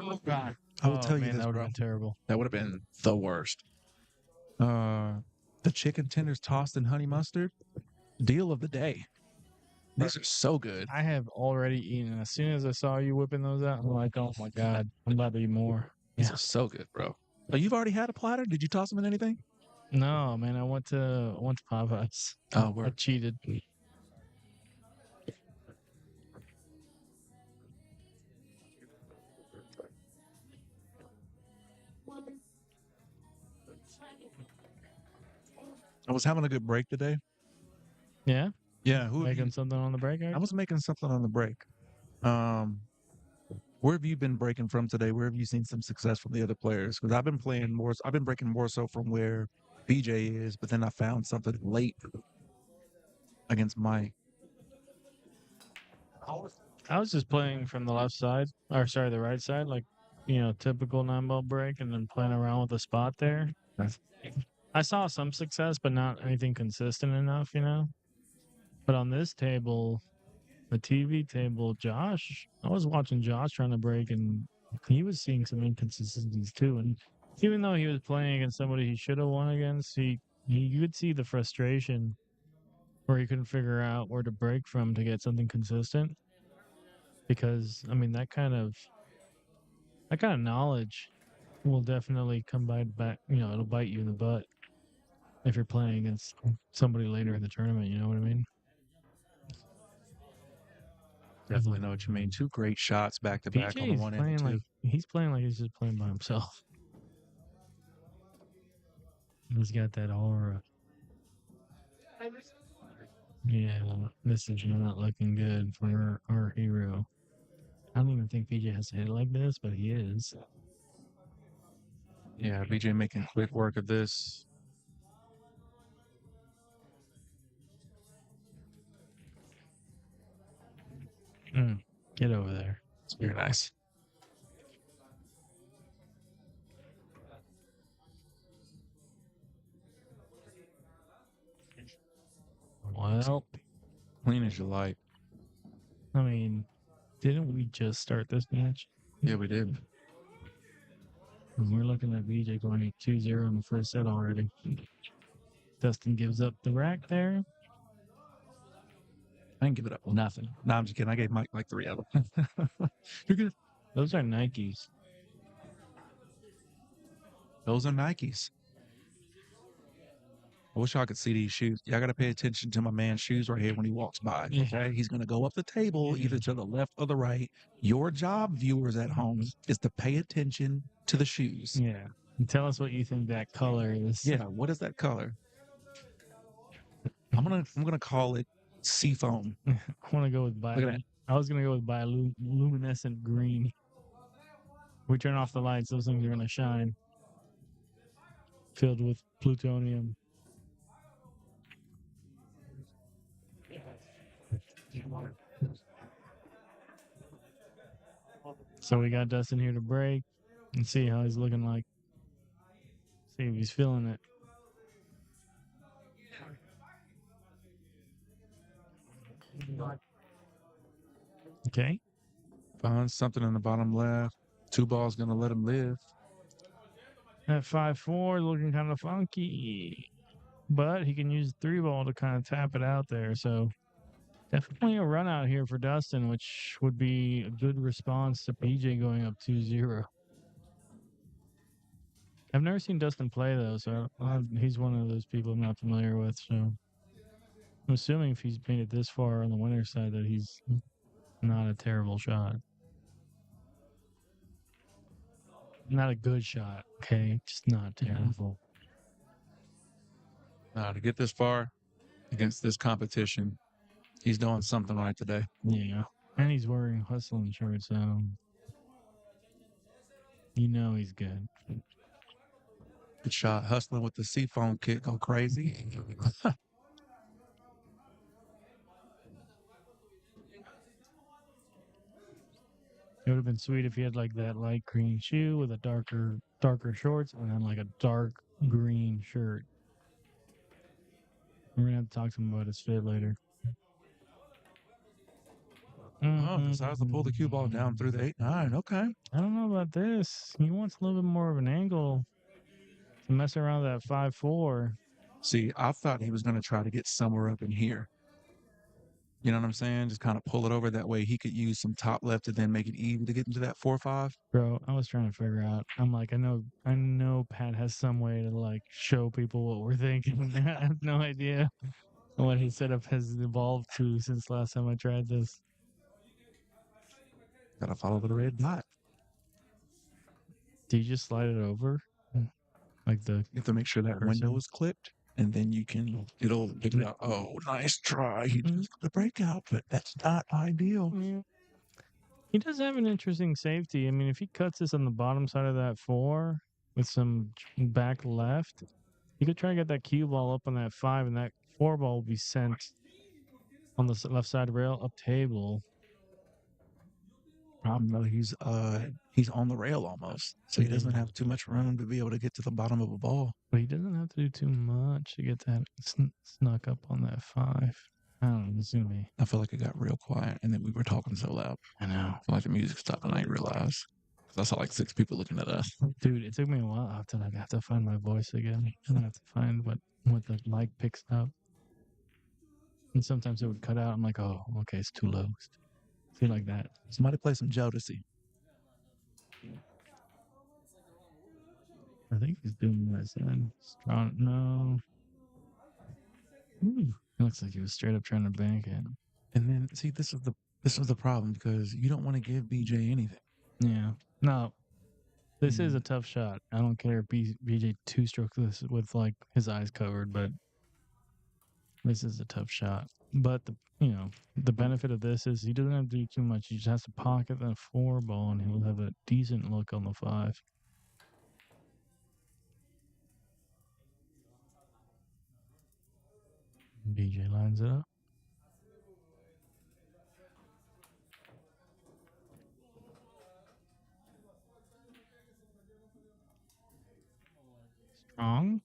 Oh, God. I will tell you man, this, that would bro. have been terrible. That would have been the worst. The chicken tenders tossed in honey mustard, deal of the day. These are so good. I have already eaten. As soon as I saw you whipping those out, I'm like, oh my God, I'm about to eat more. These are so good, bro. Oh, you've already had a platter? Did you toss them in anything? No, man, I went to Popeyes. Oh, I word. cheated. I was having a good break today. Yeah, Yeah, making something on the break. I was making something on the break. Where have you been breaking from today? Where have you seen some success from the other players? Because I've been playing more. I've been breaking more so from where BJ is, but then I found something late against Mike. I was just playing from the left side, or sorry, the right side, like typical 9-ball break, and then playing around with the spot there. I saw some success, but not anything consistent enough, But on this table, the TV table, I was watching Josh trying to break, and he was seeing some inconsistencies too. And even though he was playing against somebody he should have won against, you could see the frustration where he couldn't figure out where to break from to get something consistent. Because I mean, that kind of knowledge will definitely come back. It'll bite you in the butt if you're playing against somebody later in the tournament. You know what I mean? Definitely know what you mean. Two great shots back to back on the BJ's one and playing the two. he's playing like he's just playing by himself. He's got that aura. Yeah, this is not looking good for our hero. I don't even think BJ has to hit it like this, but he is. Yeah, BJ making quick work of this. Get over there. It's very nice. Well, Clean as you like. I mean, didn't we just start this match? Yeah, we did. And we're looking at BJ going 2-0 in the first set already. Dustin gives up the rack there. I didn't give it up nothing. No, I'm just kidding. I gave Mike like 3 of them. You're good. Those are Nikes. Those are Nikes. I wish y'all could see these shoes. Y'all got to pay attention to my man's shoes right here when he walks by. Okay? He's going to go up the table either to the left or the right. Your job, viewers at home, is to pay attention to the shoes. Yeah. And tell us what you think that color is. Yeah, what is that color? I'm gonna call it seafoam. I want to go with Look at that. I was gonna go with bioluminescent green. We turn off the lights; those things are gonna shine, filled with plutonium. So we got Dustin here to break and see how he's looking like. See if he's feeling it. Okay. Find something in the bottom left. 2 balls gonna let him live. That 5-4 looking kind of funky, but he can use 3-ball to kind of tap it out there. So definitely a run out here for Dustin, which would be a good response to BJ going up 2-0. I've never seen Dustin play though, so he's one of those people I'm not familiar with. So I'm assuming if he's made it this far on the winner's side that he's not a terrible shot. Not a good shot, okay? Just not terrible. Now, to get this far against this competition, he's doing something right today. Yeah. And he's wearing hustling shorts, so you know he's good. Good shot. Hustling with the seafoam kick. Go crazy. It would have been sweet if he had like that light green shoe with a darker shorts and then like a dark green shirt. We're gonna have to talk to him about his fit later. Oh, decides to pull the cue ball down through the 8-9. Okay. I don't know about this. He wants a little bit more of an angle to mess around that 5-4. See, I thought he was going to try to get somewhere up in here. You know what I'm saying? Just kind of pull it over. That way he could use some top left to then make it easy to get into that 4-5. Bro, I was trying to figure out. I'm like, I know Pat has some way to like show people what we're thinking. I have no idea what his setup has evolved to since last time I tried this. Gotta follow the red dot. Do you just slide it over? Like the You have to make sure that person? window is clipped, and then you can, it'll pick it out. Oh, nice try. He just got the breakout, but that's not ideal. Yeah. He does have an interesting safety. I mean, if he cuts this on the bottom side of that 4 with some back left, he could try to get that cue ball up on that 5, and that 4 ball will be sent on the left side rail up table. Problem though, he's on the rail almost, so he doesn't have too much room to be able to get to the bottom of a ball. But he doesn't have to do too much to get that snuck up on that 5. I don't know. It's gonna be. I feel like it got real quiet, and then we were talking so loud. I know. I feel like the music stopped, and I didn't realize. Because I saw like 6 people looking at us. Dude, it took me a while to like have to find my voice again. I have to find what the mic picks up. And sometimes it would cut out. I'm like, oh, okay, it's too low. Feel like that. Somebody play some Jodeci. I think he's doing what I said. Strong. No. It looks like he was straight up trying to bank it. And then see, this is the problem because you don't want to give BJ anything. Yeah. No. This is a tough shot. I don't care if BJ two-strokes this with like his eyes covered, but this is a tough shot. But the benefit of this is he doesn't have to do too much. He just has to pocket that 4 ball, and he'll have a decent look on the 5. BJ lines it up. Strong?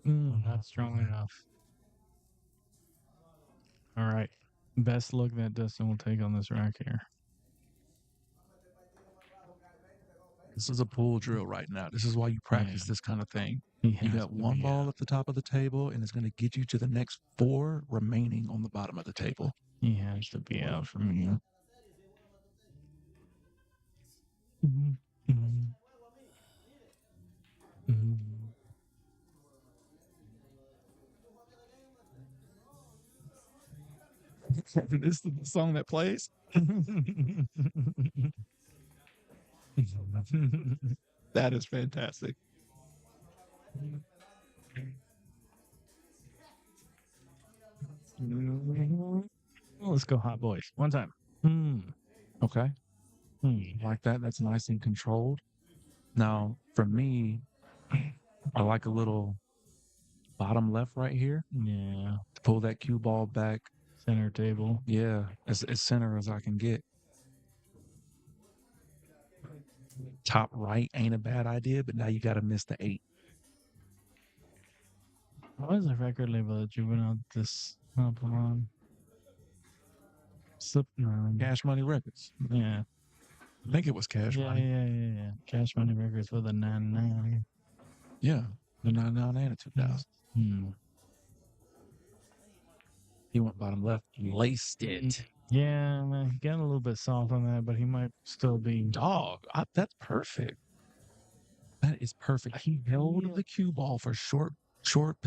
Not strong enough. All right. Best look that Dustin will take on this rack here. This is a pool drill right now. This is why you practice this kind of thing. You got 1 ball at the top of the table, and it's going to get you to the next 4 remaining on the bottom of the table. He has to be out from here. This is the song that plays. That is fantastic. Let's go, hot boys. One time. Okay. Like that. That's nice and controlled. Now, for me, I like a little bottom left right here. Yeah. To pull that cue ball back. Center table. Yeah. As center as I can get. Top right ain't a bad idea, but now you got to miss the 8. What was the record label that you went out this up on? Cash Money Records. Yeah. I think it was Cash Money. Yeah. Cash Money Records for the 99. Yeah. The 99 and a 2000. He went bottom left. Laced it. Yeah, man, he got a little bit soft on that, but he might still be. Dog, that's perfect. That is perfect. He held the cue ball for short short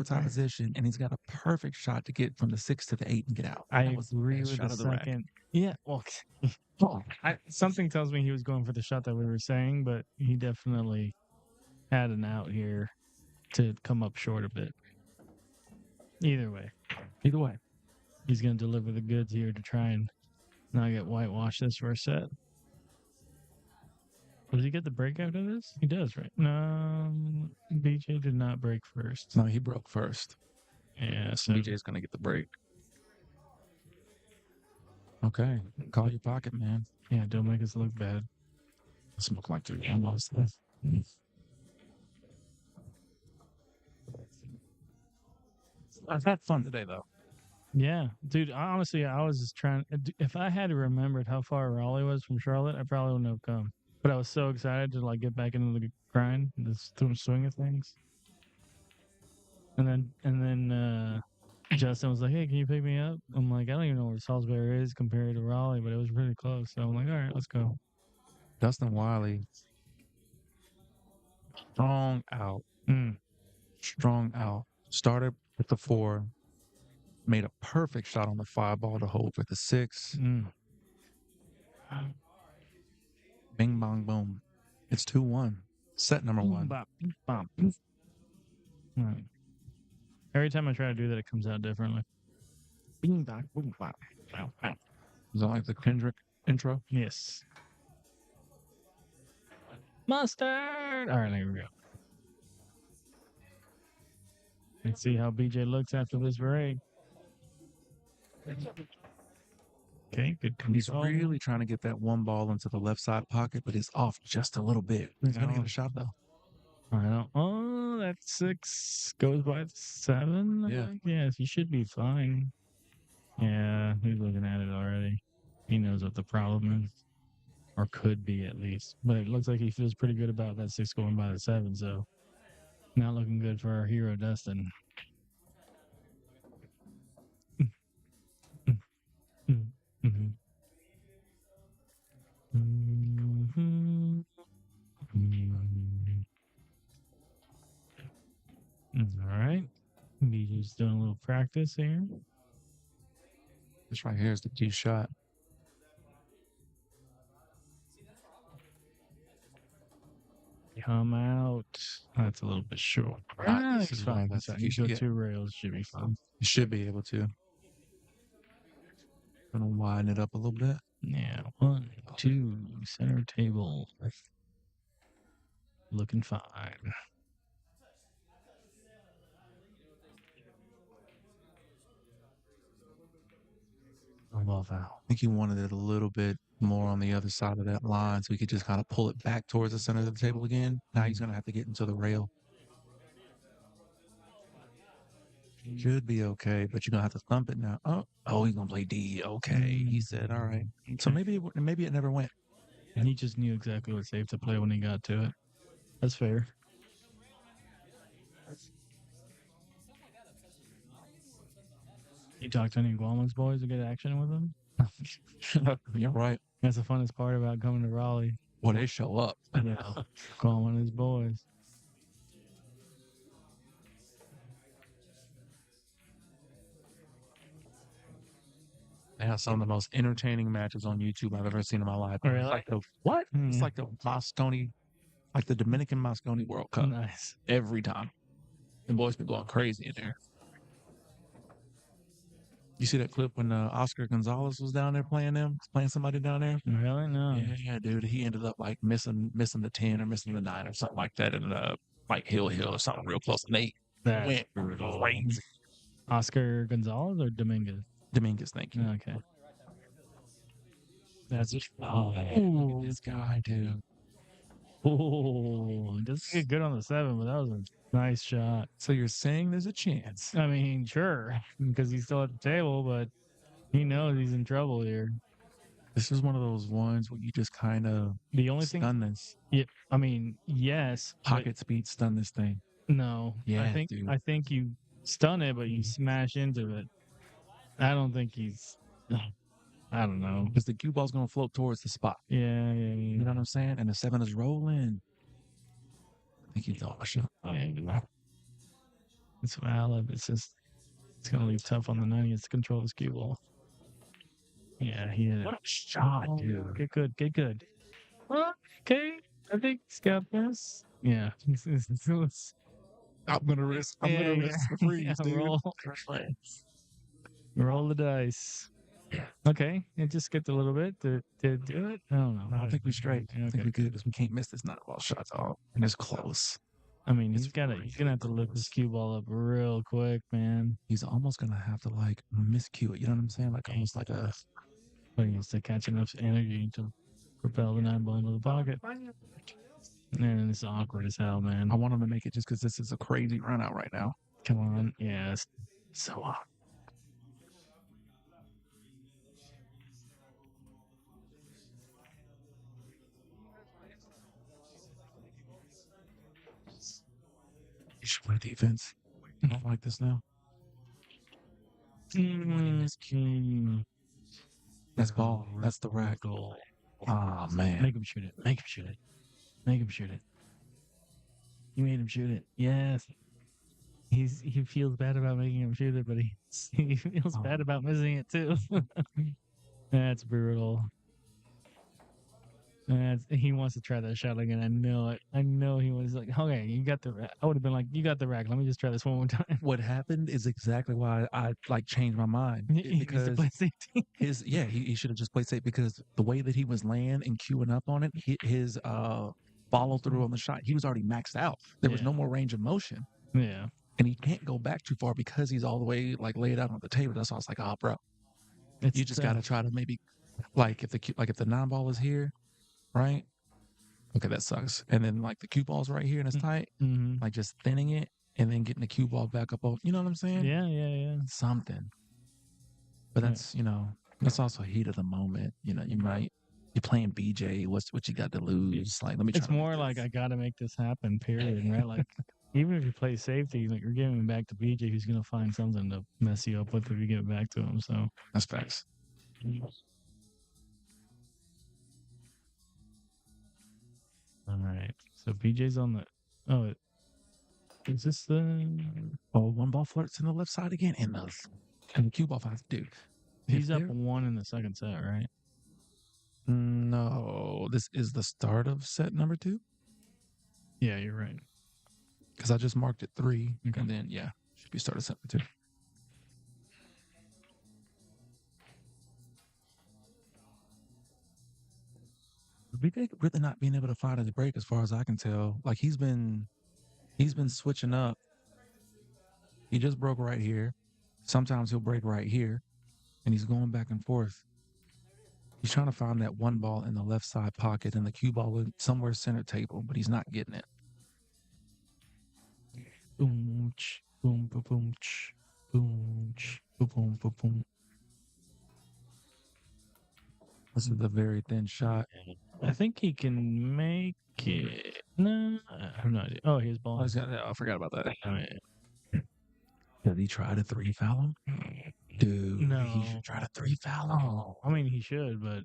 side position, and he's got a perfect shot to get from the 6 to the 8 and get out. I That was the agree best with shot the of the rack. second. Yeah, well, something tells me he was going for the shot that we were saying, but he definitely had an out here to come up short a bit. Either way, he's going to deliver the goods here to try and not get whitewashed this first set. Does he get the break after this? He does, right? No, BJ did not break first. No, he broke first. Yeah, so BJ's going to get the break. Okay. Call your pocket, man. yeah, don't make us look bad. Doesn't look like they're almost. I've had fun today, though. Yeah, dude. Honestly, I was just trying. If I had remembered how far Raleigh was from Charlotte, I probably wouldn't have come. But I was so excited to like get back into the grind, the swing of things. And then Justin was like, "Hey, can you pick me up?" I'm like, "I don't even know where Salisbury is compared to Raleigh, but it was really close." So I'm like, "All right, let's go." Dustin Wiley, strong out. Strong out. Started with the 4. Made a perfect shot on the 5 ball to hold for the 6. Bing, bong, boom. It's 2-1. Set number 1. Bop, bop. Right. Every time I try to do that, it comes out differently. Bing, bong, boom, bop. Is that like the Kendrick intro? Yes. Mustard. All right, there we go. Let's see how BJ looks after this break. Okay, good He's control. really trying to get that 1 ball into the left side pocket, but it's off just a little bit. He's going to get a shot, though. I don't. Oh, that 6 goes by 7. Yeah. Yes, he should be fine. Yeah, he's looking at it already. He knows what the problem is, or could be at least. But it looks like he feels pretty good about that 6 going by the 7. So, not looking good for our hero Dustin. All right. BJ's doing a little practice here. This right here is the key shot. Come out. That's a little bit short. This is why that's You go 2 rails, should be fun. You should be able to. Gonna widen it up a little bit. Yeah, 1, 2, center table. Looking fine. I love that. I think he wanted it a little bit more on the other side of that line so he could just kind of pull it back towards the center of the table again. Now he's going to have to get into the rail. Should be okay, but you're going to have to thump it now. Oh, he's going to play D. Okay, he said, all right. So maybe it never went. And he just knew exactly what save to play when he got to it. That's fair. You talked to any Guama's boys to get action with them? You're right. That's the funnest part about coming to Raleigh. Well, they show up. Yeah, Guama and his boys. They have some of the most entertaining matches on YouTube I've ever seen in my life. Really? It's like the what? It's Yeah. like the Moscone, like the Dominican Moscone World Cup. Nice. Every time. The boys been going crazy in there. You see that clip when Oscar Gonzalez was down there playing somebody down there? Really? No. Yeah, dude. He ended up like missing the 10 or missing the 9 or something like that, and like Hill or something real close. And they That's went crazy. Oscar Gonzalez or Dominguez? Dominguez, thank you. Okay. That's Look at this guy, dude. Oh, it doesn't get good on the 7, but that was a nice shot. So you're saying there's a chance? I mean, sure, because he's still at the table, but he knows he's in trouble here. This is one of those ones where you just kind of The only thing, stun this. yeah, I mean, yes, but Pocket speed stun this thing. no. Yeah, dude. I think you stun it, but you smash into it. I don't think he's. I don't know. Because the cue ball's going to float towards the spot. Yeah. You know what I'm saying? And the 7 is rolling. I think he's off a shot. Yeah. It's valid. It's just it's gonna leave tough on the 90. It's to control his cue ball. Yeah, he hit it. What a shot, Oh, dude. get good, get good. Okay, I think he's got this. Yeah, I'm gonna risk the yeah, freeze, dude. roll the dice. Okay, it just skipped a little bit to do it. I don't know. No, I think we straight. I think Okay. we good because we can't miss this 9-ball shot at all. And it's close. I mean, It's he's gonna have to lift his cue ball up real quick, man. He's almost gonna have to like miscue it. You know what I'm saying? Like almost like a. But he has to catch enough energy to propel the 9-ball into the pocket. And it's awkward as hell, man. I want him to make it just because this is a crazy run out right now. Come on, yeah, it's so awkward. He should play defense. I don't like this now. That's ball. That's the rack. Goal. Oh man. Make him shoot it. Make him shoot it. Make him shoot it. You made him shoot it. Yes. He feels bad about making him shoot it, but he feels bad about missing it too. That's brutal. He wants to try that shot again. I know it. I know he was like, okay, you got the rack. I would have been like, you got the rack. Let me just try this one more time. What happened is exactly why I like changed my mind. He needs to play safety. He should have just played safe because the way that he was laying and queuing up on it, his follow through on the shot, he was already maxed out. There was no more range of motion. Yeah. And he can't go back too far because he's all the way like laid out on the table. That's why I was like, oh, bro, you just got to try to maybe like if the 9-ball is here, right? Okay, that sucks. And then like the cue ball's right here and it's tight, like just thinning it and then getting the cue ball back up. You know what I'm saying? Yeah. Something. But that's that's also heat of the moment. You're playing BJ. What you got to lose? Like let me. It's more like I got to make this happen. Period. Right? Like even if you play safety, like you're giving it back to BJ, who's gonna find something to mess you up with if you give it back to him. So that's facts. All right. So BJ's on the. Oh, is this the? 1-ball flirts in the left side again, and the cue ball finds dude. He's up 1 in the second set, right? No, this is the start of set number 2. Yeah, you're right. Because I just marked it 3, and then should be start of set number 2. BJ really not being able to find his break, as far as I can tell. Like he's been switching up. He just broke right here. Sometimes he'll break right here, and he's going back and forth. He's trying to find that 1-ball in the left side pocket and the cue ball somewhere center table, but he's not getting it. Boom, boom, boom, boom, boom, boom, boom, boom. This is a very thin shot. I think he can make it. No, I'm not. Oh, his ball. I forgot about that. I mean, did he try to 3-foul him? Dude, no. He should try to 3-foul him. Oh, I mean, he should, but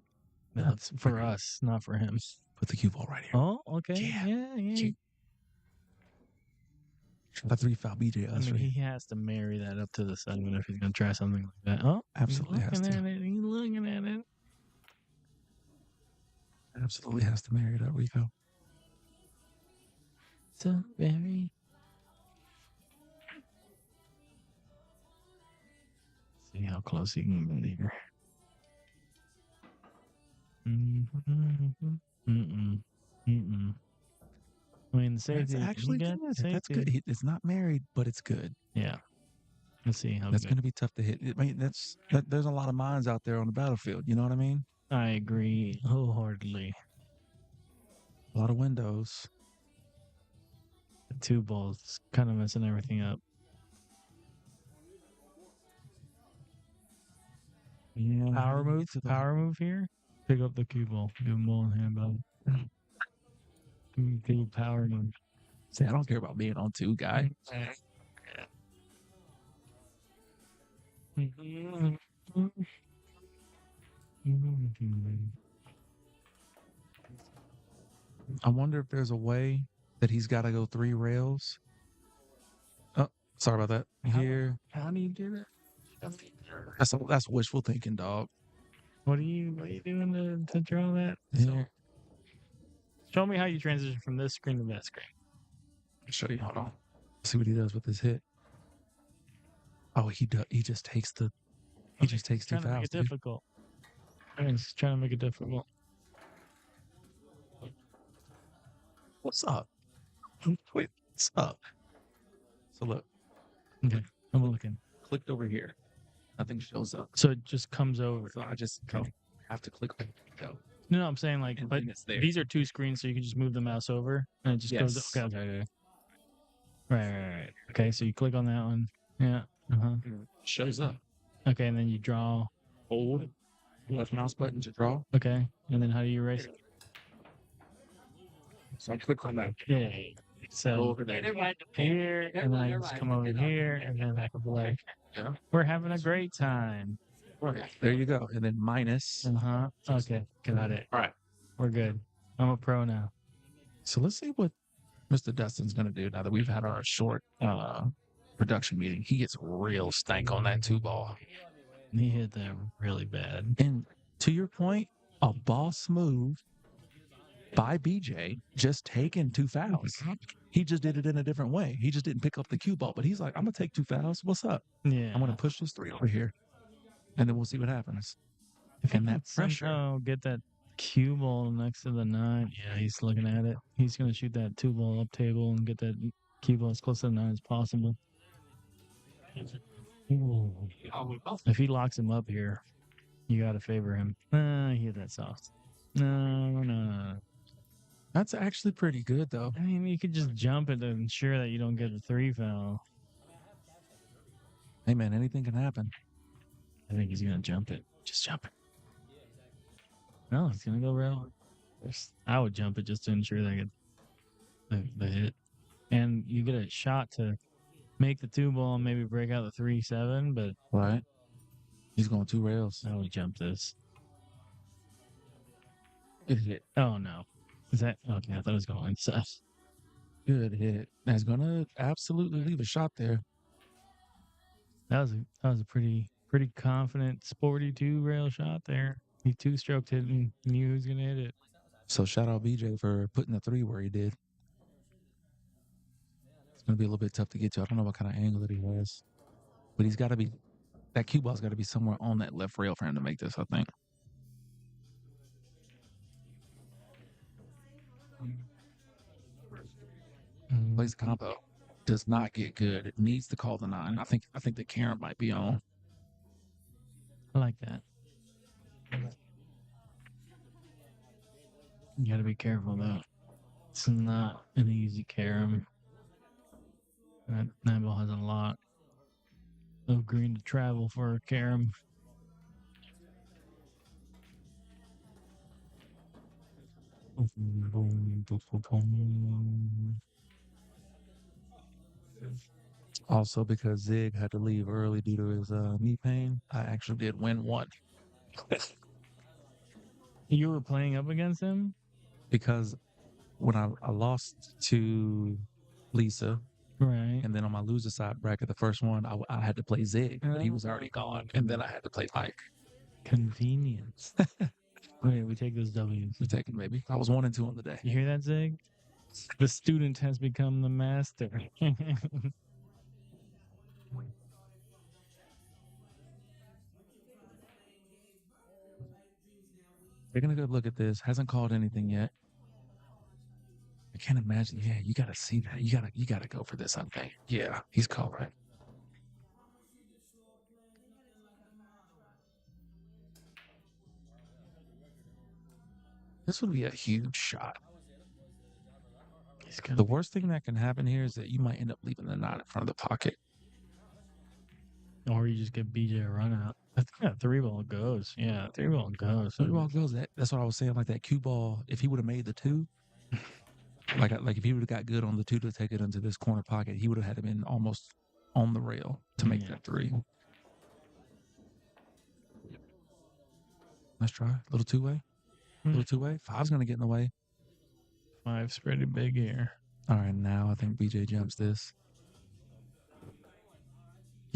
that's for us, not for him. Put the cue ball right here. Oh, okay. Yeah. Try to 3-foul BJ. I mean, he has to marry that up to the 7 if he's going to try something like that. Oh, absolutely has to. He's looking at it. Absolutely has to marry that, Rico. So very. See how close he can get here. I mean, the safety. That's actually good. That's good. It's not married, but it's good. Yeah. Let's see how that's going to be tough to hit. I mean, there's a lot of mines out there on the battlefield. You know what I mean? I agree wholeheartedly. A lot of windows. The 2 balls kind of messing everything up. Yeah. Power move here. Pick up the cue ball. Give him ball in hand, bud. Do power move. See, I don't care about being on 2, guy. I wonder if there's a way that he's got to go 3 rails. Oh, Sorry about that. Here. How do you do that? That's wishful thinking, dog. What are you doing to draw that? Here. Show me how you transition from this screen to that screen. I'll show you. Hold on. See what he does with his hit. Oh, he just takes the. He just takes two Trying to make fouls. it difficult. He's trying to make it difficult. What's up? Wait, what's up? So look. Okay, I'm looking. Clicked over here. Nothing shows up. So it just comes over. So I just have to click. Go. No, I'm saying like, And but then it's there. these are two screens, so you can just move the mouse over and it just goes. Yes. Okay. Right. Okay, so you click on that one. Yeah. Shows up. Okay, and then you draw. Hold left mouse button to draw. Okay, and then how do you erase it? So I click on that. Yeah. So Over there. here, and then I just come over here, and then I can be like, we're having a great time. Right. There you go. And then minus. Okay, got it. All right. We're good. I'm a pro now. So let's see what Mr. Dustin's going to do now that we've had our short production meeting. He gets real stank on that 2-ball. He hit that really bad. And to your point, a boss move by BJ just taking 2 fouls. He just did it in a different way. He just didn't pick up the cue ball, but he's like, I'm going to take 2 fouls. What's up? Yeah. I'm going to push this 3 over here. And then we'll see what happens. And that pressure. Oh, get that cue ball next to the 9. Yeah, he's looking at it. He's going to shoot that 2-ball up table and get that cue ball as close to the 9 as possible. Ooh. If he locks him up here, you got to favor him. He hit that soft. No. That's actually pretty good, though. I mean, you could just jump it to ensure that you don't get the 3 foul. Hey, man, anything can happen. I think he's going to jump it. Just jump it. No, he's going to go real. I would jump it just to ensure that I get the hit. And you get a shot to make the 2-ball and maybe break out the 3-7, but Right. He's going 2 rails. I would jump this. Good hit. Oh, no. Is that okay? I thought it was going inside. Good hit. That's going to absolutely leave a shot there. That was a pretty confident, sporty 2-rail shot there. He 2-stroked it and knew he was going to hit it. So shout out BJ for putting the 3 where he did. It's going to be a little bit tough to get to. I don't know what kind of angle that he has. But he's got to be, that cue ball's got to be somewhere on that left rail for him to make this, I think. Plays combo. Does not get good. It needs to call the 9. I think the Karen might be on. I like that. You got to be careful though. It's not an easy carom. That ball has a lot of green to travel for a carom. Also, because Zig had to leave early due to his knee pain, I actually did win 1. You were playing up against him? Because when I lost to Lisa, Right. and then on my loser side bracket, the first one, I had to play Zig, but he was already gone, and then I had to play Mike. Convenience. Okay, we take those W's. We're taking maybe. I was 1 and 2 on the day. You hear that, Zig? The student has become the master. Taking a good look at this. Hasn't called anything yet. I can't imagine. Yeah, you gotta see that. You gotta go for this, I think. Yeah, he's called right. This would be a huge shot. The worst thing that can happen here is that you might end up leaving the 9 in front of the pocket. Or you just get BJ a run out. I think that 3-ball goes. Yeah, 3-ball goes. 3-ball goes. That's what I was saying. Like that cue ball, if he would have made the 2, like if he would have got good on the 2 to take it into this corner pocket, he would have had it been almost on the rail to make that 3. Let's try. Little 2-way. Little 2-way. 5's going to get in the way. 5's pretty big here. All right, now I think BJ jumps this.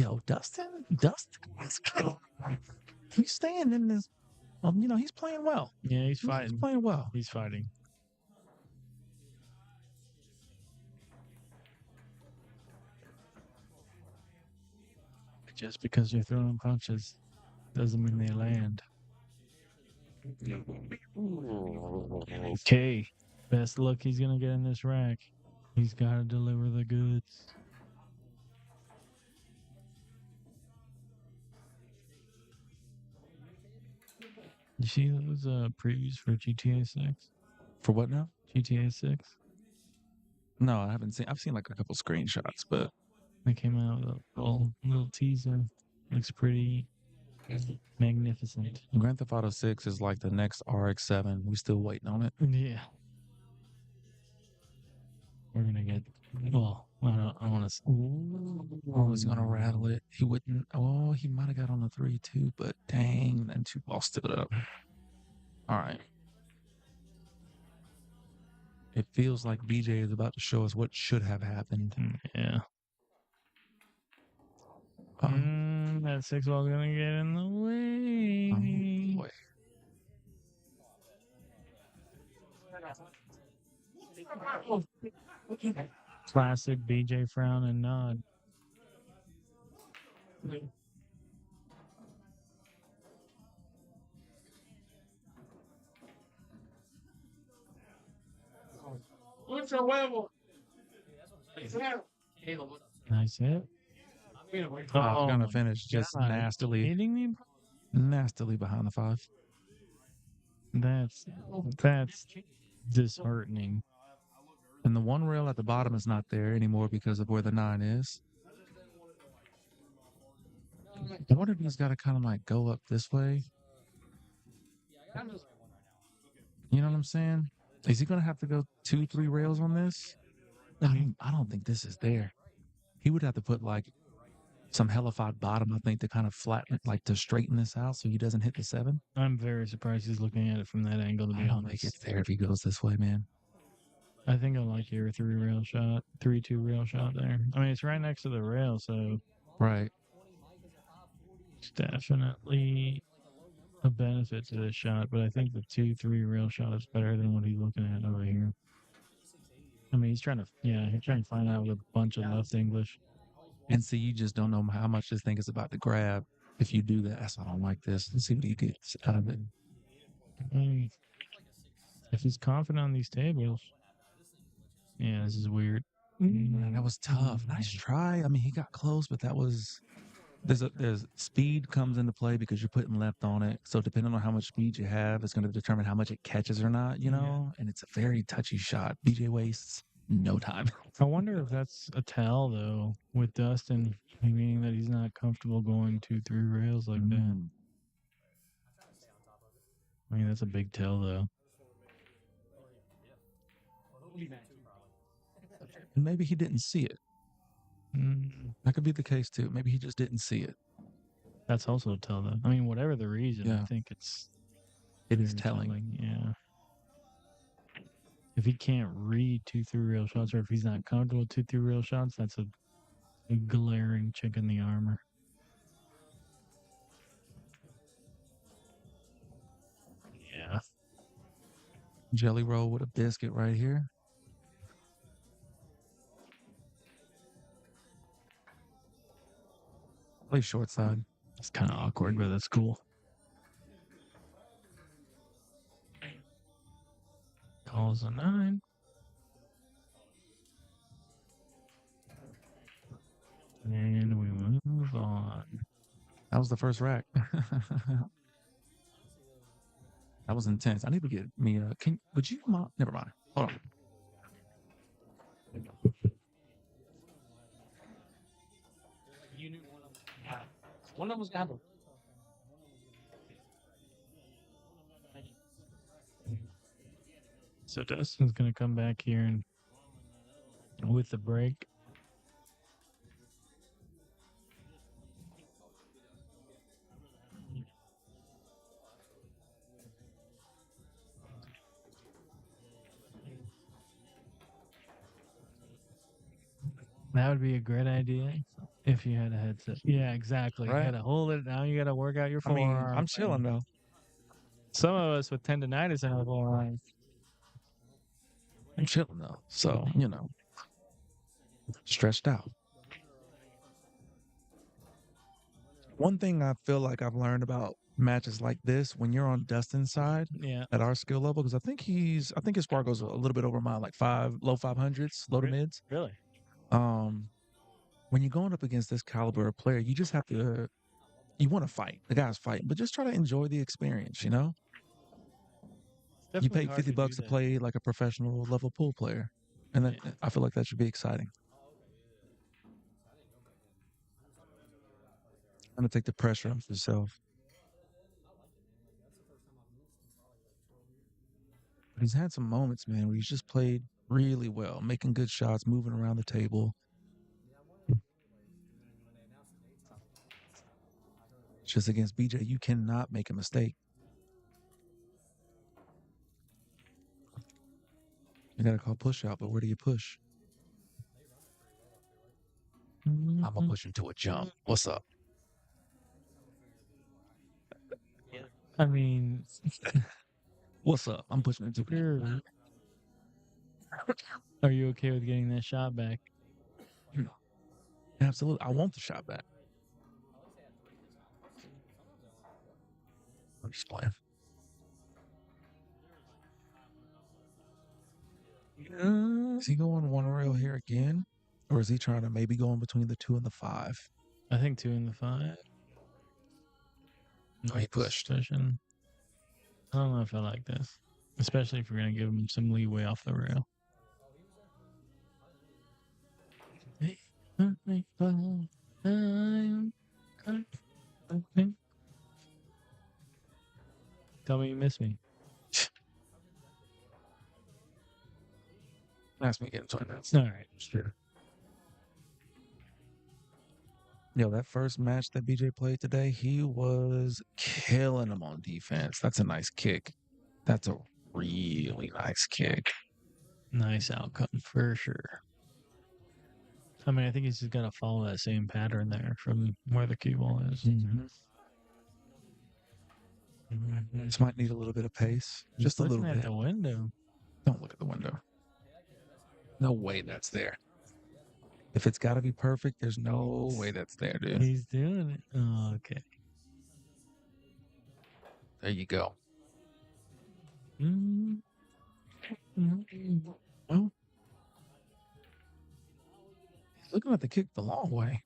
Yo, Dustin, he's staying in this. He's playing well. Yeah, he's He's fighting. playing well. He's fighting. Just because you're throwing punches doesn't mean they land. Okay. Best luck he's going to get in this rack. He's got to deliver the goods. You see those previews for GTA 6? For what now? GTA 6? No, I haven't seen. I've seen like a couple screenshots, but They came out with a little teaser. Looks pretty magnificent. Grand Theft Auto 6 is like the next RX-7. We still waiting on it. Yeah. We're going to get... Well, I want to... Oh, he's gonna rattle it. He wouldn't. Oh, he might have got on the 3-2, but dang, then 2 balls stood up. All right. It feels like BJ is about to show us what should have happened. Yeah. That 6 ball's gonna get in the way. Boy. Classic BJ frown and nod. Nice hit. Oh, gonna finish just God. nastily Hitting me? behind the 5. That's disheartening. And the 1 rail at the bottom is not there anymore because of where the 9 is. I wonder if he's got to kind of like go up this way. You know what I'm saying? Is he going to have to go 2-3 rails on this? I don't think this is there. He would have to put like some hellified bottom, I think, to kind of flatten it, like to straighten this out so he doesn't hit the 7. I'm very surprised he's looking at it from that angle, to be I don't think honest. it's there if he goes this way, man. I think I like your 3-2 rail shot there. I mean, it's right next to the rail, so Right. it's definitely a benefit to this shot, but I think the 2-3 rail shot is better than what he's looking at over here. I mean, he's trying to find out with a bunch of left English. And see, you just don't know how much this thing is about to grab if you do that. That's why I don't like this. Let's see what he gets out of it. I mean, if he's confident on these tables, yeah, this is weird. Man, that was tough. Nice try. I mean, he got close, but that was there's speed comes into play because you're putting left on it. So depending on how much speed you have, it's going to determine how much it catches or not, you know? And it's a very touchy shot. BJ wastes no time. I wonder if that's a tell, though, with Dustin, meaning that he's not comfortable going 2-3 rails like that. I mean, that's a big tell, though. And maybe he didn't see it. That could be the case, too. Maybe he just didn't see it. That's also a tell, though. I mean, whatever the reason, Yeah. I think It is very telling. Yeah. If he can't read 2-3 rail shots, or if he's not comfortable with 2-3 rail shots, that's a glaring chink in the armor. Yeah. Jelly roll with a biscuit right here. Play short side. It's kind of awkward, but that's cool. Calls a 9. And we move on. That was the first rack. That was intense. I need to get me a. Would you? Never mind. Hold on. One of them was Gabriel. So Dustin's going to come back here and with the break. That would be a great idea If you had a headset. Yeah, exactly. You Right. had to hold it. Now you got to work out your I mean, forearm. I'm chilling though. Some of us with tendonitis in our forearms. I'm chilling though. So, stretched out. One thing I feel like I've learned about matches like this, when you're on Dustin's side Yeah. at our skill level, because I think his spark goes a little bit over mine, like low 500s, low to mids. Really? When you're going up against this caliber of player, you just have to, you want to fight. The guy's fighting, but just try to enjoy the experience, You Definitely pay hard $50 to do that. play like a professional level pool player. And that, Yeah. I feel like that should be exciting. I'm going to take the pressure off yourself. But he's had some moments, man, where he's just played really well, making good shots, moving around the table. Just against BJ, you cannot make a mistake. You got to call push out, but where do you push? I'm going to push into a jump. What's up? I mean, What's up? I'm pushing into a jump. Are you okay with getting that shot back? Absolutely. I want the shot back. I'm just playing. Is he going one rail here again? Or is he trying to maybe go in between the 2 and the 5? I think 2 and the 5. Oh, he pushed. Position. I don't know if I like this, especially if we're going to give him some leeway off the rail. Tell me you miss me. Ask me again. 20 minutes. All right. Sure. Yo, that first match that BJ played today, he was killing them on defense. That's a nice kick. That's a really nice kick. Nice outcome for sure. I mean, I think he's just got to follow that same pattern there from where the cue ball is. This might need a little bit of pace. Just a little Looking bit. at the window. Don't look at the window. No way that's there. If it's got to be perfect, there's no way that's there, dude. He's doing it. Oh, okay. There you go. Well, he's looking at the kick the long way.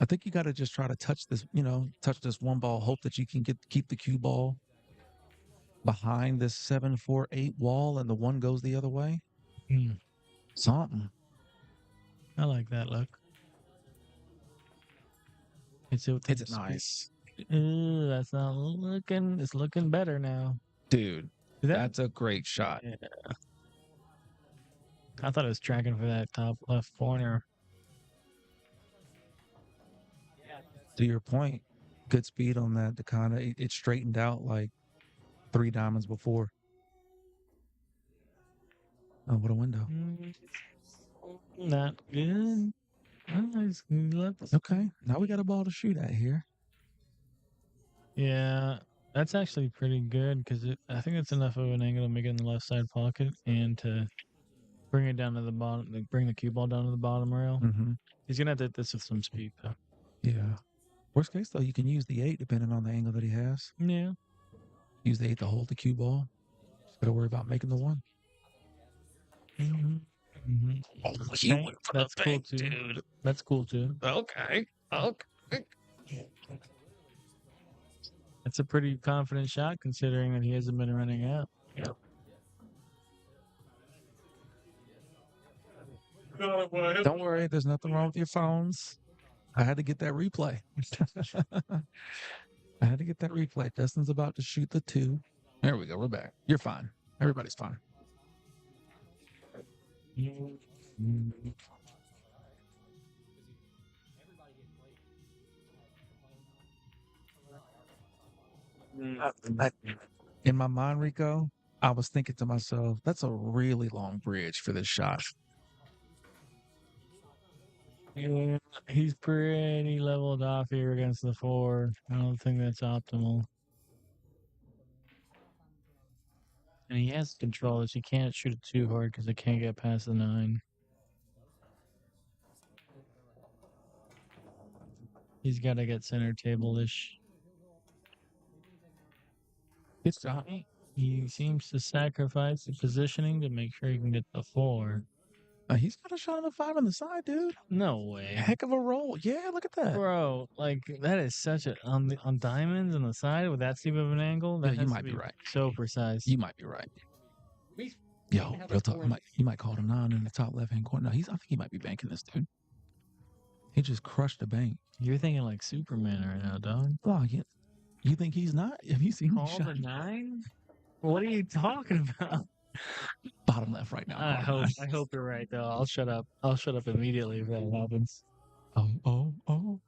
I think you got to just try to touch this one ball, hope that you can keep the cue ball behind this 7-4-8 wall and the one goes the other way. Something. I like that look. It's nice. That's not looking. It's looking better now. Dude, that's a great shot. Yeah. I thought it was tracking for that top left corner. To your point, good speed on that. To kind of it straightened out like 3 diamonds before. Oh, what a window. Not good. Okay, now we got a ball to shoot at here. Yeah, that's actually pretty good because I think it's enough of an angle to make it in the left side pocket and to bring it down to the bottom, like bring the cue ball down to the bottom rail. He's gonna have to hit this with some speed though. Yeah. Worst case though, you can use the 8 depending on the angle that he has. Yeah. Use the 8 to hold the cue ball. Just gotta worry about making the 1. Oh, he went for That's the cool bank, too. dude. That's cool too. Okay. That's a pretty confident shot considering that he hasn't been running out. Don't worry, there's nothing wrong with your phones. I had to get that replay. Dustin's about to shoot the 2. There we go. We're back. You're fine. Everybody's fine. In my mind, Rico, I was thinking to myself, that's a really long bridge for this shot. He's pretty leveled off here against the 4. I don't think that's optimal. And he has controllers. He can't shoot it too hard because it can't get past the 9. He's got to get center table-ish. It's right. He seems to sacrifice the positioning to make sure he can get the 4. He's got a shot on the 5 on the side, dude. No way. Heck of a roll. Yeah, look at that. Bro, like, that is such a... On diamonds on the side with that steep of an angle? That Yeah, you has might to be right. So precise. You might be right. Yo, real talk. You might call it a 9 in the top left-hand corner. No, I think he might be banking this, dude. He just crushed the bank. You're thinking like Superman right now, dog. Oh, yeah. You think he's not? Have you seen him Call shot? the 9? What are you talking about? Bottom left right now. I hope you're right though. I'll shut up. I'll shut up immediately if that happens. Oh.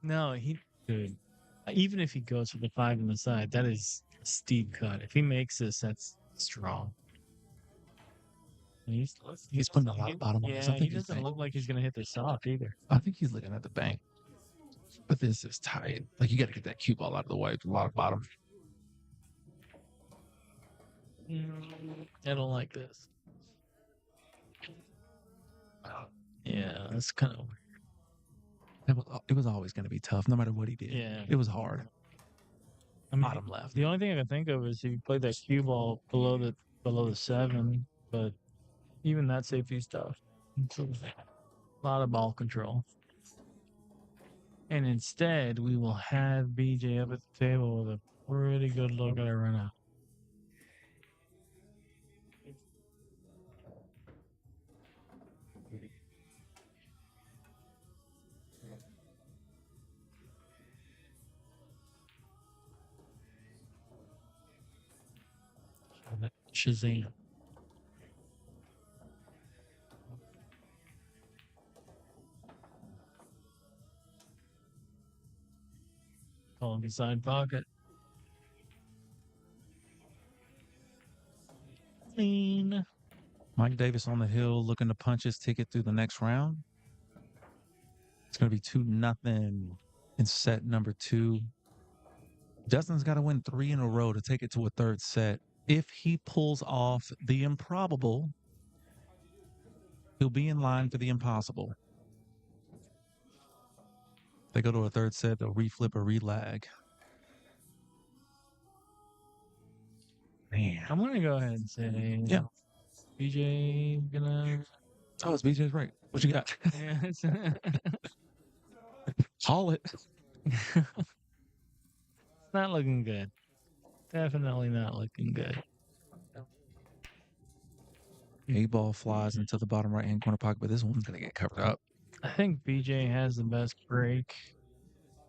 No, dude. Even if he goes for the 5 on the side, that is a steep cut. If he makes this, that's strong. He's putting a lot of bottom on this. Yeah, he doesn't look like he's gonna hit the soft either. I think he's looking at the bank. But this is tight. Like, you got to get that cue ball out of the way. A lot of bottom. I don't like this. Yeah, that's kind of weird. It was always going to be tough, no matter what he did. Yeah. It was hard. I mean, Bottom left. The only thing I can think of is if you played that cue ball below the 7, but even that safety's tough. It's a lot of ball control. And instead, we will have BJ up at the table with a pretty good look at it right now. Shazam. Call him side pocket. Clean. Mike Davis on the hill looking to punch his ticket through the next round. It's going to be 2-0 in set number 2. Dustin's got to win 3 in a row to take it to a third set. If he pulls off the improbable, he'll be in line for the impossible. If they go to a third set, they'll reflip or relag. Man. I'm going to go ahead and say, Yeah. BJ gonna... Oh, it's BJ's right. What you got? Call it. It's not looking good. Definitely not looking good. A-ball flies into the bottom right-hand corner pocket, but this one's going to get covered up. I think BJ has the best break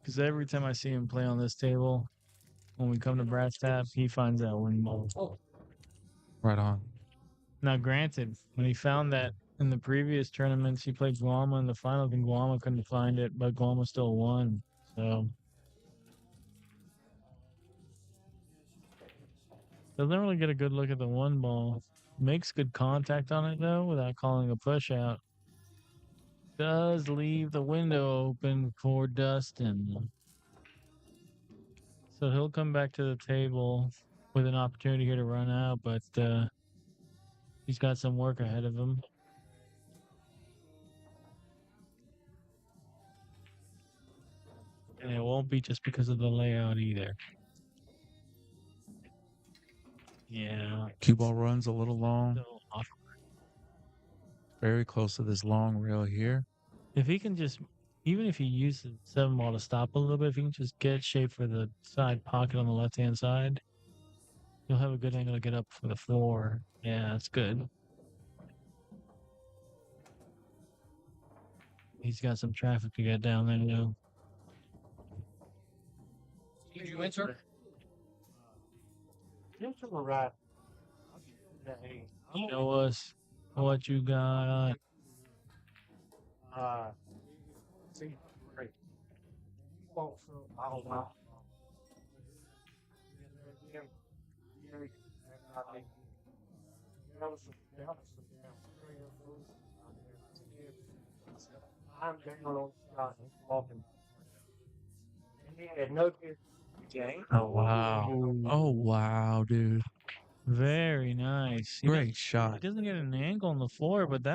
because every time I see him play on this table, when we come to brass tap, he finds that wing ball. Right on. Now, granted, when he found that in the previous tournaments, he played Guama in the finals, and Guama couldn't find it, but Guama still won. So doesn't really get a good look at the 1 ball. Makes good contact on it though, without calling a push out. Does leave the window open for Dustin. So he'll come back to the table with an opportunity here to run out, but he's got some work ahead of him. And it won't be just because of the layout either. Yeah. Cue ball runs a little long. So awkward. Very close to this long rail here. If he can just, even if he uses the 7 ball to stop a little bit, if he can just get shape for the side pocket on the left-hand side, he'll have a good angle to get up for the 4. Yeah, that's good. He's got some traffic to get down there, though. Did you enter? Show us what you got. I'm down on Scott. He's walking. And he had no good. Oh wow. Ooh, Oh wow, dude. very nice. Great He shot. doesn't get an angle on the floor, but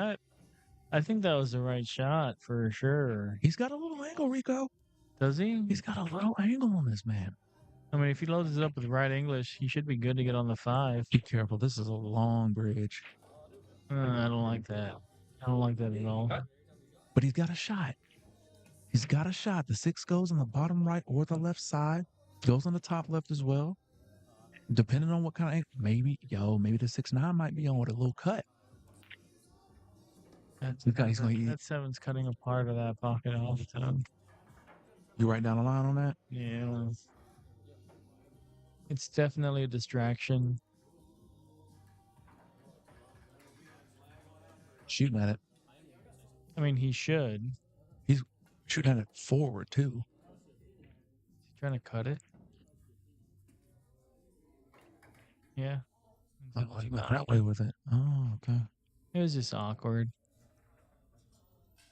I think that was the right shot for sure. He's got a little angle, Rico. Does he? He's got a little angle on this man. I mean, if he loads it up with right English, he should be good to get on the 5. Be careful. This is a long bridge. I don't like that. I don't like that at all. But he's got a shot. He's got a shot. The 6 goes on the bottom right or the left side. Goes on the top left as well. Depending on what kind of angle. Maybe the 6-9 might be on with a little cut. That 7's cutting a part of that pocket off. So. You write down a line on that? Yeah. It's definitely a distraction. Shooting at it. I mean, he should. He's shooting at it forward too. He's trying to cut it. Yeah. Oh, he went that way with it. Oh, okay. It was just awkward.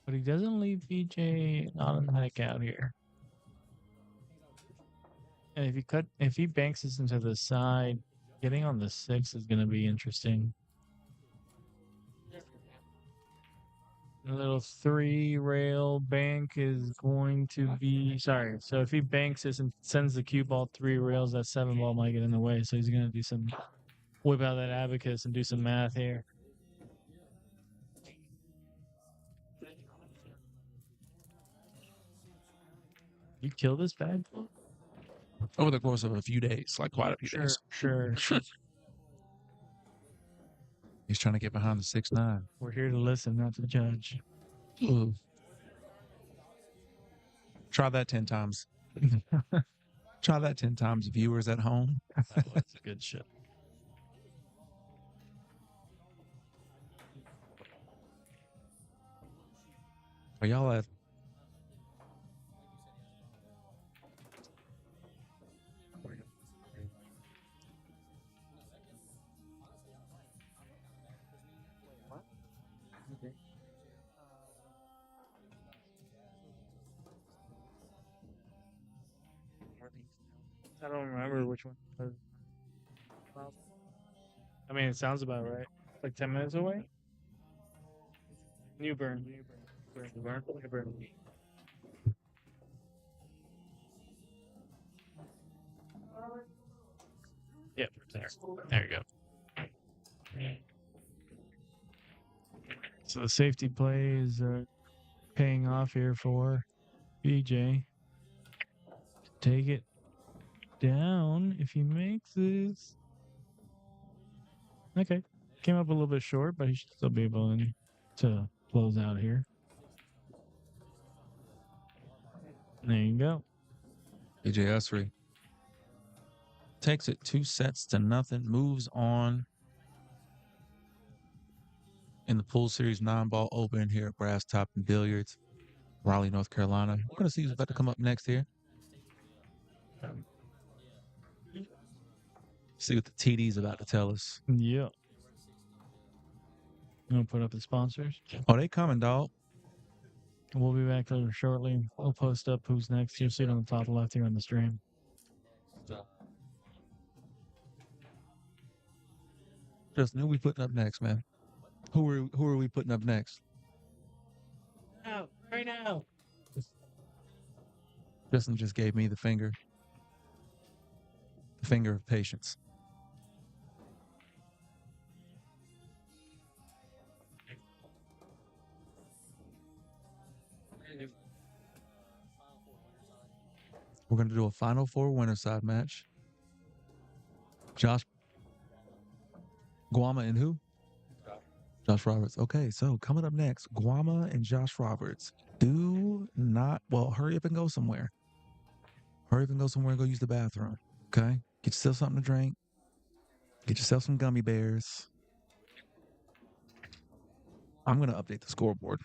But he doesn't leave BJ automatic out here. And if he banks this into the side, getting on the 6 is going to be interesting. A little 3-rail bank is going to be sorry. So if he banks this and sends the cue ball 3 rails, that 7 ball might get in the way. So he's going to do some whip out that abacus and do some math here. You kill this bad boy? Over the course of a few days, like quite a few days. Sure. He's trying to get behind the 6-9. We're here to listen, not to judge. Ooh. Try that 10 times. Try that 10 times, viewers at home. That was a good shot. Are y'all at? I don't remember which one. I mean, it sounds about right. Like 10 minutes away? Newburn. Yep, there you go. So the safety play is paying off here for BJ. Take it down if he makes this. Okay. Came up a little bit short, but he should still be able to close out here. There you go. BJ Usry takes it 2-0, moves on in the pool series 9-ball open here at Brass Top and Billiards, Raleigh, North Carolina. We're going to see who's about to come up next here. See what the TD's about to tell us. Yeah. I'm going to put up the sponsors. Oh, they coming, dog. We'll be back there shortly. We'll post up who's next. You'll see it on the top left here on the stream. Justin, who we putting up next, man? Who are we putting up next? Now, right now. Justin just gave me the finger. The finger of patience. We're going to do a Final Four winner side match. Guama and who? Josh Roberts. Okay, so coming up next, Guama and Josh Roberts. Do not, hurry up and go somewhere. Hurry up and go somewhere and go use the bathroom. Okay? Get yourself something to drink. Get yourself some gummy bears. I'm going to update the scoreboard.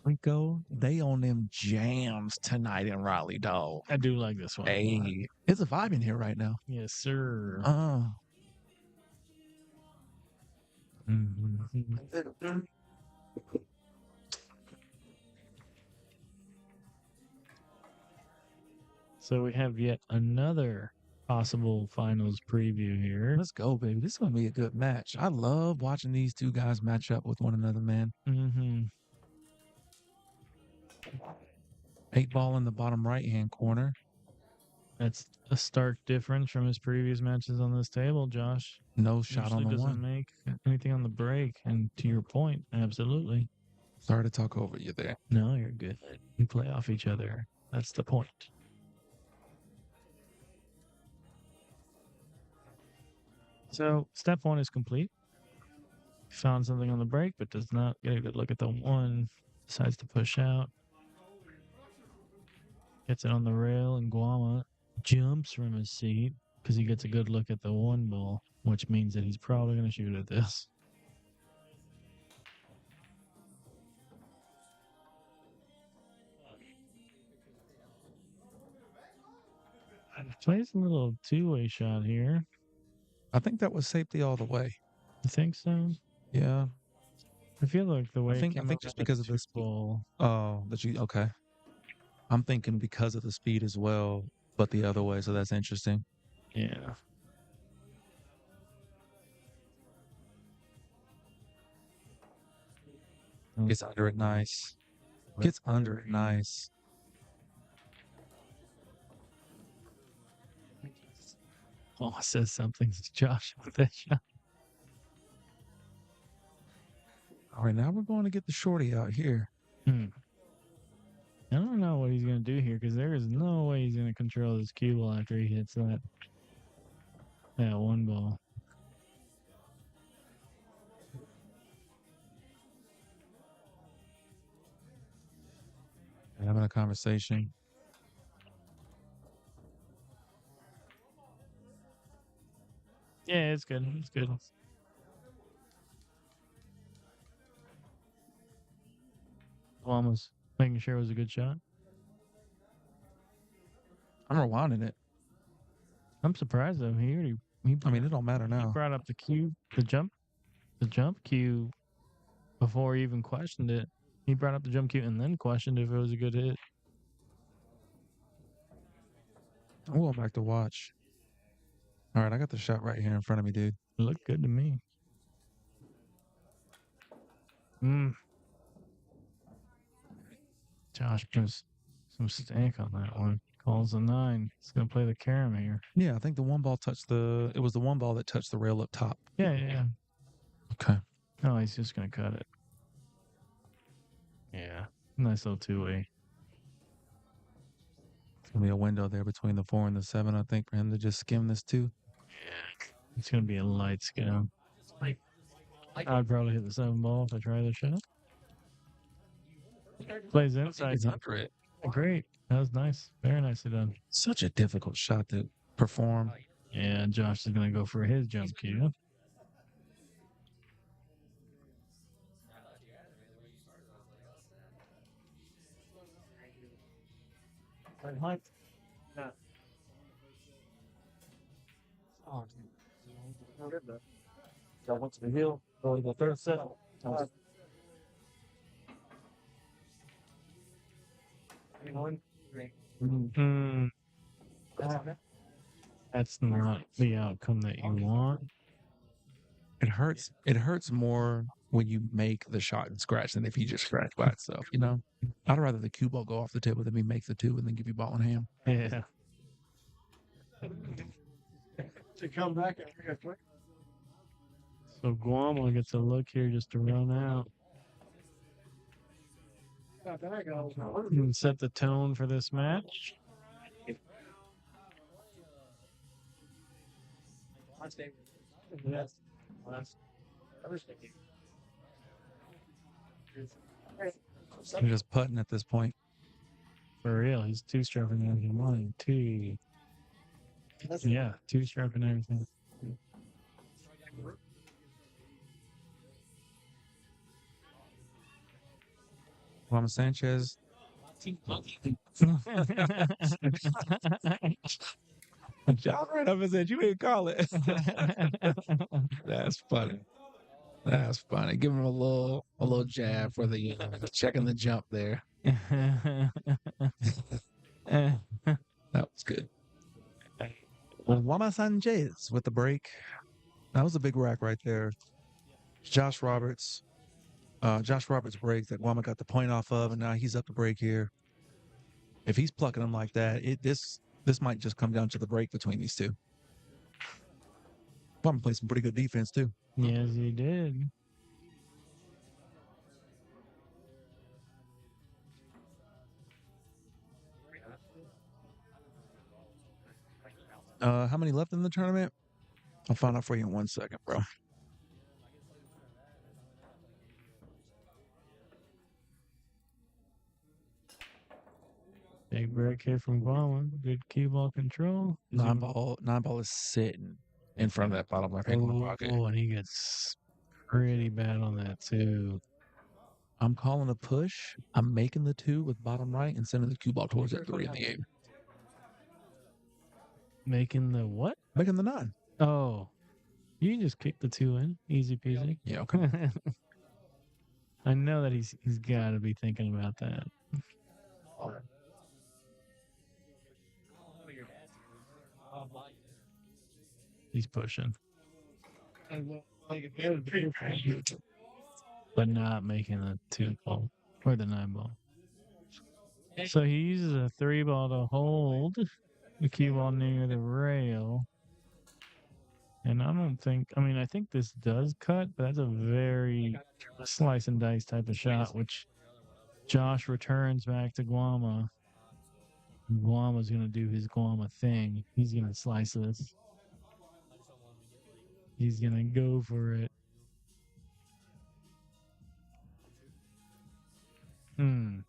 Rico, they on them jams tonight in Raleigh, dog. I do like this one. Hey, it's a vibe in here right now. Yes, sir. Mhm. So we have yet another possible finals preview here. Let's go, baby. This is gonna be a good match. I love watching these two guys match up with one another, man. Mm-hmm. 8 ball in the bottom right-hand corner. That's a stark difference from his previous matches on this table, Josh. No shot Usually on the doesn't one. make anything on the break. And to your point, absolutely. Sorry to talk over you there. No, you're good. We play off each other. That's the point. So step one is complete. Found something on the break, but does not get a good look at the one. Decides to push out. Gets it on the rail, and Guama jumps from his seat because he gets a good look at the one ball, which means that he's probably going to shoot at this. Plays a little two-way shot here. I think that was safety all the way. You think so? Yeah. I feel like the way I think just because of the speed. ball. Oh, okay. I'm thinking because of the speed as well, but the other way. So that's interesting. Yeah. Gets under it nice. Gets under it nice. Oh, says something to Josh with that shot. All right, now we're going to get the shorty out here. I don't know what he's going to do here because there is no way he's going to control this cue ball after he hits that one ball. Having a conversation. Yeah, it's good. It's good. Guama's making sure it was a good shot. I'm rewinding it. I'm surprised though. He I mean, it don't matter he now. brought up the jump cue before he even questioned it. He brought up the jump cue and then questioned if it was a good hit. I'm going back to watch. All right, I got the shot right here in front of me, dude. It looked good to me. Josh puts some stank on that one. Calls a 9. He's gonna play the carom here. Yeah, I think the one ball touched it was the one ball that touched the rail up top. Yeah. Okay. Oh, he's just gonna cut it. Yeah. Nice little two-way. It's gonna be a window there between the 4 and the 7, I think, for him to just skim this too. Yeah. It's gonna be a light skim. I'd probably hit the 7 ball if I try the shot. Plays inside. It's under it. Great. That was nice. Very nicely done. Such a difficult shot to perform. Yeah, Josh is going to go for his jump cue. I went to the hill, go to the third set. That's not the outcome that you want. It hurts. It hurts more when you make the shot and scratch than if you just scratch by itself. You know, I'd rather the cue ball go off the table than me make the 2 and then give you ball in hand. Yeah. To come back. So Guama gets a look here just to run out and set the tone for this match. I'm just putting at this point. For real, he's two-stroking everything. 1, 2. Yeah, two-stroking everything. Guama Sanchez. John right up and said, "You didn't call it." That's funny. That's funny. Give him a little jab for the checking the jump there. That was good. Guama Sanchez with the break. That was a big rack right there. Josh Roberts break that Guama got the point off of, and now he's up the break here. If he's plucking them like that, this might just come down to the break between these two. Guama played some pretty good defense too. Yes, he did. How many left in the tournament? I'll find out for you in 1 second, bro. Big break here from Guama. Good cue ball control. Nine ball is sitting in front of that bottom left hand pocket. Oh, and he gets pretty bad on that too. I'm calling a push. I'm making the 2 with bottom right and sending the cue ball towards that 3 in the game. Making the what? Making the 9. Oh, you can just kick the 2 in, easy peasy. Yeah, okay. I know that he's got to be thinking about that. He's pushing, but not making the 2 ball or the 9 ball. So he uses a 3 ball to hold the cue ball near the rail. And I think this does cut, but that's a very slice and dice type of shot, which Josh returns back to Guama. Guama's going to do his Guama thing. He's going to slice this. He's going to go for it.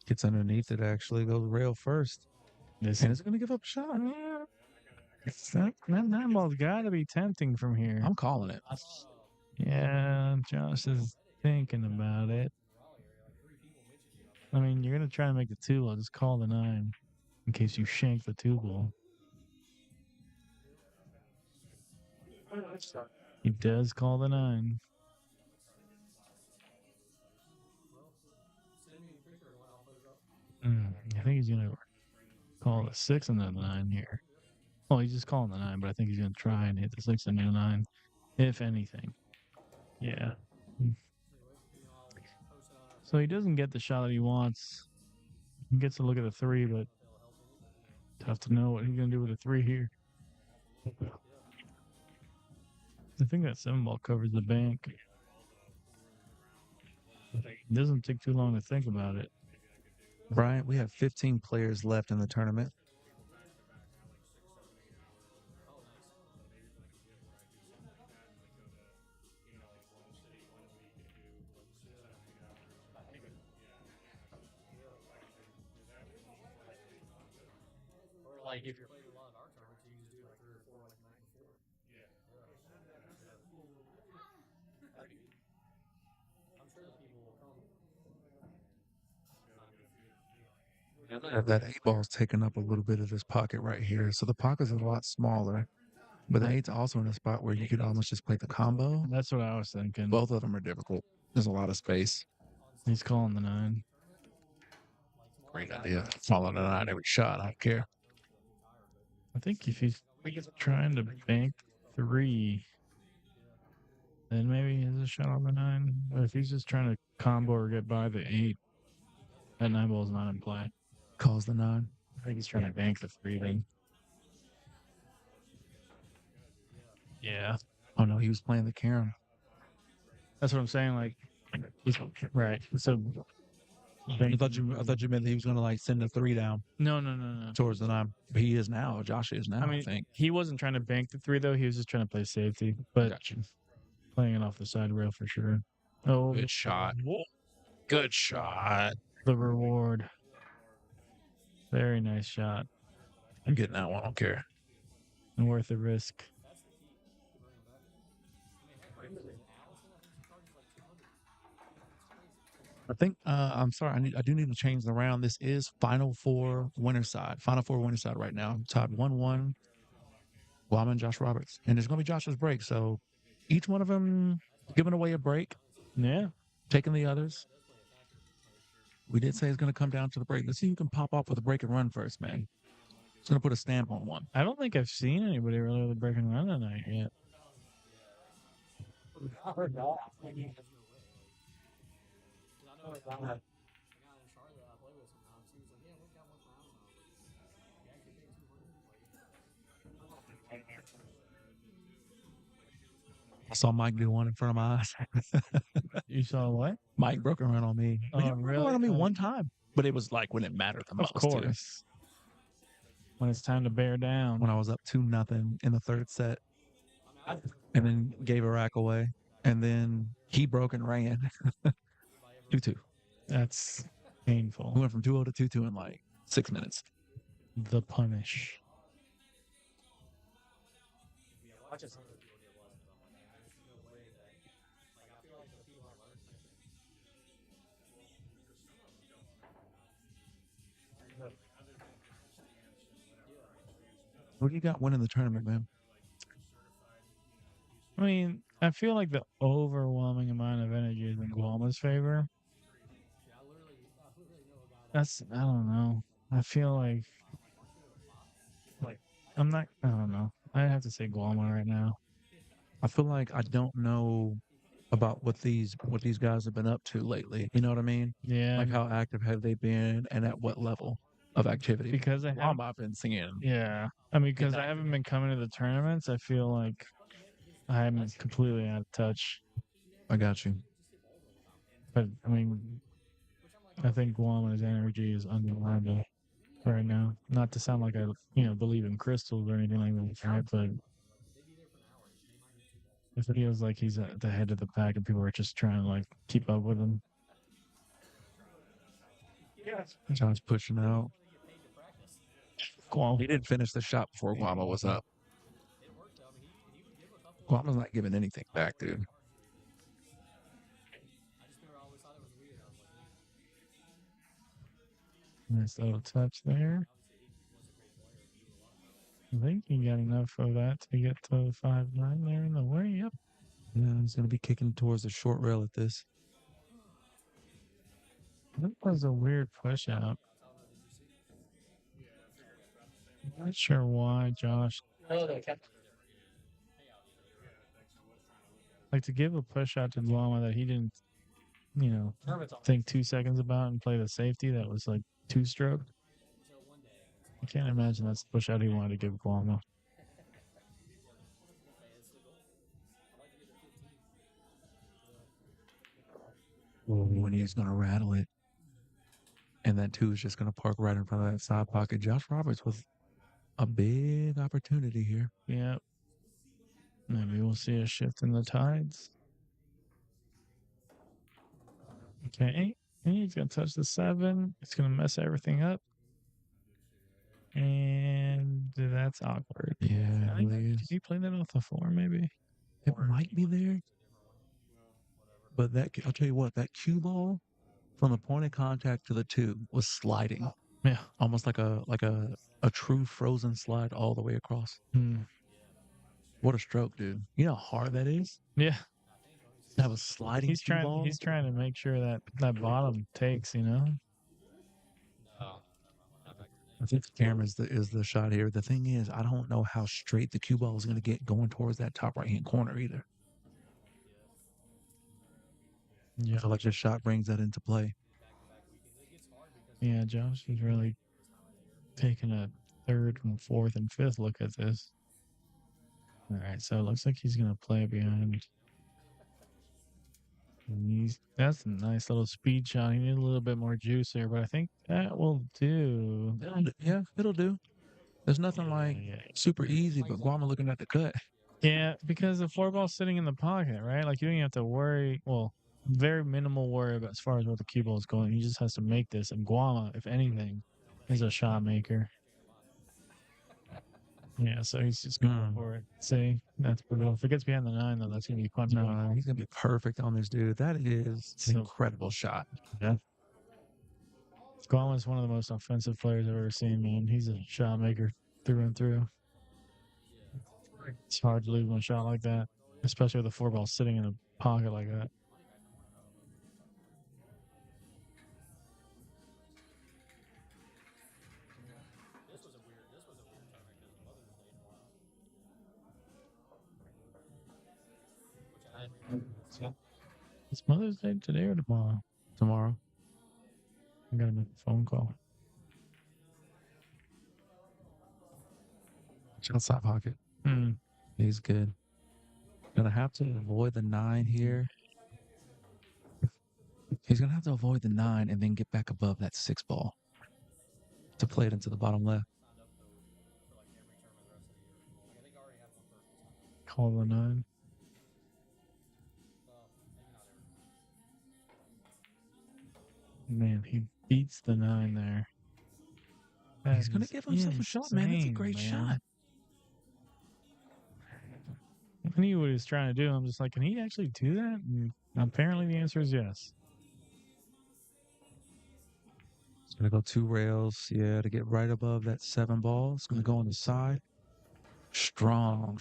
Gets underneath it, actually. Goes rail first. And it's going to give up a shot. That 9 ball's got to be tempting from here. I'm calling it. Yeah, Josh is thinking about it. I mean, you're going to try to make the 2. I'll just call the 9 in case you shank the 2 ball. He does call the 9. I think he's going to call the 6 and then the 9 here. Oh, he's just calling the 9, but I think he's going to try and hit the 6 and the 9, if anything. Yeah. So he doesn't get the shot that he wants. He gets to look at the 3, but tough to know what he's going to do with the 3 here. I think that 7 ball covers the bank. It doesn't take too long to think about it. Bryant, we have 15 players left in the tournament. Like if you're playing a lot of our tournaments, you can just do like 3 or 4 like the night before. I'm sure that people will come. That 8 ball's taking up a little bit of this pocket right here. So the pocket's a lot smaller. But the 8's also in a spot where you could almost just play the combo. That's what I was thinking. Both of them are difficult. There's a lot of space. He's calling the 9. Great idea. Following the 9 every shot. I don't care. I think if he's trying to bank 3, then maybe he has a shot on the 9. But if he's just trying to combo or get by the 8, that 9 ball is not in play. Calls the 9. I think he's trying to bank the 3 then. Yeah. Oh no, he was playing the Karen. That's what I'm saying. Like, right. So I thought you meant that he was going to like send the 3 down no. towards the 9. But he is now. Josh is now, I think. He wasn't trying to bank the 3 though. He was just trying to play safety, but Gotcha. playing it off the side rail for sure. Oh, Good shot. Good shot. the reward. Very nice shot. I'm getting that one. I don't care. And worth the risk. I think I'm sorry. I do need to change the round. This is Final Four winner side. Final Four winner side right now. Tied 1-1. Guama and Josh Roberts, and it's gonna be Josh's break. So each one of them giving away a break, Yeah. taking the others. We did say it's gonna come down to the break. Let's see who can pop off with a break and run first, man. It's gonna put a stamp on one. I don't think I've seen anybody really with a break and run tonight yet. I saw Mike do one in front of my eyes. You saw what? Mike broke a run on me. Oh, But he broke a really? run on me Oh. one time, but it was like when it mattered the most. Of too. course. When it's time to bear down. When I was up 2-0 in the third set, and then gave a rack away, and then he broke and ran 2-2. That's We painful. went from 2-0 to 2-2 in like 6 minutes. The punish. What do you got winning the tournament, man? I mean, I feel like the overwhelming amount of energy is in Guama's favor. I don't know. I feel like I don't know. I have to say Guama right now. I feel like I don't know about what these guys have been up to lately. You know what I mean? Yeah. Like how active have they been, and at what level of activity? Because I have, I've been seeing. yeah. I mean, because I haven't been coming to the tournaments, I feel like I'm completely out of touch. I got you. But I mean, I think Guama's energy is undeniable right now. Not to sound like I, believe in crystals or anything like that, right? But it feels like he's at the head of the pack, and people are just trying to like keep up with him. John's pushing out. Guama. He didn't finish the shot before Guama was up. Guama's not giving anything back, dude. Nice little touch there. I think he got enough of that to get to 5-9 there in the way. Yep. Yeah, he's going to be kicking towards the short rail at this. That was a weird push out. Not sure why, Josh. Like to give a push out to Guama that he didn't, think 2 seconds about and play the safety that was like 2-stroke. I can't imagine that's the push out he wanted to give Guama. When he's going to rattle it. And that 2 is just going to park right in front of that side pocket. Josh Roberts with a big opportunity here. Yep. Maybe we'll see a shift in the tides. Okay. He's going to touch the 7. It's going to mess everything up. And that's awkward. Yeah, it really is. Did he play that off the 4 maybe? It might be there. But I'll tell you what, that cue ball from the point of contact to the 2 was sliding. Yeah. Almost like a true frozen slide all the way across. What a stroke, dude. You know how hard that is? Yeah. That was sliding He's trying to make sure that bottom takes, I think the camera is the shot here. The thing is, I don't know how straight the cue ball is going to get going towards that top right-hand corner either. Yeah. I feel like this shot brings that into play. Yeah, Josh is really taking a 3rd and 4th and 5th look at this. All right, so it looks like he's going to play behind. That's a nice little speed shot. He needs a little bit more juice there, but I think that will do. Yeah, it'll do. There's nothing like super easy, but Guama looking at the cut. Yeah, because the 4-ball's sitting in the pocket, right? Like you don't even have to worry. Well, very minimal worry about as far as where the cue ball is going. He just has to make this. And Guama, if anything, is a shot maker. Yeah, so he's just going Mm. for it. See, that's brutal. If it gets behind the 9, though, that's going to be fun. No, he's gonna be perfect on this dude. That is an So- incredible shot. Yeah. Guama's one of the most offensive players I've ever seen, man. He's a shot maker through and through. It's hard to lose one shot like that, especially with a 4-ball sitting in a pocket like that. It's Mother's Day today or tomorrow? Tomorrow. I gotta make a phone call. Outside pocket. He's good. Gonna have to avoid the 9 here. He's gonna have to avoid the 9 and then get back above that 6 ball to play it into the bottom left. Call the 9. Man, he beats the 9 there. He's gonna give himself a shot, man. That's a great shot. I knew what he was trying to do. I'm just like, can he actually do that? And apparently the answer is yes. It's gonna go 2 rails, yeah, to get right above that 7 ball. It's gonna go on the side. Strong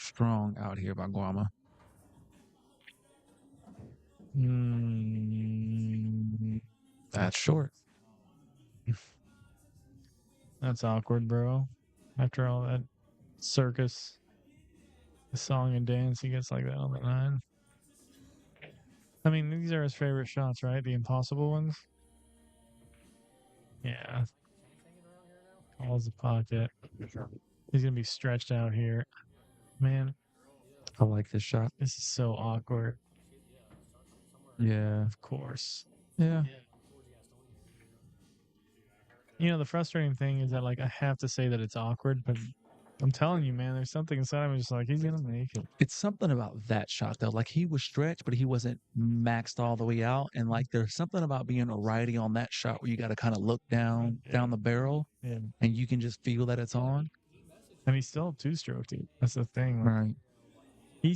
out here by Guama. That's short. That's awkward, bro. After all that circus, the song and dance, he gets like that on the 9. I mean, these are his favorite shots, right? The impossible ones. Yeah. Calls the pocket. He's gonna be stretched out here. Man, I like this shot. this is so awkward. Yeah. Of course. Yeah. You know, the frustrating thing is that, like, I have to say that it's awkward, but I'm telling you, man, there's something inside of me just like, he's going to make it. It's something about that shot, though. Like, he was stretched, but he wasn't maxed all the way out. And, like, there's something about being a righty on that shot where you got to kind of look down the barrel, Yeah. and you can just feel that it's on. And he's still two-stroke, dude. That's the thing. Like, Right. he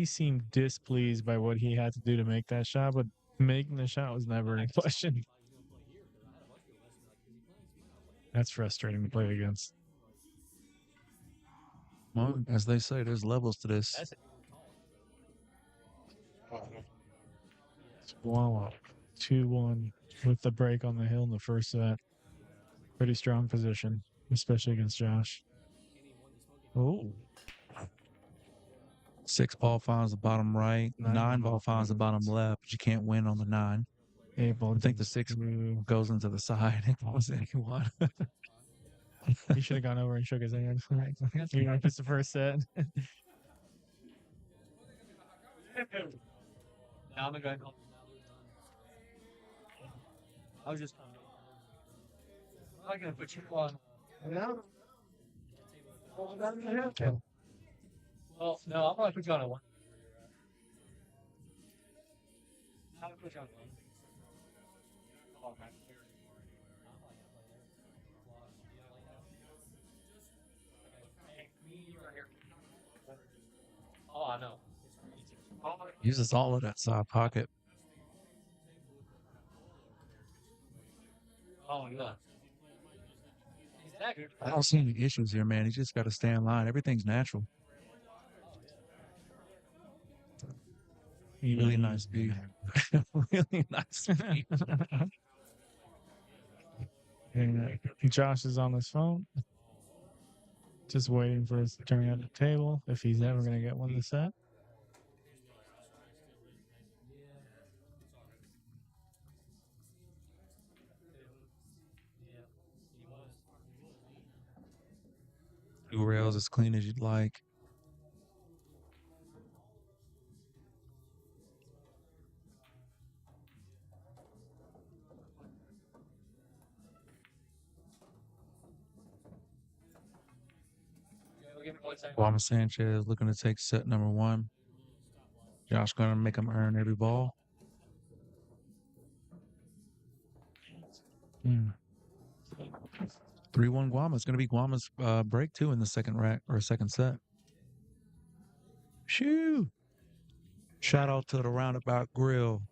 seemed displeased by what he had to do to make that shot, but making the shot was never in question. That's frustrating to play against. Well, as they say, there's levels to this. Guama 2-1 with the break on the hill in the first set. Pretty strong position, especially against Josh. Oh. 6 ball finds the bottom right. 9 ball finds the bottom left, but you can't win on the 9. 8 ball. I think the 6 goes into the side. It was anyone. He should have gone over and shook his hand. You know, it's the first set. Now I'm going to I was just. I'm going to put you on. No. Well, no, I'm going to put you on a 1. I'm going to put you on 1. Oh, man. Oh, I know. Uses all of that side pocket. Oh, my God. I don't see any issues here, man. He just got to stay in line. Everything's natural. Really nice beat. Really nice beat. Josh is on his phone, just waiting for his turn at the table if he's ever going to get one this set. Two rails as clean as you'd like. Guama Sanchez looking to take set number 1. Josh going to make him earn every ball. 3-1 Guama. It's going to be Guama's break too in the second rack or second set. Shoo! Shout out to the Roundabout Grill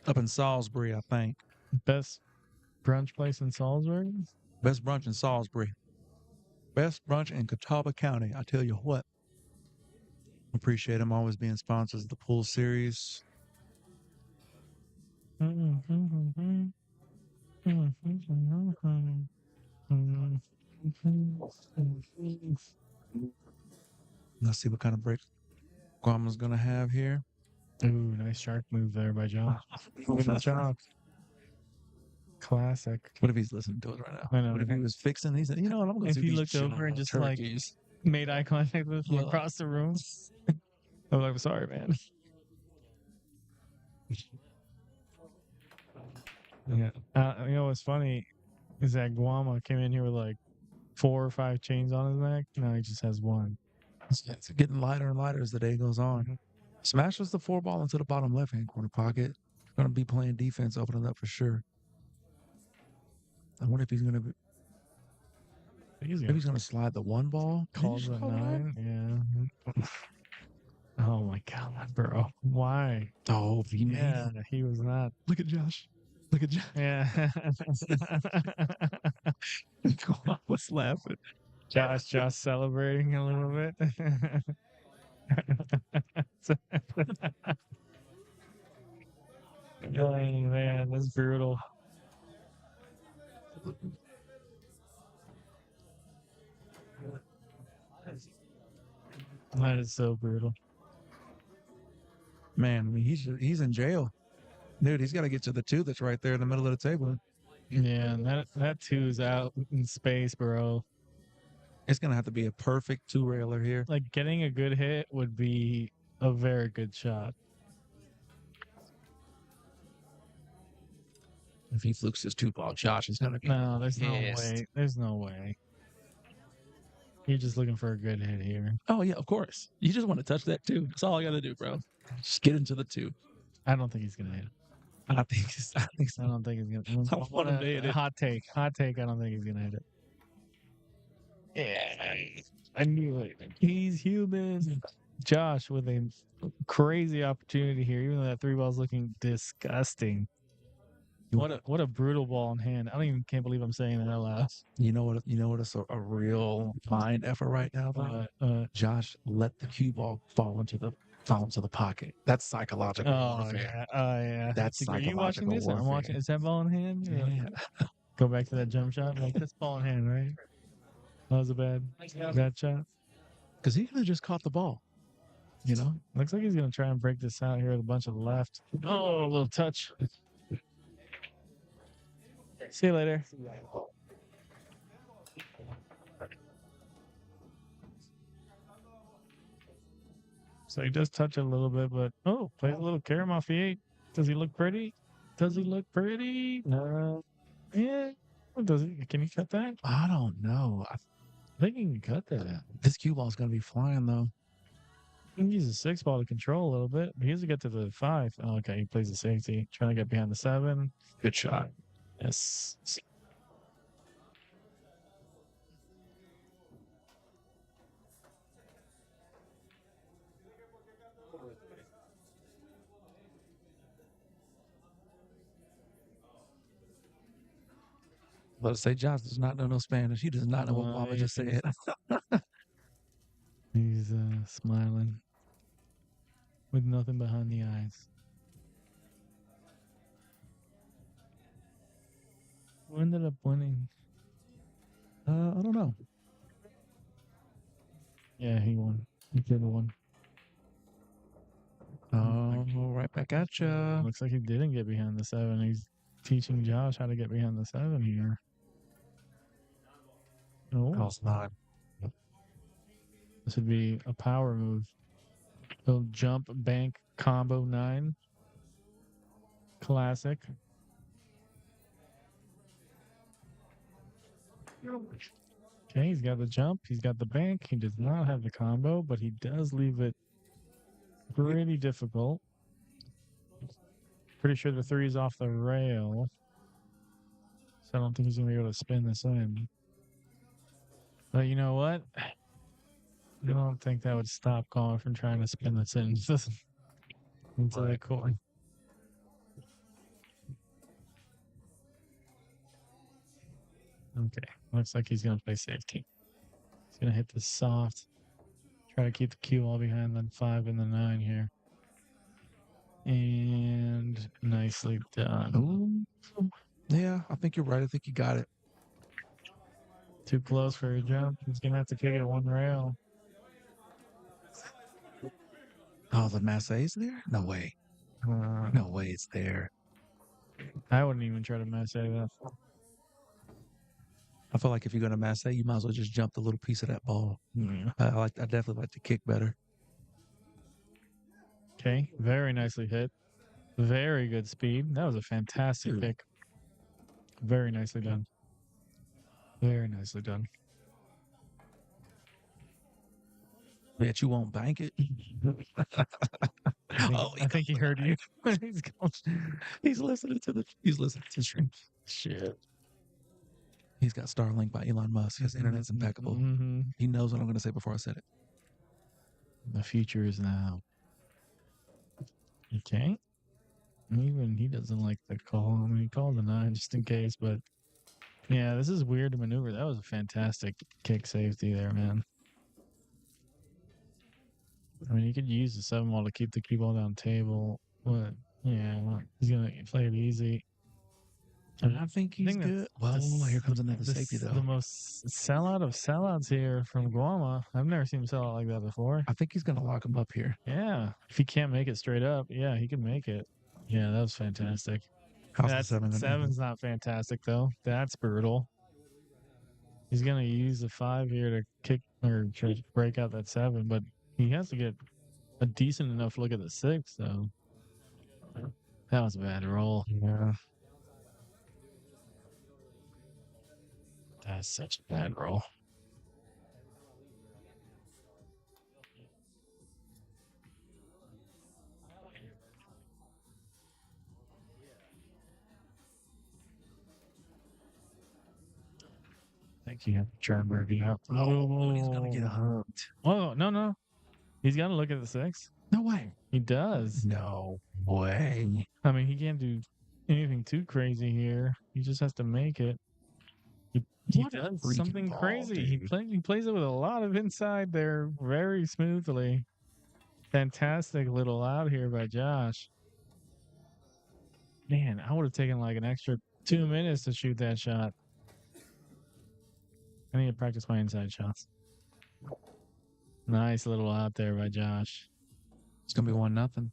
up in Salisbury, I think. Best brunch place in Salisbury? Best brunch in Salisbury. Best brunch in Catawba County. I tell you what. Appreciate them always being sponsors of the pool series. Let's see what kind of break Guama's going to have here. Ooh, nice shark move there by John. Good job. Classic. What if he's listening to us right now? I know. What if he was fixing? He said, "You know what? I'm going to If do he these looked over and just turkeys." like made eye contact with him Yeah. across the room. I'm like, sorry, man. Yeah. You know what's funny is that Guama came in here with like 4 or 5 chains on his neck. Now he just has one. It's getting lighter and lighter as the day goes on. Mhm. Smashes the 4-ball into the bottom left-hand corner pocket. Going to be playing defense, opening up for sure. I wonder if he's going to be. Maybe he's going to slide the 1-ball. Calls at 9. Yeah. Oh my God, bro. Why? Oh, he made Yeah, it. he was not. Look at Josh. Look at Josh. Yeah. What's laughing? Josh celebrating a little bit. Oh man, that's brutal. That is so brutal. Man, I mean, he's in jail. Dude, he's got to get to the 2 that's right there in the middle of the table. Yeah, and that 2 is out in space, bro. It's going to have to be a perfect 2-railer here. Like getting a good hit would be a very good shot. If he flukes his 2-ball, Josh is going to be. No, there's no pissed. way. There's no way. You're just looking for a good hit here. Oh, yeah, of course. You just want to touch that 2. That's all I got to do, bro. Just get into the 2. I don't think he's gonna hit it. I don't think he's I don't think he's gonna. I want him to hit it. Hot take. I don't think he's gonna hit it. Yeah, I knew it. He's human. Josh with a crazy opportunity here, even though that 3-ball's looking disgusting. What a brutal ball in hand. I don't even can't believe I'm saying that out loud. You know what it's a real mind effort right now, though? Josh, let the cue ball fall into the pocket. That's psychological warfare. Yeah. That's Are you watching psychological this? I'm warfare. watching. Is that ball in hand? Yeah. Go back to that jump shot. Like that's ball in hand, right? That was a bad shot. Because he could have just caught the ball. You know? Looks like he's gonna try and break this out here with a bunch of left. Oh, a little touch. See you later. So he does touch it a little bit, but plays a little carom off the 8. Does he look pretty? No. Yeah. Does he? Can he cut that? I don't know. I think he can cut that. This cue ball's going to be flying, though. He can use a 6-ball to control a little bit. He has to get to the 5. Oh, okay, he plays the safety. Trying to get behind the 7. Good shot. Yes. Let's say Josh does not know no Spanish. He does not know what Mama just said. He's smiling with nothing behind the eyes. Who ended up winning? I don't know. Yeah, he won. He did win. Oh, right back at ya. Looks like he didn't get behind the 7. He's teaching Josh how to get behind the 7 here. Oh, Calls 9. this would be a power move. He'll jump, bank, combo 9. Classic. Okay, he's got the jump. He's got the bank. He does not have the combo, but he does leave it pretty difficult. Pretty sure the 3 is off the rail. So I don't think he's gonna be able to spin this in. But you know what? I don't think that would stop Guama from trying to spin this in into the coin. Okay, looks like he's gonna play safety. He's gonna hit the soft. Try to keep the cue all behind the 5 and the 9 here. And nicely done. Ooh. Yeah, I think you're right. I think you got it. Too close for a jump. He's gonna have to kick it one rail. Oh, the Massey's there? No way. Uh, No way it's there. I wouldn't even try to mess it up. I feel like if you're going to Massey, you might as well just jump the little piece of that ball. Yeah. I definitely like to kick better. Okay, very nicely hit. Very good speed. That was a fantastic Dude. kick. Very nicely done. Very nicely done. Bet you won't bank it. I think he heard you. He's listening to the stream. Shit. He's got Starlink by Elon Musk. His internet's impeccable. Mm-hmm. He knows what I'm going to say before I said it. The future is now. Okay. Even he doesn't like the call. I mean, he called the 9 just in case, but yeah, this is weird to maneuver. That was a fantastic kick safety there, man. I mean, you could use the 7 ball to keep the cue ball down table, but yeah, he's going to play it easy. I think he's good. Well, here comes another safety, though. The most sellout of sellouts here from Guama. I've never seen him sell out like that before. I think he's going to lock him up here. Yeah. If he can't make it straight up, yeah, he can make it. Yeah, that was fantastic. How's the 7 gonna do? 7's not fantastic, though. That's brutal. He's going to use the 5 here to kick or to break out that 7, but he has to get a decent enough look at the 6, though. That was a bad roll. Yeah. That's such a bad roll. I think you have to try and work it out. Oh, he's going to get hooked. Oh, no. He's got to look at the 6. No way. He does. No way. I mean, he can't do anything too crazy here. He just has to make it. He What a does freaking something ball, crazy. dude. He plays it with a lot of inside there very smoothly. Fantastic little out here by Josh. Man, I would have taken like an extra 2 minutes to shoot that shot. I need to practice my inside shots. Nice little out there by Josh. It's going to be 1-0.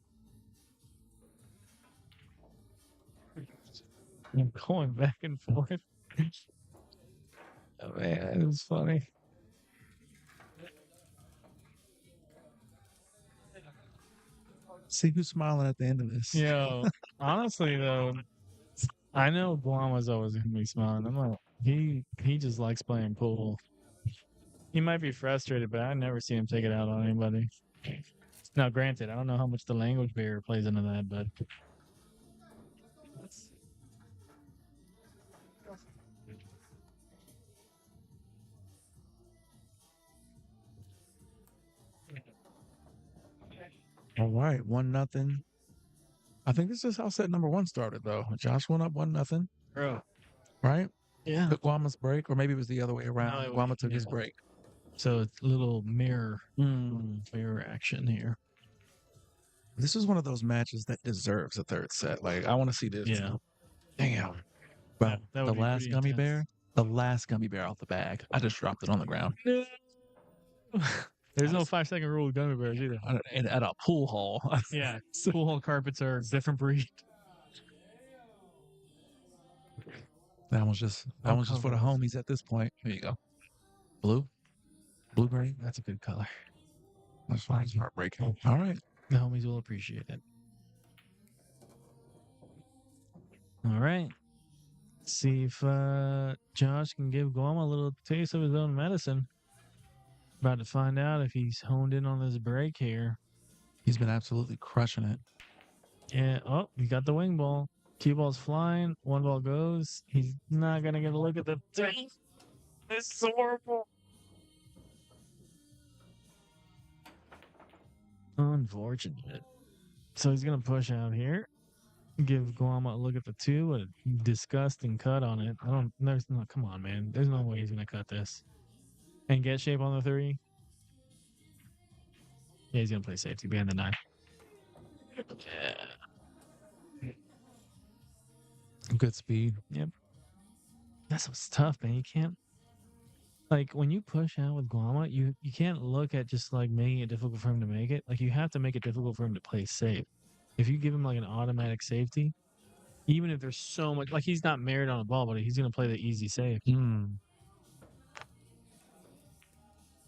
I'm going back and forth. Oh man, it was funny. See who's smiling at the end of this. Yo, honestly though, I know Guama's always gonna be smiling. I'm like, he just likes playing pool. He might be frustrated, but I never see him take it out on anybody. Now, granted, I don't know how much the language barrier plays into that, but All right, 1-0. I think this is how set number 1 started, though. Josh went up 1-0, bro, right? yeah. Took Guama's break, or maybe it was the other way around. it Guama was- took his yeah. break. So it's a little mirror action here. This is one of those matches that deserves a third set. Like, I want to see this. Yeah. Damn. Bro, that would the be last pretty gummy intense. bear, the last gummy bear off the bag. I just dropped it on the ground. There's no 5-second rule with gummy bears either. At a pool hall. Yeah, pool hall carpets are a different breed. That one's just for the homies at this point. Here you go. Blueberry. That's a good color. That's fine. It's heartbreaking. All right. The homies will appreciate it. All right. Let's see if Josh can give Guama a little taste of his own medicine. About to find out if he's honed in on this break here. He's been absolutely crushing it. Yeah. Oh, he got the wing ball. Cue ball's flying. One ball goes. He's not gonna get a look at the thing. This is horrible. Unfortunate. So he's gonna push out here. Give Guama a look at the 2. A disgusting cut on it. There's no. Come on, man. There's no way he's gonna cut this. And get shape on the 3. Yeah, he's gonna play safety behind the 9. Yeah. Good speed. Yep. That's what's tough, man. You can't, like, when you push out with Guama, you can't look at just like making it difficult for him to make it. Like, you have to make it difficult for him to play safe. If you give him like an automatic safety, even if there's so much, like, he's not married on a ball, but he's gonna play the easy safe.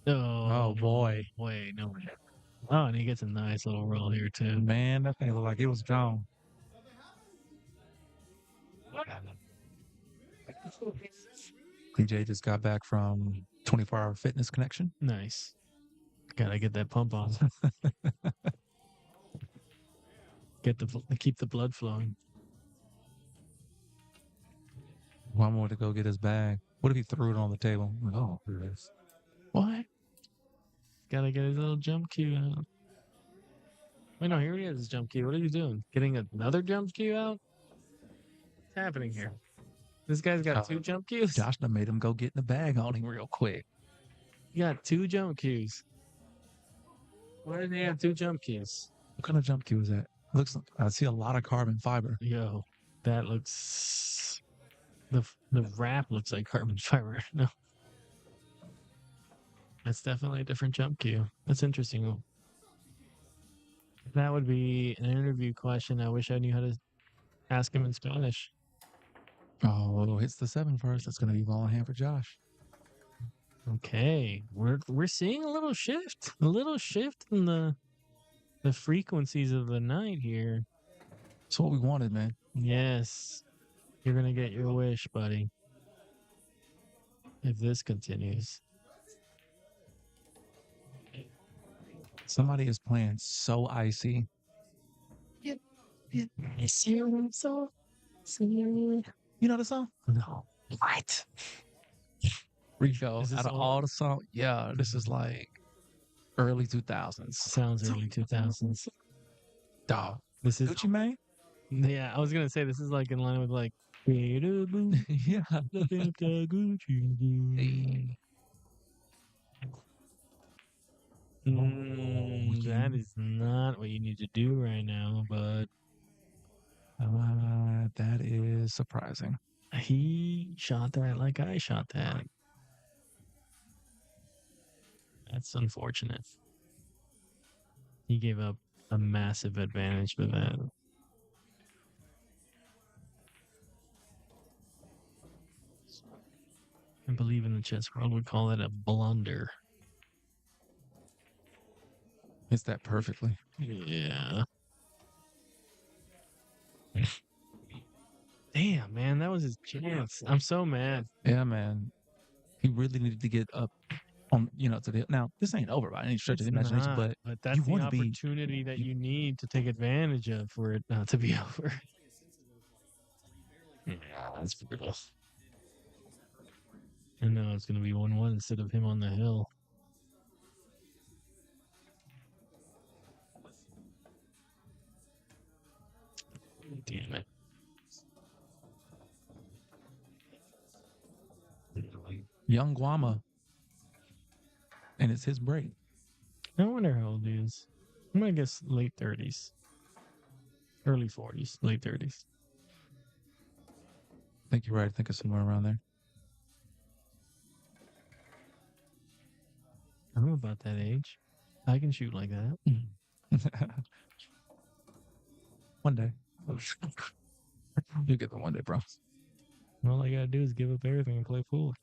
Oh boy. Wait, no way. Oh, and he gets a nice little roll here too. Man, that thing looked like it was gone. DJ just got back from 24-hour fitness connection. Nice. Gotta get that pump on. Keep the blood flowing. One more to go get his bag. What if he threw it on the table? Oh, What? Gotta get his little jump cue out. Wait, no, here he is, his jump cue. What are you doing? Getting another jump cue out? What's happening here? This guy's got 2 jump cues? Josh done made him go get in the bag on him real quick. He got 2 jump cues. Why did he have 2 jump cues? What kind of jump cue is that? Looks. I see a lot of carbon fiber. Yo, that looks... The wrap looks like carbon fiber. No. That's definitely a different jump cue. That's interesting. That would be an interview question. I wish I knew how to ask him in Spanish. Oh, hits the 7 first. That's going to be ball in hand for Josh. Okay, we're seeing a little shift in the frequencies of the night here. That's what we wanted, man. Yes, you're gonna get your wish, buddy. If this continues. Somebody is playing so icy. You know the song? No. What? Rico, Is this out of all the songs, yeah, this is like early 2000s. Sounds early 2000s. Dog. This is Gucci Mane? Yeah, I was gonna say this is like in line with like Yeah. That is not what you need to do right now, but that is surprising. he shot that like I shot that. That's unfortunate. He gave up a massive advantage with that. I believe in the chess world would call it a blunder. Hits that perfectly. Yeah. Damn, man, that was his chance. I'm so mad. Yeah, man. He really needed to get up on, to the. Now, this ain't over by any stretch of the imagination, but that's you the wanna be- opportunity that you need to take advantage of for it not to be over. Yeah, that's brutal. And now it's going to be 1-1 instead of him on the hill. Damn it. Young Guama. And it's his break. I wonder how old he is. I'm going to guess late 30s. Early 40s, late 30s. I think you're right. I think it's somewhere around there. I'm about that age. I can shoot like that. One day. You'll get the one day, bro. All I gotta do is give up everything and play pool.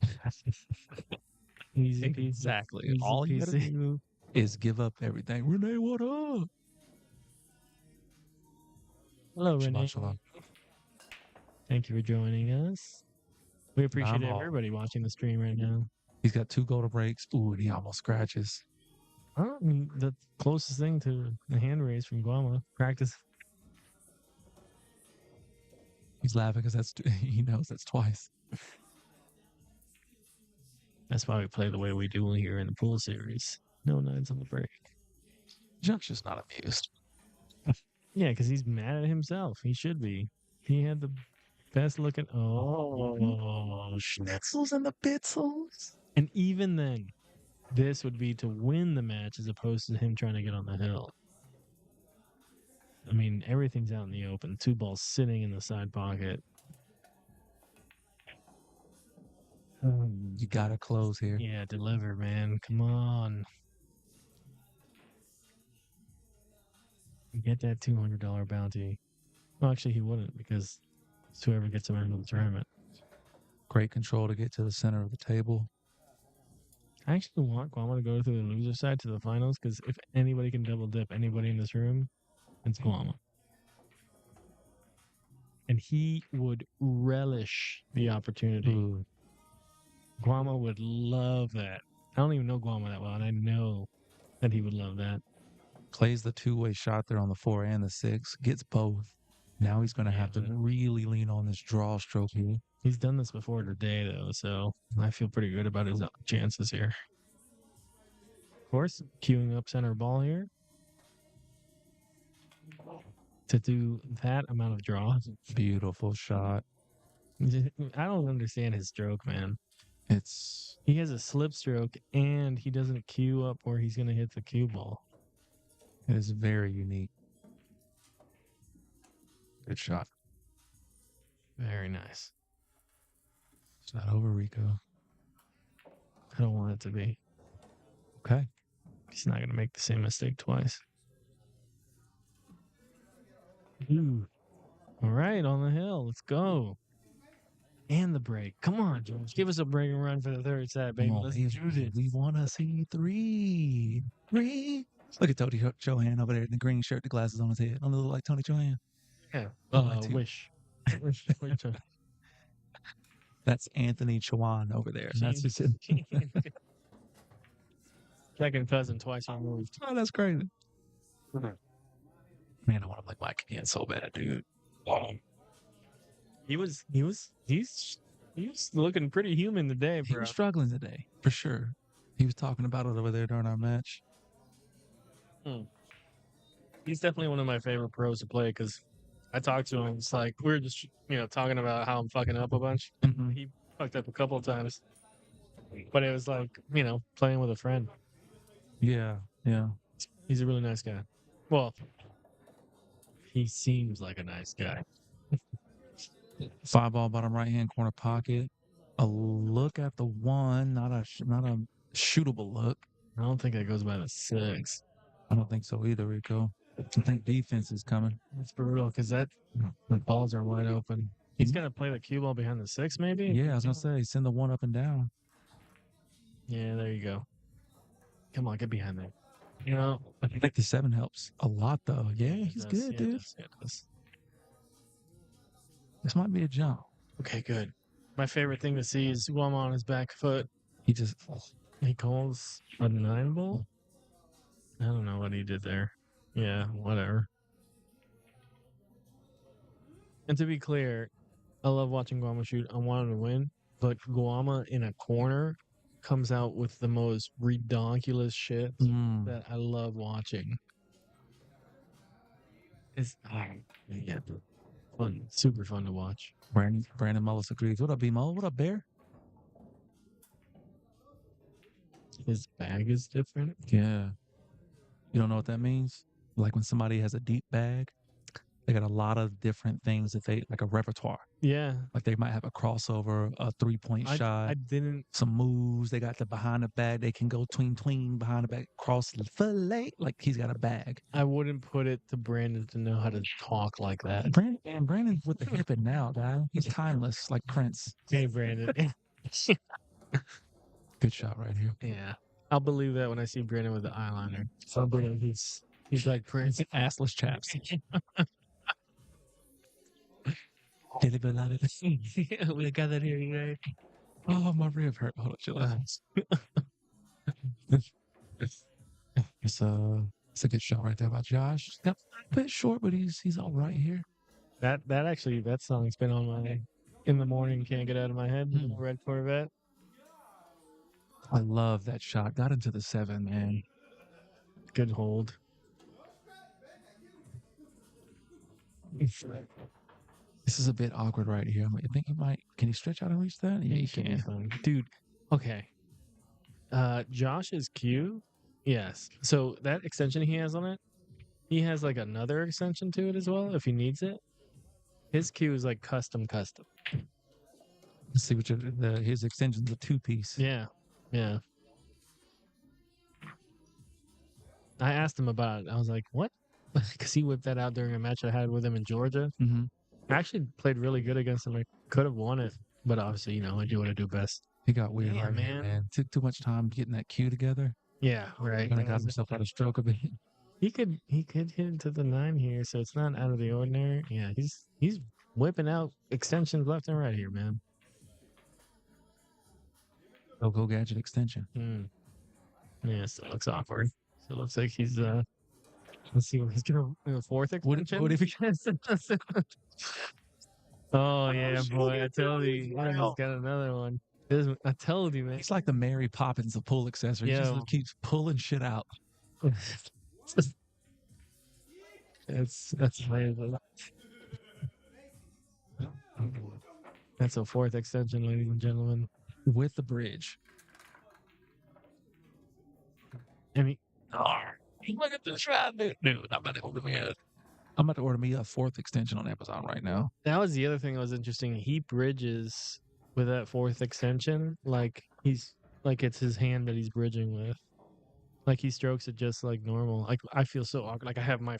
Easy peasy. Exactly. Easy All you gotta peasy. do is give up everything. Renee, what up? Hello, Shabbat Renee. shalom. Thank you for joining us. We appreciate I'm all- everybody watching the stream right now. He's got 2 go to breaks. Ooh, and he almost scratches. I mean, the closest thing to the hand raise from Guama. Practice. He's laughing because he knows that's twice. That's why we play the way we do here in the pool series. No nines on the break. Junk's just not amused. Yeah, because he's mad at himself. He should be. He had the best looking. Oh, Schnitzels and the Bitzels. and even then, this would be to win the match as opposed to him trying to get on the hill. I mean, everything's out in the open. 2 balls sitting in the side pocket. You gotta close here. Yeah, deliver, man. Come on. Get that $200 bounty. Well, actually, he wouldn't because it's whoever gets him into the tournament. Great control to get to the center of the table. I actually want Guama to go through the loser side to the finals because if anybody can double dip anybody in this room, it's Guama. And he would relish the opportunity. Ooh. Guama would love that. I don't even know Guama that well, and I know that he would love that. Plays the two-way shot there on the 4 and the 6. Gets both. Now he's going to have to really lean on this draw stroke here. He's done this before today, though, so I feel pretty good about his chances here. Of course, queuing up center ball here. To do that amount of draw. Beautiful shot. I don't understand his stroke, man. It's... He has a slip stroke, and he doesn't queue up where he's going to hit the cue ball. It is very unique. Good shot. Very nice. It's not over, Rico. I don't want it to be. Okay. He's not going to make the same mistake twice. Ooh. All right, on the hill. Let's go. And the break. Come on, George. Give us a break and run for the third set, baby. On, Let's do this. We want to see 3. 3. Look at Tony Chohan over there in the green shirt, the glasses on his head. Don't it look like Tony Chohan? Yeah. Wish. Wish. That's Anthony Chohan over there. That's just it. Second cousin twice removed. Oh, that's crazy. Man, I want to play Mike again so bad, dude. He's looking pretty human today, He bro. was struggling today, for sure. He was talking about it over there during our match. He's definitely one of my favorite pros to play because I talked to him. It's like we were just, talking about how I'm fucking up a bunch. Mm-hmm. He fucked up a couple of times, but it was like, playing with a friend. Yeah. He's a really nice guy. Well, he seems like a nice guy. 5 ball bottom right hand corner pocket. A look at the 1, not a shootable look. I don't think that goes by the 6. I don't think so either, Rico. I think defense is coming. That's brutal because the balls are wide open. He's gonna play the cue ball behind the 6, maybe. Yeah, I was gonna say send the 1 up and down. Yeah, there you go. Come on, get behind there. I think the 7 helps a lot, though. Yeah, he's good, dude. It does. This might be a jump. Okay, good. My favorite thing to see is Guama on his back foot. He calls a 9 ball. I don't know what he did there. Yeah, whatever. And to be clear, I love watching Guama shoot. I want him to win, but Guama in a corner comes out with the most redonkulous shit that I love watching. It's fun, super fun to watch. Brandon Mullis agrees. What up, B-Mo? What up, Bear? His bag is different. Yeah. You don't know what that means? Like when somebody has a deep bag, they got a lot of different things that like a repertoire. Yeah. Like they might have a crossover, a 3-point shot. I didn't. Some moves. They got the behind the bag. They can go tween behind the bag, cross fillet. Like he's got a bag. I wouldn't put it to Brandon to know how to talk like that. Brandon's with the hip and now, guy. He's timeless, like Prince. Hey, Brandon. Good shot right here. Yeah. I'll believe that when I see Brandon with the eyeliner. So I'll believe he's like Prince. Assless chaps. We got that here today. Oh, my rib hurt. Hold on, chill out. It's a good shot right there by Josh. Got a bit short, but he's all right here. That actually, that song's been on my in the morning. Can't get out of my head. Red Corvette. I love that shot. Got into the 7, man. Good hold. This is a bit awkward right here. I think he might. Can he stretch out and reach that? Yeah, he should be can. fine. Dude. Okay. Josh's cue. Yes. So that extension he has on it, he has like another extension to it as well if he needs it. His cue is like custom. Let's see what his extension's a 2-piece. Yeah. Yeah. I asked him about it. I was like, what? Because he whipped that out during a match I had with him in Georgia. Mm-hmm. I actually played really good against him. I could have won it, but obviously, you know, I do what I do best. He got weird Yeah, right here, man. Took too much time getting that cue together. Yeah, right. Kind of got himself out of stroke a bit. He could hit into the 9 here, so it's not out of the ordinary. Yeah, he's whipping out extensions left and right here, man. Go gadget extension. Yeah, still looks awkward. So it looks like he's let's see what he's gonna fourth extension. What if he Oh yeah, boy! I told you, he's got another one. I told you, man. He's like the Mary Poppins of pull accessories. He just keeps pulling shit out. That's amazing. That's a 4th extension, ladies and gentlemen, with the bridge. And look at this right, dude. I'm about to order me a 4th extension on Amazon right now. That was the other thing that was interesting. He bridges with that 4th extension, like it's his hand that he's bridging with. Like he strokes it just like normal. Like I feel so awkward. Like I have my,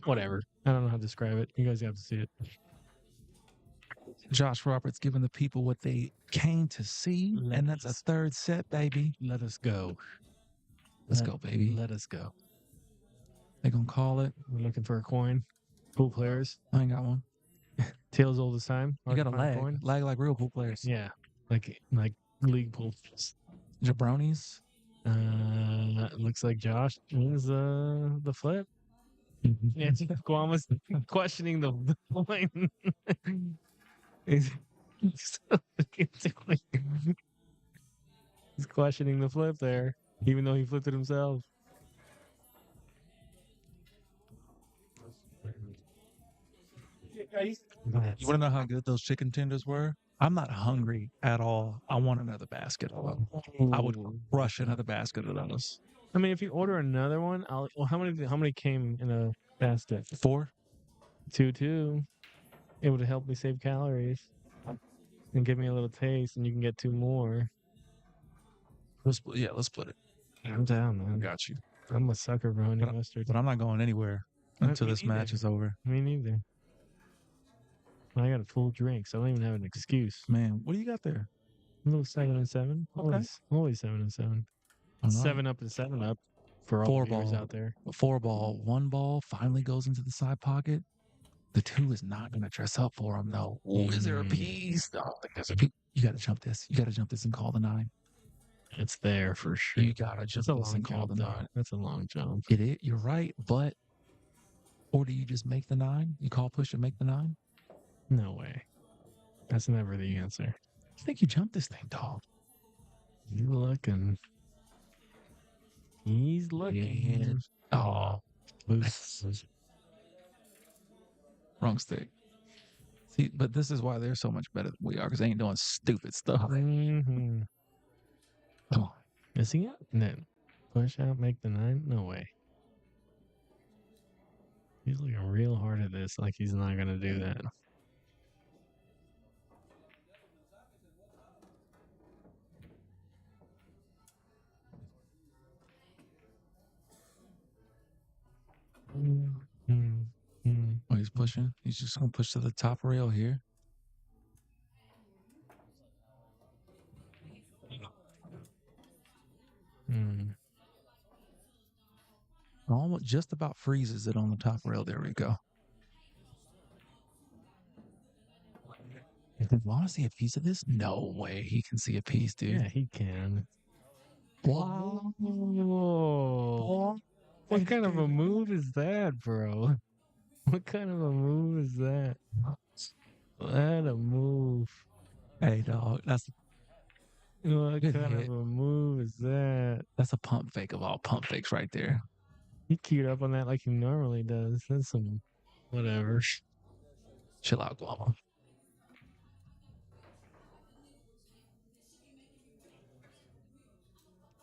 whatever. I don't know how to describe it. You guys have to see it. Josh Roberts giving the people what they came to see, and that's a 3rd set, baby. Let us go. Let's go, baby. Let us go. They gonna call it. We're looking for a coin. Pool players. I ain't got one. Tails old as time. You got a lag. Coin. Lag like real pool players. Yeah. Like league pool. Jabronis. Looks like Josh wins the flip. Yeah, Guama's questioning the point. He's questioning the flip there, even though he flipped it himself. You want to know how good those chicken tenders were? I'm not hungry at all. I want another basket of them. I would crush another basket of those. I mean, if you order another one, how many came in a basket? 4. 2. It would help me save calories and give me a little taste, and you can get 2 more. Let's split it. I'm down, man. Got you. I'm a sucker for honey mustard. But I'm not going anywhere until this match is over. Me neither. I got a full drink, so I don't even have an excuse. Man, what do you got there? A little 7 and 7. Okay. Always 7 and 7. 7 up and 7 up for all the viewers out there. 4 ball, 1 ball finally goes into the side pocket. The 2 is not going to dress up for him, though. Is there a piece? No, I don't think there's a piece. You got to jump this. You got to jump this and call the 9. It's there for sure. You got to jump this and call the 9. That's a long jump. It is. You're right, but... Or do you just make the 9? You call push and make the 9? No way. That's never the answer. I think you jumped this thing, dog. He's looking. Yeah. Oh. Wrong stick. See, but this is why they're so much better than we are, because they ain't doing stupid stuff. Mm-hmm. Come on. Is he up? No. Push out, make the 9? No way. He's looking real hard at this, like he's not going to do that. Oh, he's pushing. He's just going to push to the top rail here. Almost just about freezes it on the top rail. There we go. Does Lana see a piece of this? No way. He can see a piece, dude. Yeah, he can. Wow. Whoa. What kind of a move is that, bro? What kind of a move is that? What a move. Hey, dog, What Good kind hit. of a move is that? that's a pump fake of all pump fakes right there. He queued up on that like he normally does. That's some whatever. Chill out, Guama.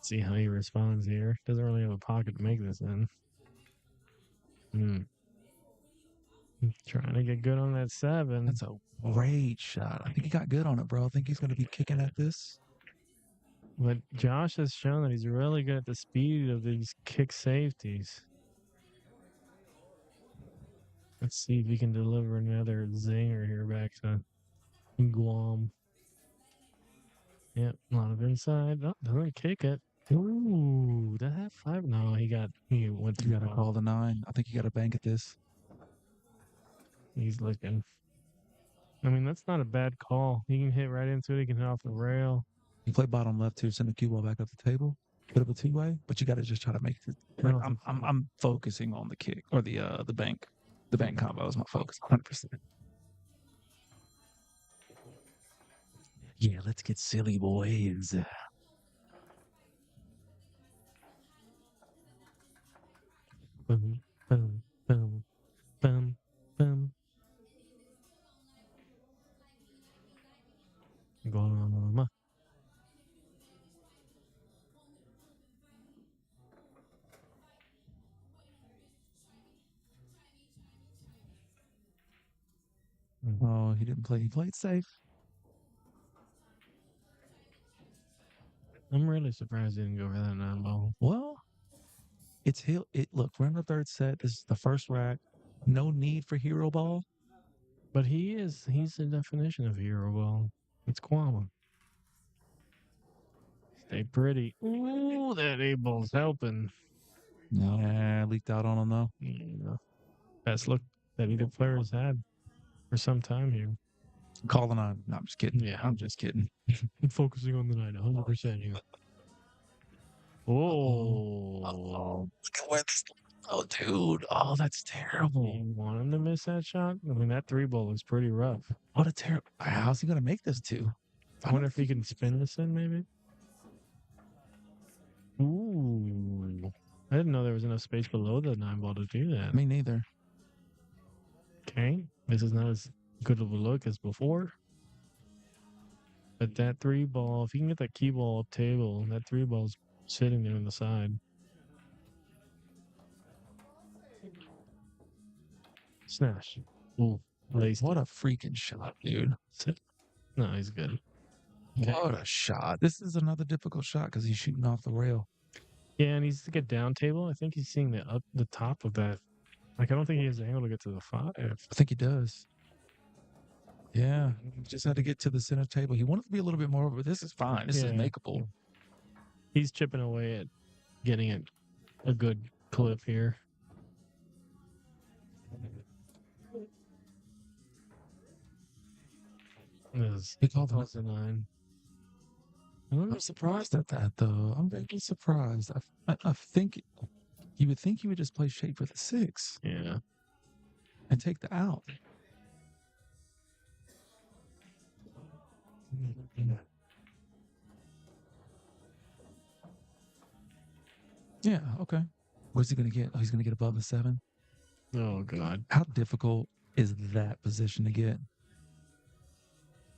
See how he responds here. Doesn't really have a pocket to make this in. Trying to get good on that 7. That's a great shot. I think he got good on it, bro. I think he's going to be kicking at this. But Josh has shown that he's really good at the speed of these kick safeties. Let's see if he can deliver another zinger here back to Guam. Yep, a lot of inside. Oh, doesn't kick it. Ooh, that had 5. No, he went You too got to far. call the 9. I think you got to bank at this. He's looking. I mean, that's not a bad call. He can hit right into it. He can hit off the rail. You play bottom left too. Send the cue ball back up the table. Bit of a 2-way, but you got to just try to make it. Like, I'm focusing on the kick or the bank. The bank combo is my focus, 100%. Yeah, let's get silly, boys. Boom, boom, boom, boom, boom. Guama. Oh, he didn't play. He played safe. I'm really surprised he didn't go for that 9 ball. Well, look, we're in the third set. This is the first rack. No need for hero ball. But he's the definition of hero ball. It's Guama. Stay pretty. Ooh, that 8 ball's helping. Yeah, leaked out on him though. Yeah. Best look that either player has had for some time here. Call the 9. No, I'm just kidding. Yeah. I'm just kidding. I'm focusing on the 9 100% here. Oh. Look at where this. Oh, dude. Oh, that's terrible. You want him to miss that shot? I mean, that 3 ball is pretty rough. What a terrible. How's he going to make this 2? I wonder if he can spin this in, maybe. Ooh. I didn't know there was enough space below the 9 ball to do that. Me neither. Okay. This is not as good of a look as before. But that 3 ball, if you can get that key ball up table, that 3 ball's sitting there on the side. Smash. Ooh. Laced. What a freaking shot, dude. No, he's good. Okay. What a shot. This is another difficult shot because he's shooting off the rail. Yeah, and he's to get down table. I think he's seeing the top of that. Like, I don't think he has the angle to get to the 5. I think he does. Yeah, he just had to get to the center table. He wanted to be a little bit more, but this is fine. This is makeable. He's chipping away at getting it a good clip here. He called the the 9. I'm surprised at that, though. I'm very surprised. I think you would think he would just play shape for the 6. Yeah. And take the out. Yeah, okay. Where's he going to get? Oh, he's going to get above the 7? Oh, God. How difficult is that position to get?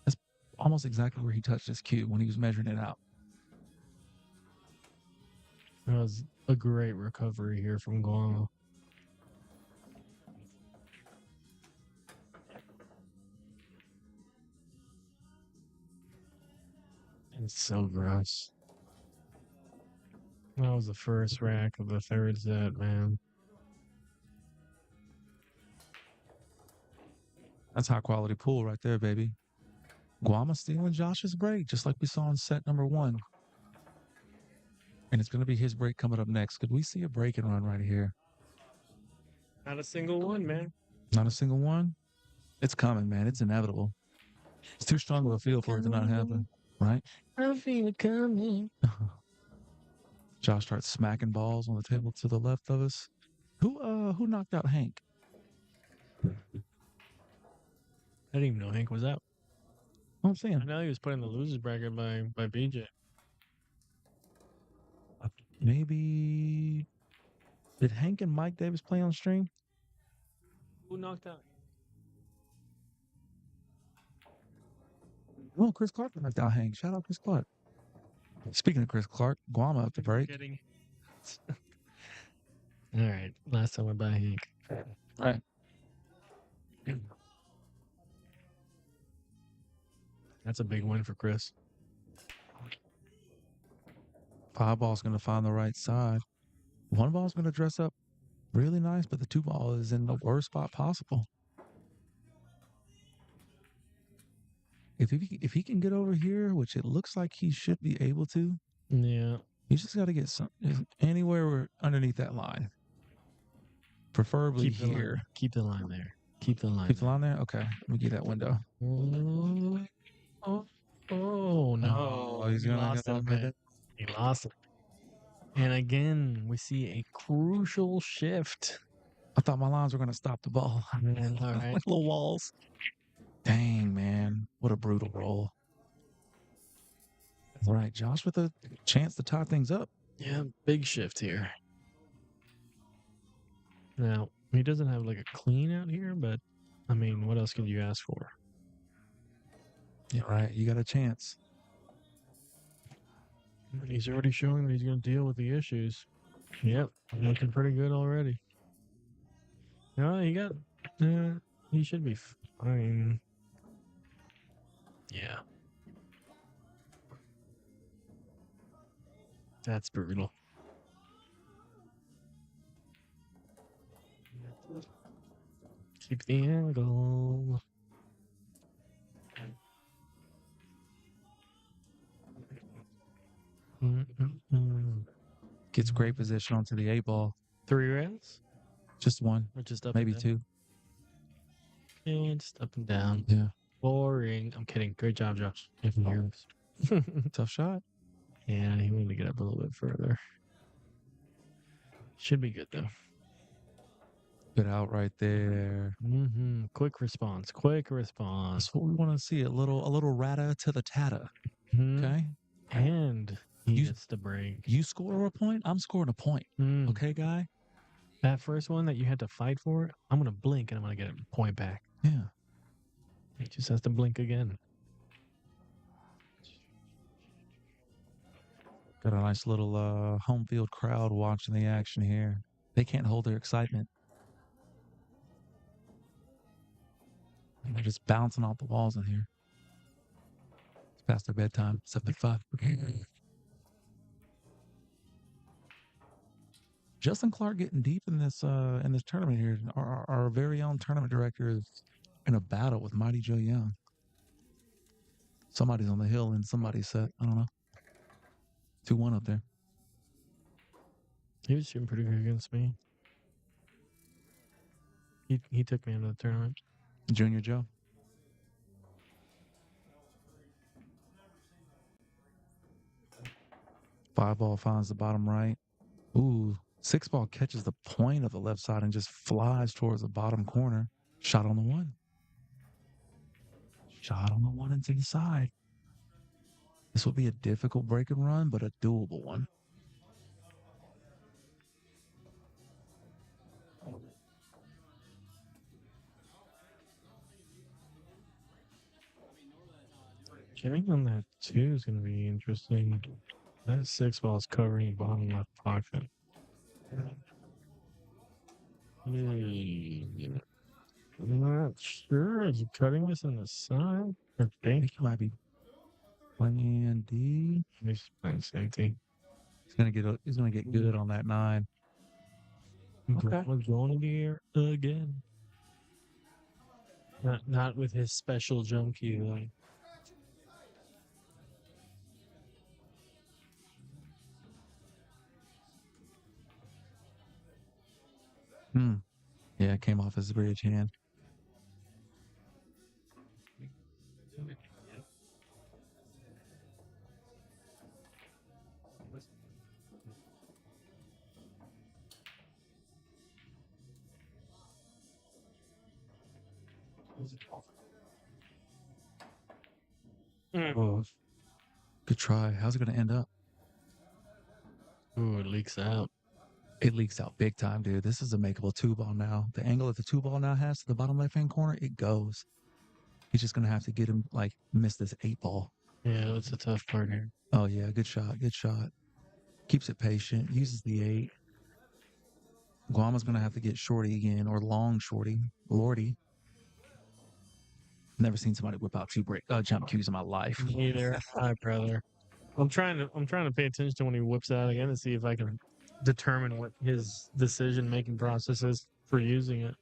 That's almost exactly where he touched his cue when he was measuring it out. That was a great recovery here from Guama. It's so gross. That was the first rack of the third set, man. That's high quality pool right there, baby. Guama stealing Josh's break, just like we saw in set number 1. And it's going to be his break coming up next. Could we see a break and run right here? Not a single one, man. Not a single one? It's coming, man. It's inevitable. It's too strong of a feel for it to not happen, right? I feel it coming. Josh starts smacking balls on the table to the left of us. Who knocked out Hank? I didn't even know Hank was out. I'm saying I know he was put in the losers bracket by BJ. maybe did Hank and Mike Davis play on stream? Who knocked out? Oh, Chris Clark knocked out Hank. Shout out Chris Clark. Speaking of Chris Clark, Guama up the break. Kidding. All right. Last time I buy Hank. Right. That's a big win for Chris. 5 ball's going to find the right side. 1 ball's going to dress up really nice, but the 2 ball is in the worst spot possible. If he can get over here, which it looks like he should be able to, Yeah. you just got to get some anywhere underneath that line. Preferably Keep the line. here. Keep the line there. Keep the line. Keep the line there? Okay. Let me get that window. Oh no. Oh, he's going to lost get it on again. mid. He lost it. And again, we see a crucial shift. I thought my lines were going to stop the ball. All right. Like little walls. Dang, man. What a brutal roll. All right, Josh with a chance to tie things up. Yeah, big shift here. Now, he doesn't have like a clean out here, but I mean, what else could you ask for? Yeah, right. You got a chance. He's already showing that he's going to deal with the issues. Yep, looking pretty good already. No, he should be fine. Yeah. That's brutal. Keep the angle. Gets great position onto the 8 ball. 3 rails? Just 1. Or just up Maybe and down? 2. Yeah, just up and down. Yeah. Boring. I'm kidding. Great job, Josh. You can hear this. Tough shot. Yeah, he wanted to get up a little bit further. Should be good, though. Good out right there. Quick response. Quick response. That's what we want to see. A little rata to the tata. Mhm. Okay? And he You- gets the break. You score a point, I'm scoring a point. Okay, guy? That first one that you had to fight for, I'm going to blink and I'm going to get a point back. Yeah. He just has to blink again. Got a nice little home field crowd watching the action here. They can't hold their excitement. And they're just bouncing off the walls in here. It's past their bedtime, 7:05. Justin Clark getting deep in this tournament here. Our very own tournament director is in a battle with Mighty Joe Young. Somebody's on the hill and somebody's set. I don't know. 2-1 up there. He was shooting pretty good against me. He took me into the tournament. Junior Joe. 5 ball finds the bottom right. Ooh, 6 ball catches the point of the left side and just flies towards the bottom corner. Shot on the 1. Shot on the 1 into the side. This will be a difficult break and run, but a doable one. Getting on that 2 is going to be interesting. That 6 ball is covering the bottom left pocket. I'm not sure. Is he cutting this on the side? I I think think he might be playing D. he's playing safety. He's gonna get good on that 9. Okay. We're going in the air again. Not with his special jump cue. Though. Yeah, it came off his bridge hand. Oh, Good try. How's it going to end up? ooh, it leaks out. It leaks out big time, dude. This is a makeable two ball now. The angle that the two ball now has to the bottom left hand corner, it goes. He's just going to have to get him, like, miss this 8-ball. Yeah, that's a tough part here. Oh, yeah. Good shot. Good shot. Keeps it patient. Uses the 8. Guama's going to have to get shorty again, or long shorty. Lordy. Never seen somebody whip out two jump cues in my life. Neither. Hi, brother. I'm trying to pay attention to when he whips out again to see if I can determine what his decision making process is for using it.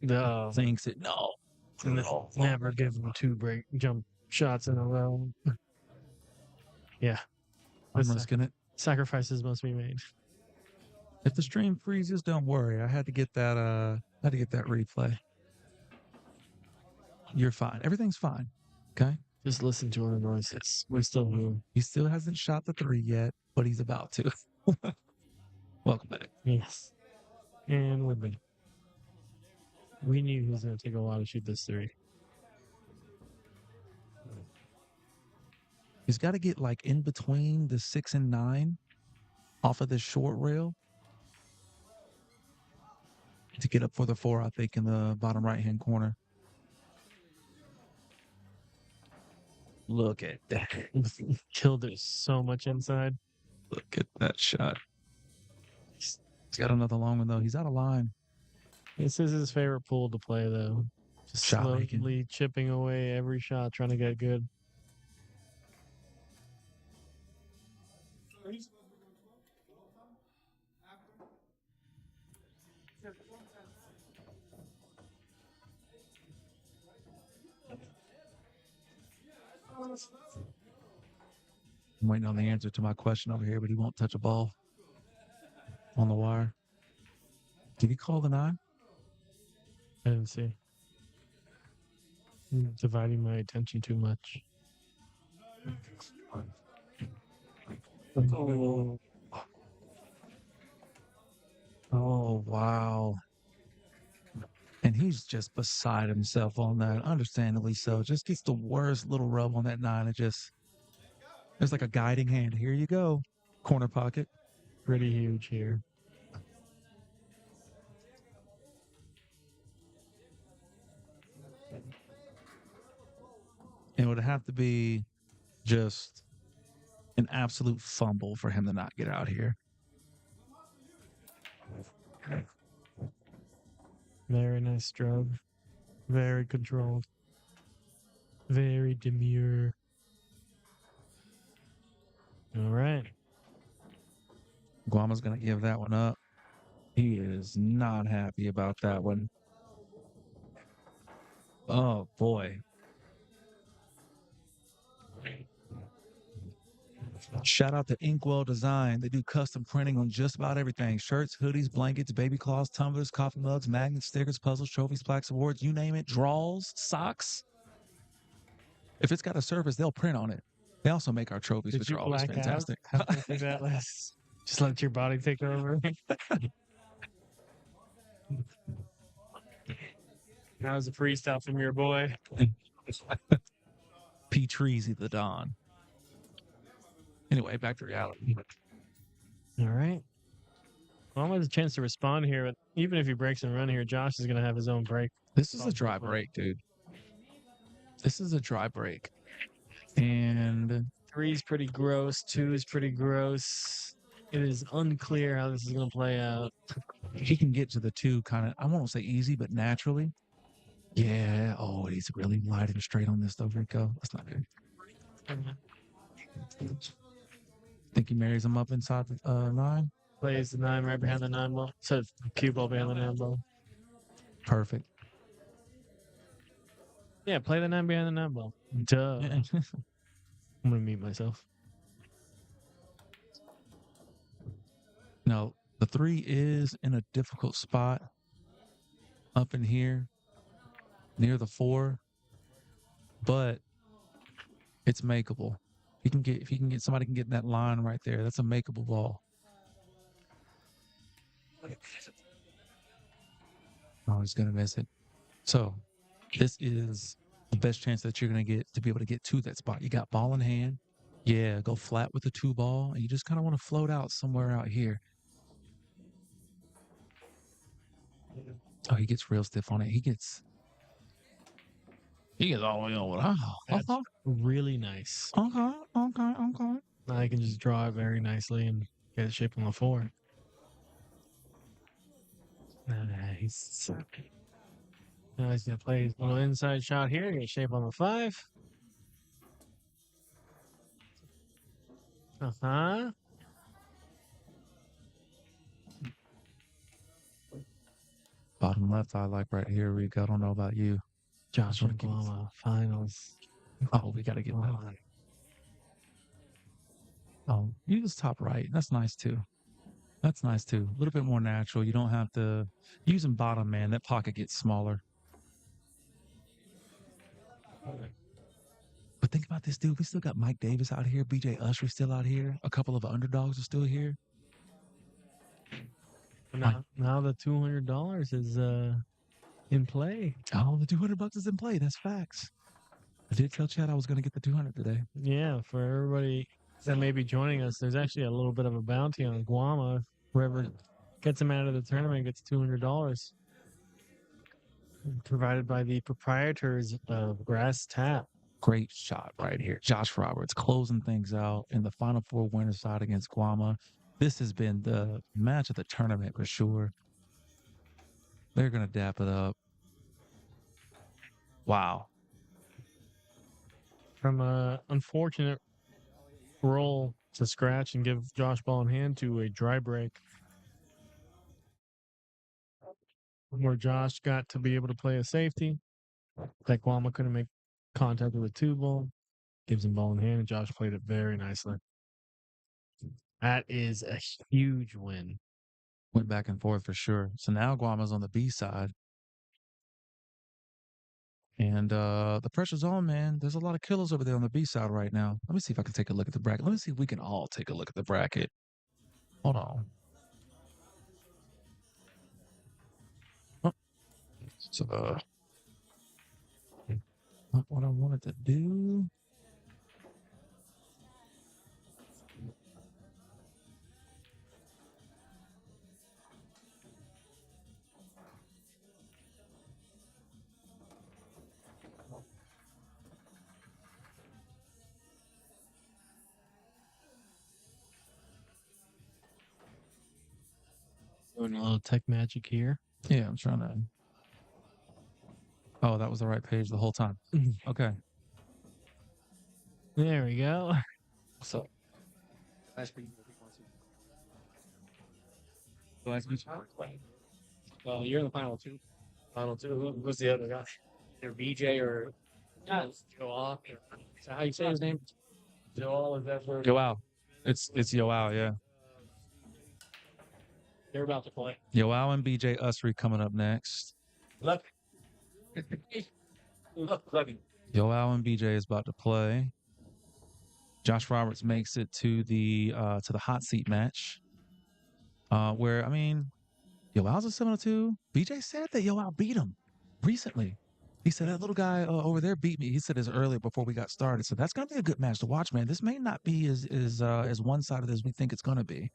The Thinks it. No. never give him 2 break jump shots in a row. Yeah. I'm risking it. Sacrifices must be made. If the stream freezes, don't worry. I had to get that replay. You're fine. Everything's fine. Okay? Just listen to our voices. We're still here. He still hasn't shot the 3 yet, but he's about to. Welcome back. Yes. And we're back. We knew he was going to take a while to shoot this 3. He's got to get like in between the 6 and 9 off of this short rail to get up for the 4, I think, in the bottom right-hand corner. Look at that. Killed it so much inside. Look at that shot. He's got another long one, though. He's out of line. This is his favorite pool to play, though. Just Shot slowly making. chipping away every shot, trying to get good. I'm waiting on the answer to my question over here, but he won't touch a ball on the wire. Did he call the 9? I didn't see. I'm dividing my attention too much. Oh, wow. And he's just beside himself on that, understandably so. Just gets the worst little rub on that 9. It just, there's like a guiding hand. Here you go. Corner pocket. Pretty huge here. It would have to be just an absolute fumble for him to not get out here. Very nice stroke. Very controlled. Very demure. All right. Guama's going to give that one up. He is not happy about that one. Oh, boy. Shout out to Inkwell Design. They do custom printing on just about everything. Shirts, hoodies, blankets, baby cloths, tumblers, coffee mugs, magnets, stickers, puzzles, trophies, plaques, awards, you name it. Draws, socks. If it's got a surface, they'll print on it. They also make our trophies, Did which you are always black out? fantastic. Halfway through that last? Just let your body take over. That was a freestyle from your boy. P. Treasy the Don. Anyway, back to reality. All right. Well, I has a chance to respond here, but even if he breaks and run here, Josh is going to have his own break. This is a dry break, dude. This is a dry break. And 3 is pretty gross. 2 is pretty gross. It is unclear how this is going to play out. he can get to the 2 kind of, I won't say easy, but naturally. Yeah. Oh, he's really light and straight on this, though, Rico. That's not good. Think he marries him up inside the 9? Plays the 9 right behind the 9 ball. So cue ball behind the 9 ball. Perfect. Yeah, play the 9 behind the 9 ball. Duh. Yeah. I'm going to mute myself. No, the 3 is in a difficult spot up in here near the 4, but it's makeable. If he can get somebody can get in that line right there, that's a makeable ball. Oh, he's gonna miss it. So This is the best chance that you're going to get to be able to get to that spot. You got ball in hand. Yeah, go flat with the 2 ball, and you just kind of want to float out somewhere out here. Oh, he gets real stiff on it. He gets all the way over. Oh, That's really nice. okay. Now I can just draw it very nicely and get it shaped on the 4. Nice. Now he's going to play his little inside shot here, get shape on the 5. Uh-huh. Bottom left, I like right here, Rick. I don't know about you. Josh and Guama finals. Oh, we got to get that on. Oh, use top right. That's nice too. That's nice too. A little bit more natural. You don't have to using bottom, man. That pocket gets smaller. But think about this, dude. We still got Mike Davis out here. BJ Usry still out here. A couple of underdogs are still here. Now the $200 is in play. Oh, the $200 is in play. That's facts. I did tell Chad I was going to get the 200 today. Yeah, for everybody that may be joining us, there's actually a little bit of a bounty on Guama. Whoever gets him out of the tournament gets $200. Provided by the proprietors of Grass Tap. Great shot right here. Josh Roberts closing things out in the Final Four winner side against Guama. This has been the match of the tournament for sure. They're going to dap it up. Wow. From a unfortunate roll to scratch and give Josh ball in hand to a dry break, where Josh got to be able to play a safety. That Guama couldn't make contact with a 2-ball. Gives him ball in hand, and Josh played it very nicely. That is a huge win. Went back and forth for sure. So now Guama's on the B side. And the pressure's on, man. There's a lot of killers over there on the B side right now. Let me see if I can take a look at the bracket. Let me see if we can all take a look at the bracket. Hold on. Oh. So, not what I wanted to do. Doing a little tech magic here. Yeah, I'm trying to. Oh, that was the right page the whole time. Okay. There we go. So, Well, you're in the final 2. Final 2. Who's the other guy? Either BJ or Joel. Is that how you say his name? Joel, is that for Yoao. It's Yoao, yeah. they're about to play? Yoao and BJ Usry coming up next. Look. Look. Yoao and BJ is about to play. Josh Roberts makes it to the hot seat match. Where I mean, Yoao's a 702. BJ said that Yoao beat him recently. He said that little guy over there beat me. He said this earlier before we got started. So that's gonna be a good match to watch, man. This may not be as one-sided as we think it's gonna be.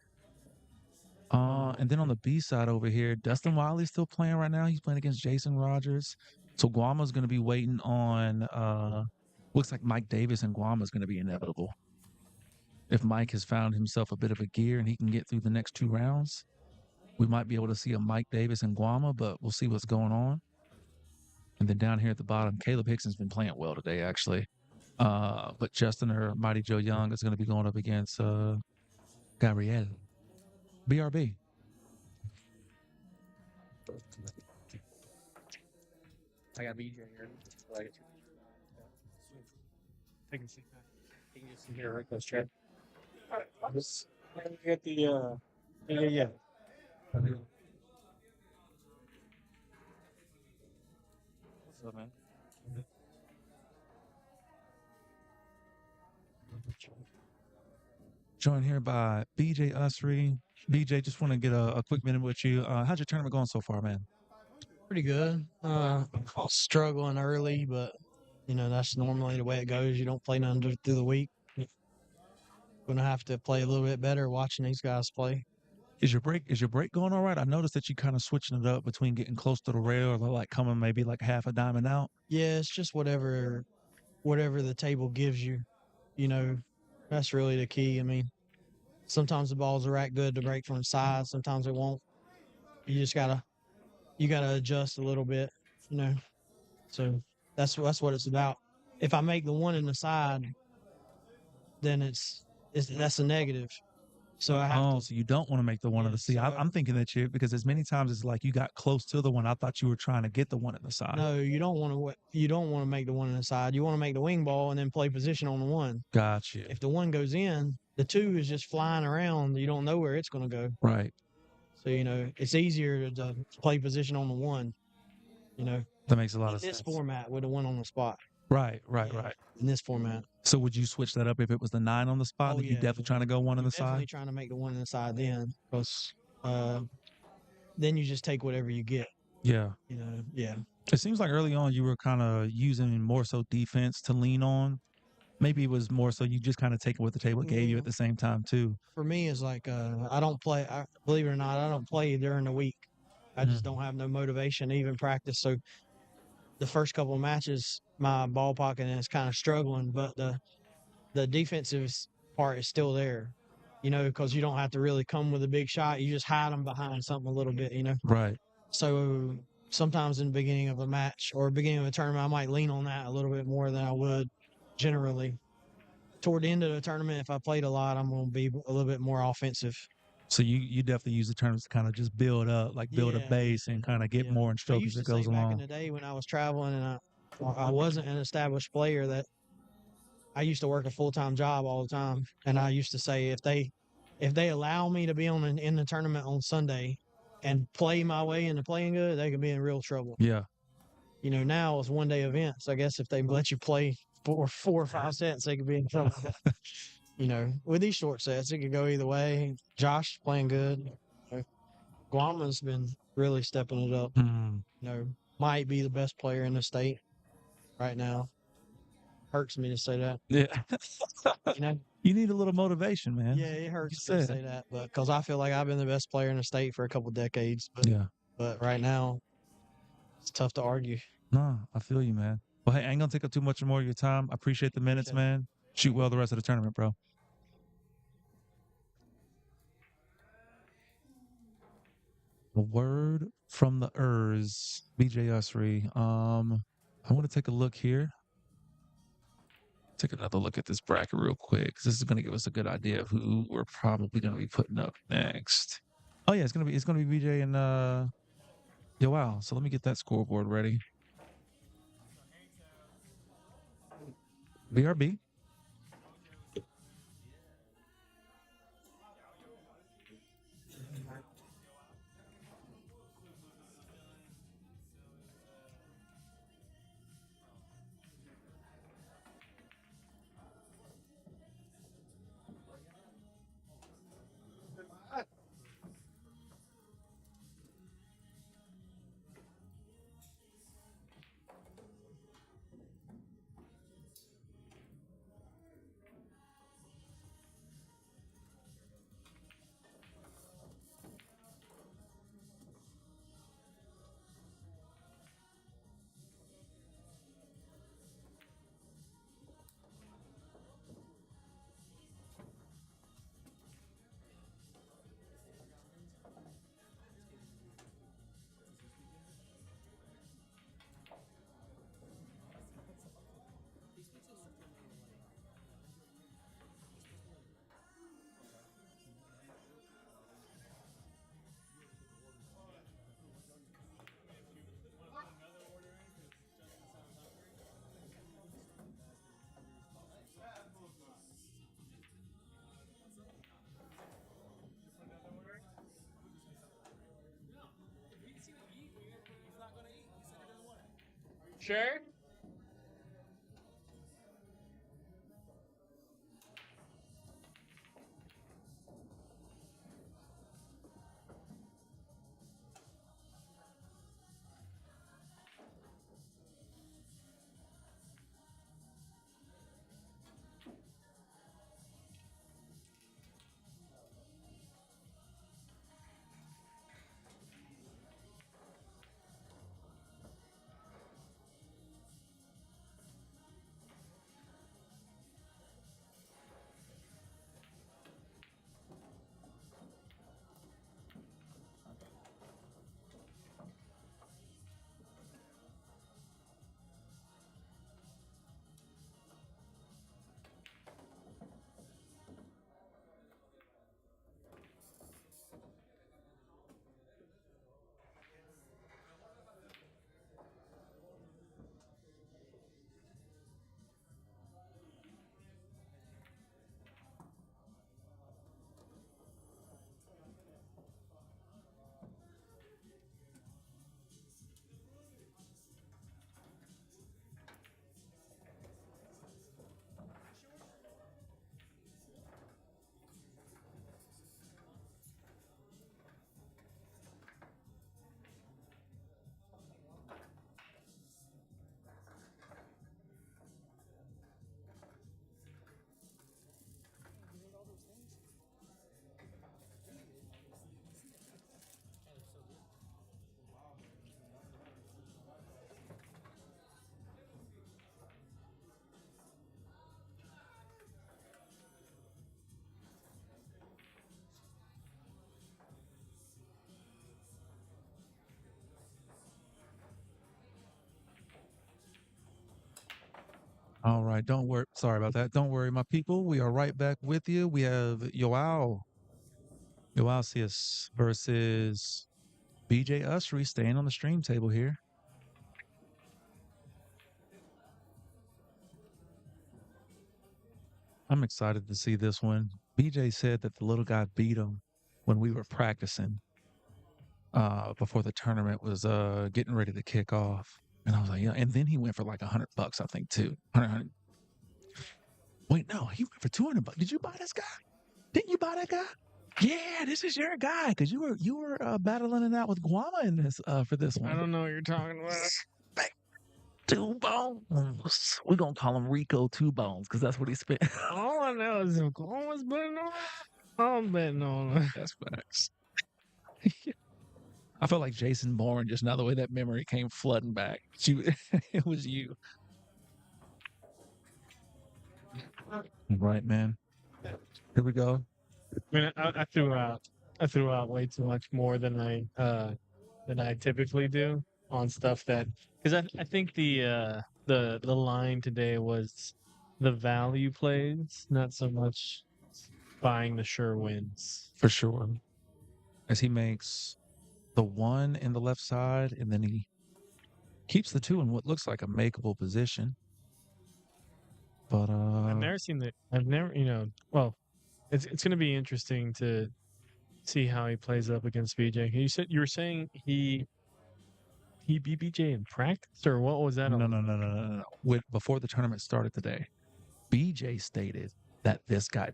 And then on the B side over here, Dustin Wiley's still playing right now. He's playing against Jason Rogers. So Guama's going to be waiting on, looks like Mike Davis and Guama's going to be inevitable. If Mike has found himself a bit of a gear and he can get through the next 2 rounds, we might be able to see a Mike Davis and Guama, but we'll see what's going on. And then down here at the bottom, Caleb Hixon's been playing well today, actually. But Justin or Mighty Joe Young is going to be going up against Gabriel. BRB. I got BJ here. Take a seat. You can just sit here, right? Let's check. All right, I'll just get the yeah. What's up, man? Joined here by BJ Usry. BJ, just want to get a quick minute with you. How's your tournament going so far, man? Pretty good. Struggling early, but that's normally the way it goes. You don't play none through the week. Gonna have to play a little bit better watching these guys play. Is your break going all right? I noticed that you kind of switching it up between getting close to the rail or like coming maybe like half a diamond out. Yeah, it's just whatever the table gives you. That's really the key. I mean, sometimes the balls are racked good to break from the side. Sometimes it won't. You just gotta adjust a little bit. You know. So that's what it's about. If I make the one in the side, then that's a negative. So I have Oh, so you don't want to make the one Yeah, of the see. so I'm thinking that because as many times as like you got close to the one, I thought you were trying to get the one at the side. no, you don't want to make the one in the side. You want to make the wing ball and then play position on the one. Gotcha. If the one goes in, the two is just flying around. You don't know where it's going to go. Right. So it's easier to play position on the one. That makes a lot in of this sense. format with the one on the spot. Right. Yeah, in this format. So would you switch that up if it was the 9 on the spot? Oh, Like you yeah, definitely trying to go one on the Definitely side? trying to make the one in the side then, because then you just take whatever you get. Yeah. Yeah. It seems like early on you were kind of using more so defense to lean on. Maybe it was more so you just kind of taking what the table gave you at the same time too. For me, it's like I don't play. Believe it or not, I don't play during the week. I just don't have no motivation to even practice. So the first couple of matches, my ball pocket is kind of struggling, but the defensive part is still there. Because you don't have to really come with a big shot. You just hide them behind something a little bit. Right. So sometimes in the beginning of a match or beginning of a tournament, I might lean on that a little bit more than I would generally. Toward the end of the tournament, if I played a lot, I'm going to be a little bit more offensive. So you definitely use the tournaments to kind of just build up, like build a base and kind of get more in stroke as it goes Back in along. the day when I was traveling and I wasn't an established player, that I used to work a full-time job all the time, and I used to say if they allow me to be in the tournament on Sunday and play my way into playing good, they could be in real trouble. Yeah. Now it's one-day events. I guess if they let you play four or 5 sets, they could be in trouble. With these short sets, it could go either way. Josh playing good. Guama's been really stepping it up. Might be the best player in the state right now. Hurts me to say that. Yeah. You need a little motivation, man. Yeah, it hurts me to say that, but because I feel like I've been the best player in the state for a couple decades. But right now, it's tough to argue. No, I feel you, man. Well, hey, I ain't gonna take up too much more of your time. I appreciate the minutes, man. Shoot well the rest of the tournament, bro. A word from the BJ Usry. I want to take a look here. Take another look at this bracket real quick, because this is going to give us a good idea of who we're probably going to be putting up next. Oh yeah, it's gonna be BJ and yeah, wow. So let me get that scoreboard ready. BRB. Sure. All right, don't worry. Sorry about that. Don't worry, my people. We are right back with you. We have Yoao Cius versus BJ Usry staying on the stream table here. I'm excited to see this one. BJ said that the little guy beat him when we were practicing before the tournament was getting ready to kick off. And I was like, yeah. And then he went for like $100, I think, too. 100. Wait, no, he went for $200. Did you buy this guy? Didn't you buy that guy? Yeah, this is your guy because you were battling it out with Guama in this for this one. I don't know what you're talking about. Two Bones. We're gonna call him Rico Two Bones because that's what he spent. All I know is if Guama's betting on it, I'm betting on it. That's facts. I felt like Jason Bourne just now the way that memory came flooding back. It was you. Right, man. Here we go. I mean, I threw out way too much more than I typically do on stuff that because I think the line today was the value plays, not so much buying the sure wins. For sure. As he makes the one in the left side, and then he keeps the two in what looks like a makeable position. But I've never well, it's going to be interesting to see how he plays up against BJ. You were saying he beat BJ in practice, or what was that? No. Before the tournament started today, BJ stated that this guy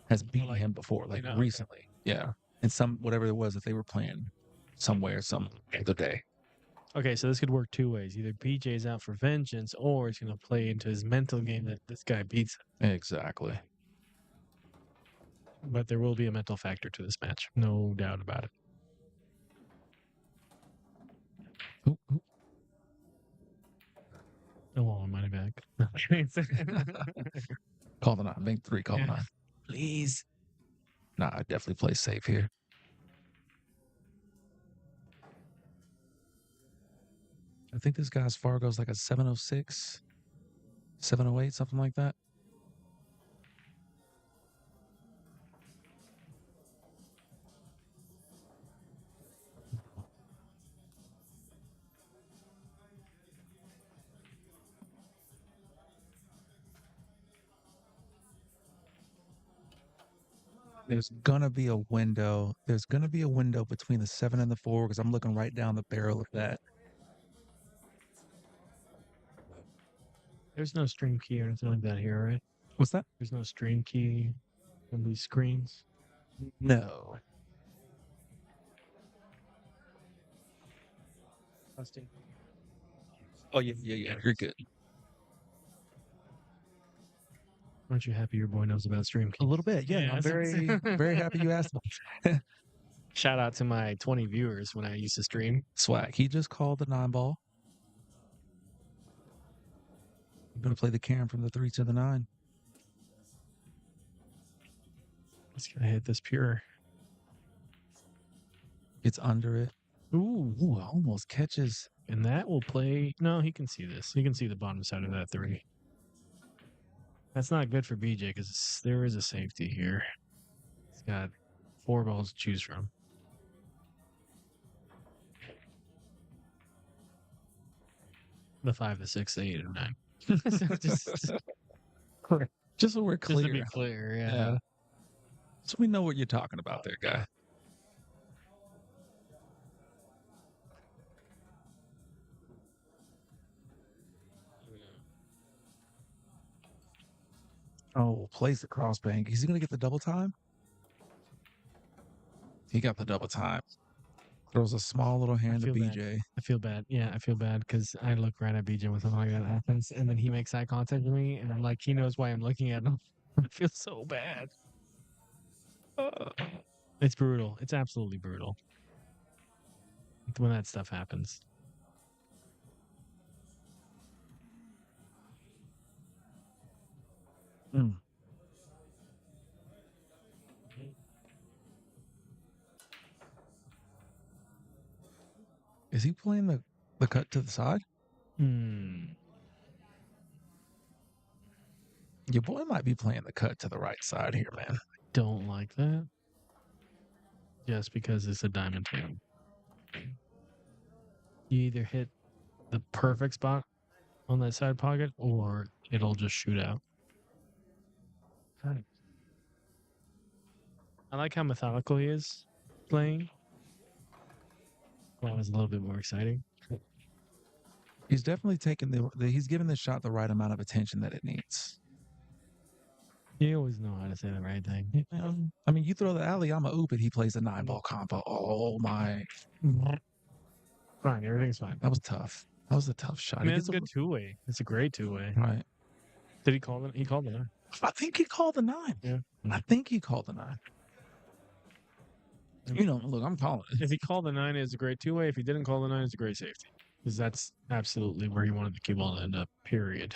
has beaten him before, like recently. Okay. Yeah. And whatever it was that they were playing somewhere, some other day. Okay, so this could work two ways. Either BJ's out for vengeance, or it's going to play into his mental game that this guy beats him. Exactly. But there will be a mental factor to this match. No doubt about it. Ooh. Oh, money back. Call the 9. Bank 3, call the 9. Please. Nah, I definitely play safe here. I think this guy's Fargo's like a 706, 708, something like that. There's gonna be a window. There's gonna be a window between the 7 and the 4 because I'm looking right down the barrel of that. There's no stream key or anything like that here, right? What's that? There's no stream key on these screens. No. Dustin. Oh yeah. You're good. Aren't you happy your boy knows about stream keys? A little bit, yeah. I'm very, very happy you asked about Shout out to my 20 viewers when I used to stream. Swag. He just called the 9 ball. I'm gonna play the Karen from the 3 to the 9. Let's gonna hit this pure. It's under it. Ooh, almost catches. And that will play. No, he can see this. He can see the bottom side of that 3. That's not good for BJ because there is a safety here. He's got 4 balls to choose from. The 5, the 6, the 8, and 9. Just so we're clear. Just to be clear, yeah. So we know what you're talking about there, guy. Oh, plays the cross bank. Is he going to get the double time? He got the double time. Throws a small little hand to BJ. I feel bad. Yeah, I feel bad because I look right at BJ when something like that happens, and then he makes eye contact with me, and I'm like, he knows why I'm looking at him. I feel so bad. It's brutal. It's absolutely brutal when that stuff happens. Mm. Is he playing the cut to the side? Hmm. Your boy might be playing the cut to the right side here, man. Don't like that. Just because it's a diamond hand. You either hit the perfect spot on that side pocket or it'll just shoot out. I like how methodical he is playing. That was a little bit more exciting. He's definitely taking he's giving the shot the right amount of attention that it needs. You always know how to say the right thing. I mean, you throw the alley, I'm a oop, and he plays a 9-ball combo. Oh my! Fine, everything's fine. That was tough. That was a tough shot. I mean, it's a good two-way. It's a great two-way. Right. Did he call it? He called it. I think he called the 9. Yeah. I think he called the 9. You know, look, I'm calling it. If he called the 9, it's a great two-way. If he didn't call the 9, it's a great safety. Because that's absolutely where he wanted the cue ball to end up, period.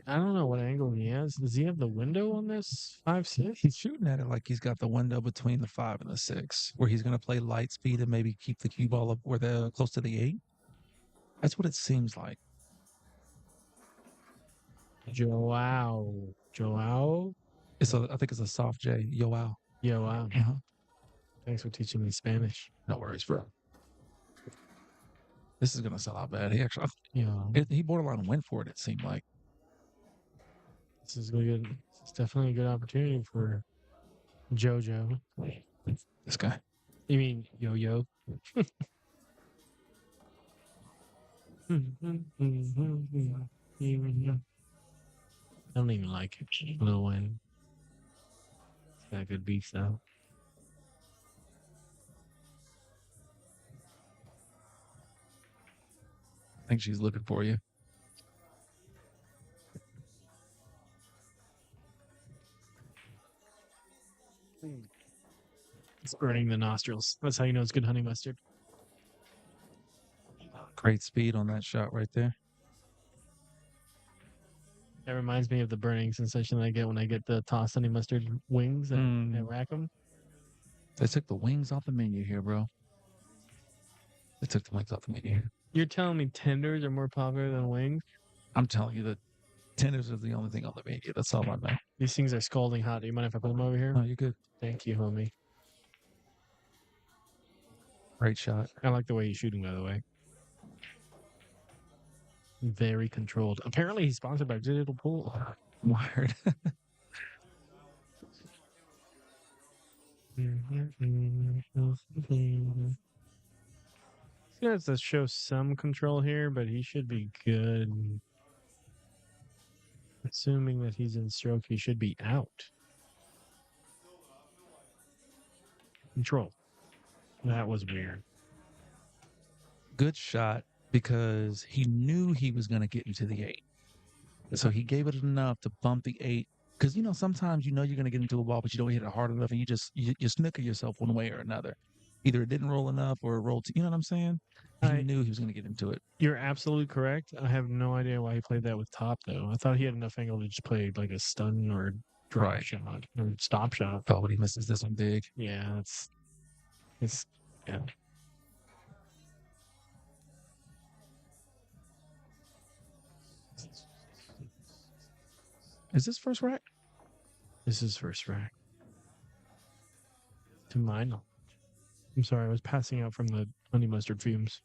I don't know what angle he has. Does he have the window on this 5-6? He's shooting at it like he's got the window between the 5 and the 6, where he's going to play light speed and maybe keep the cue ball up where they're close to the 8. That's what it seems like. Joao. I think it's a soft J. Yoao. Wow. Uh-huh. Thanks for teaching me Spanish. No worries, bro. This is going to sell out bad. He actually, Yeah. he borderline went for it. It seemed like. This is good. It's definitely a good opportunity for JoJo. This guy. You mean Yo-Yo? I don't even like it. Lil Wayne. It's got good beats though. I think she's looking for you. It's burning the nostrils. That's how you know it's good honey mustard. Great speed on that shot right there. That reminds me of the burning sensation I get when I get the tossed honey mustard wings and I rack them. They took the wings off the menu here, bro. They took the wings off the menu here. You're telling me tenders are more popular than wings? I'm telling you that tenders are the only thing on the menu. That's all I know. These things are scalding hot. Do you mind if I put them over here? Oh, you're good. Thank you, homie. Great shot. I like the way he's shooting, by the way. Very controlled. Apparently, he's sponsored by Digital Pool. Wired. He has to show some control here, but he should be good. Assuming that he's in stroke, he should be out. Control. That was weird. Good shot because he knew he was going to get into the 8. So he gave it enough to bump the 8. Because, you know, sometimes you know you're going to get into a ball, but you don't hit it hard enough, and you snooker yourself one way or another. Either it didn't roll enough or it rolled. You know what I'm saying? He knew he was going to get into it. You're absolutely correct. I have no idea why he played that with top, though. I thought he had enough angle to just play like a stun or drop shot or stop shot. Oh, but he misses this one big. Yeah, it's yeah. Is this first rack? This is first rack. To my knowledge. I'm sorry, I was passing out from the honey mustard fumes.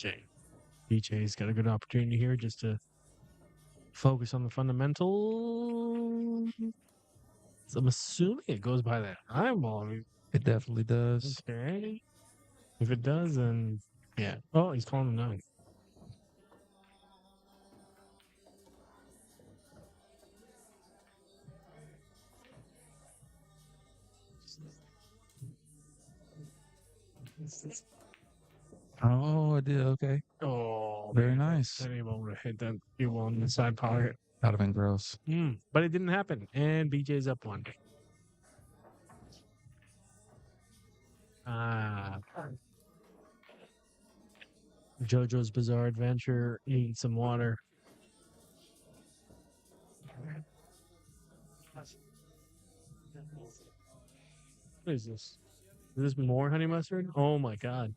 Okay. BJ's got a good opportunity here just to focus on the fundamentals. So I'm assuming it goes by that eyeball. I mean, It definitely does. okay. If it does, then yeah. Oh, he's calling him 9. Oh, I did. Okay. Oh. ball. Very man. nice. That ain't able to hit that cue ball in the side pocket. That'd have been gross. But it didn't happen. And BJ's up one. JoJo's Bizarre Adventure, eating some water. What is this? Is this more honey mustard? Oh my god.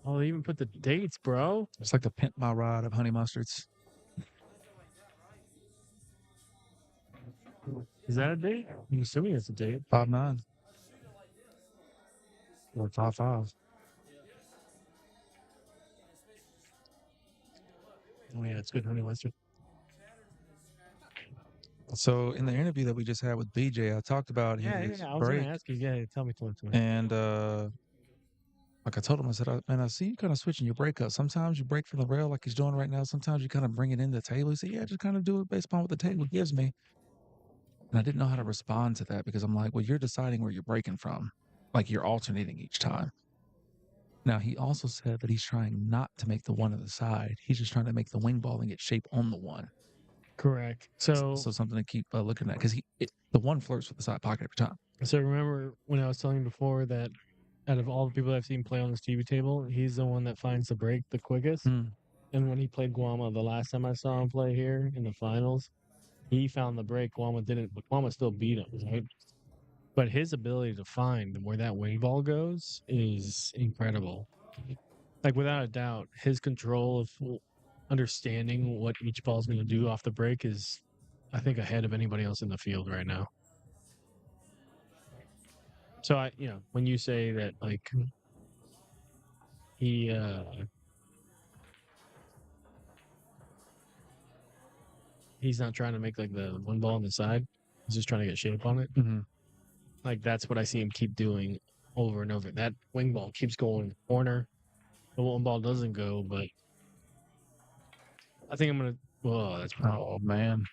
Oh, they even put the dates, bro. It's like the Pimp My Ride of honey mustards. Is that a date? I'm assuming it's a date. 5'9". Or 5'5". Oh yeah, it's good honey mustard. So in the interview that we just had with BJ, I talked about his I was break, gonna ask you. Yeah, tell me. and like I told him, I said, man, I see you kind of switching your break up. Sometimes you break from the rail like he's doing right now. Sometimes you kind of bring it in the table. He said, yeah, just kind of do it based upon what the table gives me. And I didn't know how to respond to that because I'm like, well, you're deciding where you're breaking from. Like you're alternating each time. Now, he also said that he's trying not to make the one on the side. He's just trying to make the wing ball and get shape on the one. Correct. So something to keep looking at because the one flirts with the side pocket every time. So remember when I was telling you before that out of all the people I've seen play on this TV table, he's the one that finds the break the quickest. And when he played Guama the last time I saw him play here in the finals, he found the break. Guama didn't, but Guama still beat him, right? But his ability to find where that wing ball goes is incredible. Like without a doubt, his control of understanding what each ball's going to do off the break is, I think, ahead of anybody else in the field right now. So when you say that, like, he's not trying to make like the one ball on the side, he's just trying to get shape on it. Like that's what I see him keep doing over and over. That wing ball keeps going in the corner. The one ball doesn't go, but I think I'm gonna. Oh, that's. Oh man,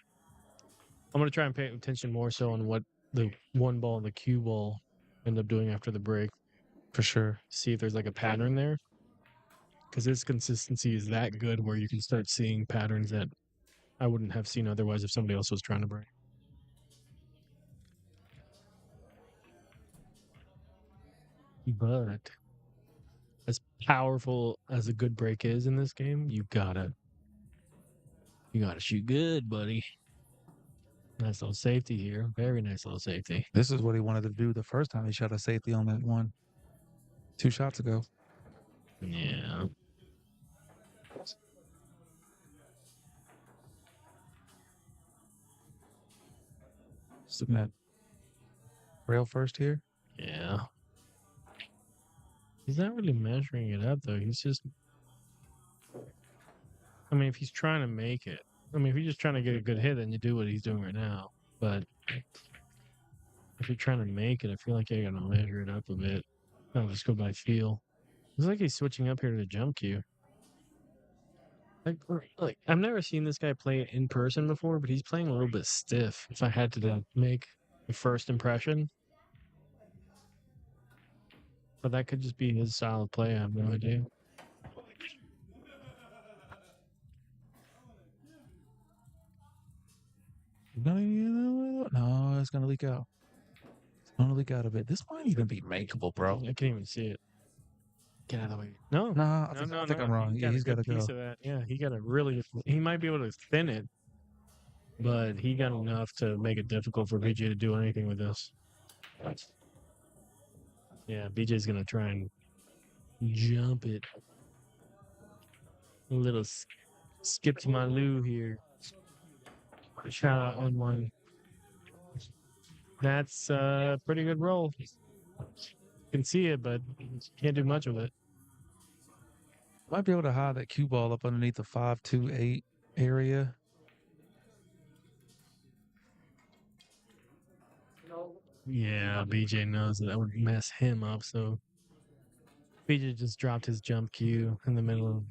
I'm gonna try and pay attention more so on what the one ball and the cue ball end up doing after the break. For sure. See if there's like a pattern there. Because his consistency is that good where you can start seeing patterns that I wouldn't have seen otherwise if somebody else was trying to break. But as powerful as a good break is in this game, you gotta shoot good, buddy. Nice little safety here. Very nice little safety. This is what he wanted to do the first time he shot a safety on that one 2 shots ago. Yeah. Looking at rail first here. Yeah. He's not really measuring it up, though. He's just... I mean, if he's trying to make it... I mean, if you're just trying to get a good hit, then you do what he's doing right now. But if you're trying to make it, I feel like you gotta measure it up a bit. I'll just go by feel. Looks like he's switching up here to the jump cue. Like I've never seen this guy play in person before, but he's playing a little bit stiff. If I had to make a first impression, but that could just be his style of play. I have no idea. No, it's gonna leak out. It's gonna leak out a bit. This might even be makeable, bro. I can't even see it. Get out of the way. No, I think I'm wrong. He's got a piece of that. Yeah, he got a really. He might be able to thin it, but he got enough to make it difficult for BJ to do anything with this. Yeah, BJ's gonna try and jump it. A little skip to my loo here. Shout out on one. That's a pretty good roll. You can see it, but can't do much with it. Might be able to hide that cue ball up underneath the 5-2-8 area. Yeah, BJ knows that would mess him up, so BJ just dropped his jump cue in the middle of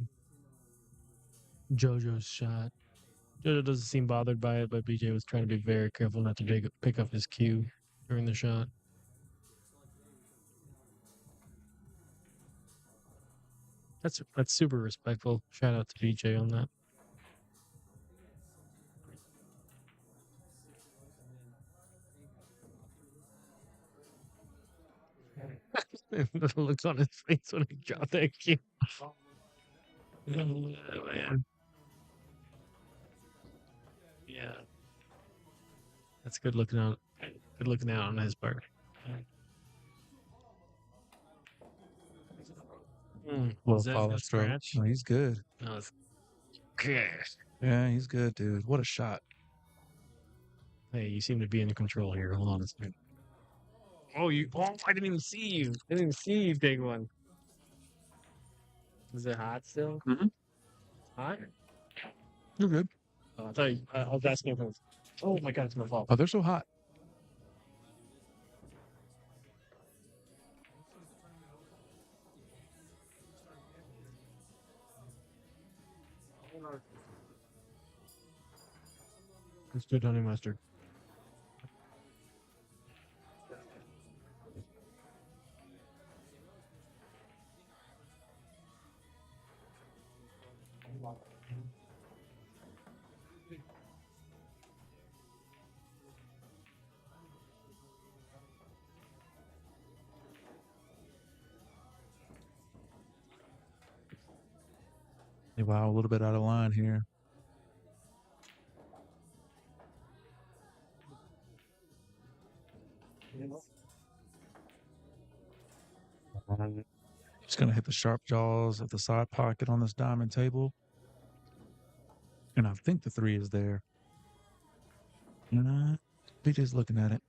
JoJo's shot. JoJo doesn't seem bothered by it, but BJ was trying to be very careful not to pick up his cue during the shot. That's super respectful. Shout out to BJ on that. The looks on his face when he dropped that cue. Oh, man. Yeah. That's good looking out. Good looking out on his part. Little Is that follow a stroke. scratch? No, he's good. No, it's cash. Yeah, he's good, dude. What a shot. Hey, you seem to be in control here. Hold on a second. Oh, I didn't even see you. I didn't even see you, big one. Is it hot still? Mm-hmm. Hot? You're good. Oh, I thought I was asking if it was. Oh my God, it's my fault. Oh, they're so hot. It's good honey mustard. Wow, a little bit out of line here. Just gonna hit the sharp jaws of the side pocket on this diamond table. And I think the 3 is there. BJ's looking at it.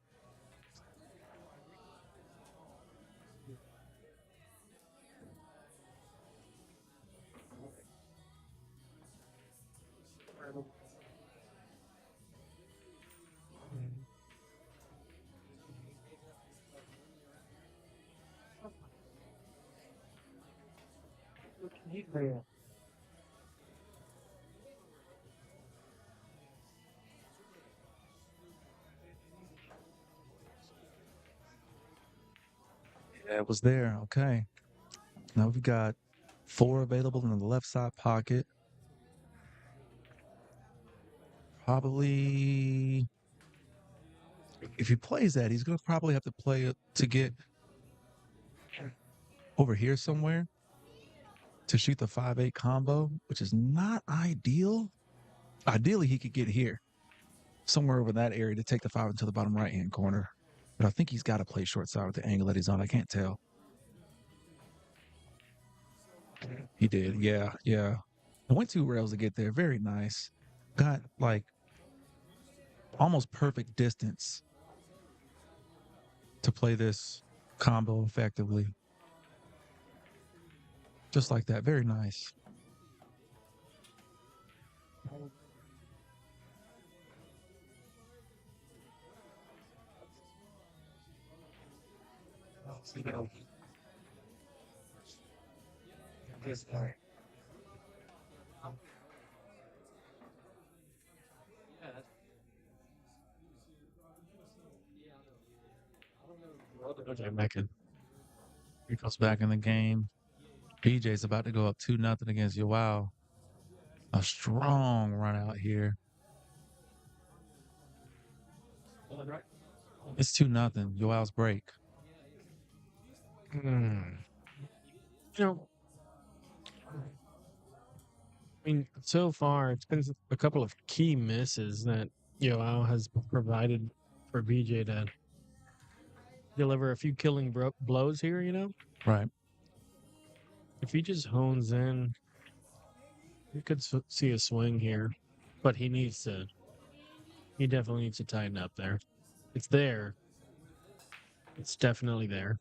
Yeah, it was there. Okay. Now we've got 4 available in the left side pocket. Probably, if he plays that, he's going to probably have to play it to get over here somewhere to shoot the 5-8 combo, which is not ideal. Ideally, he could get here, somewhere over that area to take the 5 into the bottom right-hand corner. But I think he's got to play short side with the angle that he's on. I can't tell. He did. Yeah, yeah. I went 2 rails to get there. Very nice. Got like almost perfect distance to play this combo effectively. Just like that. Very nice. Okay, back in. He goes back in the game. BJ's about to go up 2-0 against Yoao. A strong run out here. It's 2-0. Yoao's break. You know, I mean, so far it's been a couple of key misses that Yoao has provided for BJ to deliver a few killing blows here. You know, Right. if he just hones in, you could see a swing here, but he needs to. He definitely needs to tighten up there. It's there. It's definitely there.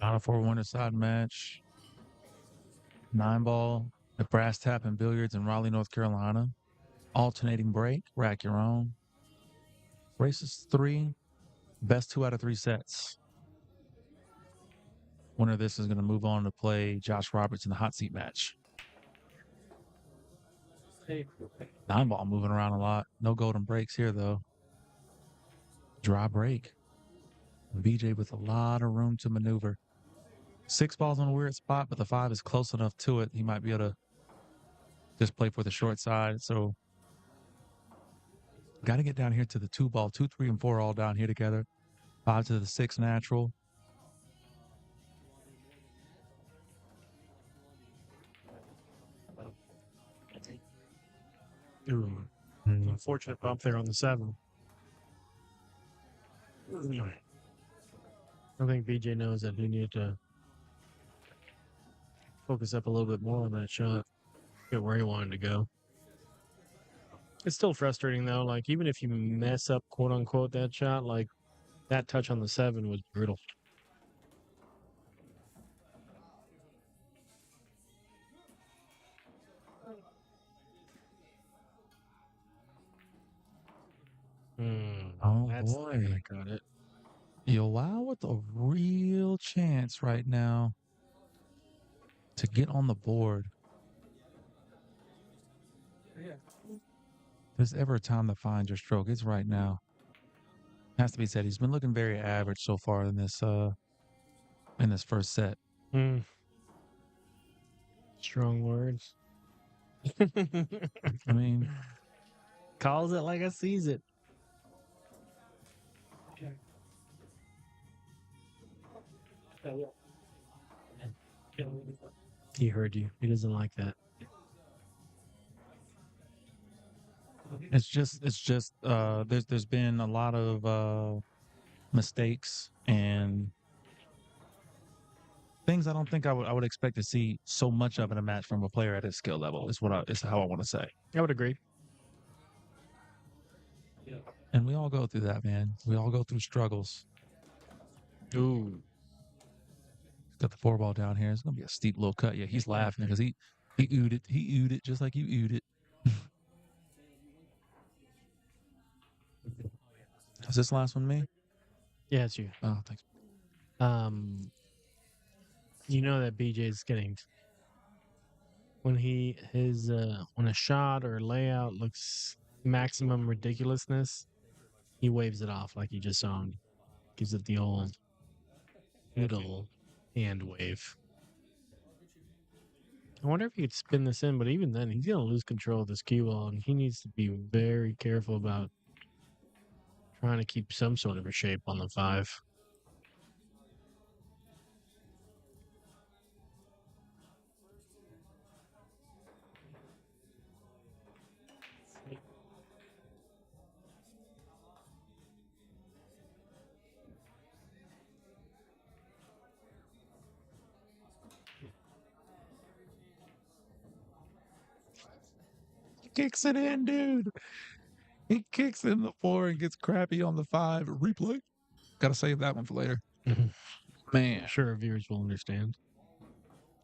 Not a 4-winner side match. 9-ball at Brass Tap and Billiards in Raleigh, North Carolina. Alternating break, rack your own. Races 3, best 2 out of 3 sets. Winner of this is going to move on to play Josh Roberts in the hot seat match. 9-ball moving around a lot. No golden breaks here, though. Dry break. BJ with a lot of room to maneuver. 6 balls on a weird spot, but the 5 is close enough to it. He might be able to just play for the short side. So got to get down here to the 2-ball. 2, 3, and 4 all down here together. 5 to the 6 natural. Ooh. Unfortunate bump there on the 7. I think BJ knows that he needed to focus up a little bit more on that shot, get where he wanted to go. It's still frustrating though. Like even if you mess up, quote unquote, that shot, like that touch on the 7 was brutal. Oh, That's boy. I got it. Yoel with a real chance right now to get on the board. If there's ever a time to find your stroke, it's right now. Has to be said, he's been looking very average so far in this first set. Strong words. I mean, calls it like I sees it. He heard you. He doesn't like that. it's just there's been a lot of mistakes and things I don't think I would expect to see so much of in a match from a player at his skill level. Is how I want to say. I would agree. And we all go through that, man. We all go through struggles. Ooh. Got the 4-ball down here. It's gonna be a steep little cut. Yeah, he's laughing because he oohed it. He oohed it just like you oohed it. Is this last one me? Yeah, it's you. Oh, thanks. You know that BJ's getting when when a shot or a layout looks maximum ridiculousness, he waves it off like you just saw him. Gives it the old little hand wave. I wonder if he could spin this in, but even then, he's gonna lose control of this cue ball, and he needs to be very careful about trying to keep some sort of a shape on the 5. He kicks it in, dude. He kicks in the 4 and gets crappy on the 5. Replay. Gotta save that one for later. Man. Sure, viewers will understand.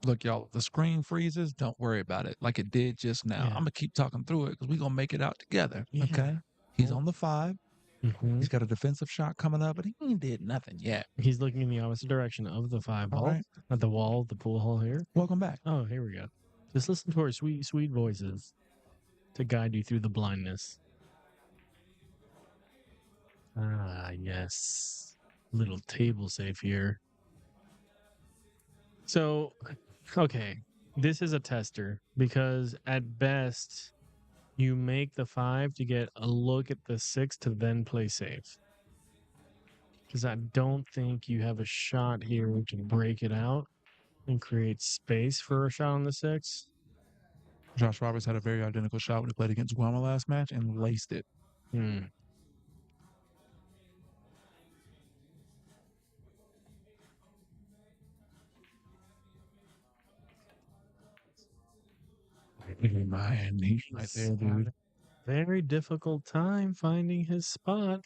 Look, y'all, if the screen freezes, don't worry about it like it did just now. Yeah. I'm going to keep talking through it because we're going to make it out together. Yeah. Okay? He's Well- on the 5. Mhm. He's got a defensive shot coming up, but he ain't did nothing yet. He's looking in the opposite direction of the 5 All ball, right. at the wall, the pool hole here. Welcome back. Oh, here we go. Just listen to our sweet, sweet voices to guide you through the blindness. Ah, yes. Little table safe here. So, okay. This is a tester because at best, you make the 5 to get a look at the 6 to then play safe. Because I don't think you have a shot here to break it out and create space for a shot on the 6. Josh Roberts had a very identical shot when he played against Guama last match and laced it. Man, he's right there, dude. Very difficult time finding his spot.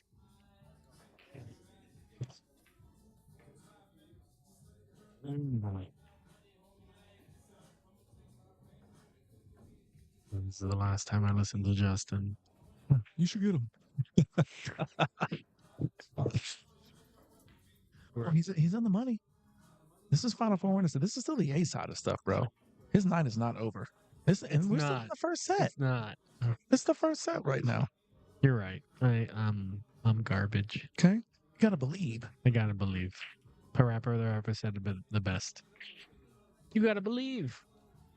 This is the last time I listened to Justin. You should get him. Oh, he's on the money. This is Final Four winners. This is still the A side of stuff, bro. His night is not over. And we're still in the first set. It's not. It's the first set right now. You're right. I'm garbage. Okay, you gotta believe. I gotta believe. Parappa the rapper said the best. You gotta believe.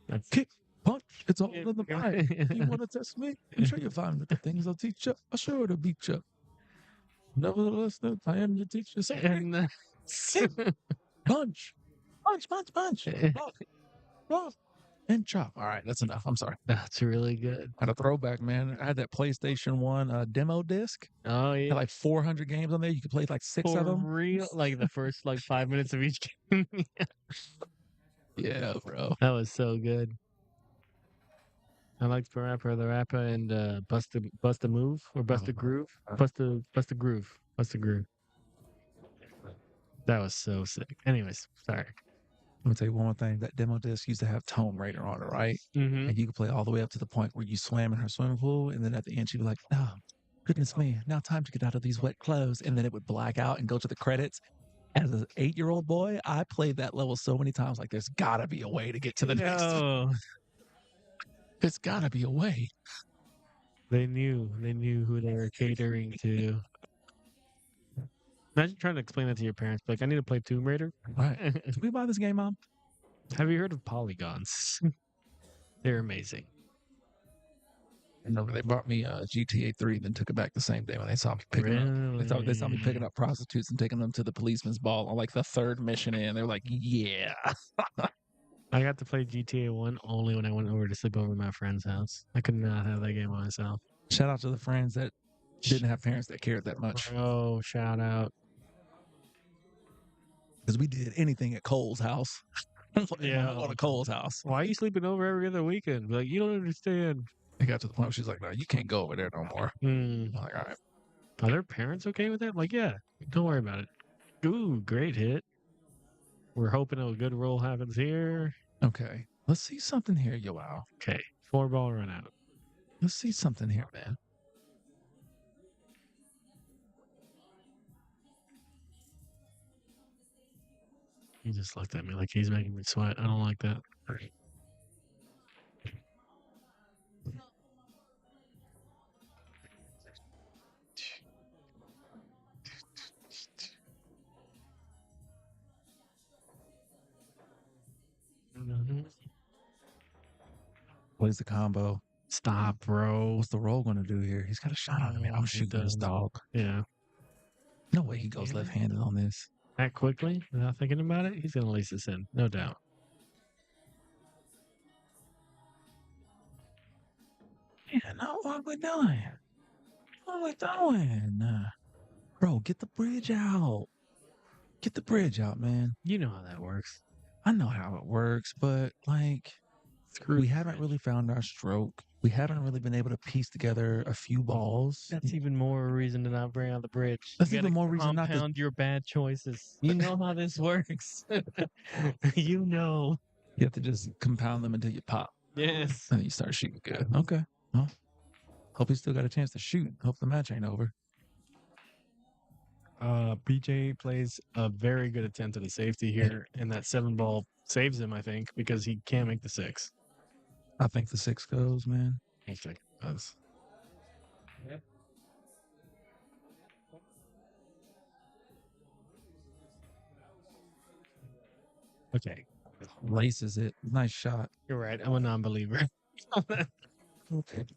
That's Kick, punch. It's all in the mind. You want to test me? I'm sure you'll find that the things I'll teach you. I'm sure it'll beat you. Nevertheless, I am your teacher. So kick, punch, block, block, and chop. All right, that's enough. I'm sorry. That's really good. I had a throwback, man. I had that PlayStation 1 demo disc. Oh yeah. Had like 400 games on there. You could play like 6 For of them. real? Like the first 5 minutes of each game. Yeah, bro. That was so good. I liked Parappa the Rapper and Bust a Move or Bust a Groove. Bust a Groove. That was so sick. Anyways, sorry. Let me tell you one more thing. That demo disc used to have Tomb Raider on it, right? Mm-hmm. And you could play all the way up to the point where you swam in her swimming pool, and then at the end she'd be like, "Oh, goodness me, now time to get out of these wet clothes." And then it would black out and go to the credits. As an 8-year-old boy, I played that level so many times. Like, there's gotta be a way to get to the next. No. There's gotta be a way. They knew who they were catering to. Imagine trying to explain that to your parents. Like, I need to play Tomb Raider. Right? Can we buy this game, Mom? Have you heard of polygons? They're amazing. Remember, they brought me GTA 3, then took it back the same day when they saw me picking up. They saw me picking up prostitutes and taking them to the policeman's ball on like the 3rd mission in. They were like, "Yeah." I got to play GTA 1 only when I went over to sleep over at my friend's house. I could not have that game on myself. Shout out to the friends that didn't have parents that cared that much. Oh, shout out. Because we did anything at Cole's house. Yeah. On a Cole's house. Why are you sleeping over every other weekend? Like, you don't understand. It got to the point where she's like, "No, you can't go over there no more." I'm like, "All right." Are their parents okay with that? Like, yeah, don't worry about it. Ooh, great hit. We're hoping a good roll happens here. Okay. Let's see something here, Yoel. Okay, 4-ball run out. Let's see something here, man. He just looked at me like he's making me sweat. I don't like that. Plays the combo. Stop, bro. What's the roll going to do here? He's got a shot on me. I'm shooting this dog. Yeah. No way he goes left-handed on this. That quickly, without thinking about it, he's going to lace this in. No doubt. Yeah, no, what are we doing? What are we doing? Bro, get the bridge out. Get the bridge out, man. You know how that works. I know how it works, but like, we haven't really found our stroke. We haven't really been able to piece together a few balls. That's even more reason to not bring out the bridge. That's even more reason not to compound your bad choices. You know how this works. You know. You have to just compound them until you pop. Yes. And then you start shooting good. Okay. Well, hope he's still got a chance to shoot. Hope the match ain't over. BJ plays a very good attempt at a safety here, and that 7-ball saves him, I think, because he can't make the 6. I think the 6 goes, man. I think it does. Yep. Okay. Laces it. Nice shot. You're right. I'm a non-believer.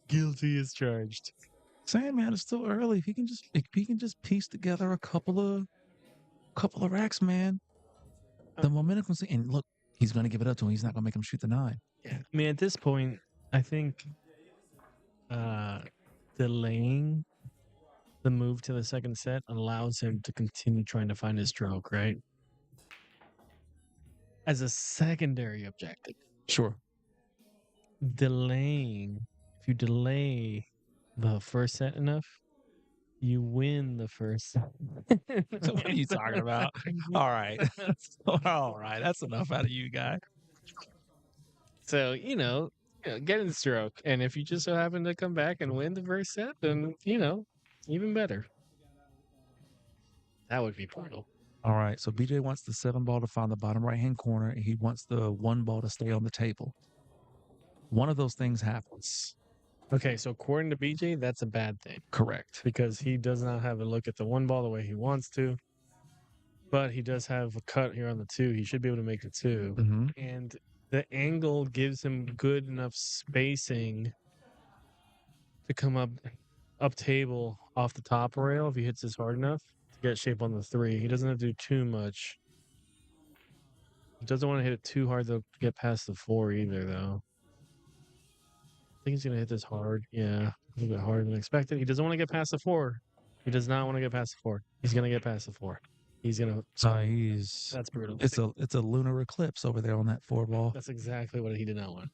Guilty as charged. Saying, man, it's still early. If he can just piece together a couple of racks, man. The momentum can see, and look, he's gonna give it up to him. He's not gonna make him shoot the 9. Yeah. I mean, at this point, I think delaying the move to the second set allows him to continue trying to find his stroke, right? As a secondary objective. Sure. If you delay the first set enough, You win the first. What are you talking about? All right. All right. That's enough out of you, guy. So, get in the stroke. And if you just so happen to come back and win the first set, then, even better. That would be brutal. All right. So BJ wants the 7 ball to find the bottom right hand corner, and he wants the 1 ball to stay on the table. One of those things happens. Okay, so according to BJ, that's a bad thing Correct. because he does not have a look at the 1 ball the way he wants to. But he does have a cut here on the 2. He should be able to make the 2. Mm-hmm. And the angle gives him good enough spacing to come up table off the top rail if he hits this hard enough to get shape on the 3. He doesn't have to do too much. He doesn't want to hit it too hard to get past the 4 either, though. I think he's going to hit this hard. Yeah, a little bit harder than expected. He doesn't want to get past the 4. He does not want to get past the 4. He's going to get past the 4. He's going to... That's brutal. It's a lunar eclipse over there on that 4 ball. That's exactly what he did not want.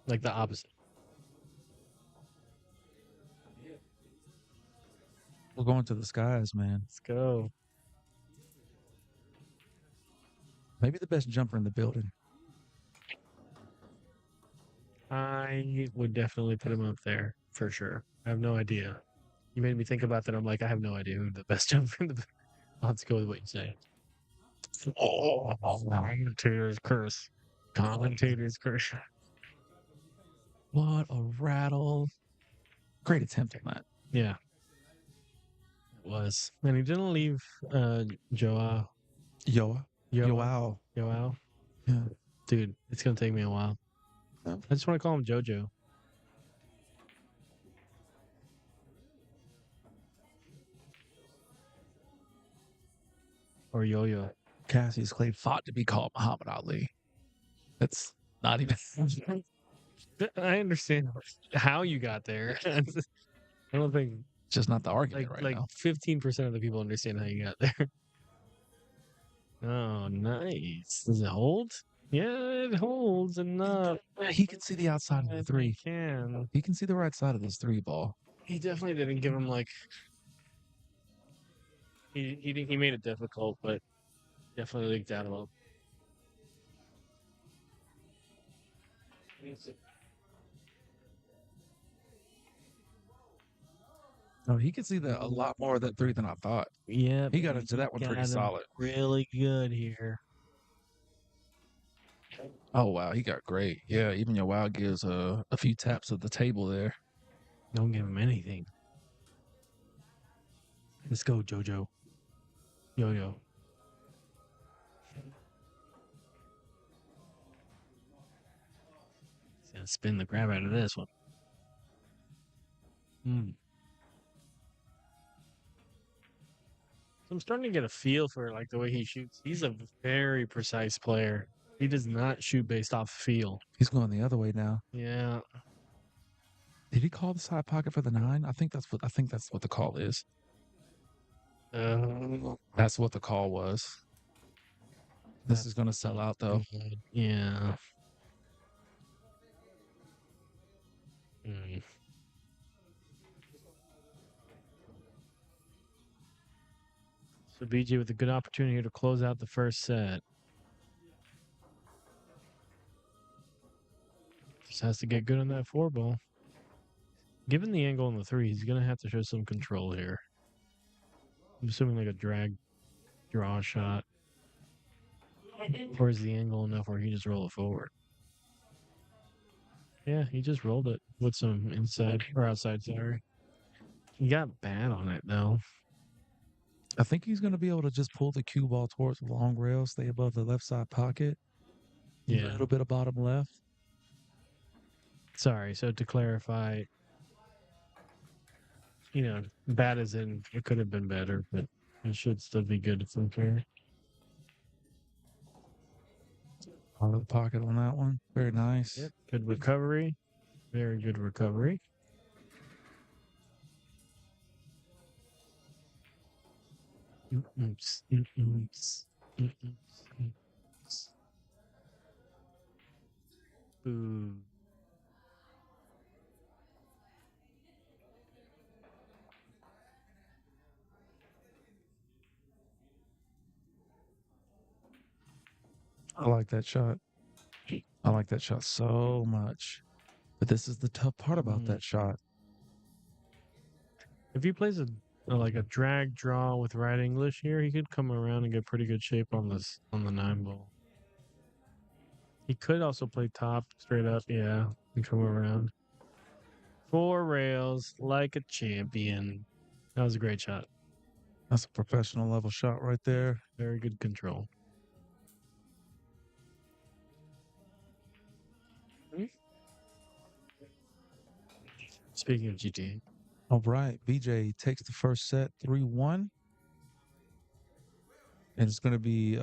Like the opposite. We're going to the skies, man. Let's go. Maybe the best jumper in the building. I would definitely put him up there for sure. I have no idea. You made me think about that. I'm like, I have no idea who the best jumper in the... I'll have to go with what you say. Oh, commentator's curse. Commentator's curse. What a rattle. Great attempt on that. Yeah. It was. And he didn't leave Joao. Yoa. Yoao. Joao. Yeah. Dude, it's going to take me a while. Yeah. I just want to call him Jojo. Or Yo-Yo. Cassius Clay fought to be called Muhammad Ali. That's not even... I understand how you got there. I don't think... Just not the argument right now. 15% of the people understand how you got there. Oh, nice. Does it hold? Yeah, it holds enough. He can see the outside of the 3. He can. He can see the right side of this 3 ball. He definitely didn't give him he made it difficult, but definitely leaked out a little. No, he can see a lot more of that 3 than I thought. Yeah, he got into that one pretty solid. Really good here. Oh wow, he got great. Yeah, even your wow gives a few taps of the table there. Don't give him anything. Let's go, Jojo. Yo-yo. He's gonna spin the crap out of this one. So I'm starting to get a feel for the way he shoots. He's a very precise player. He does not shoot based off feel. He's going the other way now. Yeah. Did he call the side pocket for the 9? I think that's what the call is. That's what the call was. This is going to sell out though. Yeah. So BJ with a good opportunity here to close out the first set. Just has to get good on that 4 ball. Given the angle on the 3, he's going to have to show some control here. I'm assuming like a drag draw shot. Or is the angle enough where he just roll it forward? Yeah, he just rolled it with some inside or outside, sorry. He got bad on it though. I think he's going to be able to just pull the cue ball towards the long rail, stay above the left side pocket. Yeah. A little bit of bottom left. Sorry, so to clarify, bad as in it could have been better, but it should still be good from here. Out of the pocket on that one. Very nice. Yep. Good recovery. Very good recovery. Boo. I like that shot. I like that shot so much. But this is the tough part about that shot. If he plays like a drag draw with right English here, he could come around and get pretty good shape on the 9 ball. He could also play top straight up, yeah, and come around. 4 rails like a champion. That was a great shot. That's a professional level shot right there. Very good control. Speaking of GTA. All right. BJ takes the first set 3-1. And it's going to be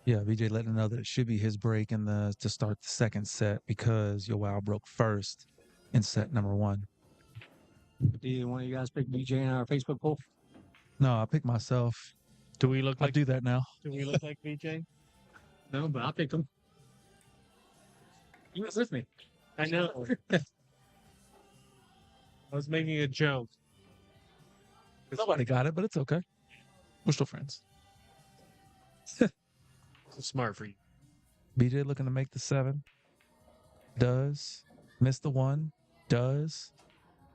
yeah, BJ letting know that it should be his break to start the second set because Yoel broke first in set number 1. Do either one of you guys pick BJ in our Facebook poll? No, I picked myself. Do we look I like do that now. Do we look like BJ? No, but I picked him. He was with me. I know. I was making a joke. Nobody got it, but it's okay. We're still friends. Smart for you. BJ looking to make the 7. Does. Miss the 1. Does.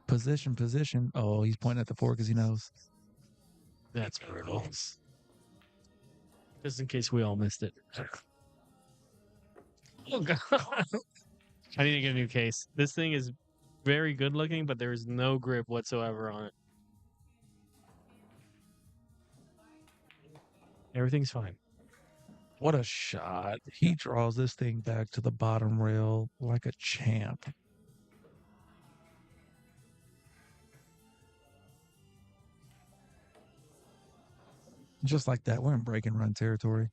Position. Oh, he's pointing at the 4 because he knows. That's brutal. Just in case we all missed it. Oh, God. I need to get a new case. This thing is very good looking, but there is no grip whatsoever on it. Everything's fine. What a shot. He draws this thing back to the bottom rail like a champ. Just like that, we're in break and run territory.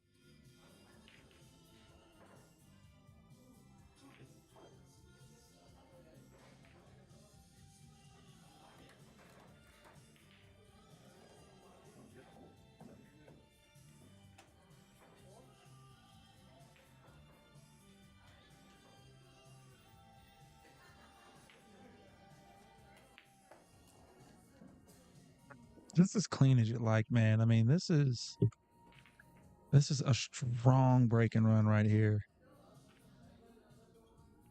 This is as clean as you like, man. I mean, this is a strong break and run right here.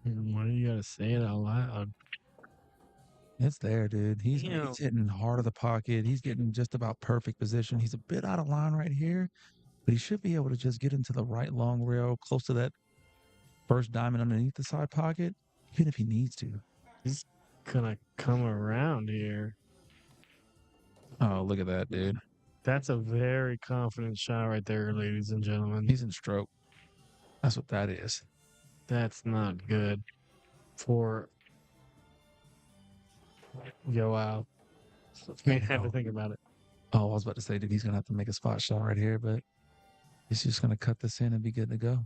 Why do you gotta say it out loud? It's there, dude. He's hitting hard of the pocket. He's getting just about perfect position. He's a bit out of line right here, but he should be able to just get into the right long rail, close to that first diamond underneath the side pocket, even if he needs to. He's gonna come around here. Oh, look at that, dude. That's a very confident shot right there, ladies and gentlemen. He's in stroke. That's what that is. That's not good for Yoel. I have to think about it. Oh, I was about to say, dude, he's going to have to make a spot shot right here, but he's just going to cut this in and be good to go.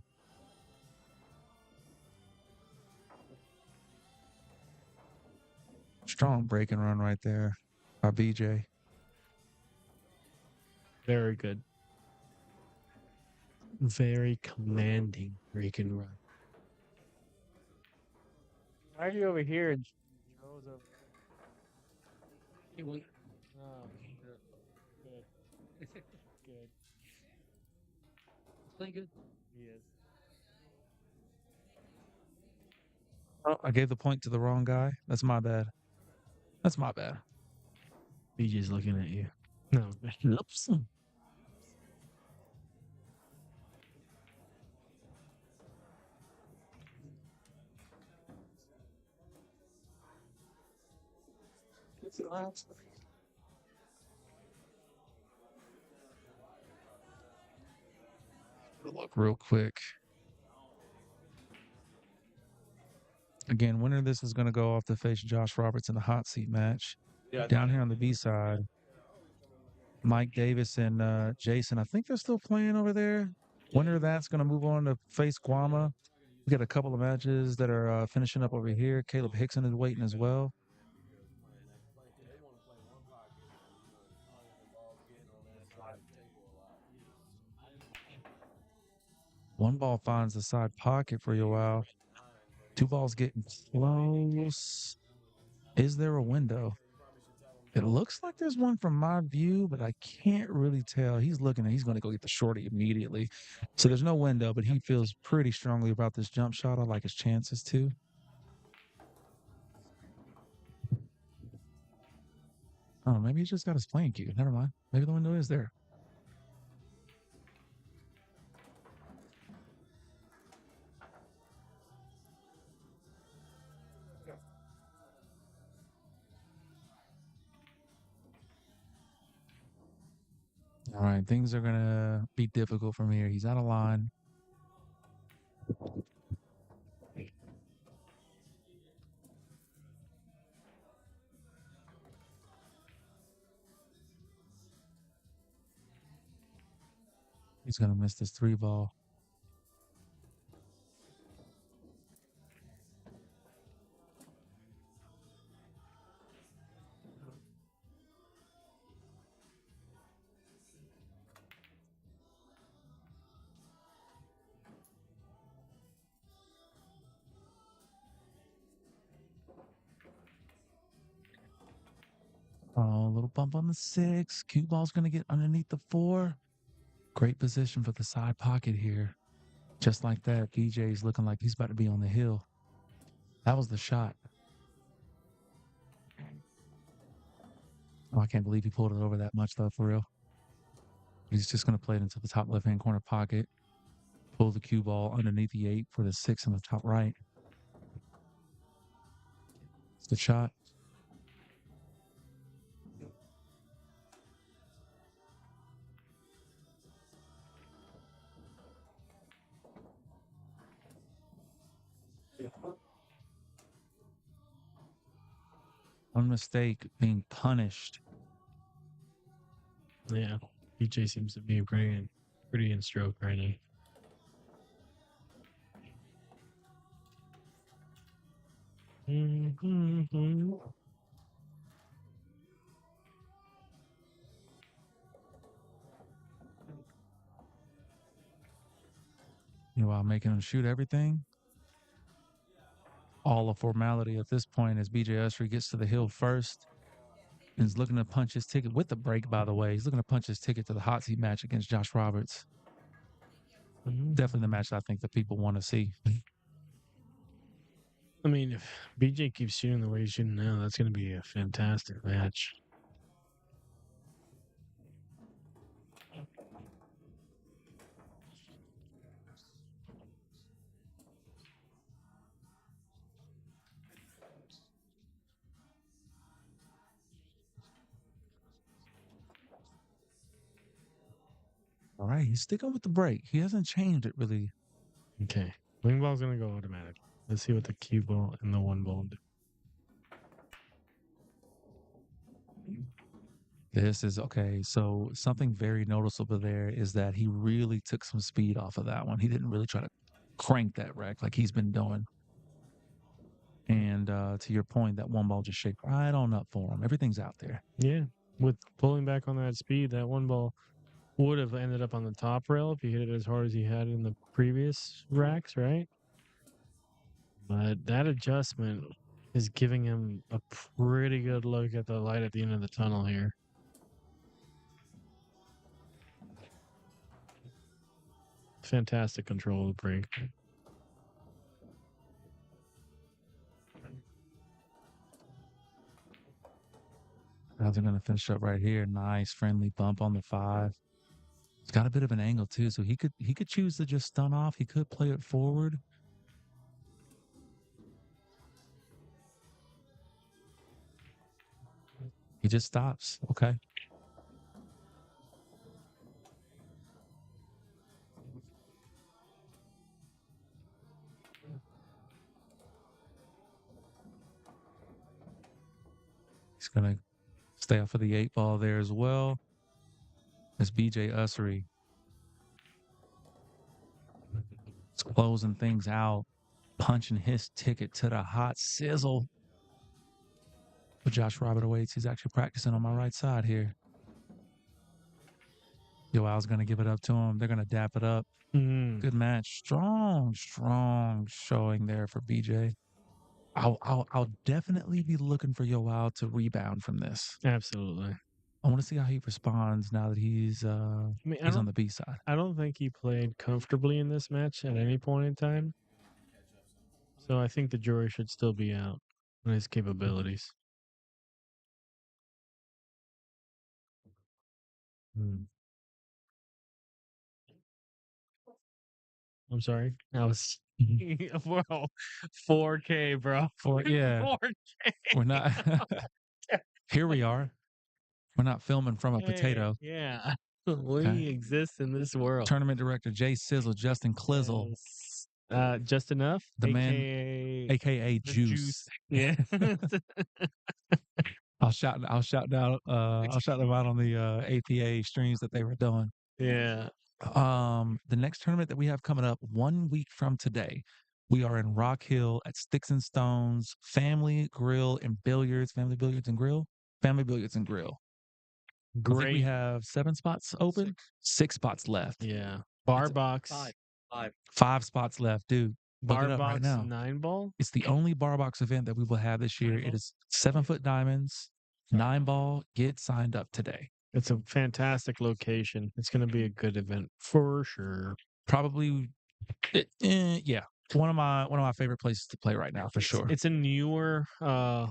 Strong break and run right there by BJ. Very good. Very commanding break and run. Why are you over here? Joe's over there. Oh, good. Good. Playing good. He is. Oh, I gave the point to the wrong guy. That's my bad. That's my bad. BJ's looking at you. No. Oops. Look real quick. Again, winner of this is going to go off to face Josh Roberts in the hot seat match. Down here on the B side, Mike Davis and Jason, I think they're still playing over there. Winner of that's going to move on to face Guama. We got a couple of matches that are finishing up over here. Caleb Hixon is waiting as well. One ball finds the side pocket for Yoel. 2 balls getting close. Is there a window? It looks like there's one from my view, but I can't really tell. He's looking and he's going to go get the shorty immediately. So there's no window, but he feels pretty strongly about this jump shot. I like his chances too. Oh, maybe he just got his playing cue. Never mind. Maybe the window is there. All right, things are going to be difficult from here. He's out of line. He's going to miss this 3-ball. Oh, a little bump on the 6. Cue ball's going to get underneath the 4. Great position for the side pocket here. Just like that, BJ's looking like he's about to be on the hill. That was the shot. Oh, I can't believe he pulled it over that much, though, for real. He's just going to play it into the top left-hand corner pocket. Pull the cue ball underneath the 8 for the 6 in the top right. It's the shot. One mistake being punished. Yeah. BJ seems to be pretty in stroke right now. Meanwhile, making him shoot everything. All a formality at this point as BJ Usry gets to the hill first. And is looking to punch his ticket with the break, by the way. He's looking to punch his ticket to the hot seat match against Josh Roberts. Definitely the match I think that people want to see. I mean, if BJ keeps shooting the way he's shooting now, that's going to be a fantastic match. All right, he's sticking with the break. He hasn't changed it really. Okay. Wing ball's going to go automatic. Let's see what the cue ball and the 1 ball do. This is okay. So something very noticeable there is that he really took some speed off of that one. He didn't really try to crank that rack like he's been doing. And to your point, that 1 ball just shaped right on up for him. Everything's out there. Yeah. With pulling back on that speed, that 1 ball would have ended up on the top rail if he hit it as hard as he had in the previous racks, right? But that adjustment is giving him a pretty good look at the light at the end of the tunnel here. Fantastic control of the break. How's he going to finish up right here? Nice friendly bump on the 5. It's got a bit of an angle too, so he could choose to just stun off. He could play it forward. He just stops. Okay. He's going to stay off of the 8 ball there as well. As BJ Usry is closing things out, punching his ticket to the hot sizzle. But Josh Robert awaits. He's actually practicing on my right side here. Yoel's going to give it up to him. They're going to dap it up. Good match. Strong showing there for BJ. I'll definitely be looking for Yoel to rebound from this. Absolutely. I want to see how he responds now that he's I mean, he's on the B side. I don't think he played comfortably in this match at any point in time. So I think the jury should still be out on his capabilities. I'm sorry. That was bro, 4K, bro. Yeah. 4K. We're not. Here we are. We're not filming from a potato. Yeah. We Okay. exist in this world. Tournament director Jay Sizzle, Justin Klizzle, Yes. Just enough. the man, AKA aka the Juice. Yeah. I'll shout them out on the APA streams that they were doing. Yeah. The next tournament that we have coming up 1 week from today, we are in Rock Hill at Sticks and Stones Family Grill and Billiards. Family Billiards and Grill. I think we Great. have 7 spots open. 6 spots left. Yeah. Bar It's box. 5 spots left, dude. Look Bar it up box right now. 9-ball. It's the only bar box event that we will have this year. It is 7-foot diamonds, 9-ball. Get signed up today. It's a fantastic location. It's going to be a good event for sure. Probably, yeah, one of my favorite places to play right now for sure. It's a newer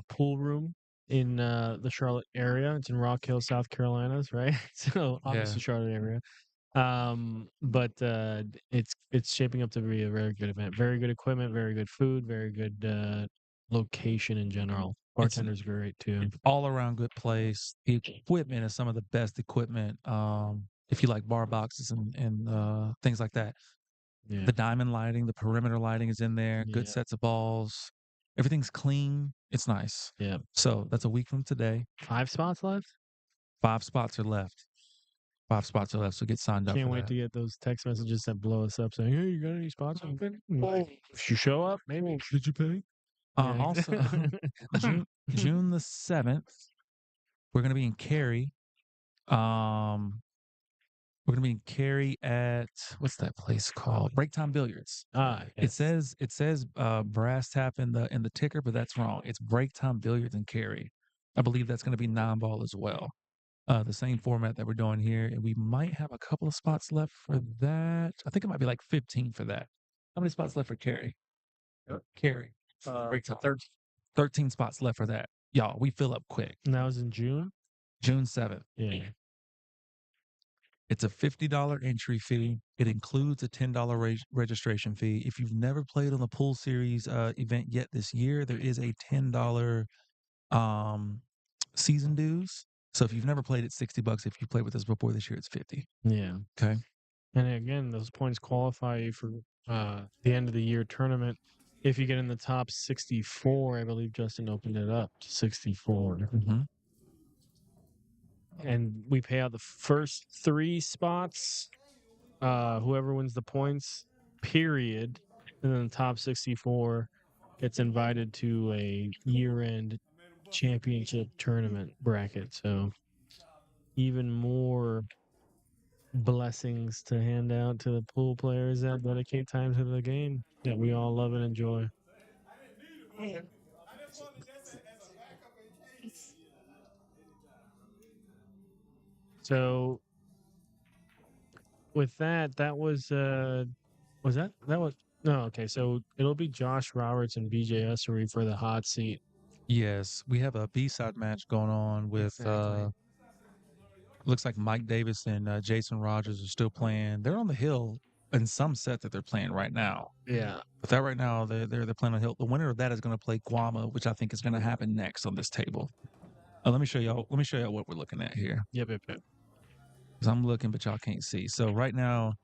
pool room in the Charlotte area. It's in Rock Hill, South Carolina, right? So obviously Charlotte area. But it's shaping up to be a very good event. Very good equipment, very good food, very good location in general. Bartender's great too. All around good place. The equipment is some of the best equipment. If you like bar boxes and things like that. Yeah. The diamond lighting, the perimeter lighting is in there. Good Yeah. sets of balls. Everything's clean. It's nice. Yeah. So that's a week from today. 5 spots left? 5 spots are left. 5 spots are left. So get signed up. Can't for wait that. to get those text messages that blow us up saying, "Hey, you got any spots open? If you show up, maybe did you pay?" Yeah. Also, June the 7th, we're going to be in Cary. We're going to be in Cary at, what's that place called? Break Time Billiards. Yes. It says Brass Tap in the ticker, but that's wrong. It's Break Time Billiards in Cary. I believe that's going to be 9-ball as well. The same format that we're doing here, and we might have a couple of spots left for that. I think it might be like 15 for that. How many spots left for Cary? Cary. 13 spots left for that. Y'all, we fill up quick. And that was in June? June 7th. Yeah. It's a $50 entry fee. It includes a $10 registration fee. If you've never played on the pool series event yet this year, there is a $10 season dues. So if you've never played, it's $60. If you played with us before this year, it's $50. Yeah. Okay. And again, those points qualify you for the end of the year tournament. If you get in the top 64, I believe Justin opened it up to 64. Mm-hmm. And we pay out the first 3 spots. Whoever wins the points, period. And then the top 64 gets invited to a year-end championship tournament bracket. So even more blessings to hand out to the pool players that dedicate time to the game that we all love and enjoy. So with that was no, okay, so it'll be Josh Roberts and BJ Essery for the hot seat. Yes, we have a B-side match going on with looks like Mike Davis and Jason Rogers are still playing. They're on the hill in some set that they're playing right now. Yeah. But that right now they're playing on the hill. The winner of that is going to play Guama, which I think is going to happen next on this table. Let me show y'all what we're looking at here. Yep. Because I'm looking, but y'all can't see. So right now,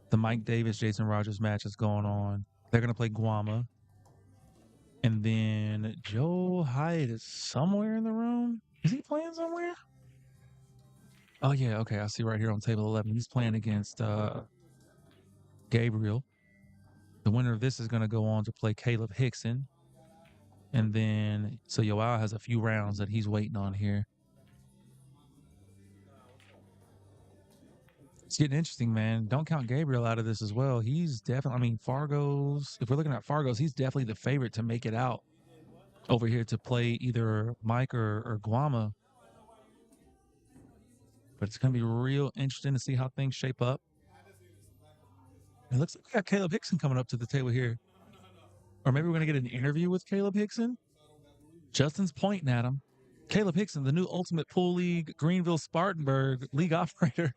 the Mike Davis Jason Rogers match is going on. They're going to play Guama. And then Joe Hyatt is somewhere in the room. Is he playing somewhere? Oh, yeah. Okay. I see right here on table 11. He's playing against Gabriel. The winner of this is going to go on to play Caleb Hixon. And then, so Yoel has a few rounds that he's waiting on here. It's getting interesting, man. Don't count Gabriel out of this as well. He's definitely, Fargo's, if we're looking at Fargo's, he's definitely the favorite to make it out over here to play either Mike or Guama. But it's going to be real interesting to see how things shape up. It looks like we got Caleb Hixon coming up to the table here. Or maybe we're going to get an interview with Caleb Hixon. Justin's pointing at him. Caleb Hixon, the new Ultimate Pool League Greenville Spartanburg league operator.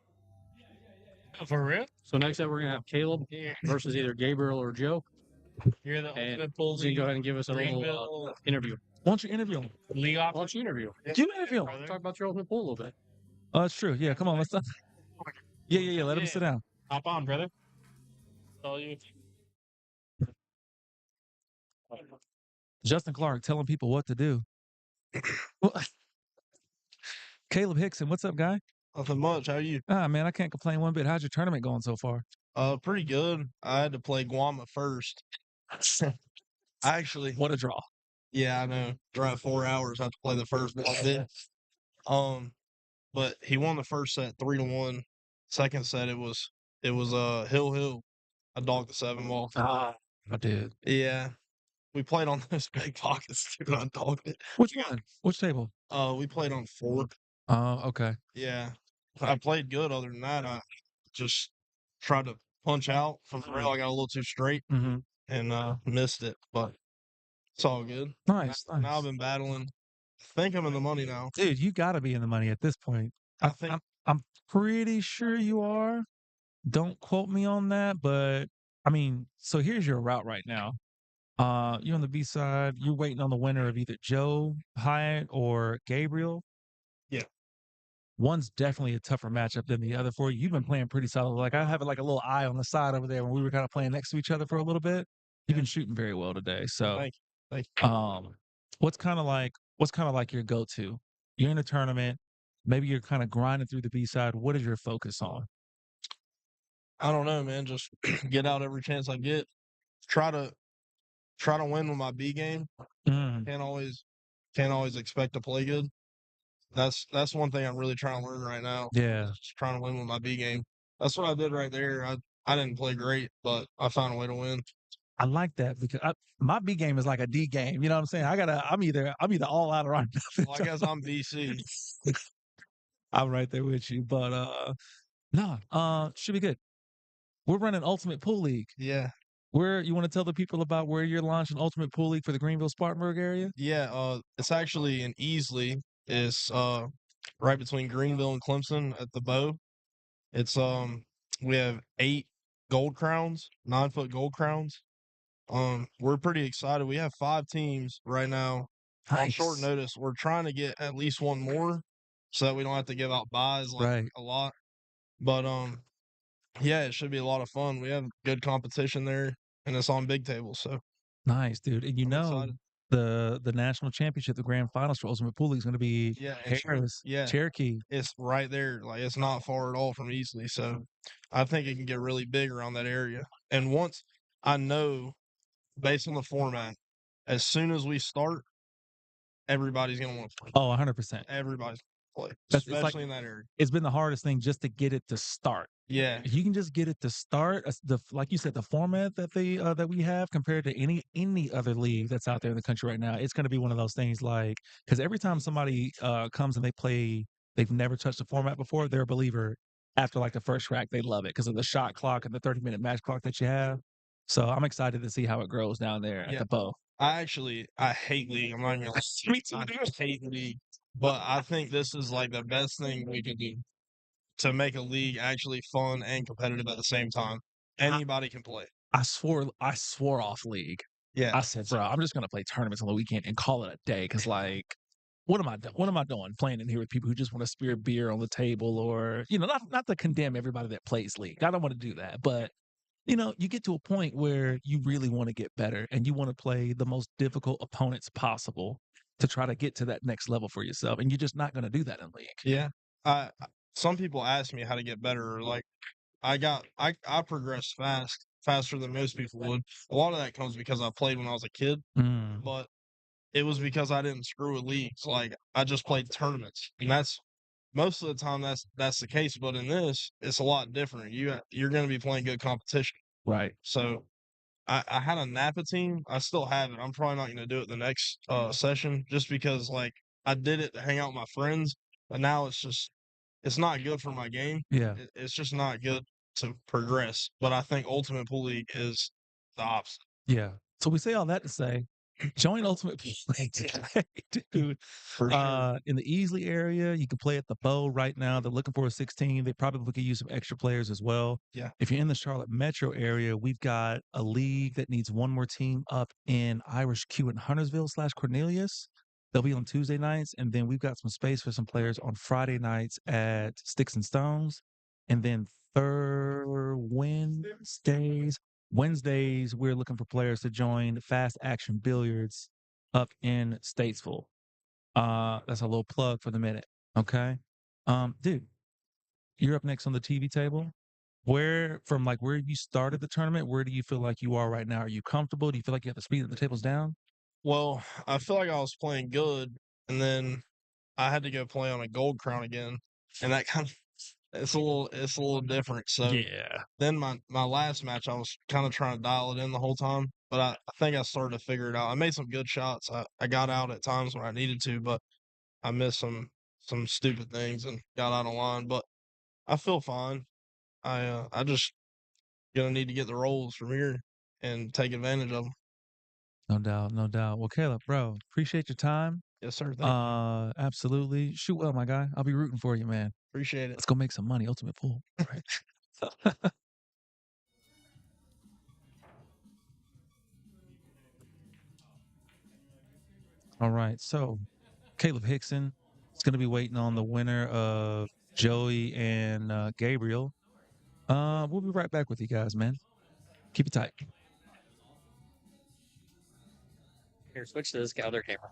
For real? So next up, we're gonna have Caleb versus either Gabriel or Joe. You're the And ultimate pool so you league. go ahead and give us a little Greenville interview. Why don't you interview him? League Why off. don't you interview? You interview him. brother. Talk about your ultimate pool a little bit. Oh, that's true. Yeah, come on. Let's. Yeah. Let him Yeah. sit down. Hop on, brother. All you. Justin Clark telling people what to do. Caleb Hixon, what's up, guy? Nothing much. How are you? Man, I can't complain one bit. How's your tournament going so far? Pretty good. I had to play Guama first. Actually, What a draw. yeah, I know. Drive 4 hours. I had to play the first one. But he won the first set 3-1. Second set it was Hill. I dogged the 7-ball. I did. Yeah. We played on those big pockets too. I dogged it. Which one? Which table? We played on 4. Okay. Yeah. I played good. Other than that, I just tried to punch out from the rail. I got a little too straight Mm-hmm. and missed it, but it's all good. Nice. Now I've been battling. I think I'm in the money now. Dude, you got to be in the money at this point. I think I'm pretty sure you are. Don't quote me on that, but I mean, so here's your route right now. You're on the B side. You're waiting on the winner of either Joe Hyatt or Gabriel. Yeah. One's definitely a tougher matchup than the other for you. You've been playing pretty solid. Like I have like a little eye on the side over there when we were kind of playing next to each other for a little bit. You've been shooting very well today. So, thank you. what's kind of like your go-to? You're in a tournament. Maybe you're kind of grinding through the B side. What is your focus on? I don't know, man. Just get out every chance I get. Try to win with my B game. Mm, Can't always expect to play good. That's one thing I'm really trying to learn right now. yeah. Just trying to win with my B game. That's what I did right there. I didn't play great, but I found a way to win. I like that because my B game is like a D game. You know what I'm saying? I'm either all out or I'm nothing. Well, I guess I'm BC. I'm right there with you. But should be good. We're running Ultimate Pool League. Yeah. Where you want to tell the people about where you're launching Ultimate Pool League for the Greenville Spartanburg area? Yeah, it's actually in Easley. It's right between Greenville and Clemson at the Bow. It's we have 8 gold crowns, 9-foot gold crowns. We're pretty excited. We have 5 teams right now. On short notice, we're trying to get at least one more so that we don't have to give out buys a lot. But yeah, it should be a lot of fun. We have good competition there, and it's on big tables. So nice, dude. And you I'm know excited. the national championship, the grand finals for Ultimate Pool League is going to be Harris, Cherokee. It's right there. Like it's not far at all from Easley. So I think it can get really big around that area. And once I know, based on the format, as soon as we start, everybody's gonna want to play. Oh, 100%. Everybody's gonna play, It's especially in that area. It's been the hardest thing just to get it to start. Yeah. If you can just get it to start, like you said, the format that that we have compared to any other league that's out there in the country right now, it's going to be one of those things. Like, because every time somebody comes and they play, they've never touched the format before, they're a believer. After like the first track, they love it because of the shot clock and the 30-minute match clock that you have. So I'm excited to see how it grows down there at the Bow. I hate league. I'm not gonna lie. Me too, I hate league, but I think this is like the best thing we can do to make a league actually fun and competitive at the same time. Anybody can play. I swore off league. Yeah. I said, bro, I'm just gonna play tournaments on the weekend and call it a day. Cause like, what am I doing playing in here with people who just want to spear beer on the table, or not to condemn everybody that plays league. I don't want to do that, but you get to a point where you really want to get better and you want to play the most difficult opponents possible to try to get to that next level for yourself, and you're just not going to do that in league. Yeah. Some people ask me how to get better. Like, I progressed faster than most people would. A lot of that comes because I played when I was a kid, but it was because I didn't screw with leagues. Like, I just played tournaments, and that's most of the time that's the case. But in this, it's a lot different. You're going to be playing good competition, Right? So I had a Napa team. I still have it. I'm probably not gonna do it the next session just because like I did it to hang out with my friends, but now it's not good for my game. Yeah. It's just not good to progress. But I think Ultimate Pool League is the opposite. Yeah. So we say all that to say, join Ultimate Play today, dude. For sure. In the Easley area, you can play at the Bow right now. They're looking for a 16. They probably could use some extra players as well. Yeah. If you're in the Charlotte metro area, we've got a league that needs one more team up in Irish Q in Huntersville/Cornelius. They'll be on Tuesday nights, and then we've got some space for some players on Friday nights at Sticks and Stones, and then third Wednesdays, we're looking for players to join Fast Action Billiards up in Statesville. That's a little plug for the minute. Okay. Dude, you're up next on the TV table. Where you started the tournament, where do you feel like you are right now? Are you comfortable? Do you feel like you have the speed that the table's down? Well, I feel like I was playing good, and then I had to go play on a gold crown again, and that kind of it's a little different. So Yeah. then my last match, I was kind of trying to dial it in the whole time, but I think I started to figure it out. I made some good shots. I got out at times when I needed to, but I missed some stupid things and got out of line. But I feel fine. I just gonna need to get the rolls from here and take advantage of them. No doubt, no doubt. Well, Caleb, bro, appreciate your time. Yes, sir. Thank you. Absolutely. Shoot well, my guy. I'll be rooting for you, man. Appreciate it. Let's go make some money. Ultimate Pool. Right. All right. So Caleb Hixon is going to be waiting on the winner of Joey and Gabriel. We'll be right back with you guys, man. Keep it tight. Here, switch to this other camera.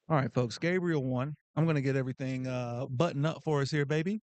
All right, folks. Gabriel won. I'm going to get everything buttoned up for us here, baby.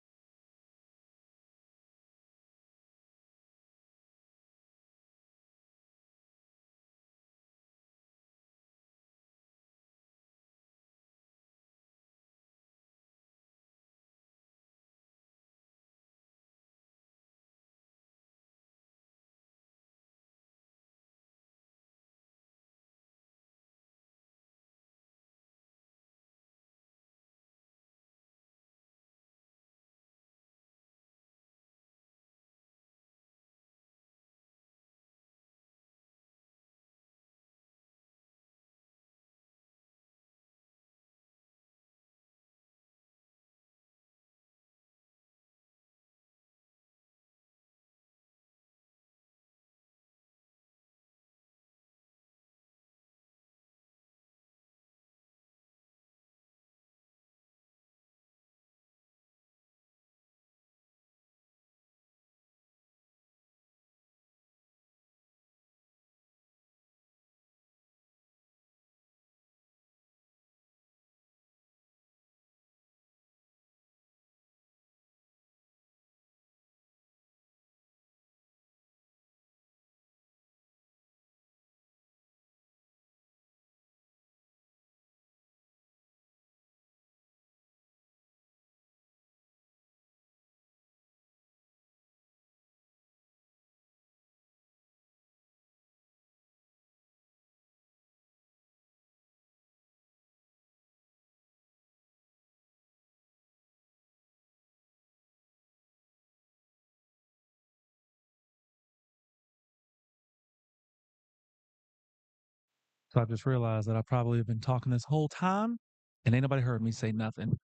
So I just realized that I probably have been talking this whole time and ain't nobody heard me say nothing.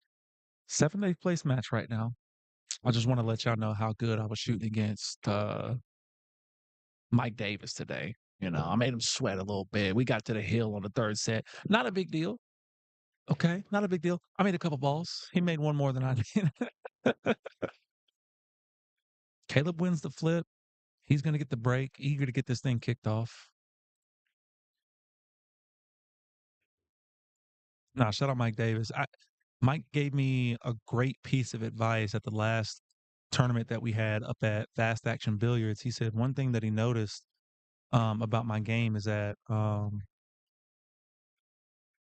7th place match right now. I just want to let y'all know how good I was shooting against Mike Davis today. You know, I made him sweat a little bit. We got to the hill on the 3rd set. Not a big deal. Okay, not a big deal. I made a couple balls. He made one more than I did. Caleb wins the flip. He's going to get the break, eager to get this thing kicked off. Nah, shout out Mike Davis. Mike gave me a great piece of advice at the last tournament that we had up at Fast Action Billiards. He said one thing that he noticed about my game is that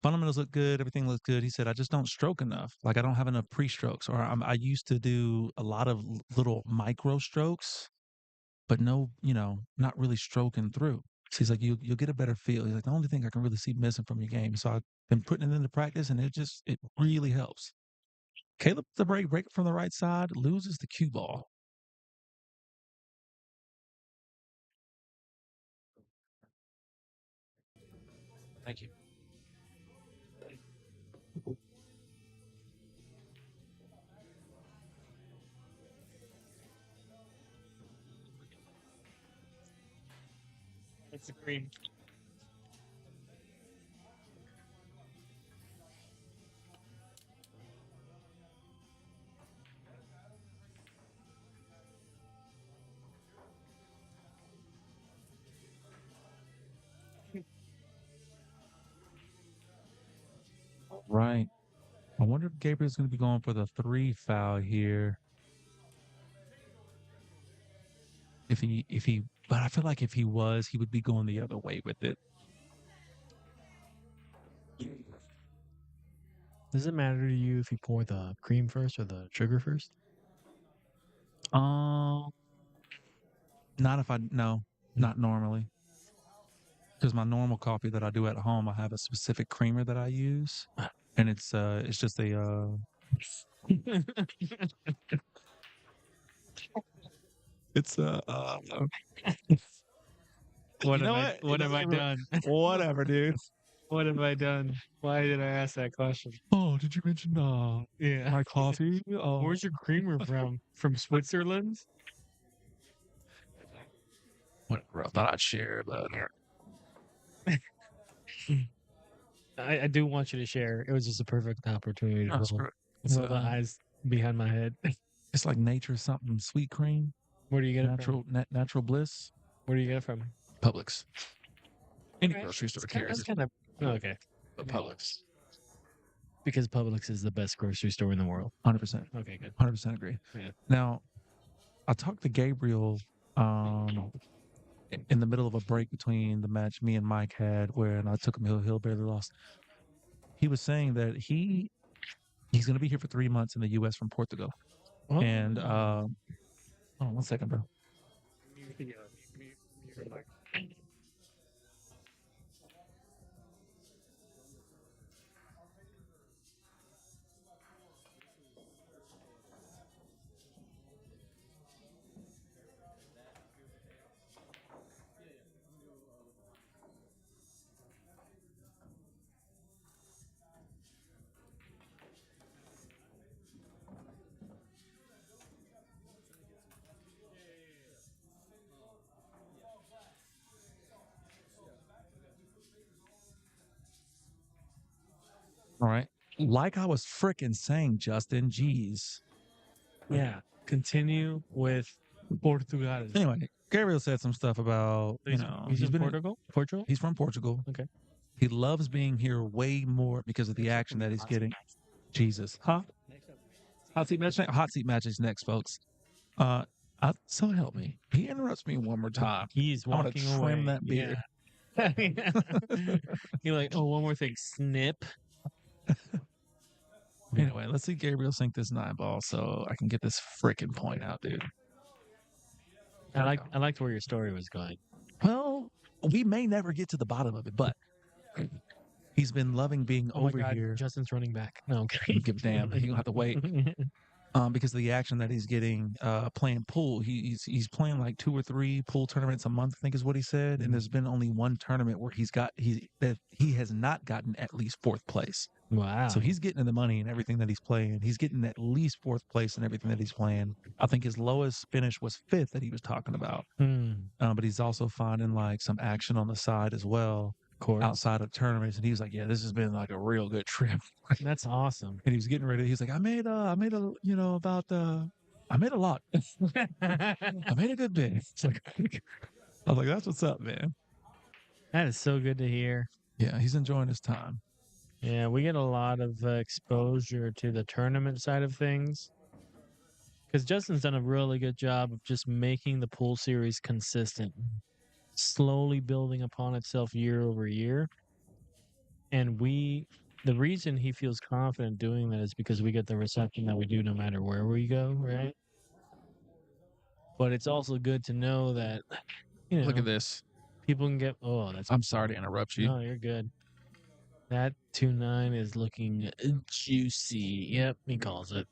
fundamentals look good, everything looks good. He said I just don't stroke enough. Like I don't have enough pre-strokes, or I used to do a lot of little micro strokes, but no, not really stroking through. So he's like, you'll get a better feel. He's like, the only thing I can really see missing from your game. So I've been putting it into practice, and it really helps. Caleb the break it from the right side, loses the cue ball. Thank you. It's a cream. Right. I wonder if Gabriel's going to be going for the 3 foul here. But I feel like if he was, he would be going the other way with it. Does it matter to you if you pour the cream first or the sugar first? Not if not normally. Because my normal coffee that I do at home, I have a specific creamer that I use, and it's just a it's What you know have what? have I done? Whatever, dude. What have I done? Why did I ask that question? Oh, did you mention Yeah. my coffee? Where's your creamer from? From Switzerland? Whatever. I thought I'd share, but I do want you to share. It was just a perfect opportunity to no, roll, it's, roll the eyes behind my head. it's like nature something sweet cream, Where do you get it from? natural bliss. Where do you get it from? Publix. Any Right. grocery store That's carries that's it, kind of okay. but Publix. because Publix is the best grocery store in the world. 100%. Okay, good. 100% agree. Yeah. Now, I talked to Gabriel in the middle of a break between the match me and Mike had, where I took him Hill barely lost. He was saying that he's going to be here for 3 months in the U.S. from Portugal. Oh. And hold on 1 second, bro. All right. Like I was freaking saying, Justin, geez. Yeah. Continue with Portugal. Anyway, Gabriel said some stuff about, He's he's in been Portugal? Portugal? he's from Portugal. Okay. He loves being here way more because of the action that he's getting. Jesus. Huh? Hot seat matches next, folks. So help me. He interrupts me one more time. He's I want walking to away. trim that beard. Yeah. You're like, oh, one more thing. Snip. Anyway, let's see Gabriel sink this 9-ball so I can get this freaking point out, dude. I liked where your story was going. Well, we may never get to the bottom of it, but he's been loving being Oh over my God, here. Justin's running back. No, I okay. don't give a damn. He gonna have to wait. Because of the action that he's getting playing pool. He's playing like 2 or 3 pool tournaments a month, I think is what he said. And there's been only one tournament where he has not gotten at least 4th place. Wow. So he's getting the money and everything that he's playing. He's getting at least 4th place in everything that he's playing. I think his lowest finish was 5th that he was talking about. But he's also finding like some action on the side as well, outside of tournaments. And he was like, "Yeah, this has been like a real good trip." That's awesome. And he was getting ready. He's like, I made a lot. I made a good bit. It's like, I was like, that's what's up, man. That is so good to hear. Yeah, he's enjoying his time. Yeah, we get a lot of exposure to the tournament side of things. Because Justin's done a really good job of just making the pool series consistent, slowly building upon itself year over year. And the reason he feels confident doing that is because we get the reception that we do no matter where we go, right? But it's also good to know that, Look at this. people can get, I'm sorry to interrupt you. No, you're good. That 2-9 is looking juicy. Yep, he calls it.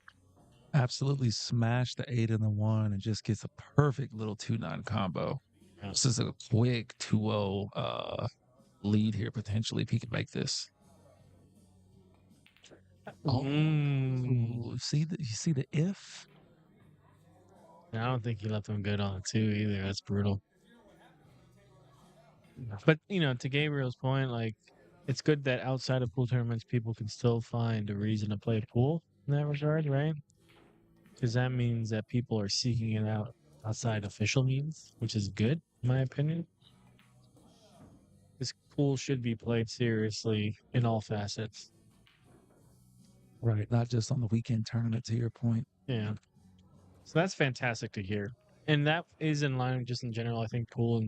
Absolutely smash the 8 and the 1 and just gets a perfect little 2-9 combo. Yeah. This is a quick 2-0 lead here, potentially, if he can make this. Oh, you see the if? I don't think he left him good on it too either. That's brutal. But to Gabriel's point, like, it's good that outside of pool tournaments, people can still find a reason to play pool in that regard, right? Because that means that people are seeking it out outside official means, which is good, in my opinion. This pool should be played seriously in all facets. Right, not just on the weekend tournament, to your point. Yeah. So that's fantastic to hear. And that is in line just in general. I think pool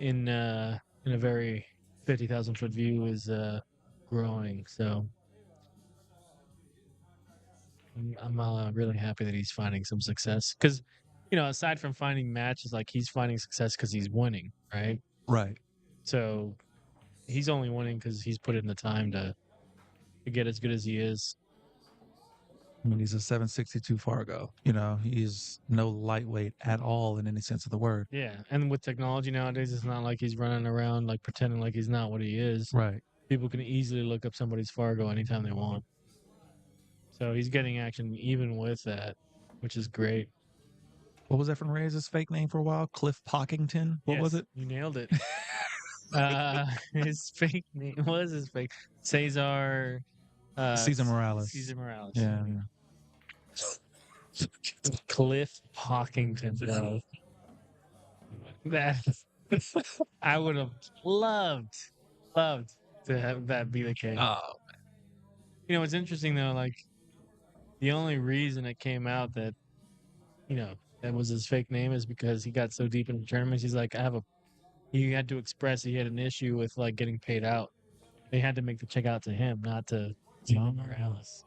in a very 50,000-foot view is growing. So I'm really happy that he's finding some success. Because, aside from finding matches, like, he's finding success because he's winning, right? Right. So he's only winning because he's put in the time to get as good as he is. I mean, he's a 762 Fargo. He's no lightweight at all in any sense of the word. Yeah, and with technology nowadays, it's not like he's running around like pretending like he's not what he is. Right. People can easily look up somebody's Fargo anytime they want. So he's getting action even with that, which is great. What was Efren Reyes' fake name for a while? Cliff Pockington? What was it? You nailed it. His fake name, what is his fake? Cesar Morales. Cesar Morales. Yeah. Cliff Pockington. Bro. That I would have loved to have that be the case. Oh, You know, it's interesting though. Like the only reason it came out that that was his fake name is because he got so deep into tournaments. He's like, he had to express he had an issue with like getting paid out. They had to make the check out to him, not to Morales.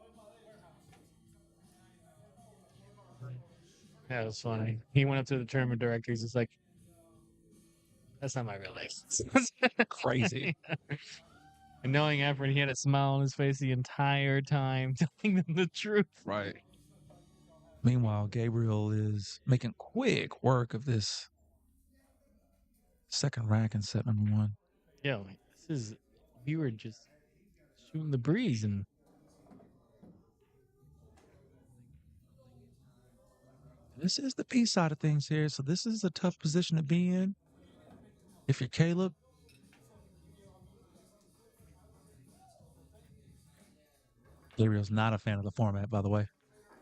That was funny. He went up to the tournament director. He's just like, "That's not my real name." Crazy. And knowing Efren, he had a smile on his face the entire time, telling them the truth. Right. Meanwhile, Gabriel is making quick work of this second rack and 7-1. Yo, we were just shooting the breeze and This is the B side of things here. So this is a tough position to be in. If you're Caleb. Gabriel's not a fan of the format, by the way.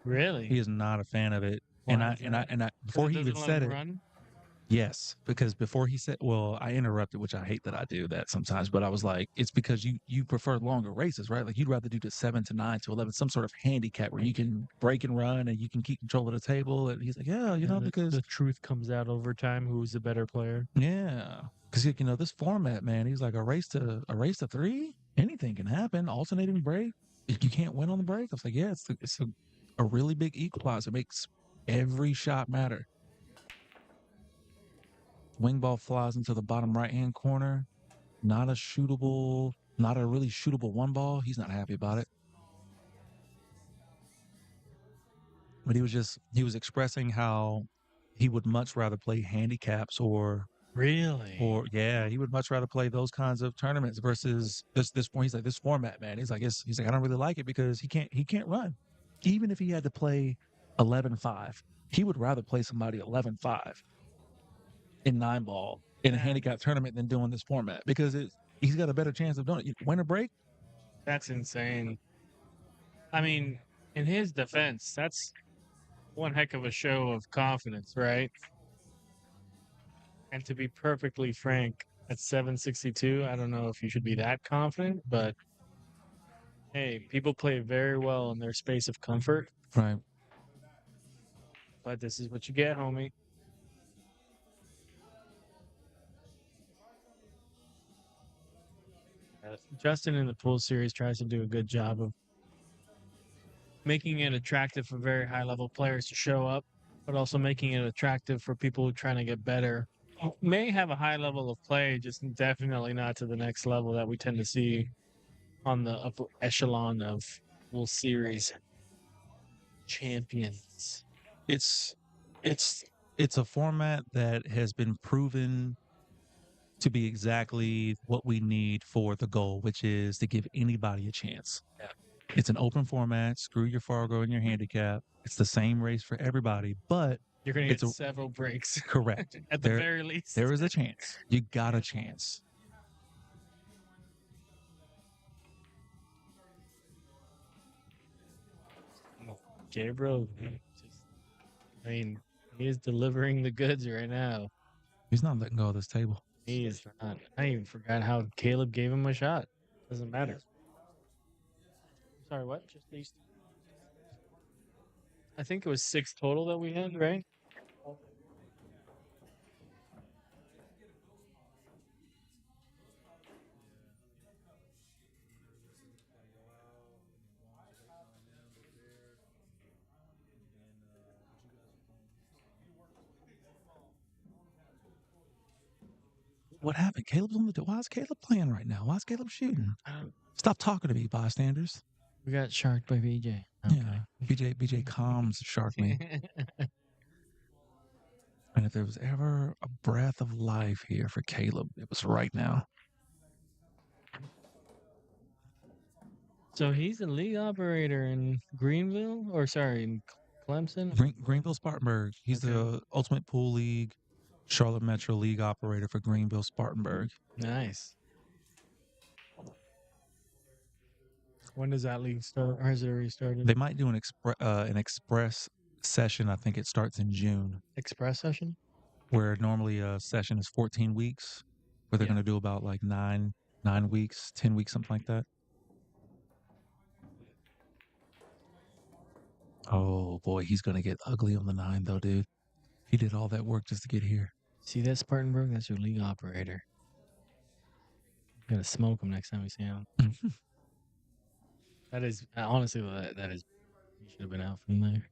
really, He is not a fan of it. Why And is that? I before he even said it, run? yes, because before he said, well, I interrupted, which I hate that I do that sometimes, but I was like, it's because you prefer longer races, right? Like you'd rather do the 7 to 9 to 11, some sort of handicap where you can break and run and you can keep control of the table. And he's like, yeah, because the truth comes out over time. Who's the better player? yeah, because this format, man, he's like a race to 3. Anything can happen. Alternating break, if you can't win on the break, I was like, yeah, it's a really big equalizer. It makes every shot matter. Wing ball flies into the bottom right-hand corner. Not a really shootable one ball. He's not happy about it. But he was expressing how he would much rather play handicaps or yeah, he would much rather play those kinds of tournaments versus this point. He's like, this format, man. He's like, I don't really like it because he can't run. Even if he had to play 11-5, he would rather play somebody 11-5 in 9-ball in a handicap tournament than doing this format because he's got a better chance of doing it. Win or break? That's insane. I mean, in his defense, that's one heck of a show of confidence, right? And to be perfectly frank, at 762, I don't know if you should be that confident, but hey, people play very well in their space of comfort. Right. But this is what you get, homie. Justin in the pool series tries to do a good job of making it attractive for very high level players to show up, but also making it attractive for people who are trying to get better. May have a high level of play, just definitely not to the next level that we tend to see on the upper echelon of pool series champions. It's a format that has been proven to be exactly what we need for the goal, which is to give anybody a chance. Yeah. It's an open format. Screw your Fargo and your handicap. It's the same race for everybody, but you're going to get several breaks. Correct. At the very least. There is a chance. You got a chance. Gabriel, he is delivering the goods right now. He's not letting go of this table. He is not. I even forgot how Caleb gave him a shot. Doesn't matter. Sorry, what? Just these. I think it was 6 total that we had, right? What happened? Caleb's on the. Why is Caleb playing right now? Why is Caleb shooting? Stop talking to me, bystanders. We got sharked by BJ. Okay. Yeah, BJ calms shark me. And if there was ever a breath of life here for Caleb, it was right now. So he's a league operator in Greenville, or sorry, in Clemson? Greenville Spartanburg. He's the Ultimate Pool League, Charlotte Metro League operator for Greenville Spartanburg. Nice. When does that league start, or has it already started? They might do an express session. I think it starts in June. Express session? Where normally a session is 14 weeks, where they're going to do about like 9 weeks, 10 weeks, something like that. Oh boy, he's gonna get ugly on the 9 though, dude. He did all that work just to get here. See that Spartanburg? That's your league operator. Gotta smoke him next time we see him. That is honestly that is. He should have been out from there.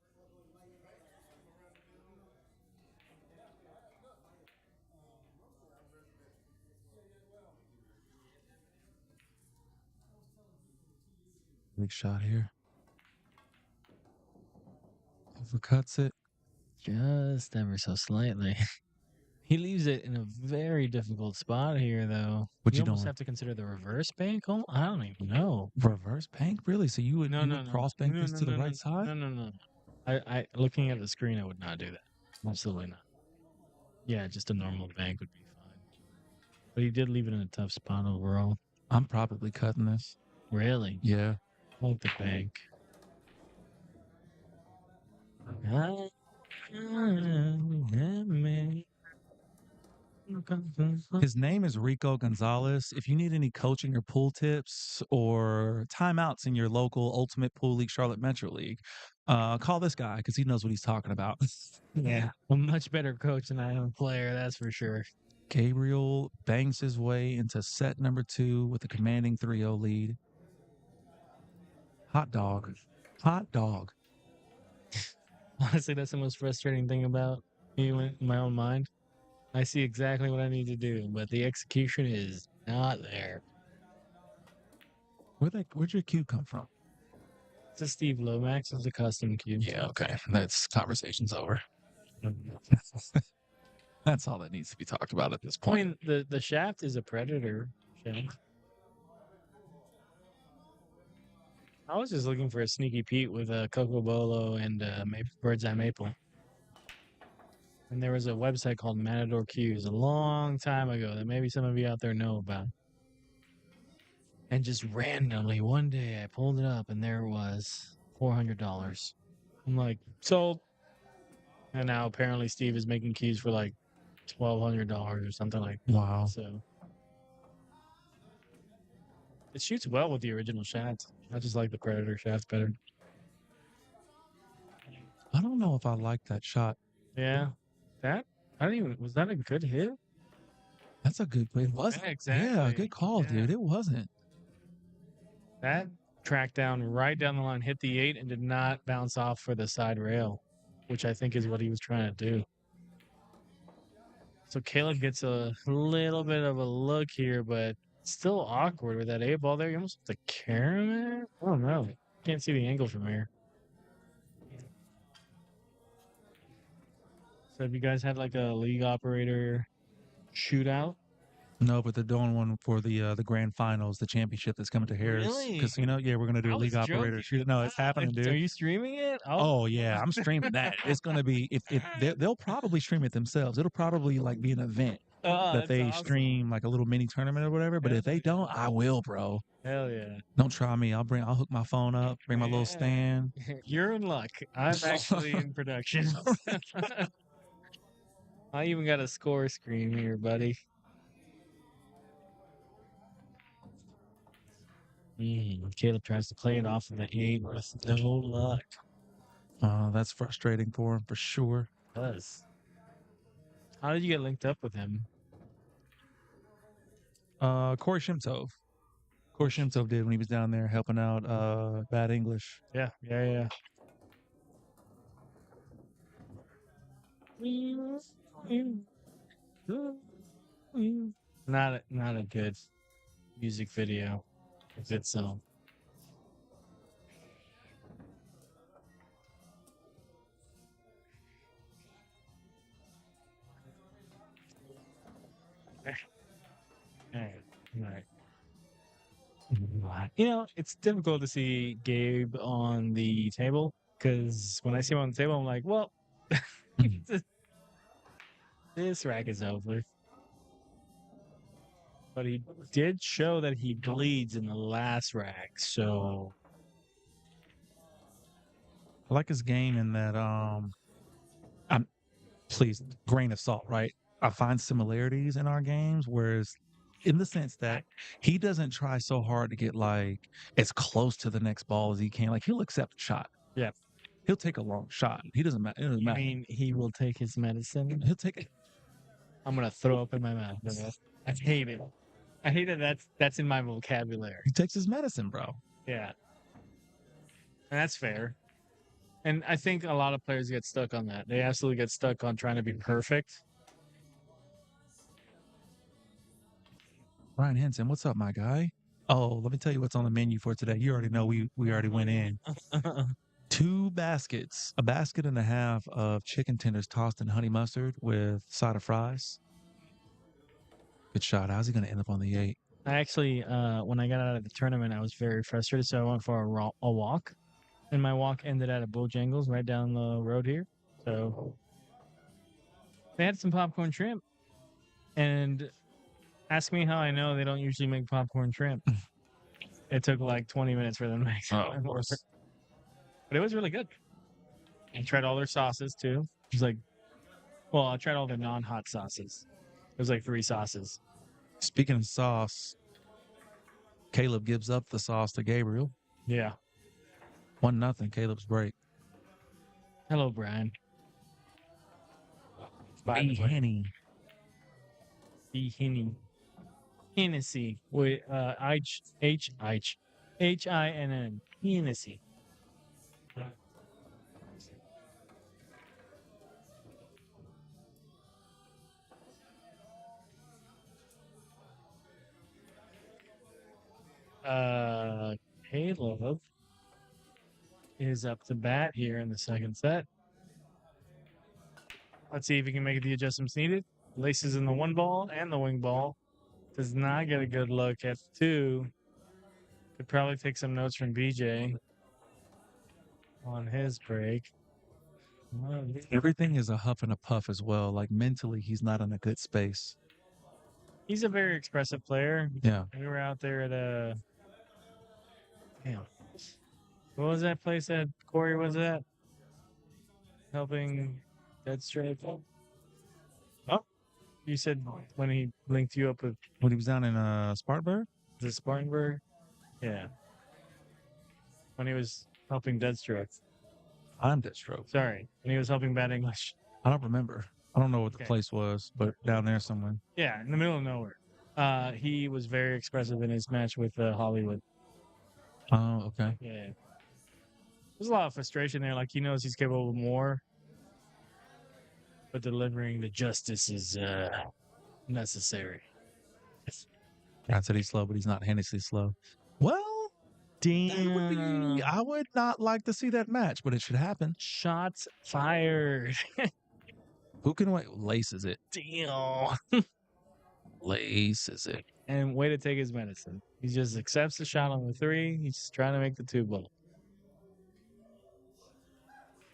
Big shot here. Overcuts it. Just ever so slightly. He leaves it in a very difficult spot here, though. What you you almost doing? have to consider the reverse bank. Oh, I don't even know. Reverse bank? Really? So you would, cross bank this to the right side? No. I looking at the screen, I would not do that. Absolutely not. Yeah, just a normal bank would be fine. But he did leave it in a tough spot overall. I'm probably cutting this. Really? Yeah. I like the bank. His name is Rico Gonzalez. If you need any coaching or pool tips or timeouts in your local Ultimate Pool League Charlotte Metro League, call this guy because he knows what he's talking about. Yeah, a much better coach than I am a player, that's for sure. Gabriel bangs his way into set number 2 with a commanding 3-0 lead. Hot dog. Hot dog. Honestly, that's the most frustrating thing about me in my own mind. I see exactly what I need to do, but the execution is not there. Where'd your cue come from? It's a Steve Lomax. It's a custom cube. Yeah, okay. That's conversation's over. That's all that needs to be talked about at this I point. mean, the shaft is a Predator shaft. I was just looking for a sneaky Pete with a Coco Bolo and Bird's Eye Maple. And there was a website called Matador Cues a long time ago that maybe some of you out there know about. And just randomly, one day I pulled it up and there it was $400. I'm like, sold. And now apparently Steve is making keys for like $1,200 or something like that. Wow. So it shoots well with the original shaft. I just like the Predator shaft better. I don't know if I like that shot. Yeah. I don't even, was that a good hit? That's a good play. It wasn't. Yeah, exactly. Yeah, good call, Yeah. dude. It wasn't. That tracked down right down the line, hit the 8, and did not bounce off for the side rail, which I think is what he was trying to do. So Caleb gets a little bit of a look here, but still awkward with that 8 ball there. You almost have to carry him. I don't know. Can't see the angle from here. So have you guys had like a league operator shootout? No, but they're doing one for the grand finals, the championship that's coming to Harris Really? Casino. Yeah, we're gonna do I a league was operator joking. shoot. No, it's happening, dude. Are you streaming it? Oh yeah, I'm streaming that. It's gonna be if they'll probably stream it themselves. It'll probably like be an event that that's they awesome. stream like a little mini tournament or whatever. But if they don't, I will, bro. Hell yeah. Don't try me. I'll hook my phone up, bring my little stand. You're in luck. I'm actually in production. I even got a score screen here, buddy. Caleb tries to play it off of the 8 with no luck. That's frustrating for him for sure. It does. How did you get linked up with him? Corey Shimtov. Corey Shimtov did when he was down there helping out Bad English. Yeah. Not a good music video. A good song. All right. You know, it's difficult to see Gabe on the table because when I see him on the table, I'm like, well, this rack is over. But he did show that he bleeds in the last rack, so I like his game in that please, grain of salt, right? I find similarities in our games, whereas in the sense that he doesn't try so hard to get like as close to the next ball as he can. Like he'll accept a shot. Yeah. He'll take a long shot. He doesn't matter. It doesn't I matter. mean, he will take his medicine. He'll take it. I'm gonna throw up in my mouth. I hate it. I hate that that's in my vocabulary. He takes his medicine, bro. Yeah. And that's fair. And I think a lot of players get stuck on that. They absolutely get stuck on trying to be perfect. Ryan Henson, what's up, my guy? Oh, let me tell you what's on the menu for today. You already know we already went in. 2 baskets, a basket and a half of chicken tenders tossed in honey mustard with side of fries. Good shot. How's he going to end up on the 8? I actually, when I got out of the tournament, I was very frustrated, so I went for a walk, and my walk ended at a Bojangles right down the road here. So they had some popcorn shrimp, and ask me how I know they don't usually make popcorn shrimp. It took like 20 minutes for them to make Oh, of course. But it was really good. I tried all their sauces too. It was like, well, I tried all their non-hot sauces. It was like 3 sauces. Speaking of sauce, Caleb gives up the sauce to Gabriel. Yeah. 1-0, Caleb's break. Hello, Brian. Hey, Henny. B. Henny. Hennessy. With H-I-N-N. Hennessy. Caleb is up to bat here in the second set. Let's see if he can make the adjustments needed. Laces in the 1 ball and the wing ball. Does not get a good look at 2. Could probably take some notes from BJ on his break. Everything is a huff and a puff as well. Like mentally, he's not in a good space. He's a very expressive player. Yeah. We were out there at damn. What was that place that Corey was at? Helping Dead Straight. Oh, you said when he linked you up with When he was down in Spartanburg? the Spartanburg? Yeah. When he was helping Deadstroke. I'm Deathstroke. Sorry. When he was helping Bad English. I don't remember. I don't know what the Okay. place was, but down there somewhere. Yeah, in the middle of nowhere. He was very expressive in his match with Hollywood. Oh, okay. Yeah. There's a lot of frustration there. Like, he knows he's capable of more. But delivering the justice is necessary. I said he's slow, but he's not Hennessy slow. Well, Damn. I would not like to see that match, but it should happen. Shots fired. Who can wait? Laces it. Damn. Laces it. And way to take his medicine. He just accepts the shot on the 3. He's just trying to make the 2 ball.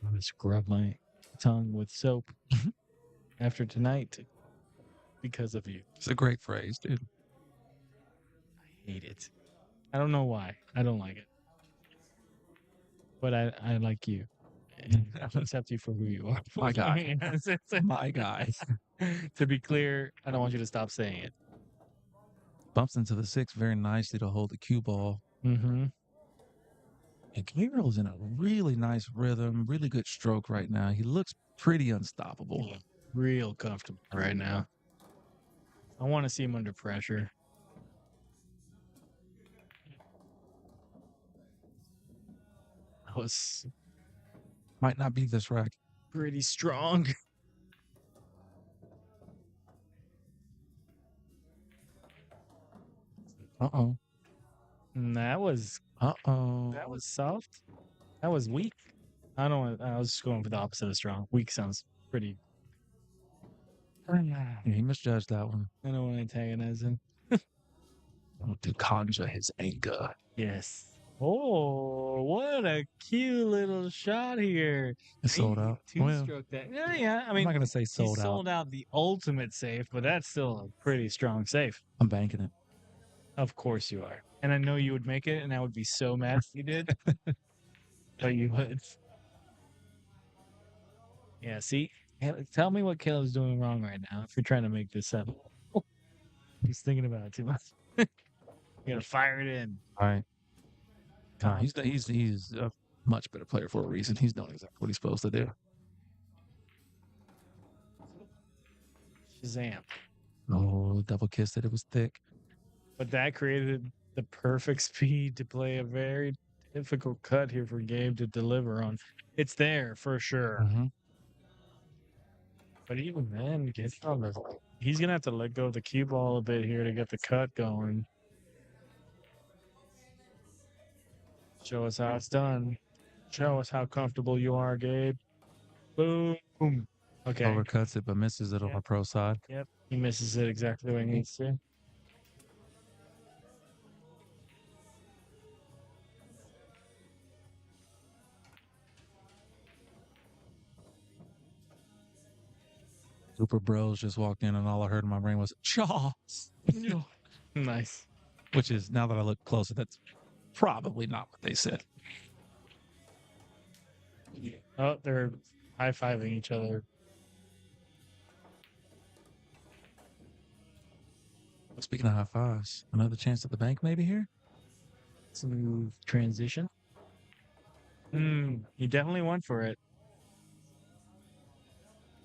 I'm going to scrub my tongue with soap after tonight because of you. It's a great phrase, dude. I hate it. I don't know why. I don't like it. But I like you. And I accept you for who you are. My guy. My guy. To be clear, I don't want you to stop saying it. Bumps into the 6 very nicely to hold the cue ball. Mm-hmm. And Gabriel's in a really nice rhythm, really good stroke right now. He looks pretty unstoppable. Yeah, real comfortable right now. I want to see him under pressure. That was Might not be this rack. pretty strong. Uh-oh. That was Uh-oh. soft. That was weak. I don't. I was just going for the opposite of strong. Weak sounds pretty. Yeah, he misjudged that one. I don't want to antagonize him. To conjure his anger. Yes. Oh, what a cute little shot here. It's sold out. Well, Two-stroke that. Yeah. I I'm mean, not going to say he sold out. sold out the ultimate safe, but that's still a pretty strong safe. I'm banking it. Of course you are. And I know you would make it, and I would be so mad if you did. But you would. Yeah, see? Tell me what Caleb's doing wrong right now if you're trying to make this up. He's thinking about it too much. You gotta fire it in. All right. He's much better player for a reason. He's doing exactly what he's supposed to do. Shazam. Oh, double kissed it. It was thick. But that created the perfect speed to play a very difficult cut here for Gabe to deliver on. It's there for sure. Mm-hmm. But even then, he's going to have to let go of the cue ball a bit here to get the cut going. Show us how it's done. Show us how comfortable you are, Gabe. Boom. Okay. Overcuts it, but misses it on the pro side. Yep. He misses it exactly the way he needs to. Super Bros just walked in, and all I heard in my brain was Charles. Nice. Which is, now that I look closer, that's probably not what they said. Oh, they're high-fiving each other. Speaking of high fives, another chance at the bank maybe here? Smooth transition. He definitely went for it.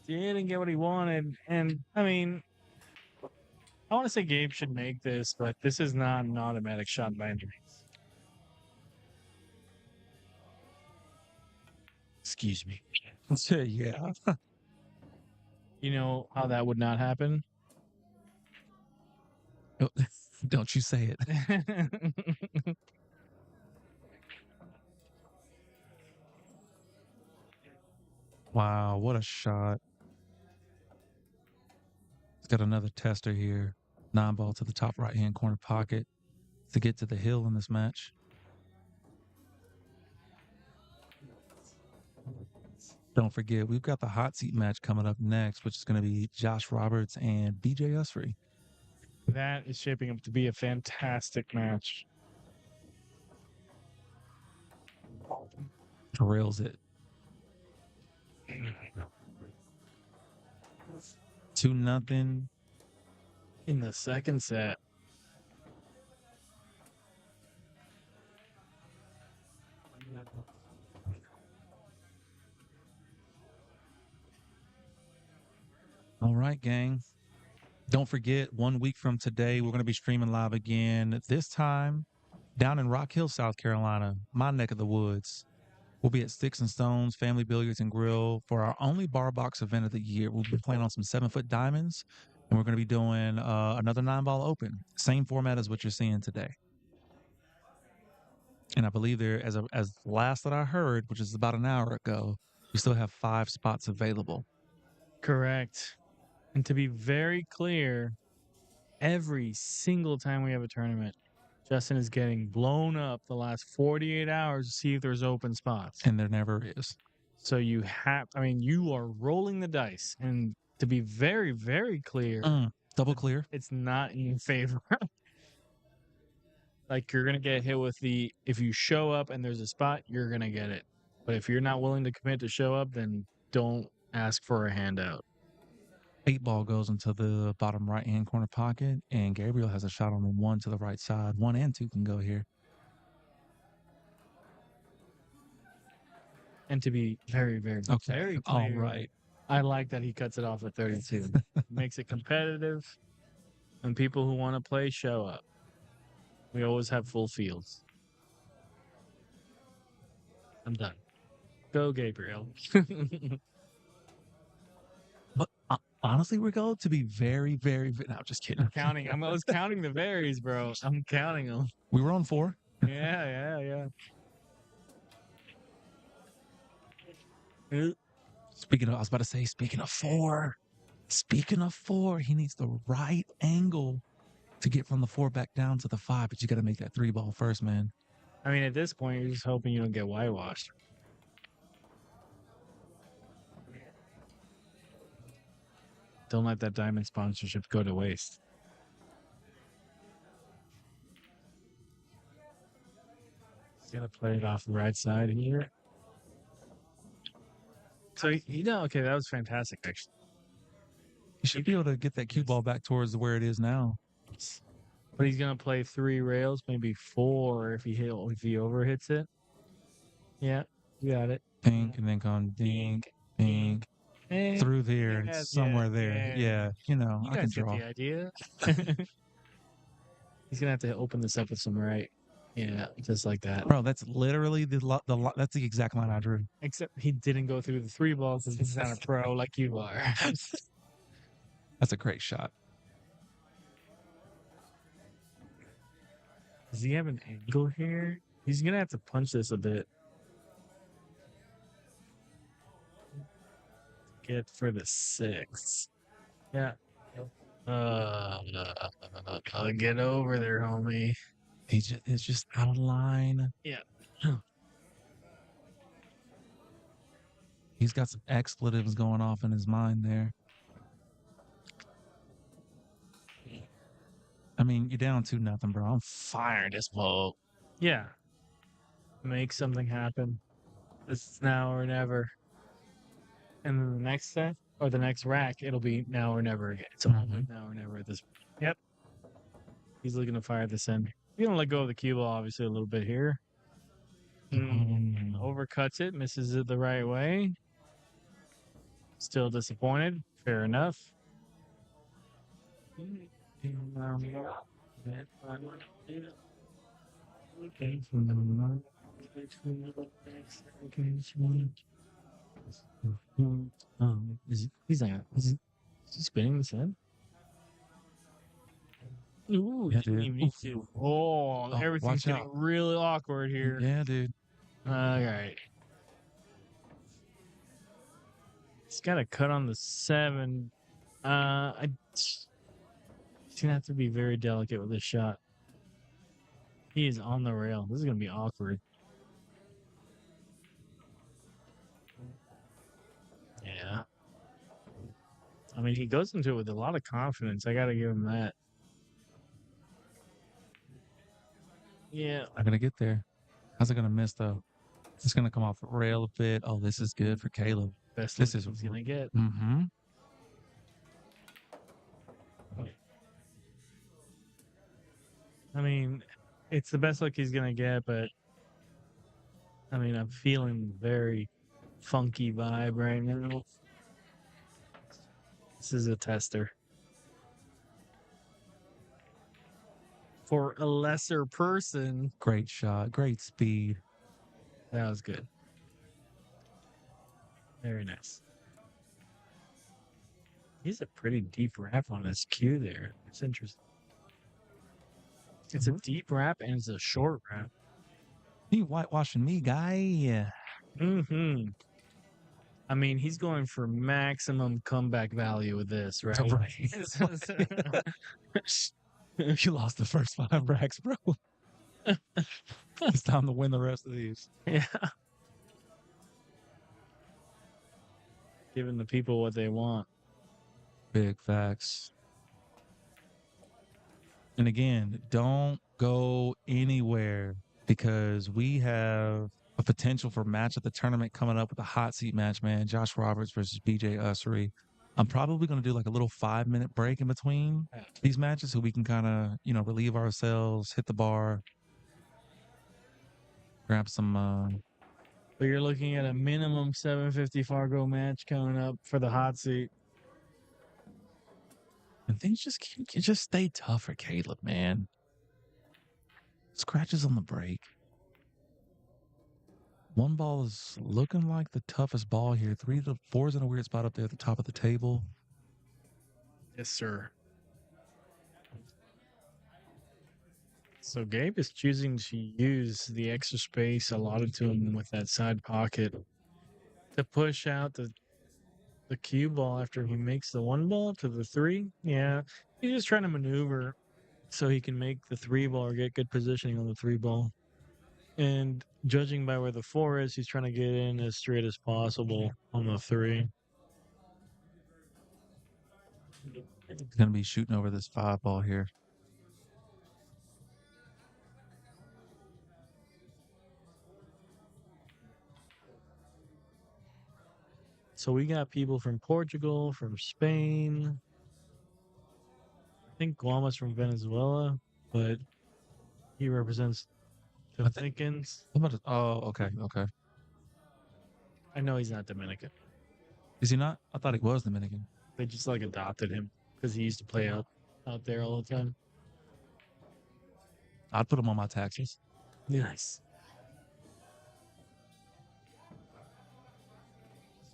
He didn't get what he wanted. And, I mean, I want to say Gabe should make this, but this is not an automatic shot by any means. Excuse me. Yeah. You know how that would not happen? Don't you say it. Wow, what a shot. He's got another tester here. 9-ball to the top right-hand corner pocket to get to the hill in this match. Don't forget, we've got the hot seat match coming up next, which is going to be Josh Roberts and BJ Usry. That is shaping up to be a fantastic match. Drills it. 2-0. In the second set. All right, gang. Don't forget, 1 week from today, we're going to be streaming live again. This time, down in Rock Hill, South Carolina, my neck of the woods. We'll be at Sticks and Stones Family Billiards and Grill for our only bar box event of the year. We'll be playing on some 7-foot diamonds, and we're going to be doing another 9-ball open. Same format as what you're seeing today. And I believe there, as last that I heard, which is about an hour ago, we still have 5 spots available. Correct. And to be very clear, every single time we have a tournament, Justin is getting blown up the last 48 hours to see if there's open spots. And there never is. So you are rolling the dice. And to be very, very clear, double clear. It's not in your favor. Like, you're going to get hit with if you show up and there's a spot, you're going to get it. But if you're not willing to commit to show up, then don't ask for a handout. 8-ball goes into the bottom right-hand corner pocket, and Gabriel has a shot on the 1 to the right side. 1 and 2 can go here. And to be very, very, very clear, all right. I like that he cuts it off at 32. Makes it competitive, and people who want to play show up. We always have full fields. I'm done. Go, Gabriel. But honestly, we're going to be very, very. No, I'm just kidding. I was counting the varies, bro. I'm counting them. We were on 4. Yeah. Speaking of 4. Speaking of 4, he needs the right angle to get from the 4 back down to the 5, but you got to make that 3-ball first, man. I mean, at this point, you're just hoping you don't get whitewashed. Don't let that diamond sponsorship go to waste. He's going to play it off the right side here. So, okay, that was fantastic, actually. You should be able to get that cue ball back towards where it is now. But he's going to play 3 rails, maybe 4 if he overhits it. Yeah, you got it. Pink, and then gone dink, pink, through there, and somewhere there. Yeah, you know, You I can guys get draw. the idea. He's gonna have to open this up with some right. Yeah, just like that. Bro, that's literally that's the exact line I drew. Except he didn't go through the 3 balls because he's not a pro like you are. That's a great shot. Does he have an angle here? He's gonna have to punch this a bit. Get for the 6. Yeah. Get over there, homie. It's just out of line. Yeah. He's got some expletives going off in his mind there. I mean, you're down 2-0, bro. I'm firing this ball. Yeah. Make something happen. It's now or never. And then the next set or the next rack, it'll be now or never again. So now or never at this. Yep. He's looking to fire this in. He's gonna let go of the cue ball obviously a little bit here. Overcuts it, misses it the right way. Still disappointed. Fair enough. He's spinning this head. Ooh, Yeah, didn't dude. even need to. Oh, everything's watch getting out. really awkward here. Yeah, dude. All right. He's got a cut on the 7. He's gonna have to be very delicate with this shot. He is on the rail. This is gonna be awkward. Yeah. I mean, he goes into it with a lot of confidence. I gotta give him that. Yeah. I'm gonna get there. How's it gonna miss though? It's gonna come off the rail a bit. Oh, this is good for Caleb. Best This look is he's gonna get. Mm-hmm. I mean, it's the best look he's gonna get, but I mean, I'm feeling very funky vibe right now. This is a tester. For a lesser person, Great shot. Great speed. that was good. Very nice. He's a pretty deep wrap on his cue there. It's interesting. It's a deep wrap and it's a short wrap. You whitewashing me, guy. Mm-hmm. I mean, he's going for maximum comeback value with this, right? You lost the first 5 racks, bro. It's time to win the rest of these. Yeah. Giving the people what they want. Big facts. And again, don't go anywhere because we have a potential for match at the tournament coming up with a hot seat match, man. Josh Roberts versus BJ Ussery. I'm probably going to do like a little 5-minute break in between these matches so we can kind of, relieve ourselves, hit the bar, grab some. But you're looking at a minimum 750 Fargo match coming up for the hot seat. And things just stay tough for Caleb, man. Scratches on the break. 1 ball is looking like the toughest ball here. 3 to 4's in a weird spot up there at the top of the table. Yes, sir. So Gabe is choosing to use the extra space allotted to him with that side pocket to push out the cue ball after he makes the 1 ball to the 3. Yeah, he's just trying to maneuver so he can make the 3 ball or get good positioning on the 3 ball. And judging by where the 4 is, he's trying to get in as straight as possible on the 3. He's going to be shooting over this 5 ball here. So we got people from Portugal, from Spain. I think Guama's from Venezuela, but he represents Dominicans. Oh, okay. I know he's not Dominican. Is he not? I thought he was Dominican. They just like adopted him because he used to play out there all the time. I'd put him on my taxes. Nice.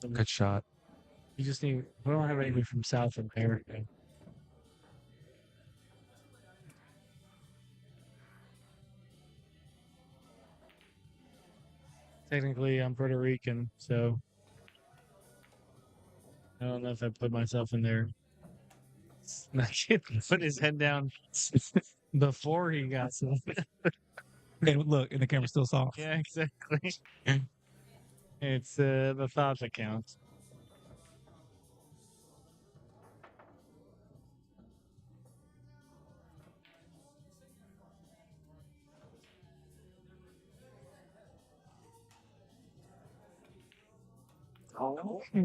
So Good shot. you just need. We don't have anybody from South America. Technically, I'm Puerto Rican, so I don't know if I put myself in there. Not put his head down before he got some. Hey, look, and the camera's still soft. Yeah, exactly. It's the thought that counts. Oh, I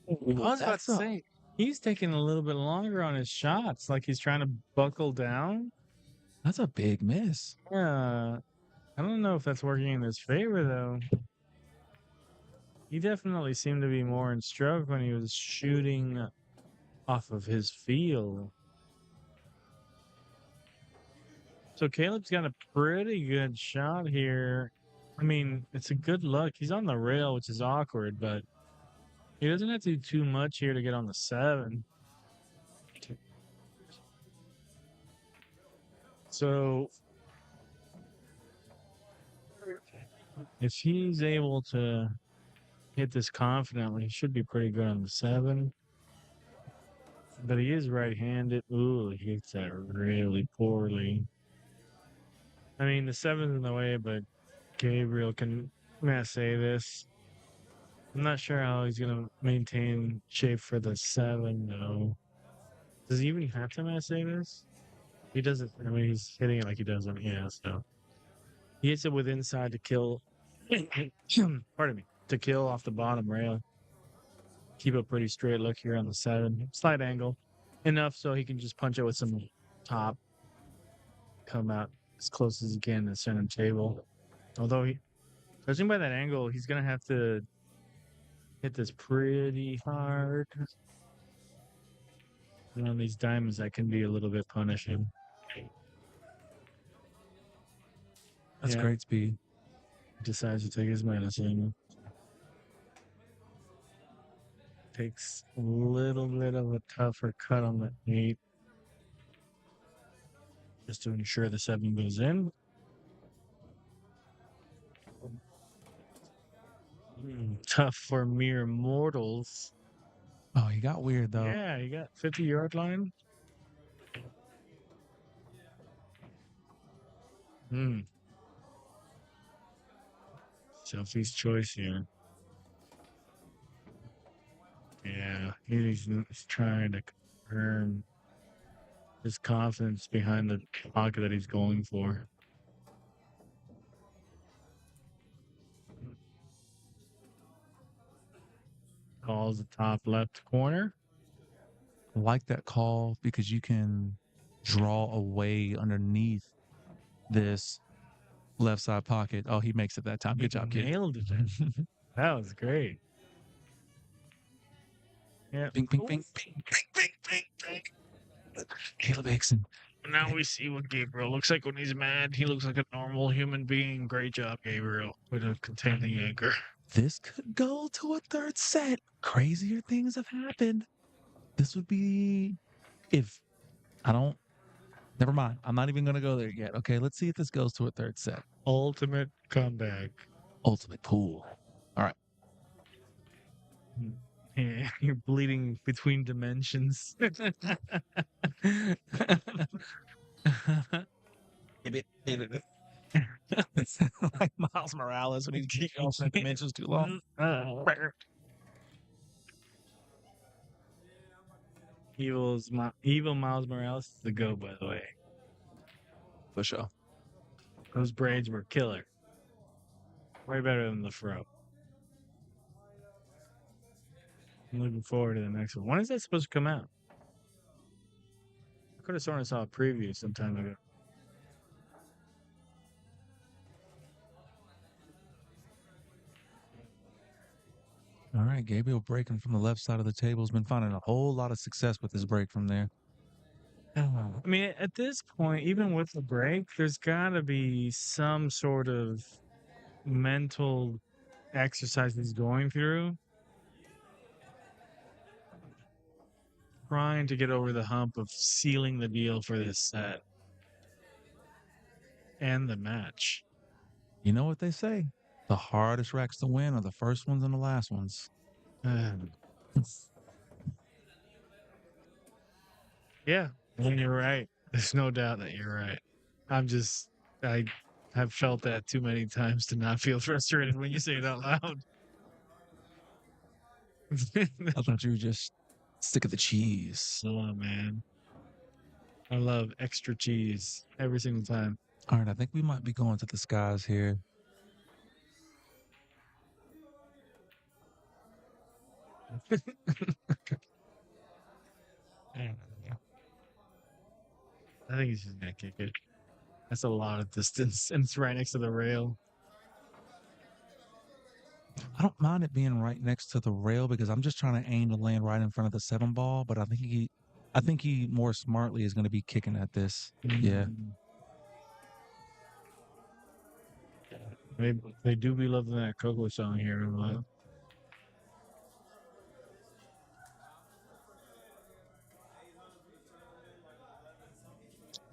was about to that's a- say, he's taking a little bit longer on his shots, like he's trying to buckle down. That's a big miss. Yeah. I don't know if that's working in his favor, though. He definitely seemed to be more in stroke when he was shooting off of his feel. So Caleb's got a pretty good shot here. I mean, it's a good look. He's on the rail, which is awkward, but he doesn't have to do too much here to get on the 7. So if he's able to hit this confidently, he should be pretty good on the 7. But he is right-handed. Ooh, he hits that really poorly. I mean, the 7's in the way, but Gabriel can masse this. I'm not sure how he's going to maintain shape for the 7, though. Does he even have to masse this? He doesn't. I mean, he's hitting it like he doesn't. Yeah, so. He hits it with inside to kill. Pardon me. To kill off the bottom rail. Keep a pretty straight look here on the 7. Slight angle. Enough so he can just punch it with some top. Come out as close as he can to the center table. Although, judging by that angle, he's going to have to hit this pretty hard. And on these diamonds, that can be a little bit punishing. That's Yeah. great speed. He decides to take his medicine. Takes a little bit of a tougher cut on the 8. Just to ensure the 7 goes in. Tough for mere mortals. Oh, he got weird though. Yeah, you got 50-yard line. Sophie's choice here. Yeah, he's trying to confirm his confidence behind the pocket that he's going for. Calls the top left corner. I like that call because you can draw away underneath this left side pocket. Oh, he makes it that time. Good job, kid. Nailed it. That was great. Yeah. Ping, ping, ping, ping, ping, ping, ping, ping. Caleb Hixon. Now we see what Gabriel looks like when he's mad. He looks like a normal human being. Great job, Gabriel, with a containing anchor. This could go to a third set. Crazier things have happened. This would be if I don't. Never mind. I'm not even going to go there yet. Okay, let's see if this goes to a third set. Ultimate comeback. Ultimate pool. All right. Yeah, you're bleeding between dimensions. It's like Miles Morales when he keeps alternate dimensions too long. Evil Miles Morales is the go, by the way. For sure. Those braids were killer. Way better than the fro. I'm looking forward to the next one. When is that supposed to come out? I could have sworn I saw a preview some time ago. All right, Gabriel breaking from the left side of the table has been finding a whole lot of success with his break from there. I mean, at this point, even with the break, there's got to be some sort of mental exercise he's going through, trying to get over the hump of sealing the deal for this set and the match. You know what they say? The hardest racks to win are the first ones and the last ones. Yeah, and you're right. There's no doubt that you're right. I have felt that too many times to not feel frustrated when you say it out loud. I thought you were just sick of the cheese. Oh, man. I love extra cheese every single time. All right, I think we might be going to the skies here. I think he's just gonna kick it. That's a lot of distance, and it's right next to the rail. I don't mind it being right next to the rail because I'm just trying to aim to land right in front of the 7 ball, but I think he more smartly is going to be kicking at this. Yeah. They do be loving that Coco song here in a while.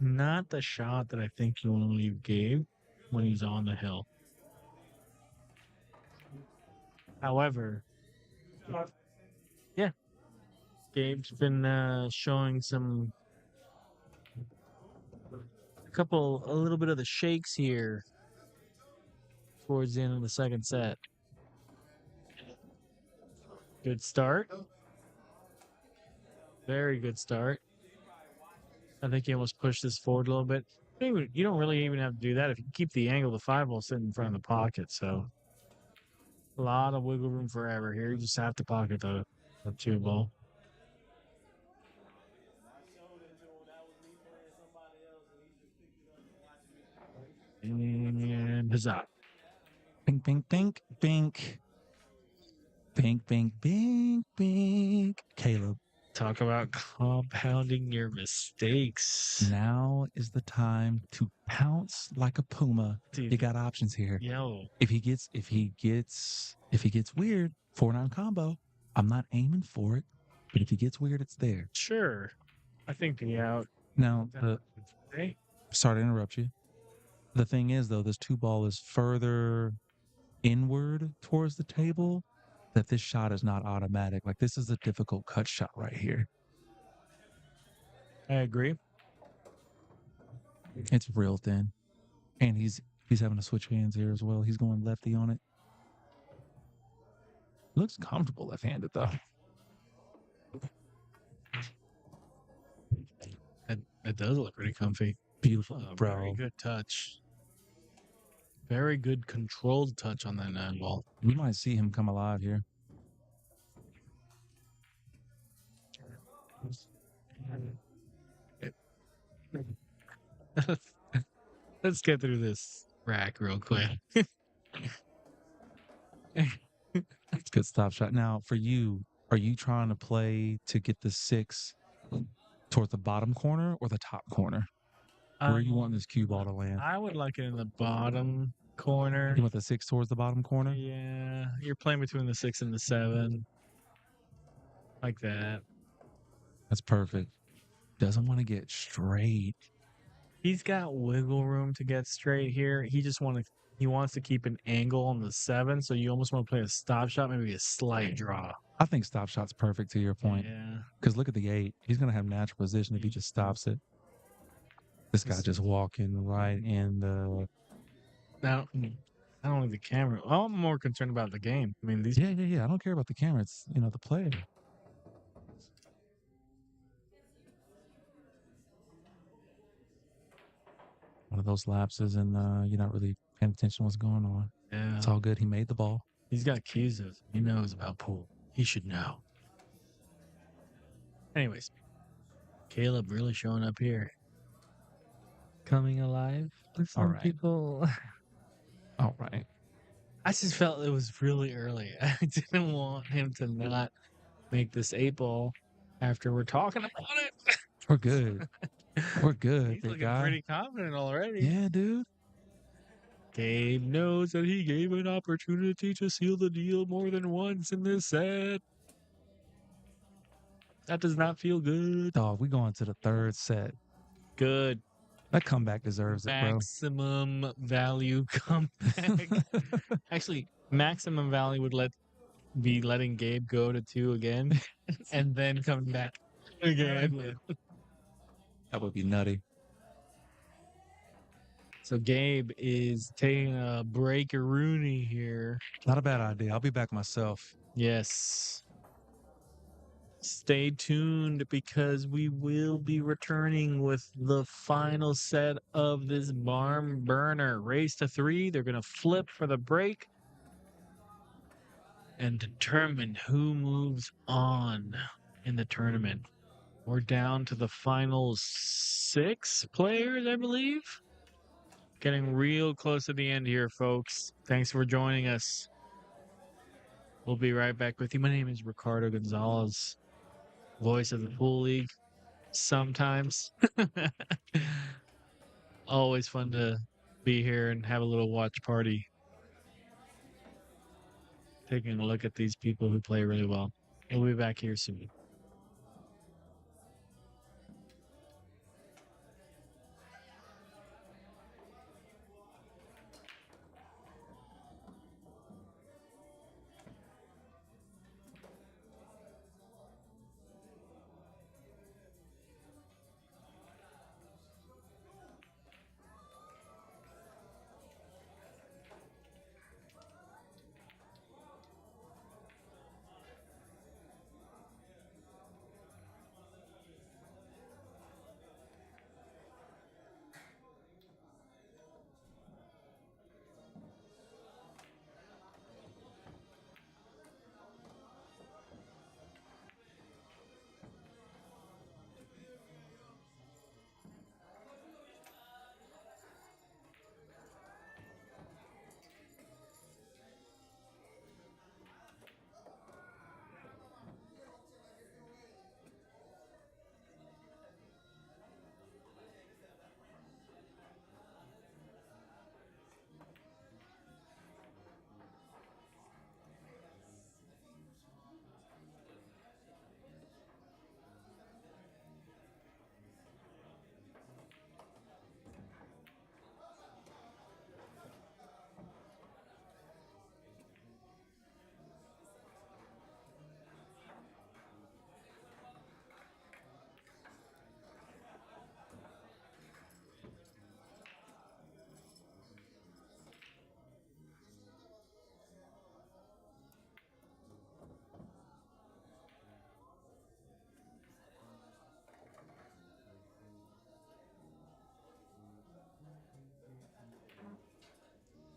Not the shot that I think you gave when he's on the hill. However, yeah, Gabe's been showing a little bit of the shakes here towards the end of the second set. Good start. Very good start. I think he almost pushed this forward a little bit. You don't really even have to do that if you keep the angle. The 5 ball sitting in front of the pocket, so a lot of wiggle room forever here. You just have to pocket the 2 ball. And huzzah. Bink, bink, bink, bink. Bink, bink, bink, bink. Caleb. Talk about compounding your mistakes. Now is the time to pounce like a puma. Dude, you got options here. Yo. If he gets weird, 4-9 combo, I'm not aiming for it. But if he gets weird, it's there. Sure. I think the out. Now, sorry to interrupt you. The thing is, though, this 2 ball is further inward towards the table that this shot is not automatic. Like, this is a difficult cut shot right here. I agree. It's real thin. And he's having to switch hands here as well. He's going lefty on it. Looks comfortable left-handed, though. It does look pretty comfy. Beautiful, bro. Very good touch. Very good controlled touch on that 9 ball. We might see him come alive here. Let's get through this rack real quick. It's a good stop shot. Now, for you, are you trying to play to get the 6 towards the bottom corner or the top corner? Where are you wanting this cue ball to land? I would like it in the bottom corner. You want the 6 towards the bottom corner? Yeah, you're playing between the 6 and the 7. Like that. That's perfect. Doesn't want to get straight. He's got wiggle room to get straight here. He wants to keep an angle on the 7, so you almost want to play a stop shot, maybe a slight draw. I think stop shot's perfect to your point. Yeah. Because look at the 8. He's going to have natural position if he just stops it. This guy just walking right in the... Now, I don't like the camera. I'm more concerned about the game. I mean, these... Yeah. I don't care about the camera. It's, the player. One of those lapses and you're not really paying attention to what's going on. Yeah. It's all good. He made the ball. He's got keys. He knows about pool. He should know. Anyways, Caleb really showing up here. Coming alive. All right. People. All right. I just felt it was really early. I didn't want him to not make this 8-ball after we're talking about it. We're good. We're good, He's big looking guy. pretty confident already. Yeah, dude. Gabe knows that he gave an opportunity to seal the deal more than once in this set. That does not feel good. Dog, we going to the third set. Good. That comeback deserves it, bro. Maximum value comeback. Actually, maximum value would be letting Gabe go to 2 again and then coming back again. That would be nutty. So Gabe is taking a break-a-rooney here. Not a bad idea. I'll be back myself. Yes. Stay tuned because we will be returning with the final set of this barn burner. Race to 3. They're going to flip for the break and determine who moves on in the tournament. We're down to the final 6 players, I believe. Getting real close to the end here, folks. Thanks for joining us. We'll be right back with you. My name is Ricardo Gonzalez, voice of the Pool League. Sometimes. Always fun to be here and have a little watch party. Taking a look at these people who play really well. We'll be back here soon.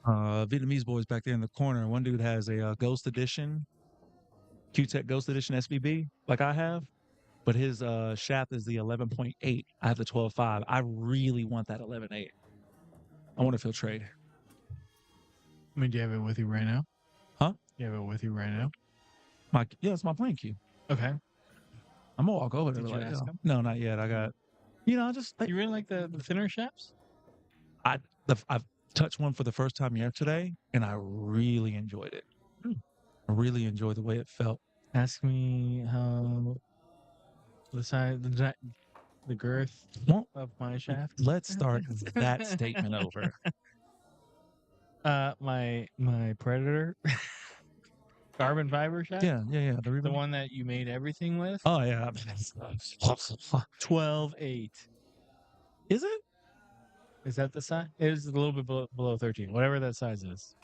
Vietnamese boys back there in the corner. One dude has a Ghost Edition, Q-Tech Ghost Edition SBB, like I have, but his shaft is the 11.8. I have the 12.5. I really want that 11.8. I wonder if he'll trade. I mean, do you have it with you right now? Huh? You have it with you right now? Yeah, it's my playing cue. Okay. I'm gonna walk over there. Did you Like, ask yo. him? No, not yet. I got, just You really like the thinner shafts? I've touched one for the first time yesterday, and I really enjoyed it. I really enjoyed the way it felt. Ask me how the size, the girth Well, of my shaft. let's start that statement over. My Predator carbon fiber shaft. Yeah. The The one that you made everything with. Oh yeah. 12.8. Is it? Is that the size? It is a little bit below 13, whatever that size is.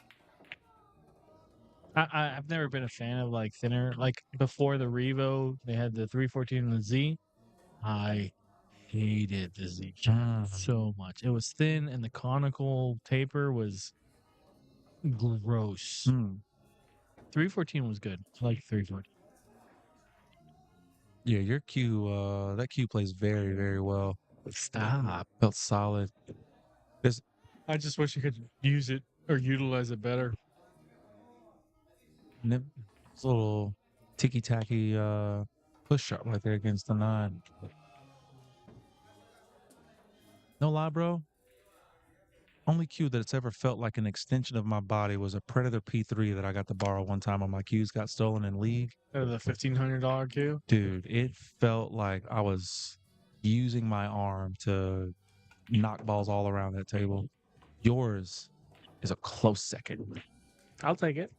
I've never been a fan of like thinner. Like before the Revo, they had the 314 and the Z. I hated the Z so much. It was thin, and the conical taper was gross. 314 was good. I like 314. Yeah, your Q, that Q plays very, very well. Stop. Felt solid. I just wish you could use it or utilize it better. It's a little ticky tacky push shot right there against the 9. No lie, bro. Only cue that it's ever felt like an extension of my body was a Predator P3 that I got to borrow one time when my cues got stolen in league. The $1,500 cue. Dude, it felt like I was using my arm to knock balls all around that table. Yours is a close second. I'll take it.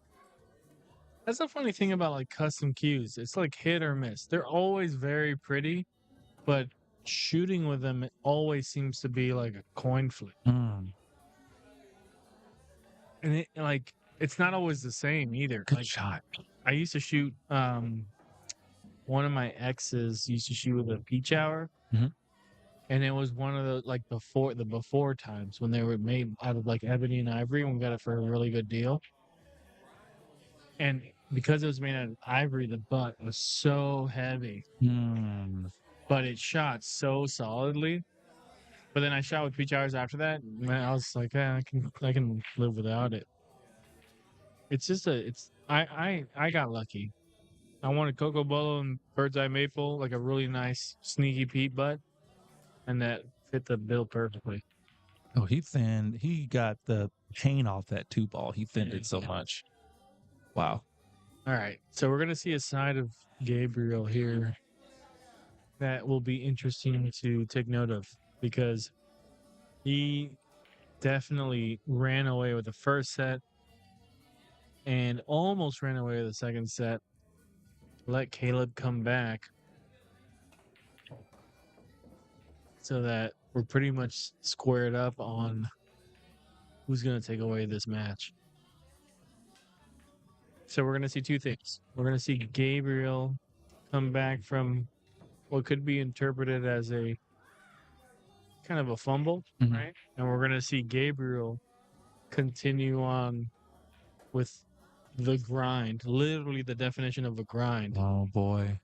That's the funny thing about like custom cues. It's like hit or miss. They're always very pretty, but shooting with them, it always seems to be like a coin flip. Mm, And it like it's not always the same either. good Like shot. I used to shoot one of my exes used to shoot with a peach hour. Mhm. And it was one of the like the before times when they were made out of like ebony and ivory, and we got it for a really good deal. And because it was made out of ivory, the butt was so heavy, Mm. but it shot so solidly. But then I shot with peach hours after that, and I was like, I can live without it. It's just I got lucky. I wanted Coco Bolo and Bird's Eye Maple, like a really nice sneaky Pete butt, and that fit the bill perfectly. Oh, he got the paint off that 2 ball. He thinned it so much. Wow. All right, so we're gonna see a side of Gabriel here that will be interesting to take note of because he definitely ran away with the first set and almost ran away with the second set. Let Caleb come back so that we're pretty much squared up on who's going to take away this match. So we're going to see 2 things. We're going to see Gabriel come back from what could be interpreted as a kind of a fumble, Mhm. right? And we're going to see Gabriel continue on with the grind, literally the definition of a grind. Oh boy.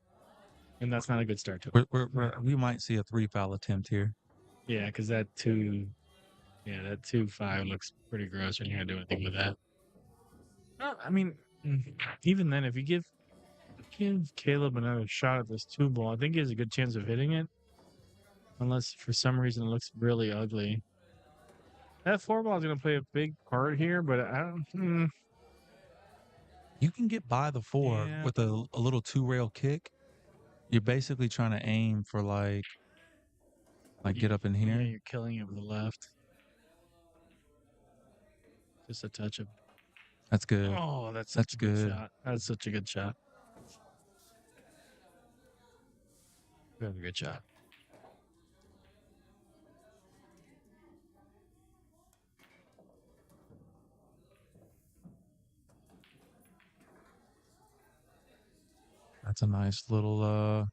And that's not a good start to it. We might see a 3 foul attempt here. Yeah, because that 2-5 looks pretty gross when you gotta do anything with that. No, I mean, even then, if you give Caleb another shot at this 2 ball, I think he has a good chance of hitting it. Unless for some reason it looks really ugly. That 4 ball is gonna play a big part here, but I don't. You can get by the 4 Yeah. with a little 2-rail kick. You're basically trying to aim for like get up in Yeah, here. you're killing it with the left. Just a touch of. That's good. Oh, that's That's such a good good. shot. That's such a good shot. Very good shot. That's a nice little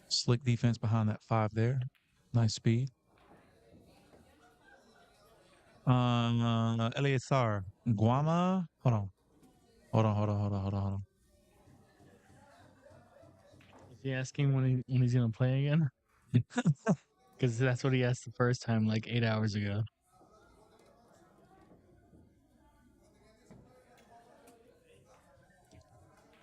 slick defense behind that 5 there. Nice speed. Eleazar. Guama. Hold on. Is he asking when he's gonna play again? Because that's what he asked the first time, like 8 hours ago.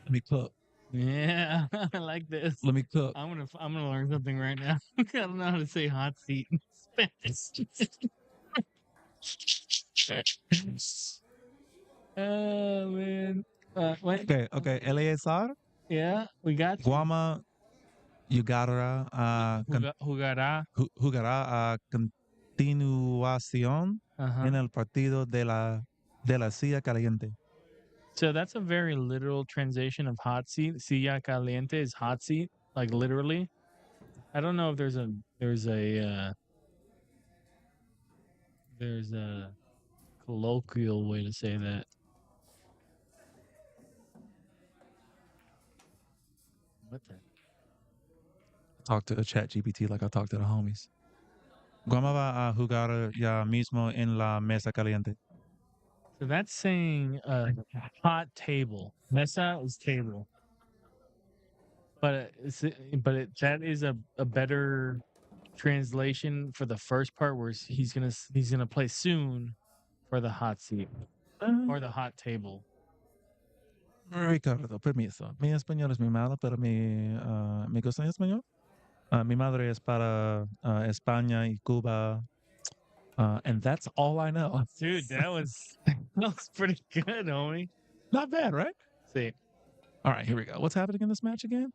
Let me cook. Yeah, I like this. Let me cook. I'm gonna learn something right now. I don't know how to say hot seat in Spanish. Oh man. Wait. Okay. Eleazar. Yeah, we got you. Guama. Jugará Jugará. a continuación Uh-huh. en el partido de la silla caliente. So that's a very literal translation of hot seat. Silla caliente is hot seat, like literally. I don't know if there's a colloquial way to say that. What the? Talk to ChatGPT like I talk to the homies. Guama va a jugar ya mismo en la mesa caliente. So that's saying hot table. Mesa is table. But that is a better translation for the first part where he's gonna play soon for the hot seat or the hot table. Ricardo, permiso. Mi español es muy malo, pero me gusta el español. Mi madre es para España y Cuba. And that's all I know. Dude, that was pretty good, homie. Not bad, right? See, All right, here we go. What's happening in this match again?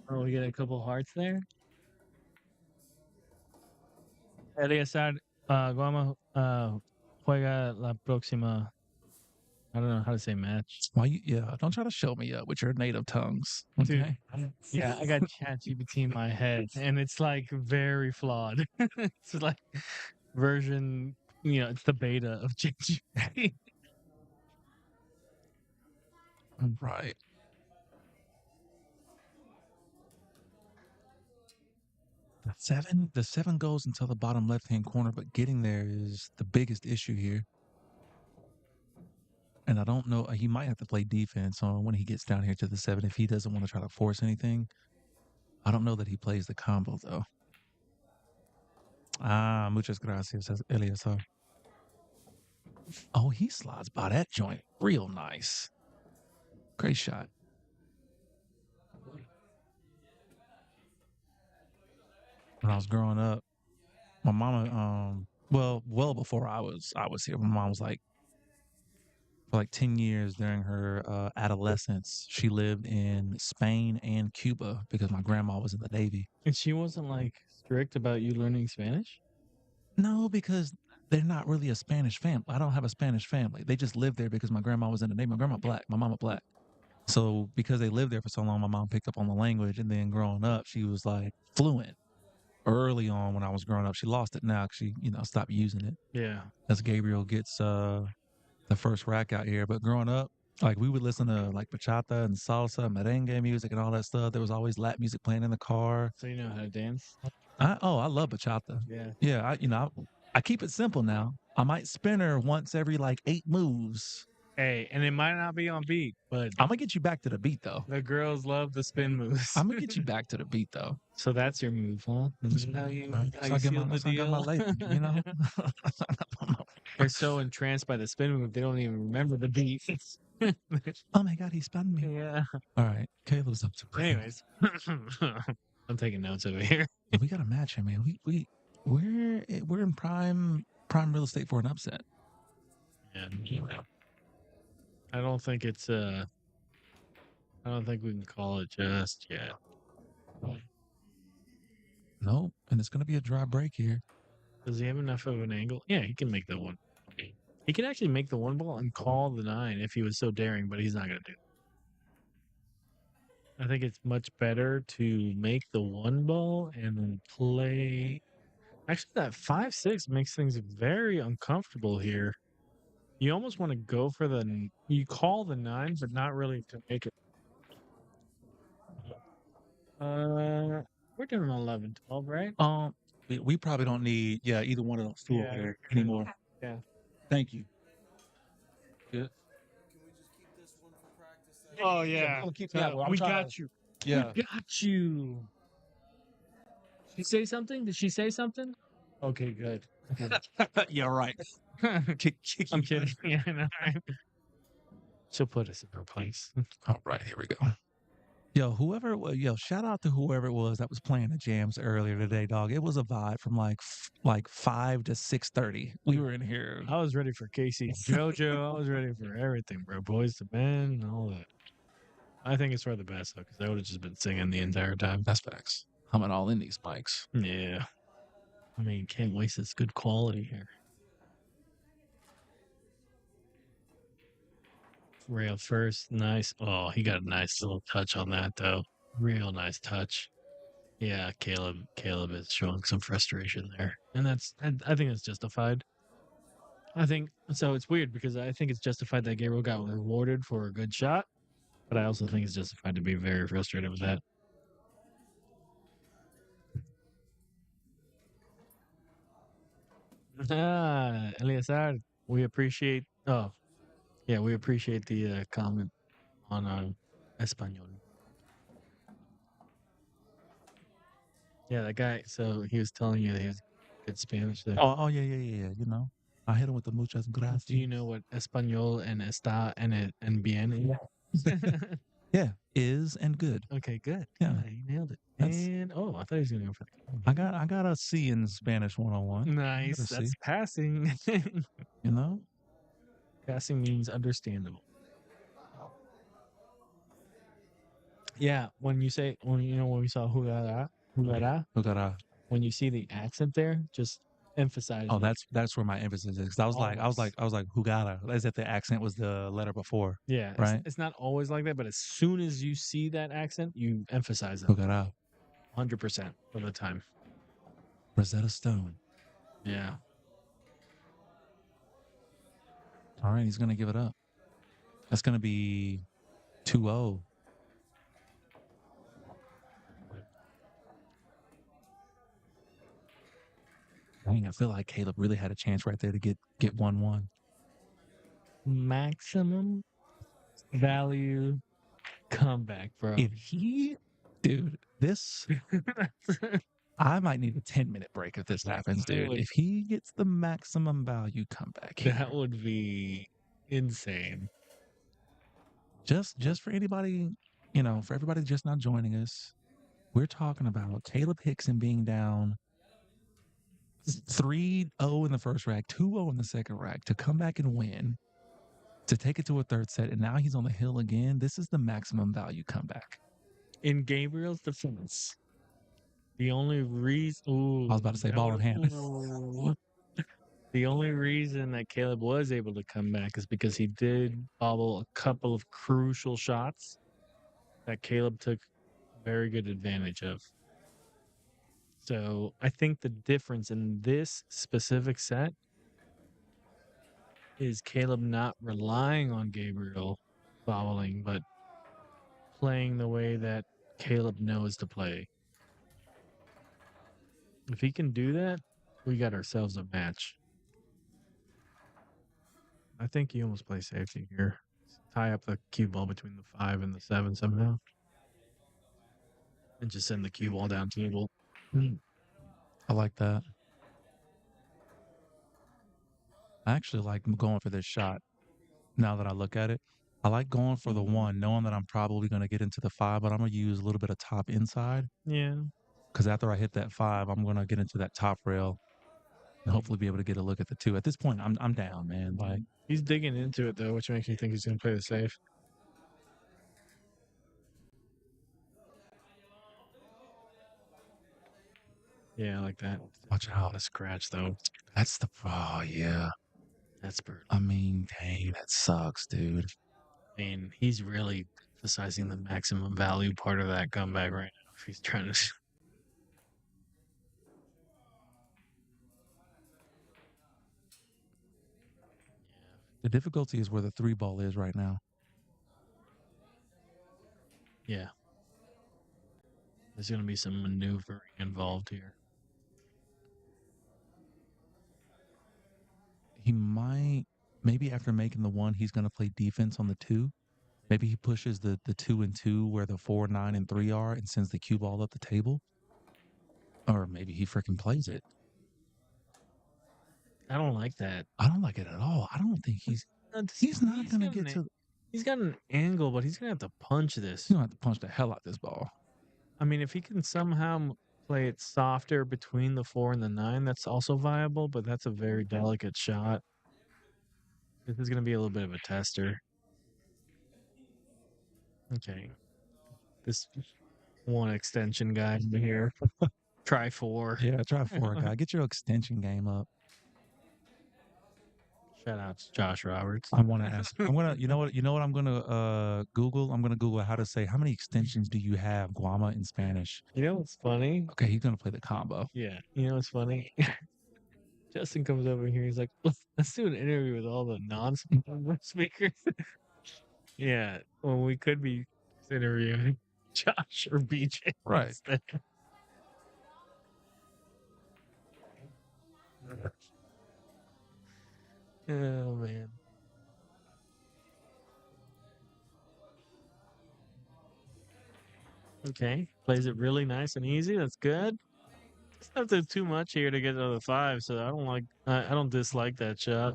oh, we get a couple hearts there. Eleazar, Guama, juega la próxima. I don't know how to say match. Why don't try to show me up with your native tongues. Dude, Okay. yeah, I got ChatGPT in my head, and it's like very flawed. It's like version, it's the beta of ChatGPT. Right. The seven goes until the bottom left-hand corner, but getting there is the biggest issue here. And I don't know, he might have to play defense on when he gets down here to the 7 if he doesn't want to try to force anything. I don't know that he plays the combo, though. Muchas gracias, Eliasar. Oh, he slides by that joint. Real nice. Great shot. When I was growing up, my mama, well before I was here, my mom was like, for like 10 years during her adolescence, she lived in Spain and Cuba because my grandma was in the Navy. And she wasn't like strict about you learning Spanish? No, because they're not really a Spanish family. I don't have a Spanish family. They just lived there because my grandma was in the Navy. My grandma black, my mama black. So because they lived there for so long, my mom picked up on the language. And then growing up, she was like fluent. Early on when I was growing up, she lost it now because she, stopped using it. Yeah. As Gabriel gets the first rack out here. But growing up, like we would listen to like bachata and salsa, merengue music and all that stuff. There was always Latin music playing in the car. So you know how to dance? I love bachata. Yeah. Yeah, I keep it simple now. I might spin her once every like 8 moves. Hey, and it might not be on beat, but I'm gonna get you back to the beat though. the girls love the spin moves. I'm gonna get you back to the beat though. So that's your move, huh? This is how you seal the deal? They're so entranced by the spin move, they don't even remember the beat. Oh my God, he spun me. Yeah. All right, Caleb's up to it. Anyways, I'm taking notes over here. We got a match here, man. We're in prime real estate for an upset. Yeah. I don't think it's I don't think we can call it just yet. No, and it's gonna be a dry break here. Does he have enough of an angle? Yeah, he can make the one. He can actually make the 1 ball and call the 9 if he was so daring, but he's not gonna do it. I think it's much better to make the 1 ball and then play. Actually, that 5-6 makes things very uncomfortable here. You almost want to go for you call the 9, but not really to make it. We're doing 11, 12, right? We probably don't need either one of those two over there anymore. Yeah. Thank you. Good. Oh yeah. We got you. Yeah. We got you. Did she say something? Did she say something? Okay, good. Yeah, right. I'm kidding. Yeah, no, right. She'll put us in her place. All right, here we go. Yo, shout out to whoever it was that was playing the jams earlier today, dog. It was a vibe from like 5 to 6:30. We were in here. I was ready for Casey JoJo. I was ready for everything, bro. Boys to Men and all that. I think it's for the best, though, because I would have just been singing the entire time. That's facts. Humming all in these mics. Yeah. I mean, can't waste this good quality here. Rail first. Nice. Oh, he got a nice little touch on that, though. Real nice touch. Yeah, Caleb is showing some frustration there. And I think it's justified. I think so. It's weird because I think it's justified that Gabriel got rewarded for a good shot, but I also think it's justified to be very frustrated with that. Eleazar, we appreciate. Oh, yeah, we appreciate the comment on Espanol. Yeah, that guy. So he was telling you that he was good Spanish there. Oh yeah. You know, I hit him with the muchas gracias. Do you know what Espanol and está and bien is? Yeah, is and good. Okay, good. Yeah. You nailed it. That's- And oh, I thought he was gonna go for the I got a C in Spanish 101. Nice. Let's That's see. passing. You know? Passing means understandable. Yeah, when we saw jugada, Jugada. when you see the accent there, just emphasize. Oh, it. that's where my emphasis is. 'Cause I was like Jugada, as if the accent was the letter before. Yeah, Right? It's not always like that, but as soon as you see that accent, you emphasize it Jugada. 100% of the time. Rosetta Stone. Yeah. All right, he's gonna give it up. That's gonna be 2-0. Dang, I feel like Caleb really had a chance right there to get 1-1. Maximum value comeback, bro. If he, dude, this, I might need a 10-minute break if this happens, dude. If he gets the maximum value comeback here, That would be insane. just for anybody, for everybody just not joining us, we're talking about Caleb Hixon being down 3-0 in the first rack, 2-0 in the second rack to come back and win, to take it to a third set, and now he's on the hill again. This is the maximum value comeback. In Gabriel's defense, the only reason... Ooh, I was about to say ball in hand. The only reason that Caleb was able to come back is because he did bobble a couple of crucial shots that Caleb took very good advantage of. So I think the difference in this specific set is Caleb not relying on Gabriel bobbling, but playing the way that Caleb knows to play. If he can do that, we got ourselves a match. I think you almost play safety here. Tie up the cue ball between the 5 and the 7 somehow. And just send the cue ball down table. I like that. I actually like going for this shot. Now that I look at it, I like going for the 1, knowing that I'm probably going to get into the 5, but I'm going to use a little bit of top inside. Yeah. Because after I hit that 5, I'm going to get into that top rail and hopefully be able to get a look at the 2. At this point, I'm down, man. Like, he's digging into it though, which makes me think he's going to play the safe. Yeah, I like that. watch out. A scratch though. That's the, oh yeah. That's brutal. I mean, dang, that sucks, dude. I mean, he's really emphasizing the maximum value part of that comeback right now. If he's trying to. The difficulty is where the 3 ball is right now. Yeah. There's going to be some maneuvering involved here. He might, maybe after making the 1, he's going to play defense on the 2. Maybe he pushes the 2 and 2 where the 4, 9, and 3 are and sends the cue ball up the table. Or maybe he freaking plays it. I don't like that. I don't like it at all. I don't think he's not going to get to. He's got an angle, but he's going to have to punch this. He's going to have to punch the hell out this ball. I mean, if he can somehow play it softer between the 4 and the 9, that's also viable, but that's a very delicate shot. This is going to be a little bit of a tester. Okay. This 1 extension guy here. Try 4. Yeah, try 4, guy. Get your extension game up. Shout out to Josh Roberts. I want to ask. You know what I'm gonna Google. I'm gonna Google how to say how many extensions do you have, Guama, in Spanish. You know what's funny? Okay, he's gonna play the combo. Yeah. You know what's funny? Justin comes over here. He's like, let's do an interview with all the non-speakers. Yeah. Well, we could be interviewing Josh or BJ. Right. instead. Oh, man. Okay. Plays it really nice and easy. That's good. It's not do too much here to get to the 5, so I don't dislike that shot.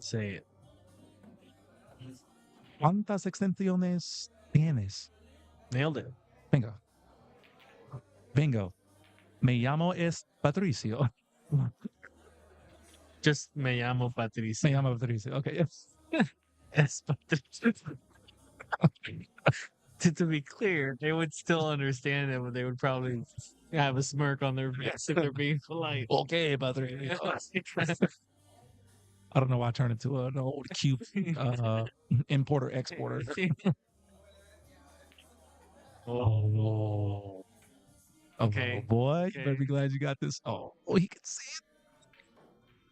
Say it. ¿Cuántas extensiones tienes? Nailed it. Bingo. Bingo. Me llamo es Patricio. Just me llamo Patricio. Me llamo Patricio. Okay. Yes. Es Patricio. To be clear, they would still understand it, but they would probably have a smirk on their face if they're being polite. Okay, Patricio. I don't know why I turned into an old cube importer exporter. Oh. Okay. Oh boy, you better Okay. be glad you got this. Oh, he can see it.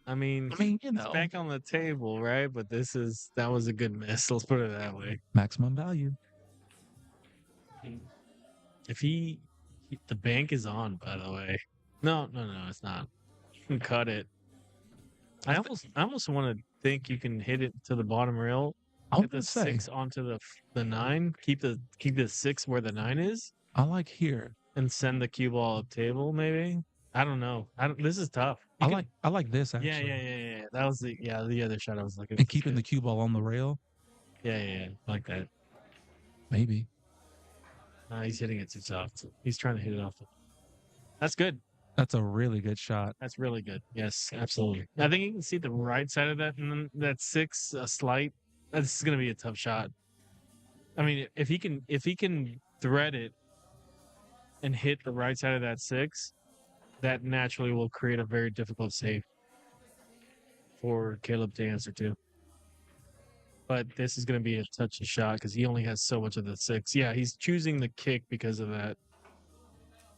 I mean, You it's know, back on the table, right? But that was a good miss. Let's put it that way. maximum value. If the bank is on, by the way. No, it's not. You can cut it. I almost want to think you can hit it to the bottom rail. I was Get the gonna say, 6 onto the 9. Keep the 6 where the 9 is, I like here. and send the cue ball up table. Maybe. I don't know. This is tough. You can- I like this actually. Yeah. That was the other shot I was looking. And keeping the cue ball on the rail. Yeah. Like that. Maybe. He's hitting it too soft. He's trying to hit it off. That's good. That's a really good shot. That's really good. Yes, absolutely. I think you can see the right side of that, and then that 6 a slight. That's going to be a tough shot. I mean, if he can thread it and hit the right side of that 6, that naturally will create a very difficult save for Caleb to answer to. But this is going to be a touchy shot because he only has so much of the 6. Yeah, he's choosing the kick because of that.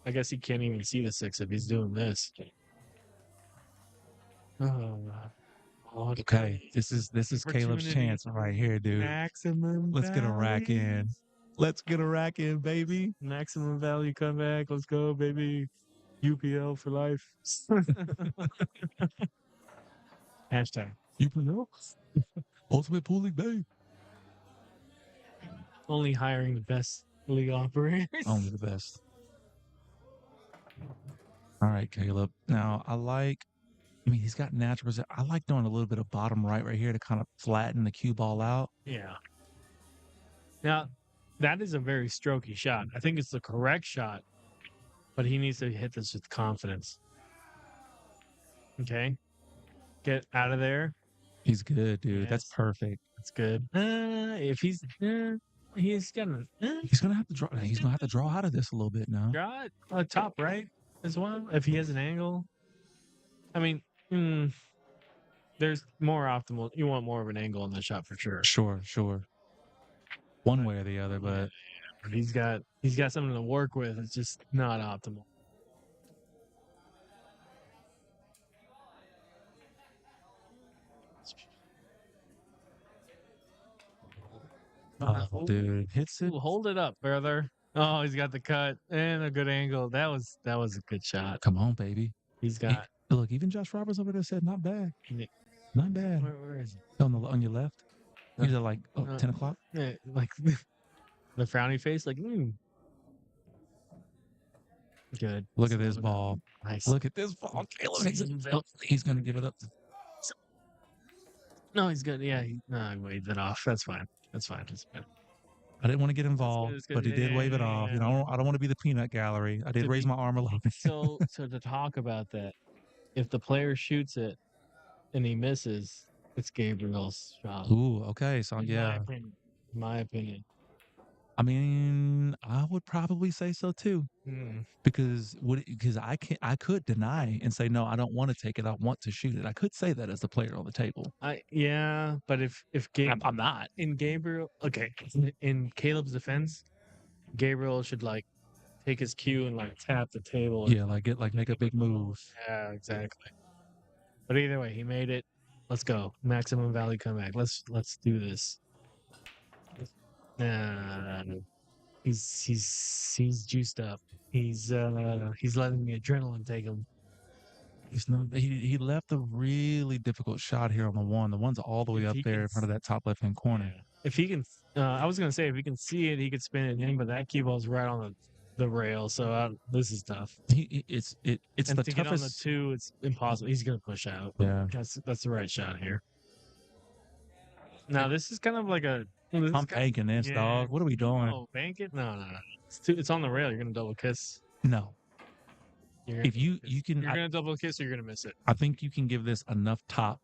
I guess he can't even see the 6 if he's doing this. Okay, this is Caleb's Opportunity. chance right here, dude. Maximum. Let's get a rack in. values. Let's get a rack in, baby. Maximum value comeback. Let's go, baby. UPL for life. Hashtag. UPL. Ultimate Pool League, babe. Only hiring the best league operators. Only the best. All right, Caleb. Now, he's got natural. I like doing a little bit of bottom right here to kind of flatten the cue ball out. Yeah. Now, that is a very strokey shot. I think it's the correct shot, but he needs to hit this with confidence. Okay. Get out of there. He's good, dude. That's Yes. perfect. That's good. If he's gonna He's gonna have to draw. He's gonna have to draw out of this a little bit now. draw it top right as well. If he has an angle, I mean, there's more optimal. You want more of an angle on the shot for sure. Sure. One way or the other, but But he's got something to work with. It's just not optimal. dude, hits it. Ooh, hold it up, brother. Oh, he's got the cut and a good angle. That was a good shot. Come on, baby. He's got. Look, even Josh Roberts over there said not bad. Yeah. Not bad. Where is he? On your left. He's at like 10 o'clock. Yeah, like the frowny face, like. Good. Look at this ball. Nice. Look at this ball. Caleb, he's gonna give it up. No, he's good. Yeah, he waved it off. That's fine. That's fine. I didn't want to get involved, it's good. but he did wave it Yeah, off. yeah. You know, I don't want to be the peanut gallery. I did To raise be- my arm a little bit. So to talk about that, if the player shoots it and he misses, it's Gabriel's shot. Ooh, okay. So yeah, My opinion. I mean, I would probably say so too, because I could deny and say no, I don't want to take it. I want to shoot it. I could say that as the player on the table. But if I'm not. in Gabriel, okay, in Caleb's defense, Gabriel should like take his cue and like tap the table. Yeah, make a big move. Yeah, exactly. But either way, he made it. Let's go. Maximum value comeback. Let's do this. He's juiced up. He's letting the adrenaline take him. He left a really difficult shot here on the one. The one's all the way If up he there can in front of that top left hand corner. If he can, I was gonna say if he can see it, he could spin it in, but that cue ball's right on the rail. So this is tough. It's And the to get on the toughest. 2, it's impossible. He's gonna push out. Yeah. That's the right shot here. Now this is kind of like a. This is I'm kind banking this, dog. What are we doing? Oh, bank it? No. It's on the rail. You're gonna double kiss. No. You're If gonna you kiss. can, You're gonna double kiss or you're gonna miss it. I think you can give this enough top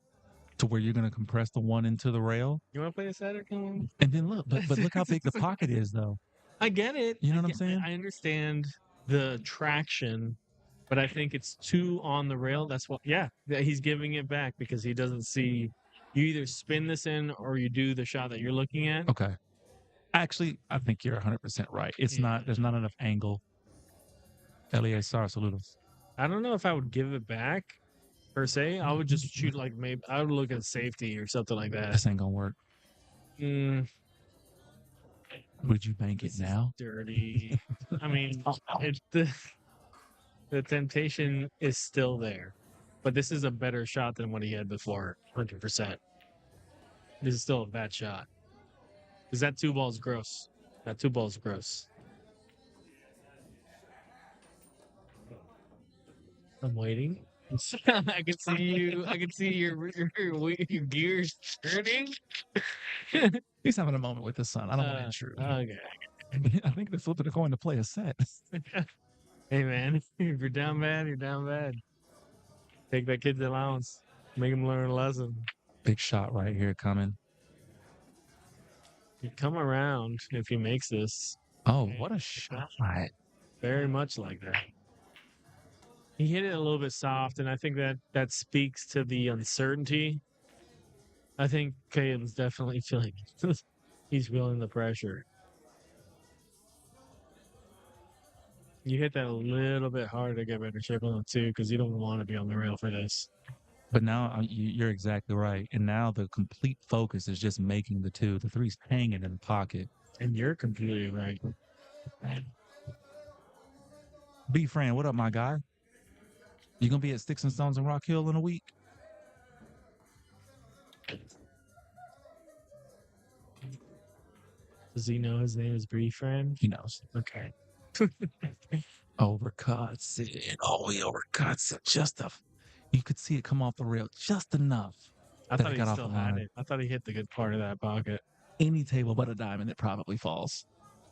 to where you're gonna compress the one into the rail, You want to play a Saturday? Come on. and then look. But look how big the pocket is, though. I get it. You know what I'm saying? I understand the traction, but I think it's too on the rail. That's what. Yeah, he's giving it back because he doesn't see. You either spin this in or you do the shot that you're looking at. Okay. Actually, I think you're 100% right. It's not. There's not enough angle. Eleazar, saludos. I don't know if I would give it back per se. I would just shoot like maybe I would look at safety or something like that. This ain't gonna work. Mm, Would you bank it this is now? dirty. I mean, the temptation is still there, but this is a better shot than what he had before. 100%. This is still a bad shot. Because that 2 ball's gross. That 2 ball's gross. I'm waiting. I can see you. I can see your gears turning. He's having a moment with his son. I don't want to intrude. Okay. I think they're flipping a coin to play a set. Hey man, if you're down bad, you're down bad. Take that kid's allowance. Make him learn a lesson. Big shot right here coming. You come around if he makes this. Oh, what a shot. Very much like that. He hit it a little bit soft, and I think that speaks to the uncertainty. I think Caleb's definitely feeling he's feeling the pressure. You hit that a little bit harder to get better shape on it too, because you don't want to be on the rail for this. But now you're exactly right. And now the complete focus is just making the 2. The 3's hanging in the pocket. And you're completely right. B Fran, what up, my guy? You gonna be at Sticks and Stones in Rock Hill in a week? Does he know his name is Bree Friend? He knows. Okay. Overcuts it. Oh, he overcuts it. Just enough. You could see it come off the rail just enough. I that thought it he got off still the had line. it. I thought he hit the good part of that pocket. Any table but a diamond, it probably falls.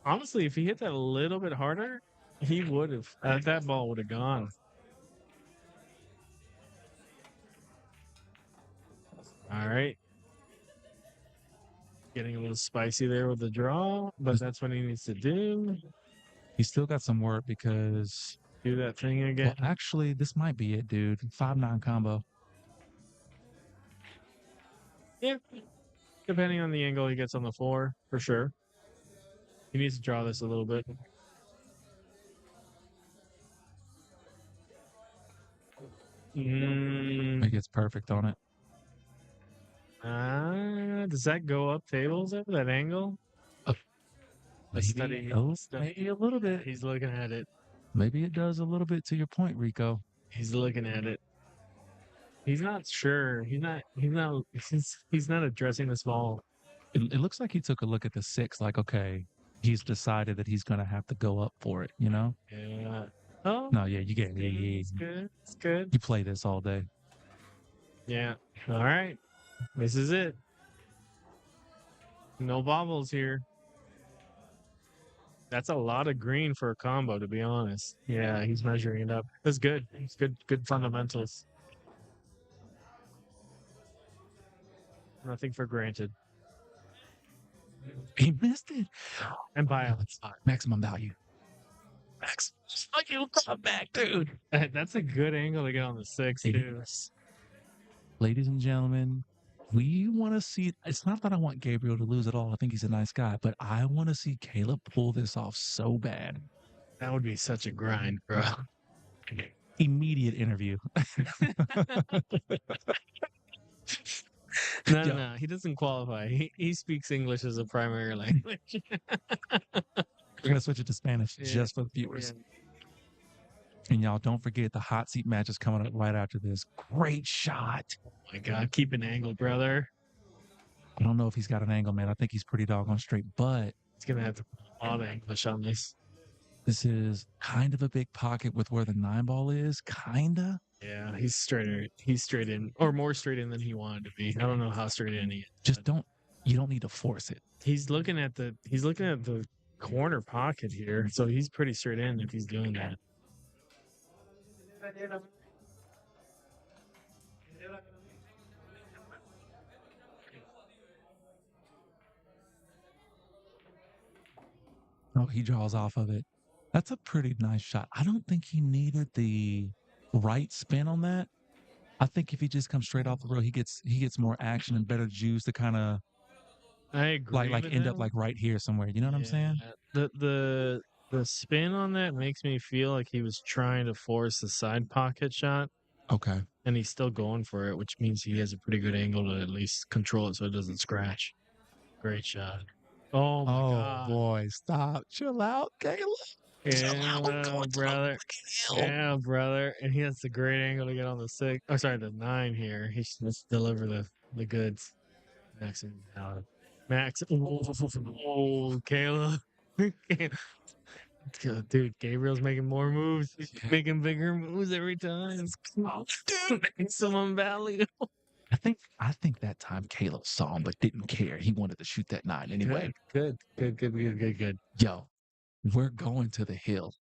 Honestly, if he hit that a little bit harder, he would have. That ball would have gone. All right. Getting a little spicy there with the draw, but that's what he needs to do. He's still got some work because... Do that thing again. Well, actually, this might be it, dude. 5-9 combo. Yeah. Depending on the angle he gets on the floor, for sure. He needs to draw this a little bit. He gets perfect on it. Does that go up tables at that angle? Maybe a little bit. He's looking at it. Maybe it does a little bit to your point, Rico. He's looking at it. He's not sure. He's not addressing this ball. It looks like he took a look at the 6, like, okay, he's decided that he's going to have to go up for it, you know? Yeah. Oh. No, yeah, you get it. It's good. It's good. You play this all day. Yeah. All right. This is it. No bobbles here. That's a lot of green for a combo, to be honest. Yeah, he's measuring it up. That's good. It's good fundamentals. Nothing for granted. He missed it. And by Maximum value. Max. Fucking come back, dude. That's a good angle to get on the 6, too. Ladies and gentlemen, we want to see. It's not that I want Gabriel to lose at all. I think he's a nice guy, but I want to see Caleb pull this off so bad. That would be such a grind, bro. Immediate interview. No. He doesn't qualify. He speaks English as a primary language. We're gonna switch it to Spanish just for the viewers. Yeah. And y'all don't forget the hot seat match is coming up right after this. Great shot. Oh my God, keep an angle, brother. I don't know if he's got an angle, man. I think he's pretty doggone straight, but He's gonna have to put a lot of English on this. this is kind of a big pocket with where the 9 ball is. Kinda. Yeah, he's straight in, or more straight in than he wanted to be. I don't know how straight in he is. Just don't. You don't need to force it. He's looking at the corner pocket here, so he's pretty straight in if he's doing that. Oh, he draws off of it. That's a pretty nice shot. I don't think he needed the right spin on that. I think if he just comes straight off the rail, he gets more action and better juice to kind of I agree. like with end that. up like right here somewhere. You know what I'm saying? The spin on that makes me feel like he was trying to force the side pocket shot, Okay. and he's still going for it, which means he has a pretty good angle to at least control it so it doesn't scratch. Great shot. Oh my god. Boy, stop. Chill out, Caleb. Yeah, brother. Yeah, brother. And he has a great angle to get on the 6. Oh, sorry, the 9 here. He should just deliver the goods. Max and Max. Oh, Caleb. Dude, Gabriel's making more moves. He's making bigger moves every time. Dude, maximum value. I think that time Caleb saw him but didn't care. He wanted to shoot that 9 anyway. Good. Yo, we're going to the hill.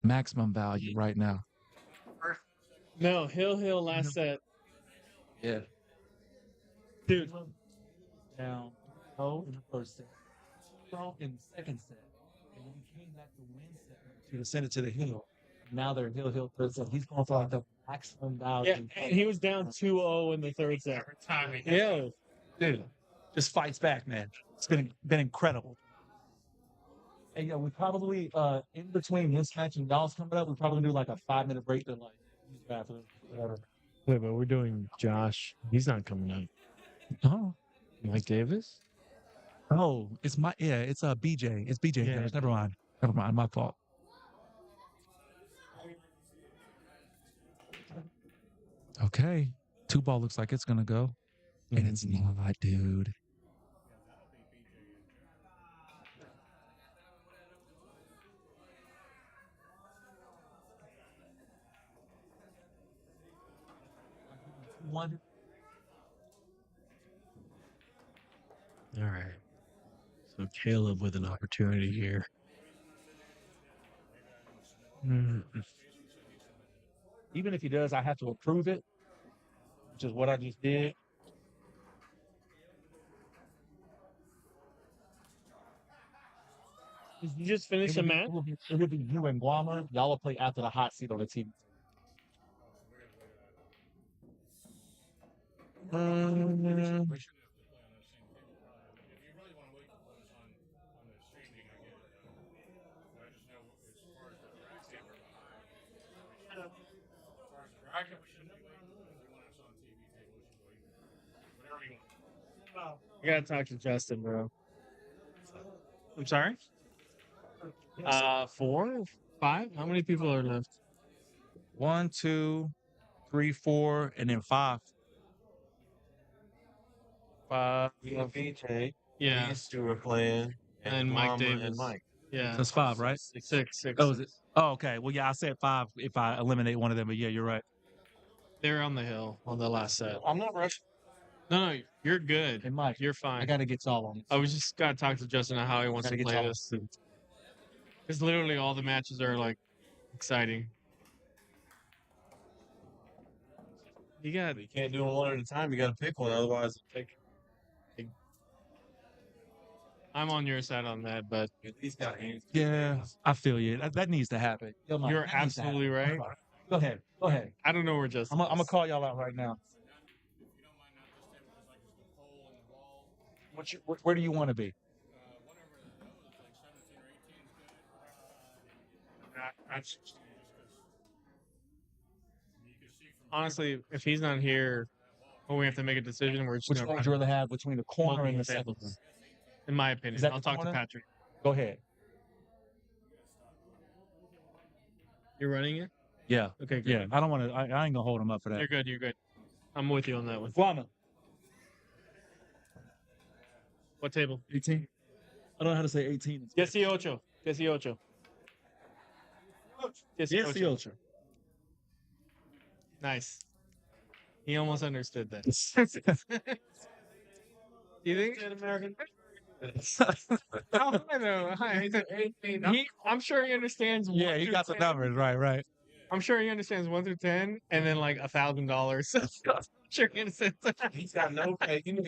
Maximum value right now. No, Hill last set. Yeah. Dude. Down. Oh, in the first set. So in the second set. And when he came back to win set, to send it to the hill. Now they're hill third set. He's going for like the maximum value. Yeah, and he was down 2-0 in the third set. Yeah. Dude, just fights back, man. It's been incredible. And yeah, we probably in between this match and y'all's coming up, we probably do like a 5-minute break to like use the bathroom, whatever. Wait, but we're doing Josh. He's not coming up. Oh, Mike Davis? oh, it's BJ. It's BJ. Yeah. Never mind. My fault. Okay, 2-ball looks like it's gonna go, and it's not, dude. One. All right. So Caleb with an opportunity here. Even if he does, I have to approve it, which is what I just did. Did you just finish a match? It would be you and Guama. Y'all will play after the hot seat on the TV. I gotta talk to Justin, bro. I'm sorry? 4? 5? How many people are left? 1, 2, 3, 4, and then 5. 5. We have BJ. Yeah. These two are playing. And Mike Guama Davis. And Mike. Yeah. That's 5, right? 6. Oh, is it? Oh, okay. Well, yeah, I said 5 if I eliminate one of them, but yeah, you're right. They're on the hill on the last set. I'm not rushing. No, you're good. Hey, Mike, You're fine. I got to get y'all on. I was just gotta talk to Justin on how he wants Gotta to get play y'all. this. Because literally all the matches are like exciting. You can't do them one at a time. You got to pick one, otherwise it'll take. I'm on your side on that, but He's got hands. Yeah, I feel you. That needs to happen. Yo, Mike, you're that needs to absolutely happen. right. Go ahead. I don't know where Justin I'm gonna is. call y'all out right now. Where do you want to be? Honestly, if he's not here, when we have to make a decision, we're just Which gonna one would you rather have between the corner and the second tables. one? In my opinion, Is that I'll the talk to corner? Patrick. Go ahead. You're running it? Yeah. Okay, good. Yeah. I don't want to. I ain't gonna hold him up for that. You're good. I'm with you on that one. Guama. What table? 18. I don't know how to say 18. 18. 18. Nice. He almost understood that. You think? American. How I know? I'm sure he understands. Yeah, you got the numbers right. I'm sure he understands 1 through 10, and then like $1,000. I'm sure he understands that. He's got no pay. You know,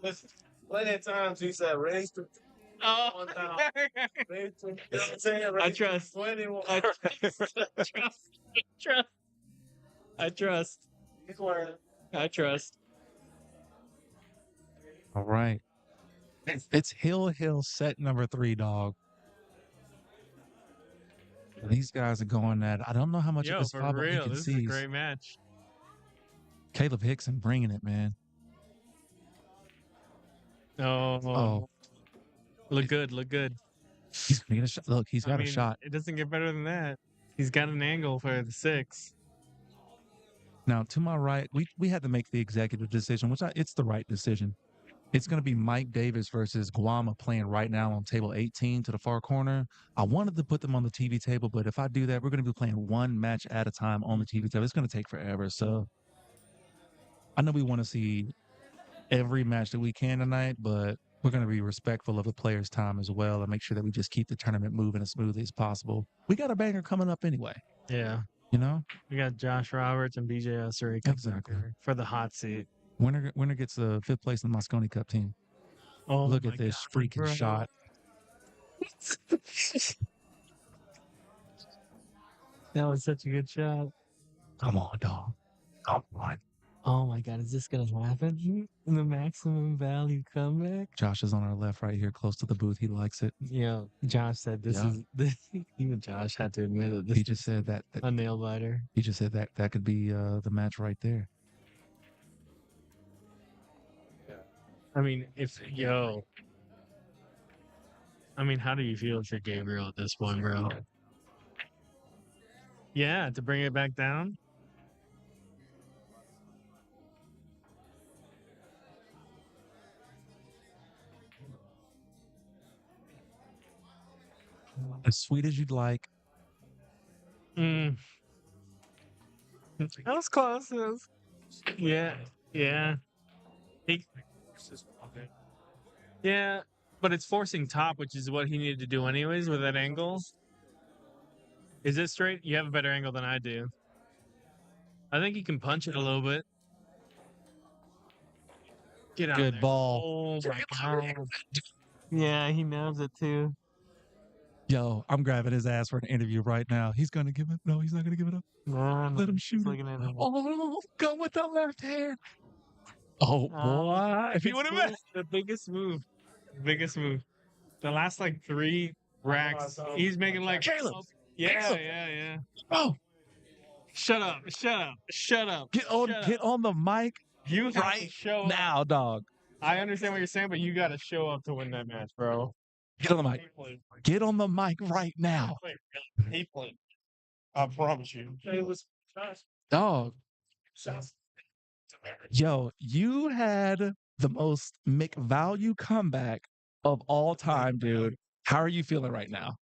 listen, plenty of times he said raise to Oh, raise to, you know what I'm saying? I Raise to trust. 21. I trust. He's learning. I trust. All right. It's Hill set number 3, dog. These guys are going at. I don't know how much of Yo, this for spot we real, can this see. is a great match. Caleb Hixon bringing it, man. Oh, look good. He's gonna get a shot. Look, he's got a shot. It doesn't get better than that. He's got an angle for the 6. Now, to my right, we had to make the executive decision, which it's the right decision. It's going to be Mike Davis versus Guama playing right now on table 18 to the far corner. I wanted to put them on the TV table, but if I do that, we're going to be playing one match at a time on the TV table. It's going to take forever. So I know we want to see every match that we can tonight, but we're going to be respectful of the players' time as well and make sure that we just keep the tournament moving as smoothly as possible. We got a banger coming up anyway. Yeah. You know? We got Josh Roberts and BJ Ussery Exactly. for the hot seat. Winner gets the 5th place in the Moscone Cup team. Oh, look at this freaking shot. That was such a good shot. Come on, dog. Come on. Oh my God, is this gonna happen? The maximum value comeback? Josh is on our left right here, close to the booth. He likes it. Yeah, Josh said this is this. Even Josh had to admit it. This He just said that a nail biter. He just said that could be the match right there. I mean, how do you feel if you're Gabriel at this point, bro? Yeah, to bring it back down. As sweet as you'd like. That was close. Yeah. Yeah, but it's forcing top, which is what he needed to do anyways with that angle. Is it straight? You have a better angle than I do. I think he can punch it a little bit. Get out Good there. ball. Oh my God. Yeah, he knows it too. Yo, I'm grabbing his ass for an interview right now. He's going to give it. No, he's not going to give it up. No, Let him shoot it. Oh, go with the left hand. Oh, boy. If he would have been. The biggest move. The last like 3 racks, he's making like. Caleb. Yeah. Oh. Shut up. Get on the mic You have right to show now, dog. I understand what you're saying, but you got to show up to win that match, bro. Get on the mic. Get on the mic right now. He played. I promise you. Dog. Yo, you had the most McValue comeback of all time, dude. How are you feeling right now?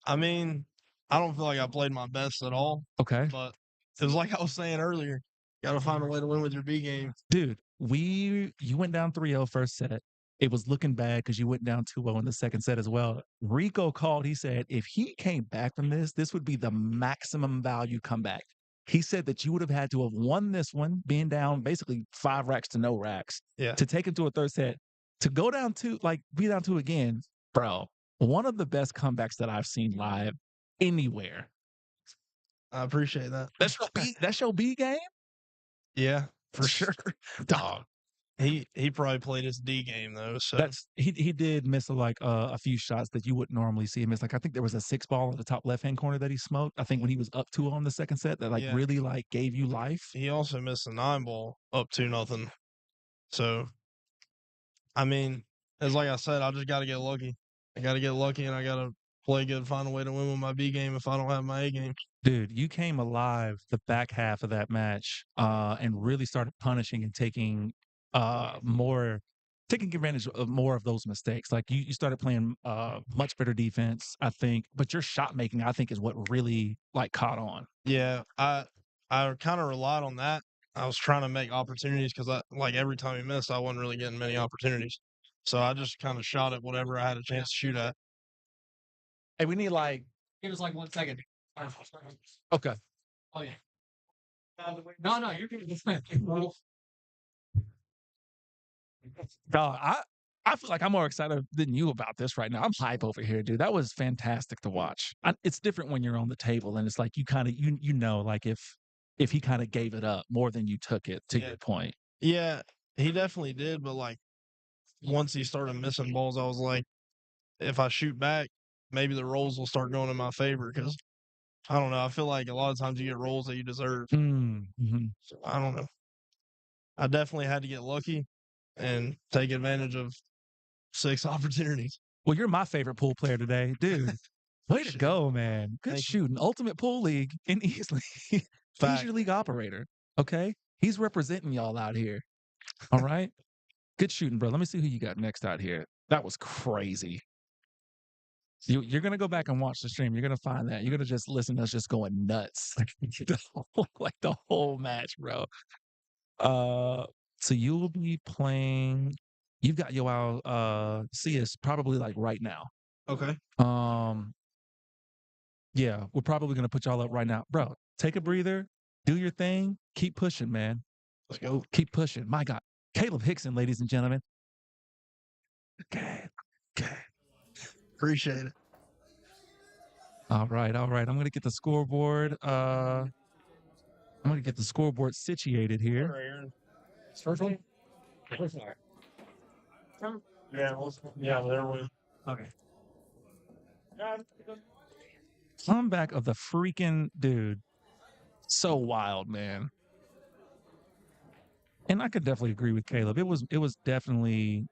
I mean, I don't feel like I played my best at all, Okay. but it was like I was saying earlier. Got to find a way to win with your B game. Dude, you went down 3-0 first set. It was looking bad because you went down 2-0 in the second set as well. Rico called. He said if he came back from this would be the maximum value comeback. He said that you would have had to have won this one, being down basically 5 racks to no racks, to take it to a third set, to go down 2, be down 2 again, bro. One of the best comebacks that I've seen live anywhere. I appreciate that. That's your B game? Yeah, for sure. Dog. He probably played his D game though. So he did miss a few shots that you wouldn't normally see him miss. I think there was a 6 ball in the top left hand corner that he smoked. I think when he was up 2 on the second set that really gave you life. He also missed a 9 ball up 2-0. So I mean, as like I said, I just got to get lucky. I got to get lucky, and I got to play good, find a way to win with my B game if I don't have my A game. Dude, you came alive the back half of that match and really started punishing and taking advantage of more of those mistakes. Like you started playing much better defense, I think, but your shot making, I think, is what really caught on. Yeah, I kind of relied on that. I was trying to make opportunities because every time he missed, I wasn't really getting many opportunities. So I just kind of shot at whatever I had a chance to shoot at. Hey, we need like. Give us like 1 second. Okay. Oh yeah. No, you're good. Dog, I feel like I'm more excited than you about this right now. I'm hype over here, dude. That was fantastic to watch. It's different when you're on the table and it's like you kind of you know like if he kind of gave it up more than you took it. To your point. Yeah, he definitely did. But like once he started missing balls, I was like, if I shoot back, maybe the rolls will start going in my favor. Because I don't know. I feel like a lot of times you get rolls that you deserve. Mm-hmm. So I don't know. I definitely had to get lucky and take advantage of 6 opportunities. Well, you're my favorite pool player today, dude. Way to go, man. Good Thank you. shooting. Ultimate Pool League in Easley. He's Fact. your league operator. Okay. He's representing y'all out here. All right. Good shooting, bro. Let me see who you got next out here. That was crazy. You're going to go back and watch the stream. You're going to find that. You're going to just listen to us just going nuts. Like the whole match, bro. So you'll be playing. You've got Yoel CS probably like right now. Okay. Yeah, we're probably gonna put y'all up right now. Bro, take a breather, do your thing, keep pushing, man. Let's go. Keep pushing. My God. Caleb Hixon, ladies and gentlemen. Okay. Appreciate it. All right. I'm gonna get the scoreboard. I'm gonna get the scoreboard situated here. First one? Yeah, there we. Okay. Comeback of the freaking dude. So wild, man. And I could definitely agree with Caleb. It was definitely.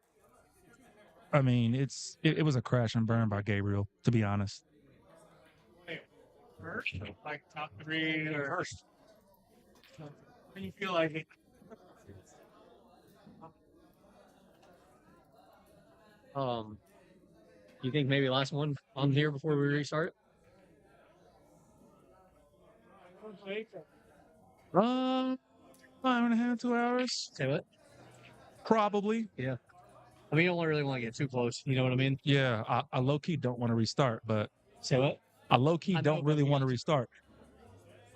I mean, it was a crash and burn by Gabriel, to be honest. First, like top 3 or first. When you feel like it. You think maybe last one on here before we restart? 5.5, 2 hours. Say what? Probably. Yeah. I mean, you don't really want to get too close. You know what I mean? Yeah, I low key don't want to restart, but Say what? I low key I know, don't but really we want to got to. restart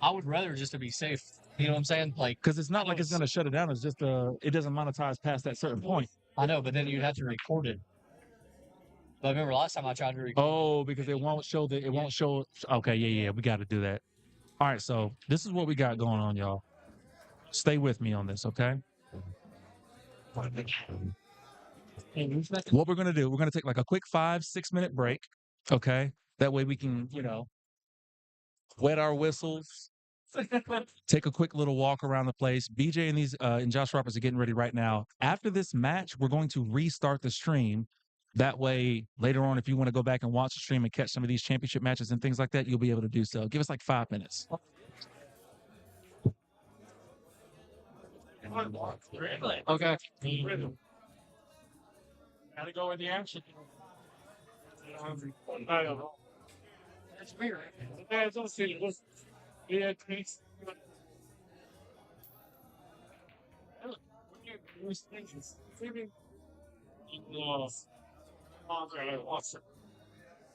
I would rather just to be safe. You know what I'm saying? Like, because it's not like it's gonna shut it down. It's just it doesn't monetize past that certain point. I know, but then you'd have to record it. But I remember last time I tried to record. Oh, because it won't show it won't show. Okay, yeah, we got to do that. All right, so this is what we got going on, y'all. Stay with me on this, okay? What we're gonna do? We're gonna take like a quick 5-6 minute break, okay? That way we can, wet our whistles. Take a quick little walk around the place. BJ and these and Josh Roberts are getting ready right now. After this match, we're going to restart the stream. That way, later on, if you want to go back and watch the stream and catch some of these championship matches and things like that, you'll be able to do so. Give us like 5 minutes. Okay. Gotta go with the action. That's weird. Yeah, it's also yeah, please.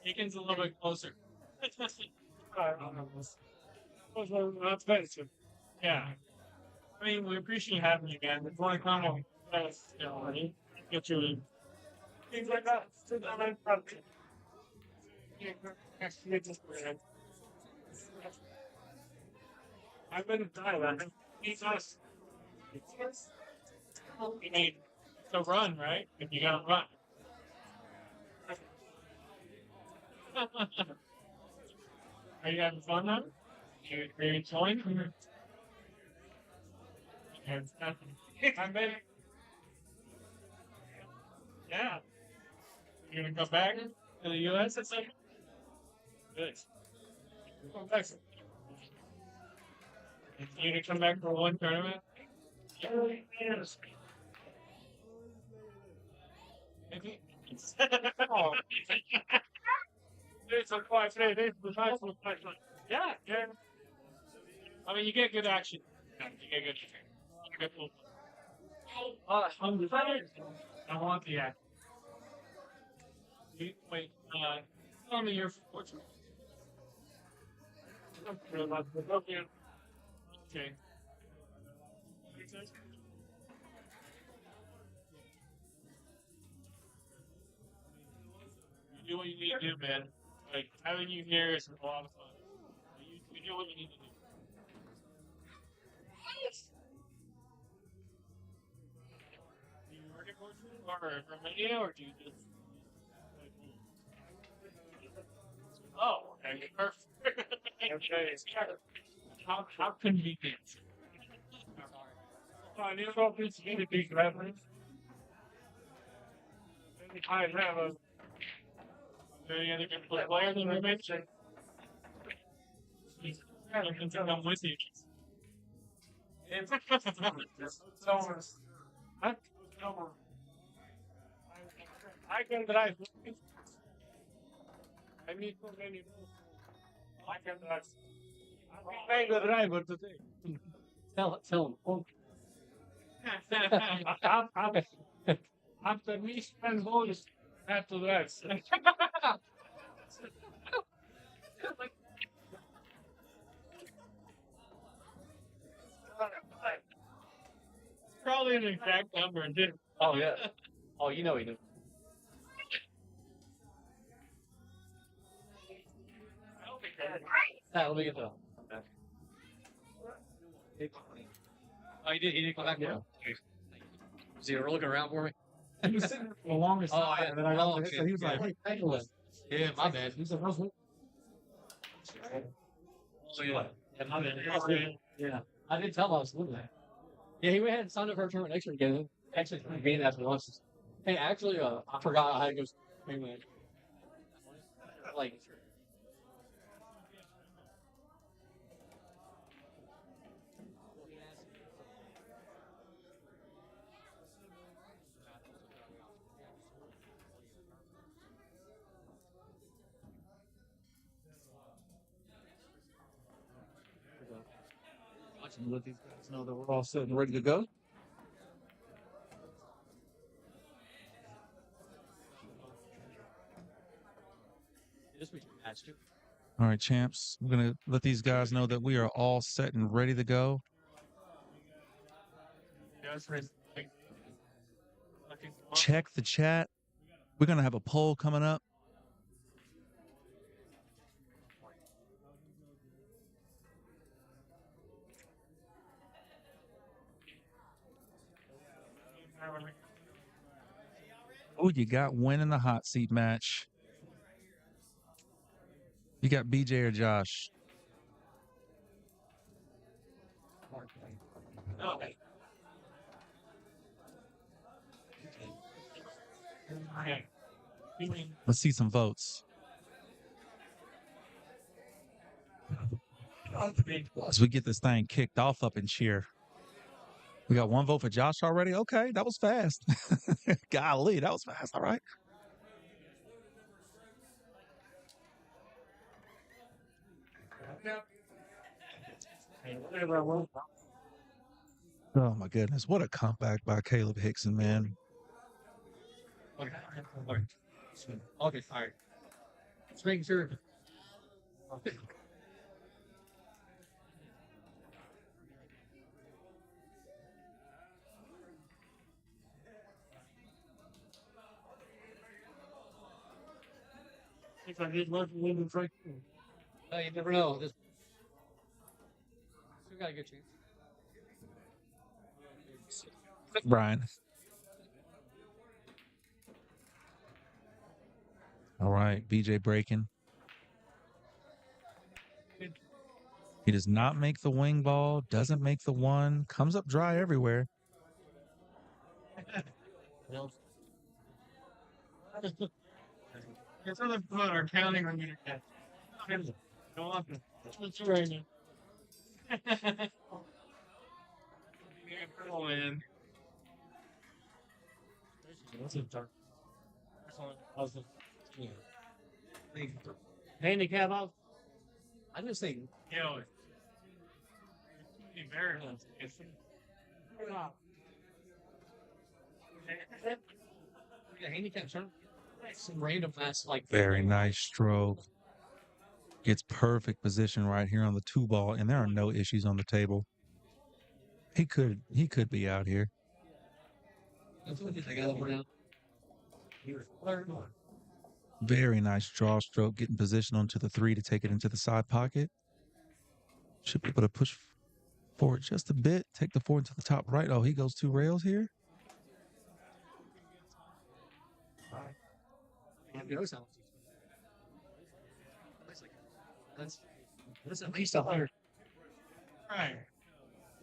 Aiken's a little bit closer. That's better too. Yeah. I mean, we appreciate having you, man. If you want to come on, get you things like that. I've been in Thailand. He's us. You need to run, right? If you gotta run. Are you having fun now? Are you enjoying? I'm ready. Yeah. You're gonna come back to the U.S. at some point? Good. Come back. You gonna come back for one tournament? Yes. Maybe. Oh. It's a quiet day. Yeah, yeah. I mean, you get good action. Yeah, you get good. You get full. I'm tired. I want the action. Wait, tell me your fortune. Okay. Okay. You do what you need to do, man. Like, having you here is a lot of fun. You do what you need to do. Do you work at Portugal or Romania, or do you just. Oh, okay, perfect. Okay. How convenient. I need to go to the big reference. I have a. Any other good player than roommates? Yeah, I can come with you. I can drive. I need so many. I can drive. I'm paying the driver today. Tell him. After me spend bonus, I have to drive. Probably an exact number, didn't. Oh yeah. Oh, you know he knew. Let me get the. Oh, you did. You didn't come back. Yeah. So you were looking around for me. He was sitting for the longest Oh, time, yeah. and then I Oh, got okay. so he was like, Yeah. "Hey, thank you." Yeah, my bad. He said, "How's it?" So you what? Yeah, my bad. Yeah. I didn't tell him I was living there. Yeah, he went ahead and signed up for a tournament next week again. Actually, being after lunch. Hey, actually, I forgot I had to go. Like, Let these guys know that we're all set and ready to go. this week's match too. All right, champs. I'm gonna let these guys know that we are all set and ready to go. Check the chat. We're gonna have a poll coming up. Oh, you got winning the hot seat match. You got BJ or Josh? Okay. Let's see some votes. As we get this thing kicked off up in cheer. We got one vote for Josh already. Okay, that was fast. Golly, that was fast. All right. Oh my goodness, what a comeback by Caleb Hixon, man. Okay, all right. Just making sure. If I get lucky, we'll be right. You never know. This still got a good chance. Brian. All right, BJ breaking. He does not make the wing ball, doesn't make the one, comes up dry everywhere. It's other fun our counting on your cat. Go on. What's your rating? Oh man. What's it dark? Handicap out. I just think. Yo. Embarrassing. We got handicap turn. Some random mess like Very nice stroke. Gets perfect position right here on the 2-ball, and there are no issues on the table. He could be out here. Very nice draw stroke, getting position onto the 3 to take it into the side pocket. Should be able to push forward just a bit, take the 4 into the top right. Oh, he goes 2 rails here. That's at least 100. Right.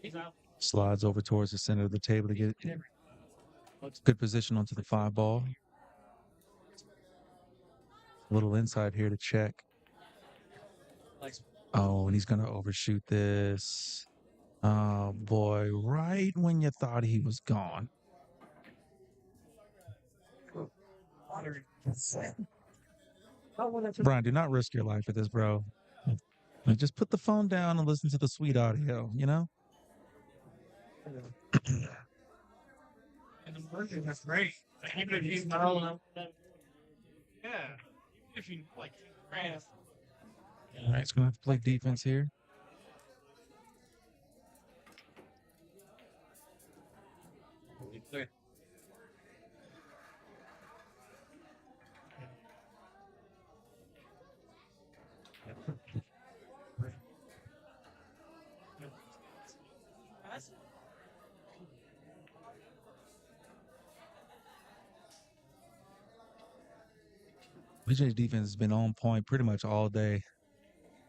He's out. Slides over towards the center of the table to get good position onto the 5-ball. A little inside here to check. Oh, and he's going to overshoot this. Oh, boy. Right when you thought he was gone. Brian, do not risk your life for this, bro. Like, just put the phone down and listen to the sweet audio, you know? And the version is great. Like, even if he's not old enough. Yeah. If you like grass. All right, he's going to have to play defense here. BJ's defense has been on point pretty much all day.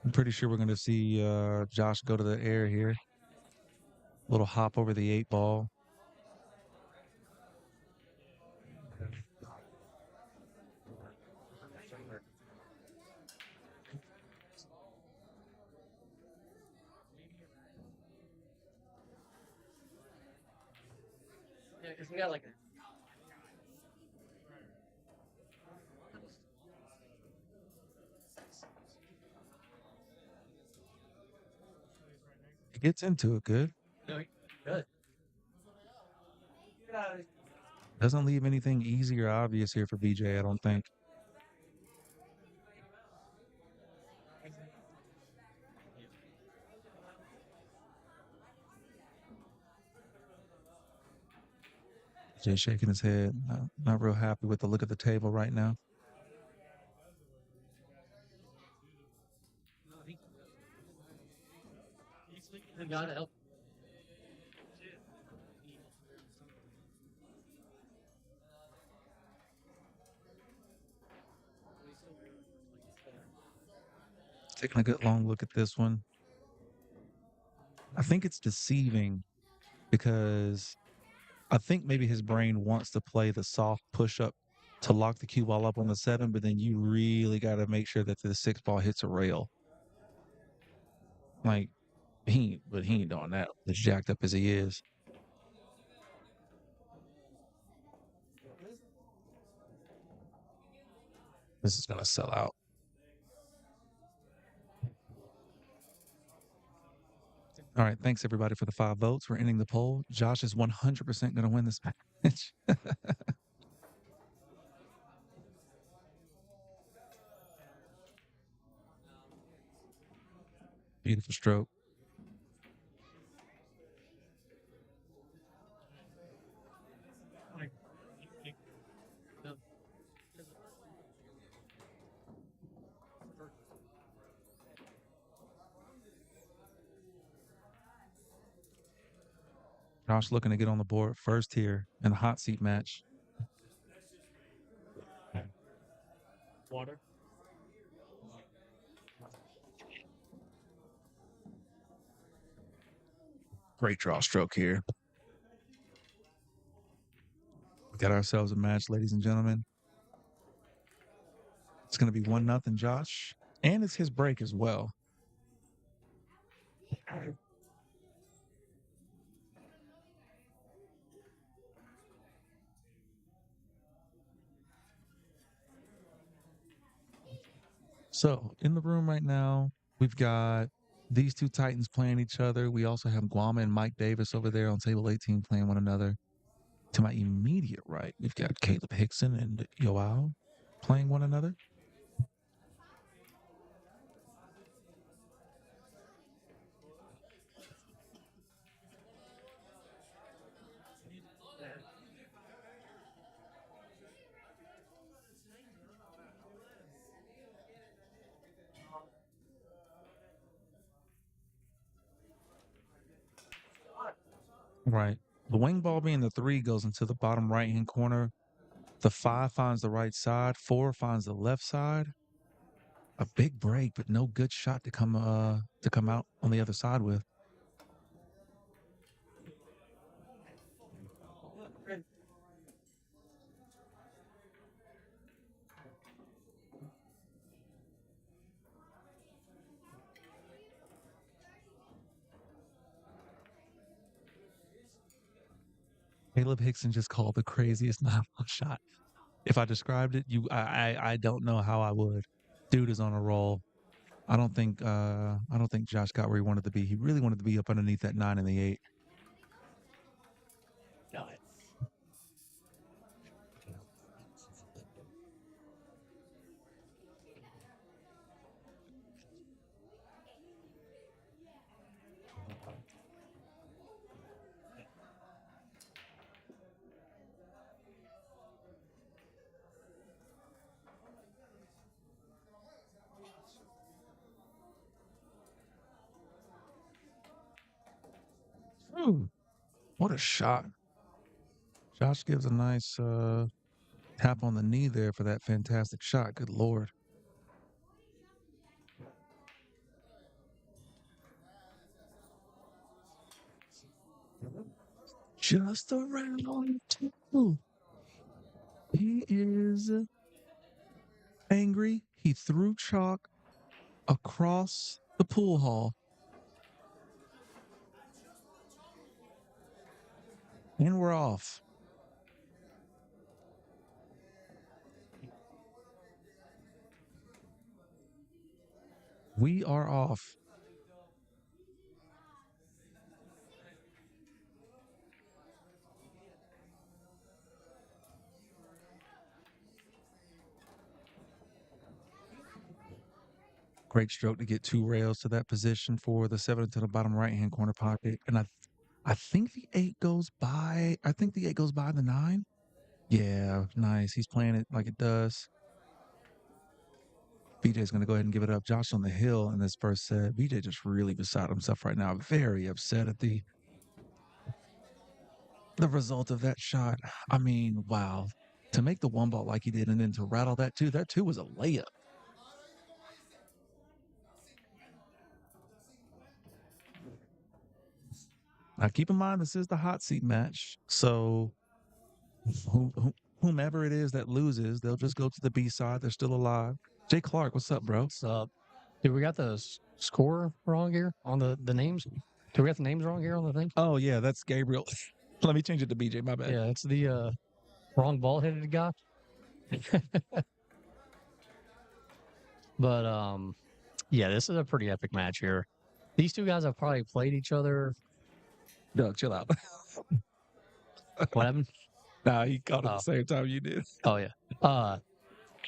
I'm pretty sure we're going to see Josh go to the air here. Little hop over the 8-ball. Yeah, because we got like He gets into it good. good. Doesn't leave anything easy or obvious here for BJ, I don't think. BJ shaking his head. Not real happy with the look of the table right now. Gotta help. Taking a good long look at this one. I think it's deceiving because I think maybe his brain wants to play the soft push-up to lock the cue ball up on the 7, but then you really got to make sure that the 6-ball hits a rail. Like, he ain't doing that as jacked up as he is. This is going to sell out. All right. Thanks, everybody, for the 5 votes. We're ending the poll. Josh is 100% going to win this match. Beautiful stroke. Josh looking to get on the board first here in the hot seat match. Water. Great draw stroke here. We got ourselves a match, ladies and gentlemen. It's going to be 1-0 Josh. And it's his break as well. So in the room right now, we've got these two Titans playing each other. We also have Guama and Mike Davis over there on table 18 playing one another. To my immediate right, we've got Caleb Hixon and Yoao. playing one another. Right. The wing ball being the 3 goes into the bottom right-hand corner. The 5 finds the right side. 4 finds the left side. A big break, but no good shot to come out on the other side with. Caleb Hixon just called the craziest 9-ball shot. If I described it, I don't know how I would. Dude is on a roll. I don't think Josh got where he wanted to be. He really wanted to be up underneath that 9 and the 8. Ooh, what a shot. Josh gives a nice tap on the knee there for that fantastic shot. Good Lord. Just around 2. He is angry. He threw chalk across the pool hall. And we're off. We are off. Great stroke to get 2 rails to that position for the 7 to the bottom right-hand corner pocket. And I think the 8 goes by. I think the 8 goes by the 9. Yeah, nice. He's playing it like it does. BJ's going to go ahead and give it up. Josh on the hill in this first set. BJ just really beside himself right now. Very upset at the result of that shot. I mean, wow. To make the 1 ball like he did and then to rattle that 2 was a layup. Now, keep in mind, this is the hot seat match. So whomever it is that loses, they'll just go to the B side. They're still alive. Jay Clark, what's up, bro? What's up? Dude, we got the score wrong here on the names. Do we got the names wrong here on the thing? Oh, yeah, that's Gabriel. Let me change it to BJ. My bad. Yeah, it's the wrong ball-headed guy. But yeah, this is a pretty epic match here. These 2 guys have probably played each other. Doug, chill out. What happened? Nah, he caught it at the same time you did. Oh yeah.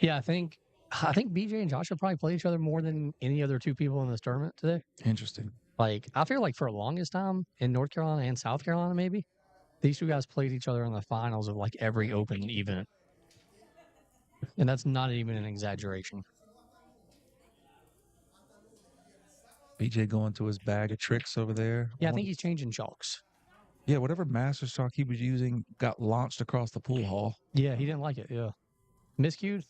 Yeah, I think BJ and Josh have probably played each other more than any other 2 people in this tournament today. Interesting. Like, I feel like for the longest time in North Carolina and South Carolina, maybe these 2 guys played each other in the finals of like every open event, and that's not even an exaggeration. BJ going to his bag of tricks over there. Yeah, I think he's changing chalks. Yeah, whatever master chalk he was using got launched across the pool hall. Yeah, he didn't like it. Yeah, miscued.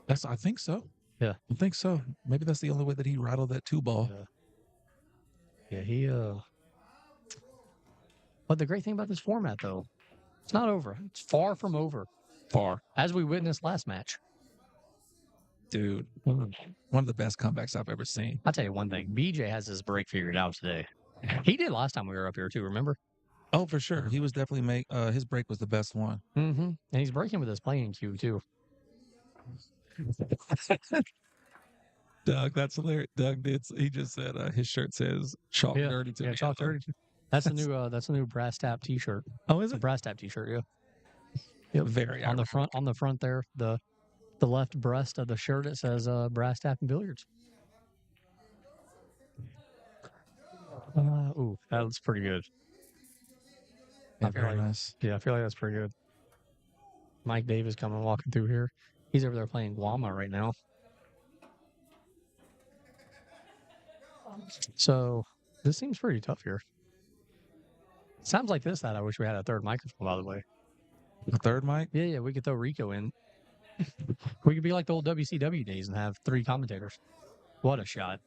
I think so. Yeah, I think so. Maybe that's the only way that he rattled that 2 ball. Yeah, he But the great thing about this format, though, it's not over. It's far from over. Far. As we witnessed last match. Dude, one of the best comebacks I've ever seen. I'll tell you one thing. BJ has his break figured out today. He did last time we were up here, too, remember? Oh, for sure. He was definitely his break was the best one. Mm-hmm. And he's breaking with his playing cue, too. Doug, that's hilarious. He just said he shirt says chalk dirty to me. Yeah, chalk dirty. That's the new brass tap t-shirt. Oh, is it? A brass tap t-shirt, yeah. Yep. Very on the ironic. front there, the left breast of the shirt, it says Brass Tap and Billiards. Ooh, that looks pretty good. Yeah, I feel very like- nice. Yeah, I feel like that's pretty good. Mike Davis coming walking through here. He's over there playing Guama right now. So this seems pretty tough here. Sounds like this that I wish we had a third microphone, by the way. A third mic? Yeah, we could throw Rico in. We could be like the old WCW days and have 3 commentators. What a shot.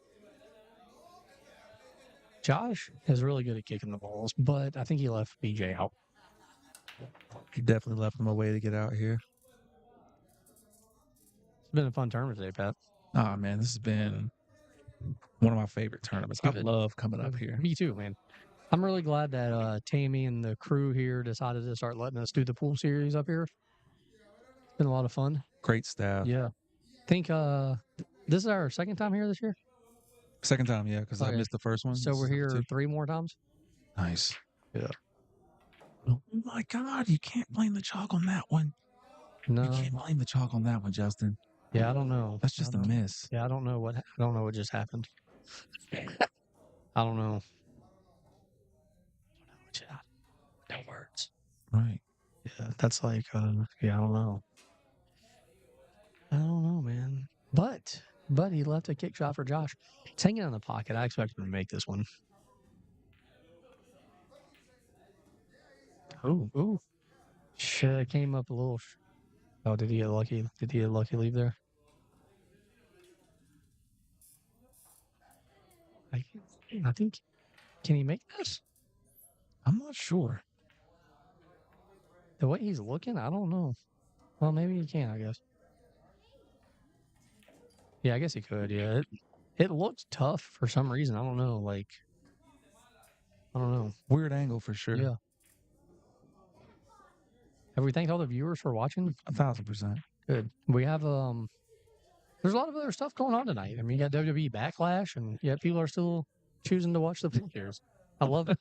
Josh is really good at kicking the balls, but I think he left BJ out. He definitely left him a way to get out here. It's been a fun tournament today, Pat. Oh man, this has been one of my favorite tournaments. I Good. love coming up here. Me too, man. I'm really glad that Tammy and the crew here decided to start letting us do the pool series up here. It's been a lot of fun. Great staff. Yeah. I think this is our second time here this year. Second time, yeah, because I Okay. missed the first one. So This we're is number here 2. 3 more times. Nice. Yeah. Oh my God, you can't blame the chalk on that one. No. You can't blame the chalk on that one, Justin. Yeah, I don't know. That's just a miss. Yeah, I don't know what just happened. I don't know. No words. Right. Yeah, that's like yeah, I don't know. I don't know, man. But he left a kick shot for Josh. It's hanging in the pocket. I expect him to make this one. Ooh. Should have came up a little. Oh, did he get lucky? Did he get a lucky leave there? I think. Can he make this? I'm not sure. The way he's looking, I don't know. Well, maybe he can, I guess. Yeah, I guess he could. Yeah, it looks tough for some reason. I don't know. Like, I don't know. Weird angle for sure. Yeah. Have we thanked all the viewers for watching? 1,000%. Good. We have there's a lot of other stuff going on tonight. I mean, you got WWE Backlash, and yet people are still choosing to watch the pictures. I love it.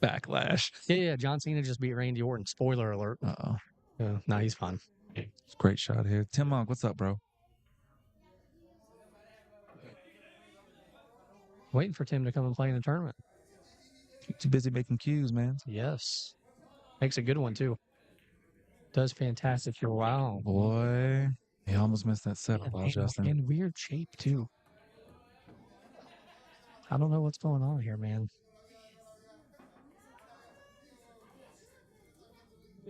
Backlash. Yeah. John Cena just beat Randy Orton. Spoiler alert. Uh-oh. Yeah, no, he's fine. It's a great shot here. Tim Monk, what's up, bro? Waiting for Tim to come and play in the tournament. Too busy making cues, man. Yes. Makes a good one, too. Does fantastic. Wow. Boy. He almost missed that setup, Justin. In weird shape, too. I don't know what's going on here, man.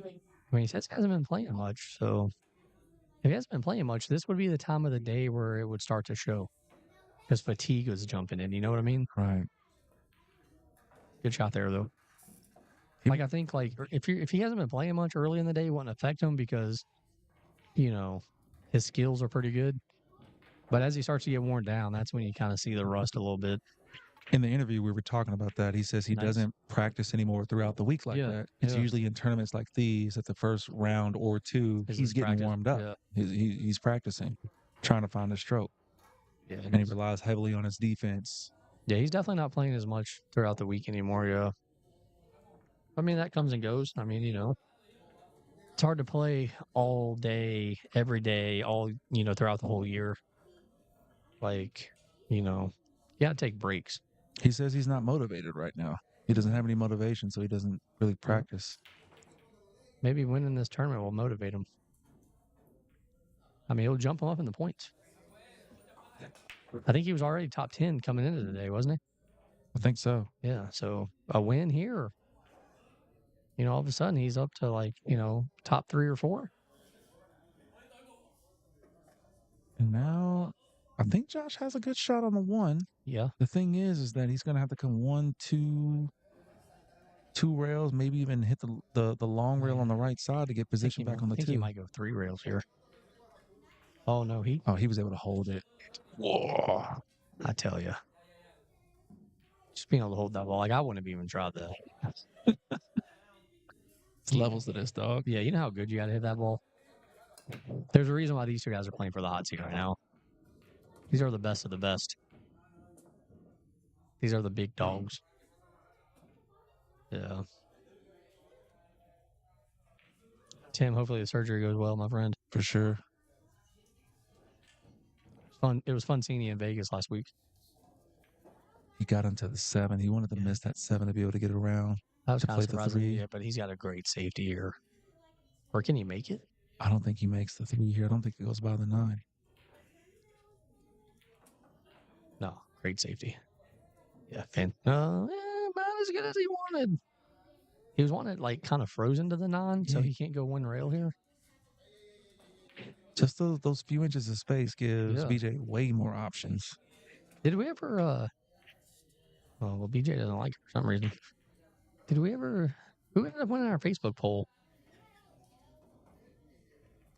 I mean, he says he hasn't been playing much, so if he hasn't been playing much, this would be the time of the day where it would start to show. Because fatigue was jumping in, you know what I mean? Right. Good shot there, though. Like, I think, like, if he hasn't been playing much early in the day, it wouldn't affect him because, you know, his skills are pretty good. But as he starts to get worn down, that's when you kind of see the rust a little bit. In the interview, we were talking about that. He says he Nice. doesn't practice anymore throughout the week like Yeah, that. It's yeah. usually in tournaments like these, at the first round or two, Is he's his getting practice. warmed up. Yeah. He's practicing, trying to find a stroke. Yeah, And he relies heavily on his defense. yeah, he's definitely not playing as much throughout the week anymore, yeah. I mean, that comes and goes. I mean, you know, it's hard to play all day, every day, throughout the whole year. Like, you know, you got to take breaks. He says he's not motivated right now. He doesn't have any motivation, so he doesn't really practice. Maybe winning this tournament will motivate him. I mean, it'll jump him up in the points. I think he was already top 10 coming into the day, wasn't I think so. he? Yeah, so a win here, you know, all of a sudden he's up to like, you know, top 3 or 4. And now I think Josh has a good shot on the one. Yeah. The thing is that he's going to have to come 1, 2 rails, maybe even hit the long rail on the right side to get position back on the I think 2. he might go 3 rails here. Oh, no, he was able to hold it. Whoa. I tell you. Just being able to hold that ball. Like, I wouldn't have even tried that. It's levels to this, dog. Yeah, you know how good you got to hit that ball? There's a reason why these 2 guys are playing for the hot seat right now. These are the best of the best. These are the big dogs. Yeah. Tim, hopefully the surgery goes well, my friend. For sure. Fun. It was fun seeing you in Vegas last week. He got into the 7. He wanted to miss that 7 to be able to get around. I was To kind of play the surprised. 3. Yeah, but he's got a great safety here. Or can he make it? I don't think he makes the 3 here. I don't think he goes by the 9. No, great safety. Yeah, about as good as he wanted. He was wanted like kind of frozen to the 9, so Yeah. he can't go one rail here. Just those few inches of space gives Yeah. BJ way more options. Did we ever? Well, BJ doesn't like it for some reason. Did we ever? Who ended up winning our Facebook poll?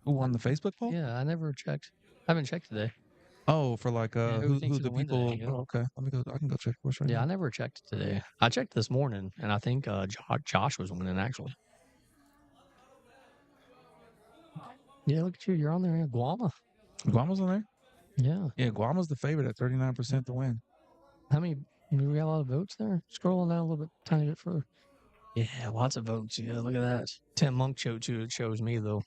Who won the Facebook poll? Yeah, I never checked. I haven't checked today. Oh, for like who who thinks the it'll win people? today, yeah. Oh, okay, let me go. I can go check. What's right Yeah, now? I never checked today. I checked this morning, and I think Josh was winning actually. Yeah, look at you. You're on there. Guama. Guama's on there. Yeah. Yeah, Guama's the favorite at 39% to win. How many? We got a lot of votes there. Scrolling down a little bit, tiny bit further. Yeah, lots of votes. Yeah, look at that. Tim Monk shows me though.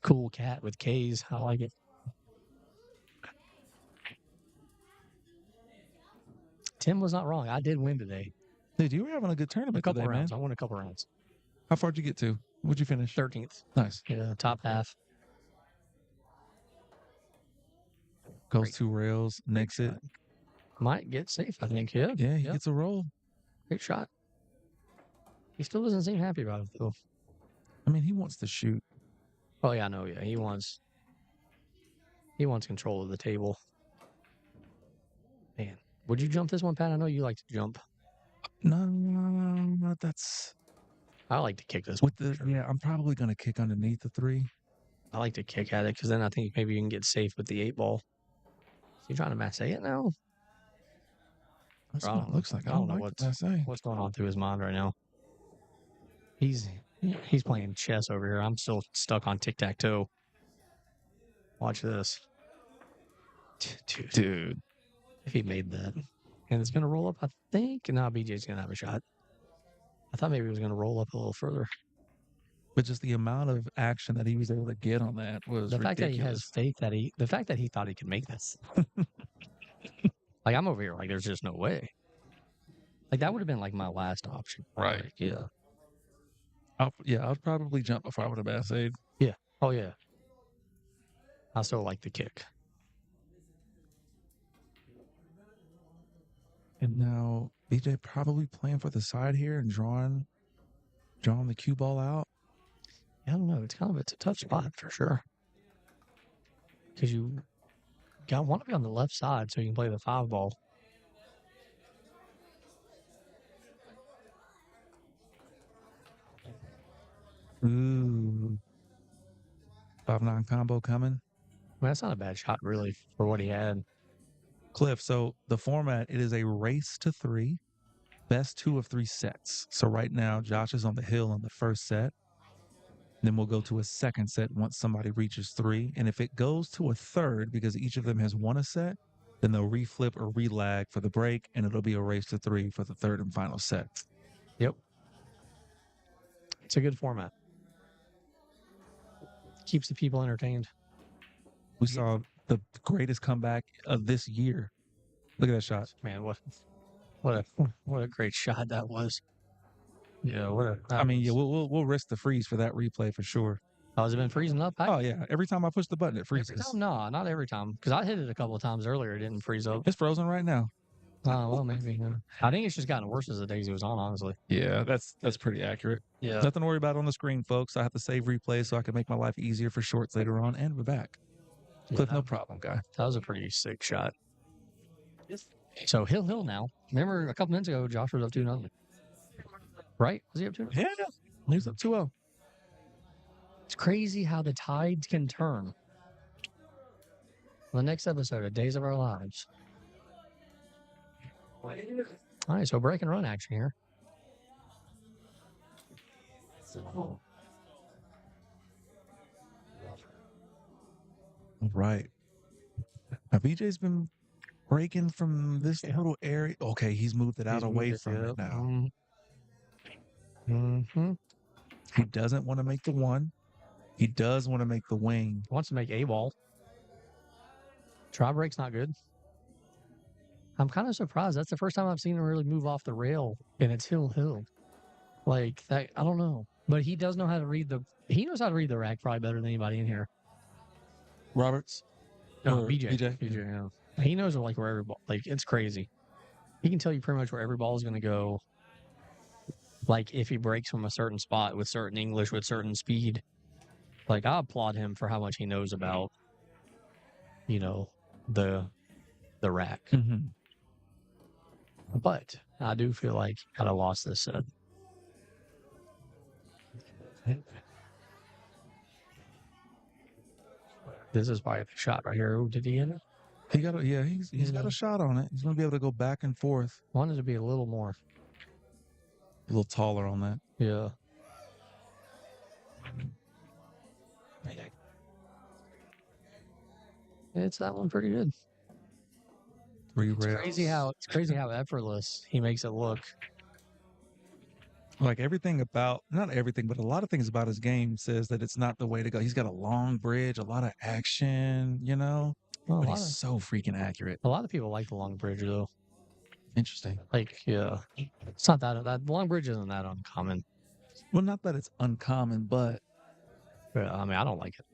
Cool cat with K's. I like it. Tim was not wrong. I did win today. Dude, you were having a good A tournament couple today, rounds. man. I won a couple rounds. How far did you get to? What'd you finish? 13th. Nice. Yeah, top half. Goes Great. 2 rails, nicks it. shot. Might get safe, I think. Yeah. Yeah, he gets a roll. Great shot. He still doesn't seem happy about it though. I mean, he wants to shoot. Oh yeah, I know. Yeah, he wants control of the table. Man, would you jump this one, Pat? I know you like to jump. No, that's I like to kick this with one. the. Yeah, I'm probably gonna kick underneath the 3. I like to kick at it because then I think maybe you can get safe with the 8 ball. Is he trying to massay it now? That's I what don't it know. looks like. I I don't don't know like what I say. what's going on through his mind right now. He's playing chess over here. I'm still stuck on tic-tac-toe. Watch this. Dude. If he made that. And it's going to roll up, I think. Now BJ's going to have a shot. I thought maybe he was going to roll up a little further. But just the amount of action that he was able to get on that was The fact that he has ridiculous. faith that the fact that he thought he could make this. Like, I'm over here, like, there's just no way. Like, that would have been, like, my last option. Right. Like, yeah. I'd probably jump before I would have assayed. Oh, yeah. I still like the kick. And now BJ probably playing for the side here and drawing the cue ball out. I don't know. It's a tough spot for sure. Because you want to be on the left side so you can play the 5 ball. Ooh. 5-9 combo coming. I mean, that's not a bad shot, really, for what he had. Cliff, so the format, it is a race to 3, best 2 of 3 sets. So right now, Josh is on the hill on the first set. Then we'll go to a second set once somebody reaches 3. And if it goes to a third, because each of them has won a set, then they'll reflip or relag for the break, and it'll be a race to 3 for the third and final set. Yep. It's a good format. Keeps the people entertained. We saw the greatest comeback of this year. Look at that shot. Man, what a great shot that was. Yeah, I mean, yeah, we'll risk the freeze for that replay for sure. Oh, has it been freezing up? Oh yeah, every time I push the button, it Every freezes. time? No, not every time. Because I hit it a couple of times earlier. It didn't freeze up. It's frozen right now. Oh, well, maybe. Yeah. I think it's just gotten worse as the days it was on, honestly. Yeah, that's pretty accurate. Yeah. Nothing to worry about on the screen, folks. I have to save replays so I can make my life easier for shorts later on, and we're back. Cliff, no problem, guy. That was a pretty sick shot. So Hill now. Remember a couple minutes ago, Josh was up 2-0. Right? Was he up 2-0? Yeah, he's up 2-0. It's crazy how the tides can turn. On the next episode of Days of Our Lives. All right, so break and run action here. All right. Now, BJ's been breaking from this little area. Okay, he's moved it out away from it now. Mm-hmm. He doesn't want to make the one. He does want to make the wing. Wants to make a ball. Try break's not good. I'm kind of surprised. That's the first time I've seen him really move off the rail, and it's hill. Like that, I don't know. But he does know how to read the. He knows how to read the rack probably better than anybody in here. Roberts? No, Or BJ. BJ? BJ, yeah. He knows like where every ball. Like it's crazy. He can tell you pretty much where every ball is going to go. Like if he breaks from a certain spot with certain English with certain speed. Like I applaud him for how much he knows about, the rack. Mm-hmm. But I do feel like I kind of lost this set. This is probably the shot right here. Ooh, did he hit it? He got he's got a shot on it. He's gonna be able to go back and forth. Wanted to be a little more. A little taller on that. Yeah. It's that one pretty good. It's crazy how effortless he makes it look. Like everything about, not everything, but a lot of things about his game says that it's not the way to go. He's got a long bridge, a lot of action, Well, but he's so freaking accurate. a lot of people like the long bridge though. Interesting. Like, yeah, it's not that the long bridge isn't that uncommon. Well, not that it's uncommon, but I mean, I don't like it.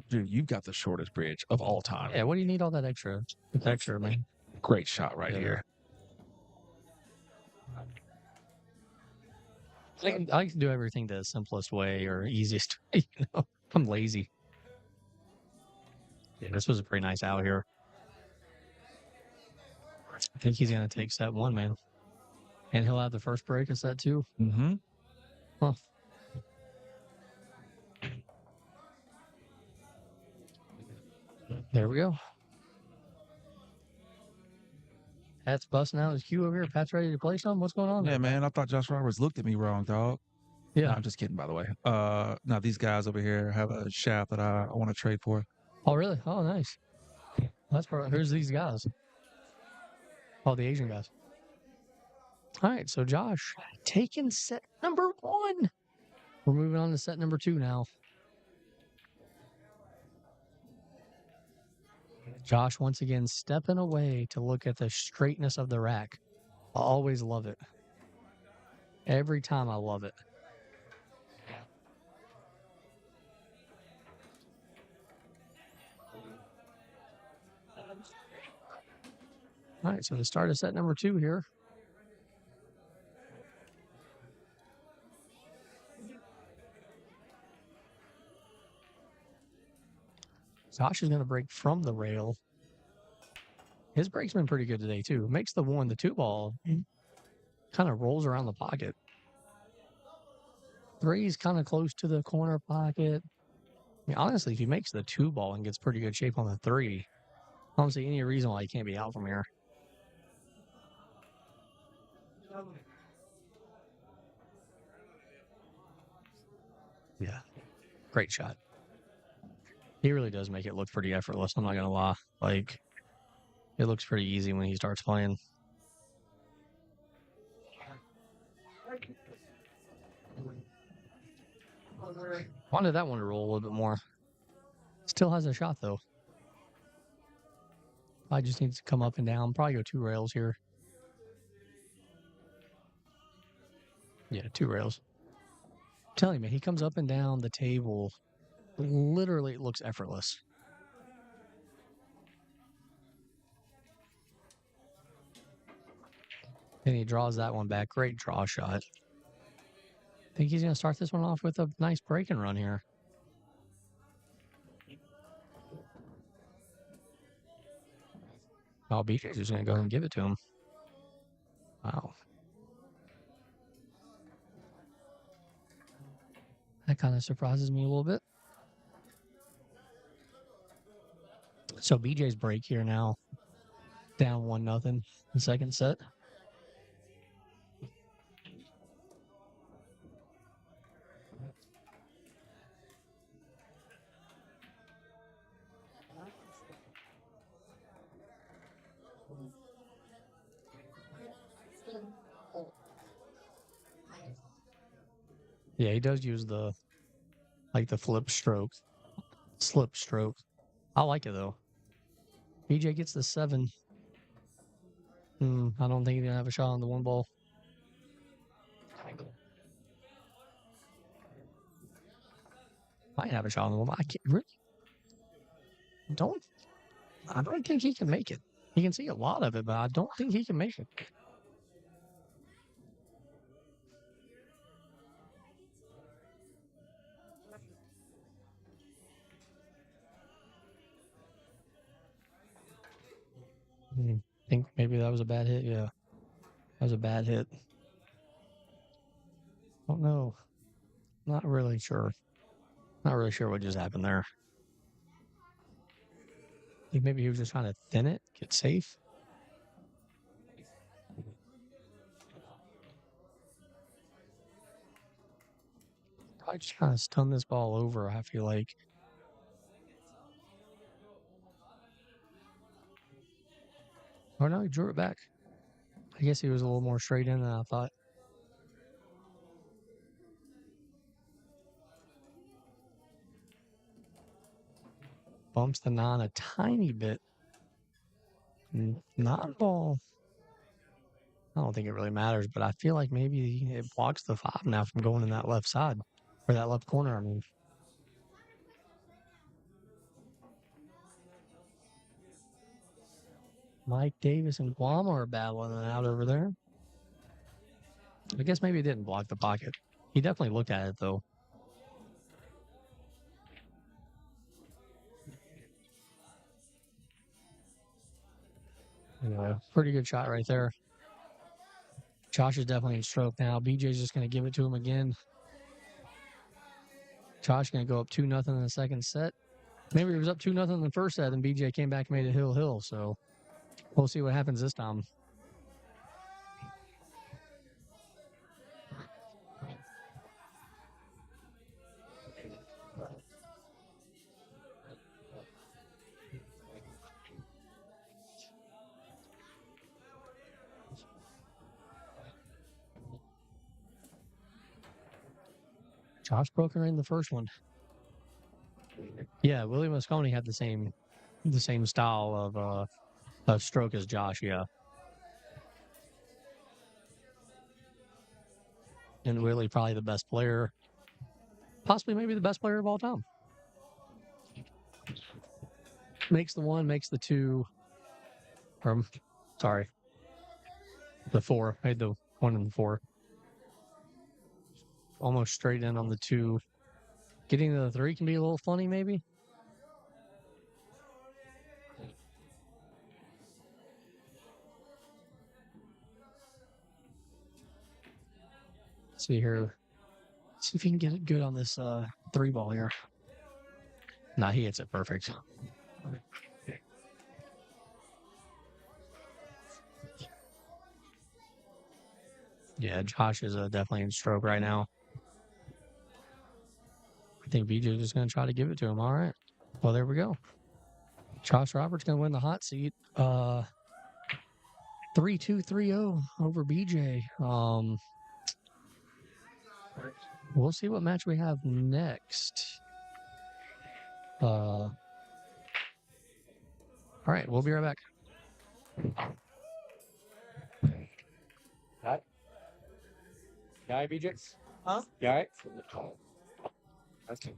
dude, you've got the shortest bridge of all time. Yeah, what do you need all that extra? It's extra, man. Great shot right here. I can do everything the simplest way or easiest way. I'm lazy. Yeah, this was a pretty nice out here. I think he's going to take set one, man. And he'll have the first break of set two. Mm-hmm. Huh. There we go. Pat's busting out his cue over here. Pat's ready to play some? What's going on? Yeah, there, man. I thought Josh Roberts looked at me wrong, dog. Yeah. No, I'm just kidding, by the way. Now these guys over here have a shaft that I want to trade for. Oh, really? Oh, nice. That's probably, who's these guys? Oh, the Asian guys. All right, so Josh taking set number one. We're moving on to set number two now. Josh once again stepping away to look at the straightness of the rack. I always love it. Every time I love it. All right, so the start of set number two here. Josh is going to break from the rail. His break's been pretty good today, too. Makes the one, the two ball, kind of rolls around the pocket. Three's kind of close to the corner pocket. I mean, honestly, if he makes the two ball and gets pretty good shape on the three, I don't see any reason why he can't be out from here. Yeah, great shot. He really does make it look pretty effortless. I'm not going to lie. Like, it looks pretty easy when he starts playing. Wanted that one to roll a little bit more. Still has a shot, though. I just need to come up and down. Probably go two rails here. Yeah, two rails. I'm telling you, man, he comes up and down the table. Literally, it looks effortless. And he draws that one back. Great draw shot. I think he's going to start this one off with a nice break and run here. Oh, BJ's just going to go ahead and give it to him. Wow. That kind of surprises me a little bit. So BJ's break here now. Down 1-0 in the second set. Yeah, he does use the flip stroke, slip stroke. I like it though. BJ gets the 7. I don't think he's gonna have a shot on the 1 ball. Might have a shot on the 1 ball. I can't really. I don't think he can make it. He can see a lot of it, but I don't think he can make it. I think maybe that was a bad hit. Yeah, that was a bad hit. Don't know. Not really sure. Not really sure what just happened there. I think maybe he was just trying to thin it, get safe. Probably just trying to stun this ball over, I feel like. Oh no, he drew it back. I guess he was a little more straight in than I thought. Bumps the 9 a tiny bit. 9 ball. I don't think it really matters, but I feel like maybe it blocks the 5 now from going in that left side. Or that left corner, I mean. Mike Davis and Guama are battling it out over there. I guess maybe it didn't block the pocket. He definitely looked at it, though. Yeah, pretty good shot right there. Josh is definitely in stroke now. BJ's just going to give it to him again. Josh going to go up 2-0 in the second set. Maybe he was up 2-0 in the first set, and BJ came back and made it hill. So we'll see what happens this time. Josh broke her in the first one. Yeah, Willie Moscone had the same style of stroke as Josh. Yeah, and Willie probably the best player, possibly maybe the best player of all time. Makes the 1, makes the 2. Sorry, the 4. Made the 1 and the 4. Almost straight in on the 2. Getting to the 3 can be a little funny, maybe. Let's see here. See if he can get it good on this 3 ball here. Nah, he hits it perfect. Yeah, Josh is definitely in stroke right now. I think BJ's just going to try to give it to him. All right. Well, there we go. Josh Roberts going to win the hot seat. 3-2, 3-0 over BJ. We'll see what match we have next. All right, we'll be right back. Hi. You all right, BJ? Huh? You all right? Okay.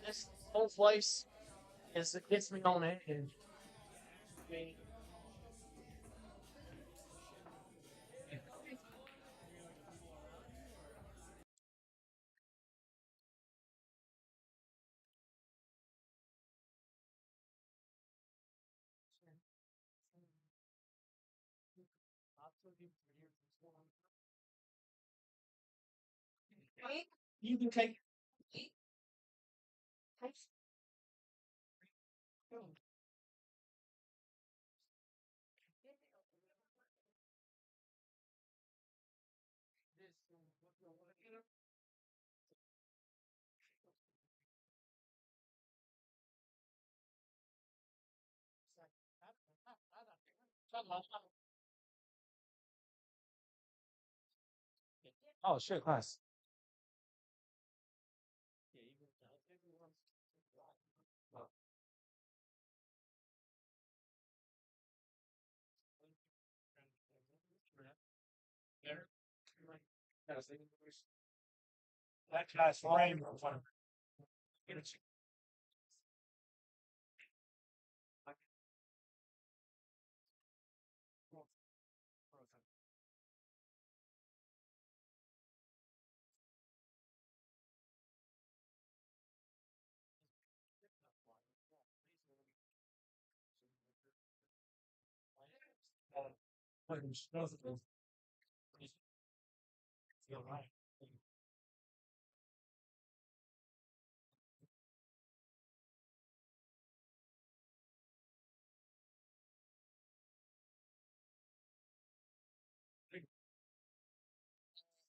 This whole place gets me on edge. I mean, you can take. Oh shit, nice. That guy's flying.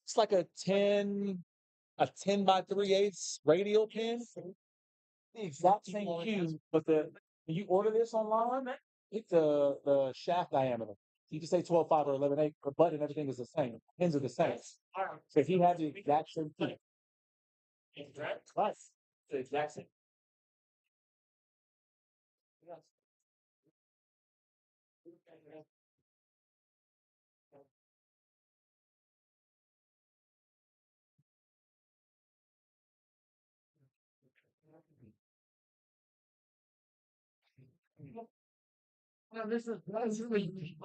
It's like a ten by 3/8 radial pin. The exact same cue, but when you order this online, it's the shaft diameter. You can say 12.5 or 11.8, the butt and everything is the same. Pins are the same. So if he had the exact same key, right? It's the exact same. No, this is really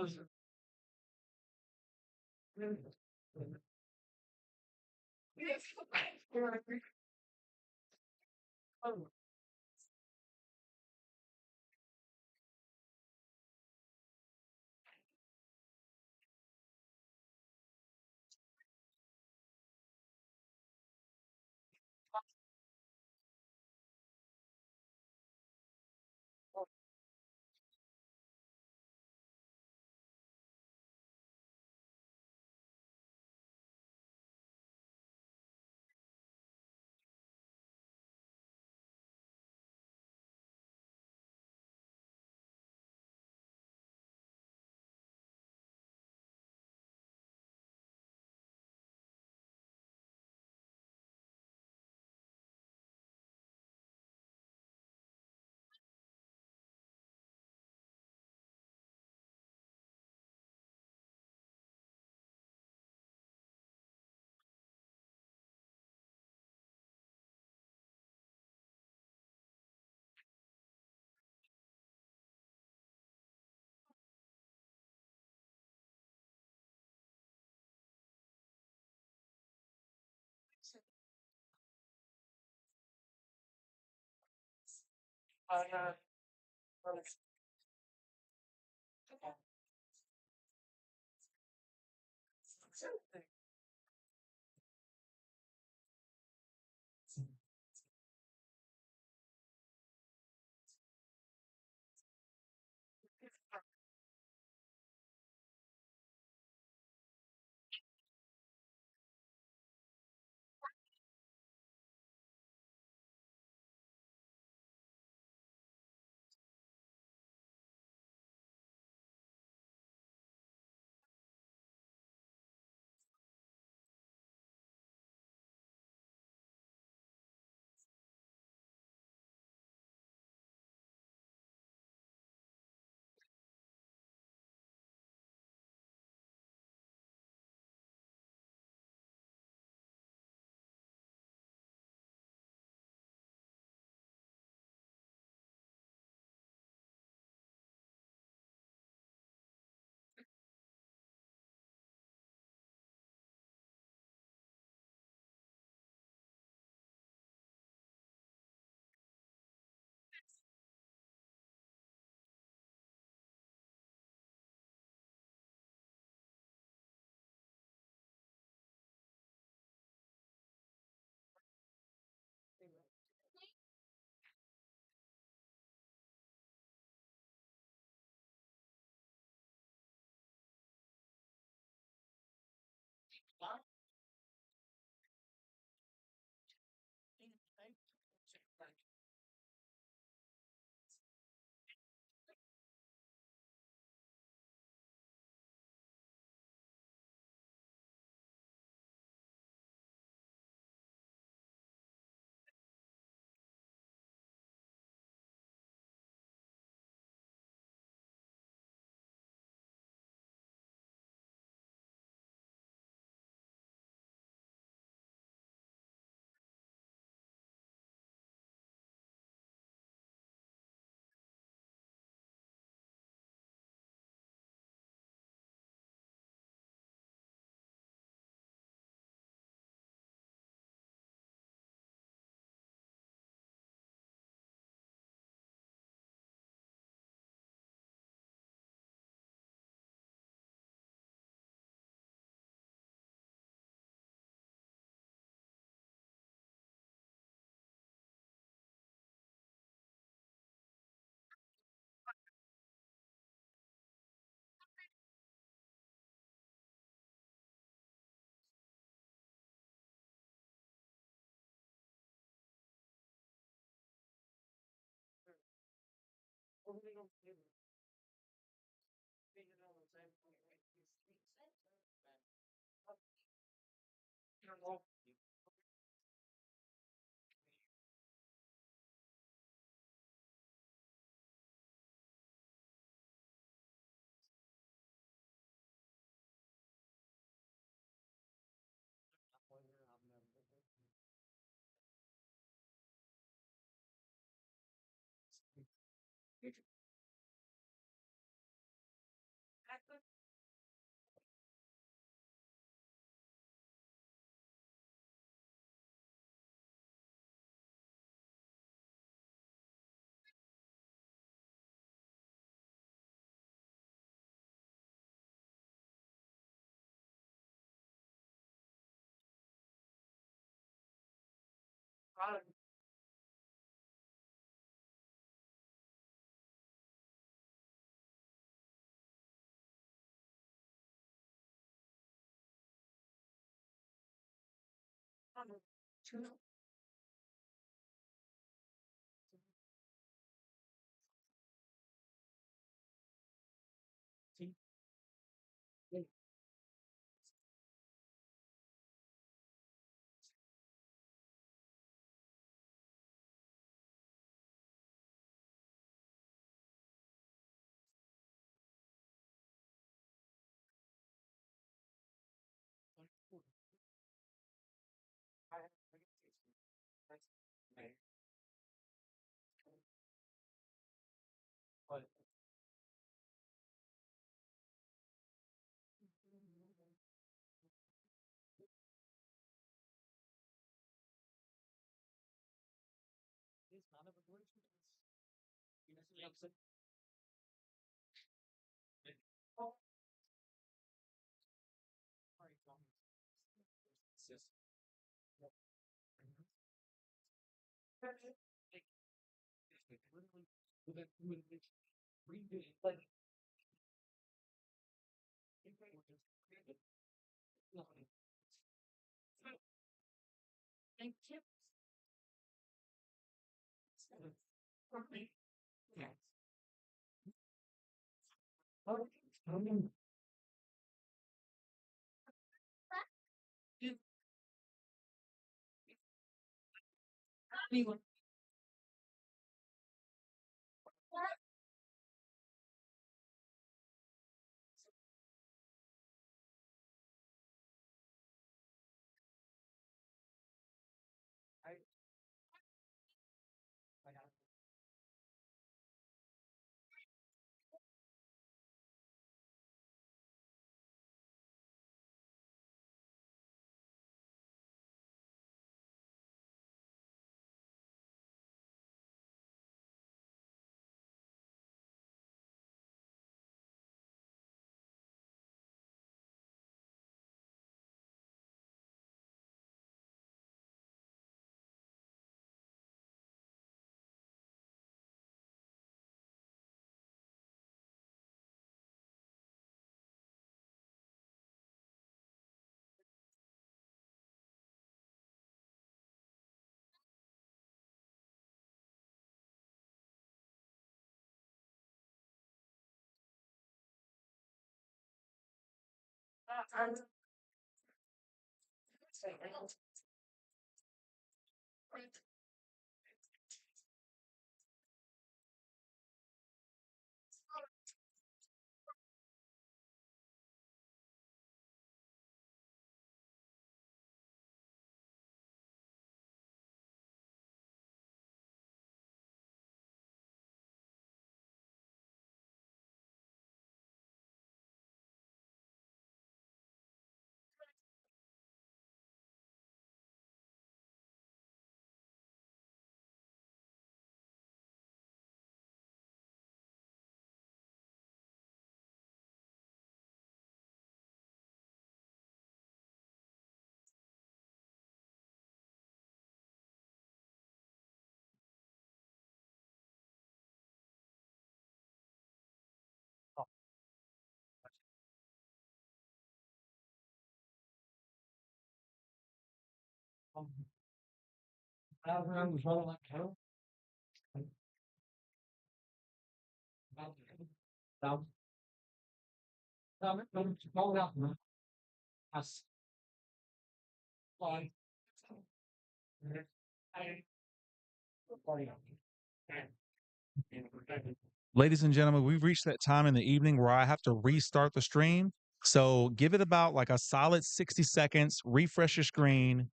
Ladies and gentlemen, we've reached that time in the evening where I have to restart the stream. So give it about like a solid 60 seconds, refresh your screen.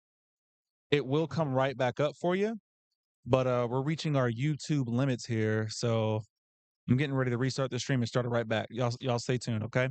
It will come right back up for you. But we're reaching our YouTube limits here. So I'm getting ready to restart the stream and start it right back. Y'all stay tuned, okay?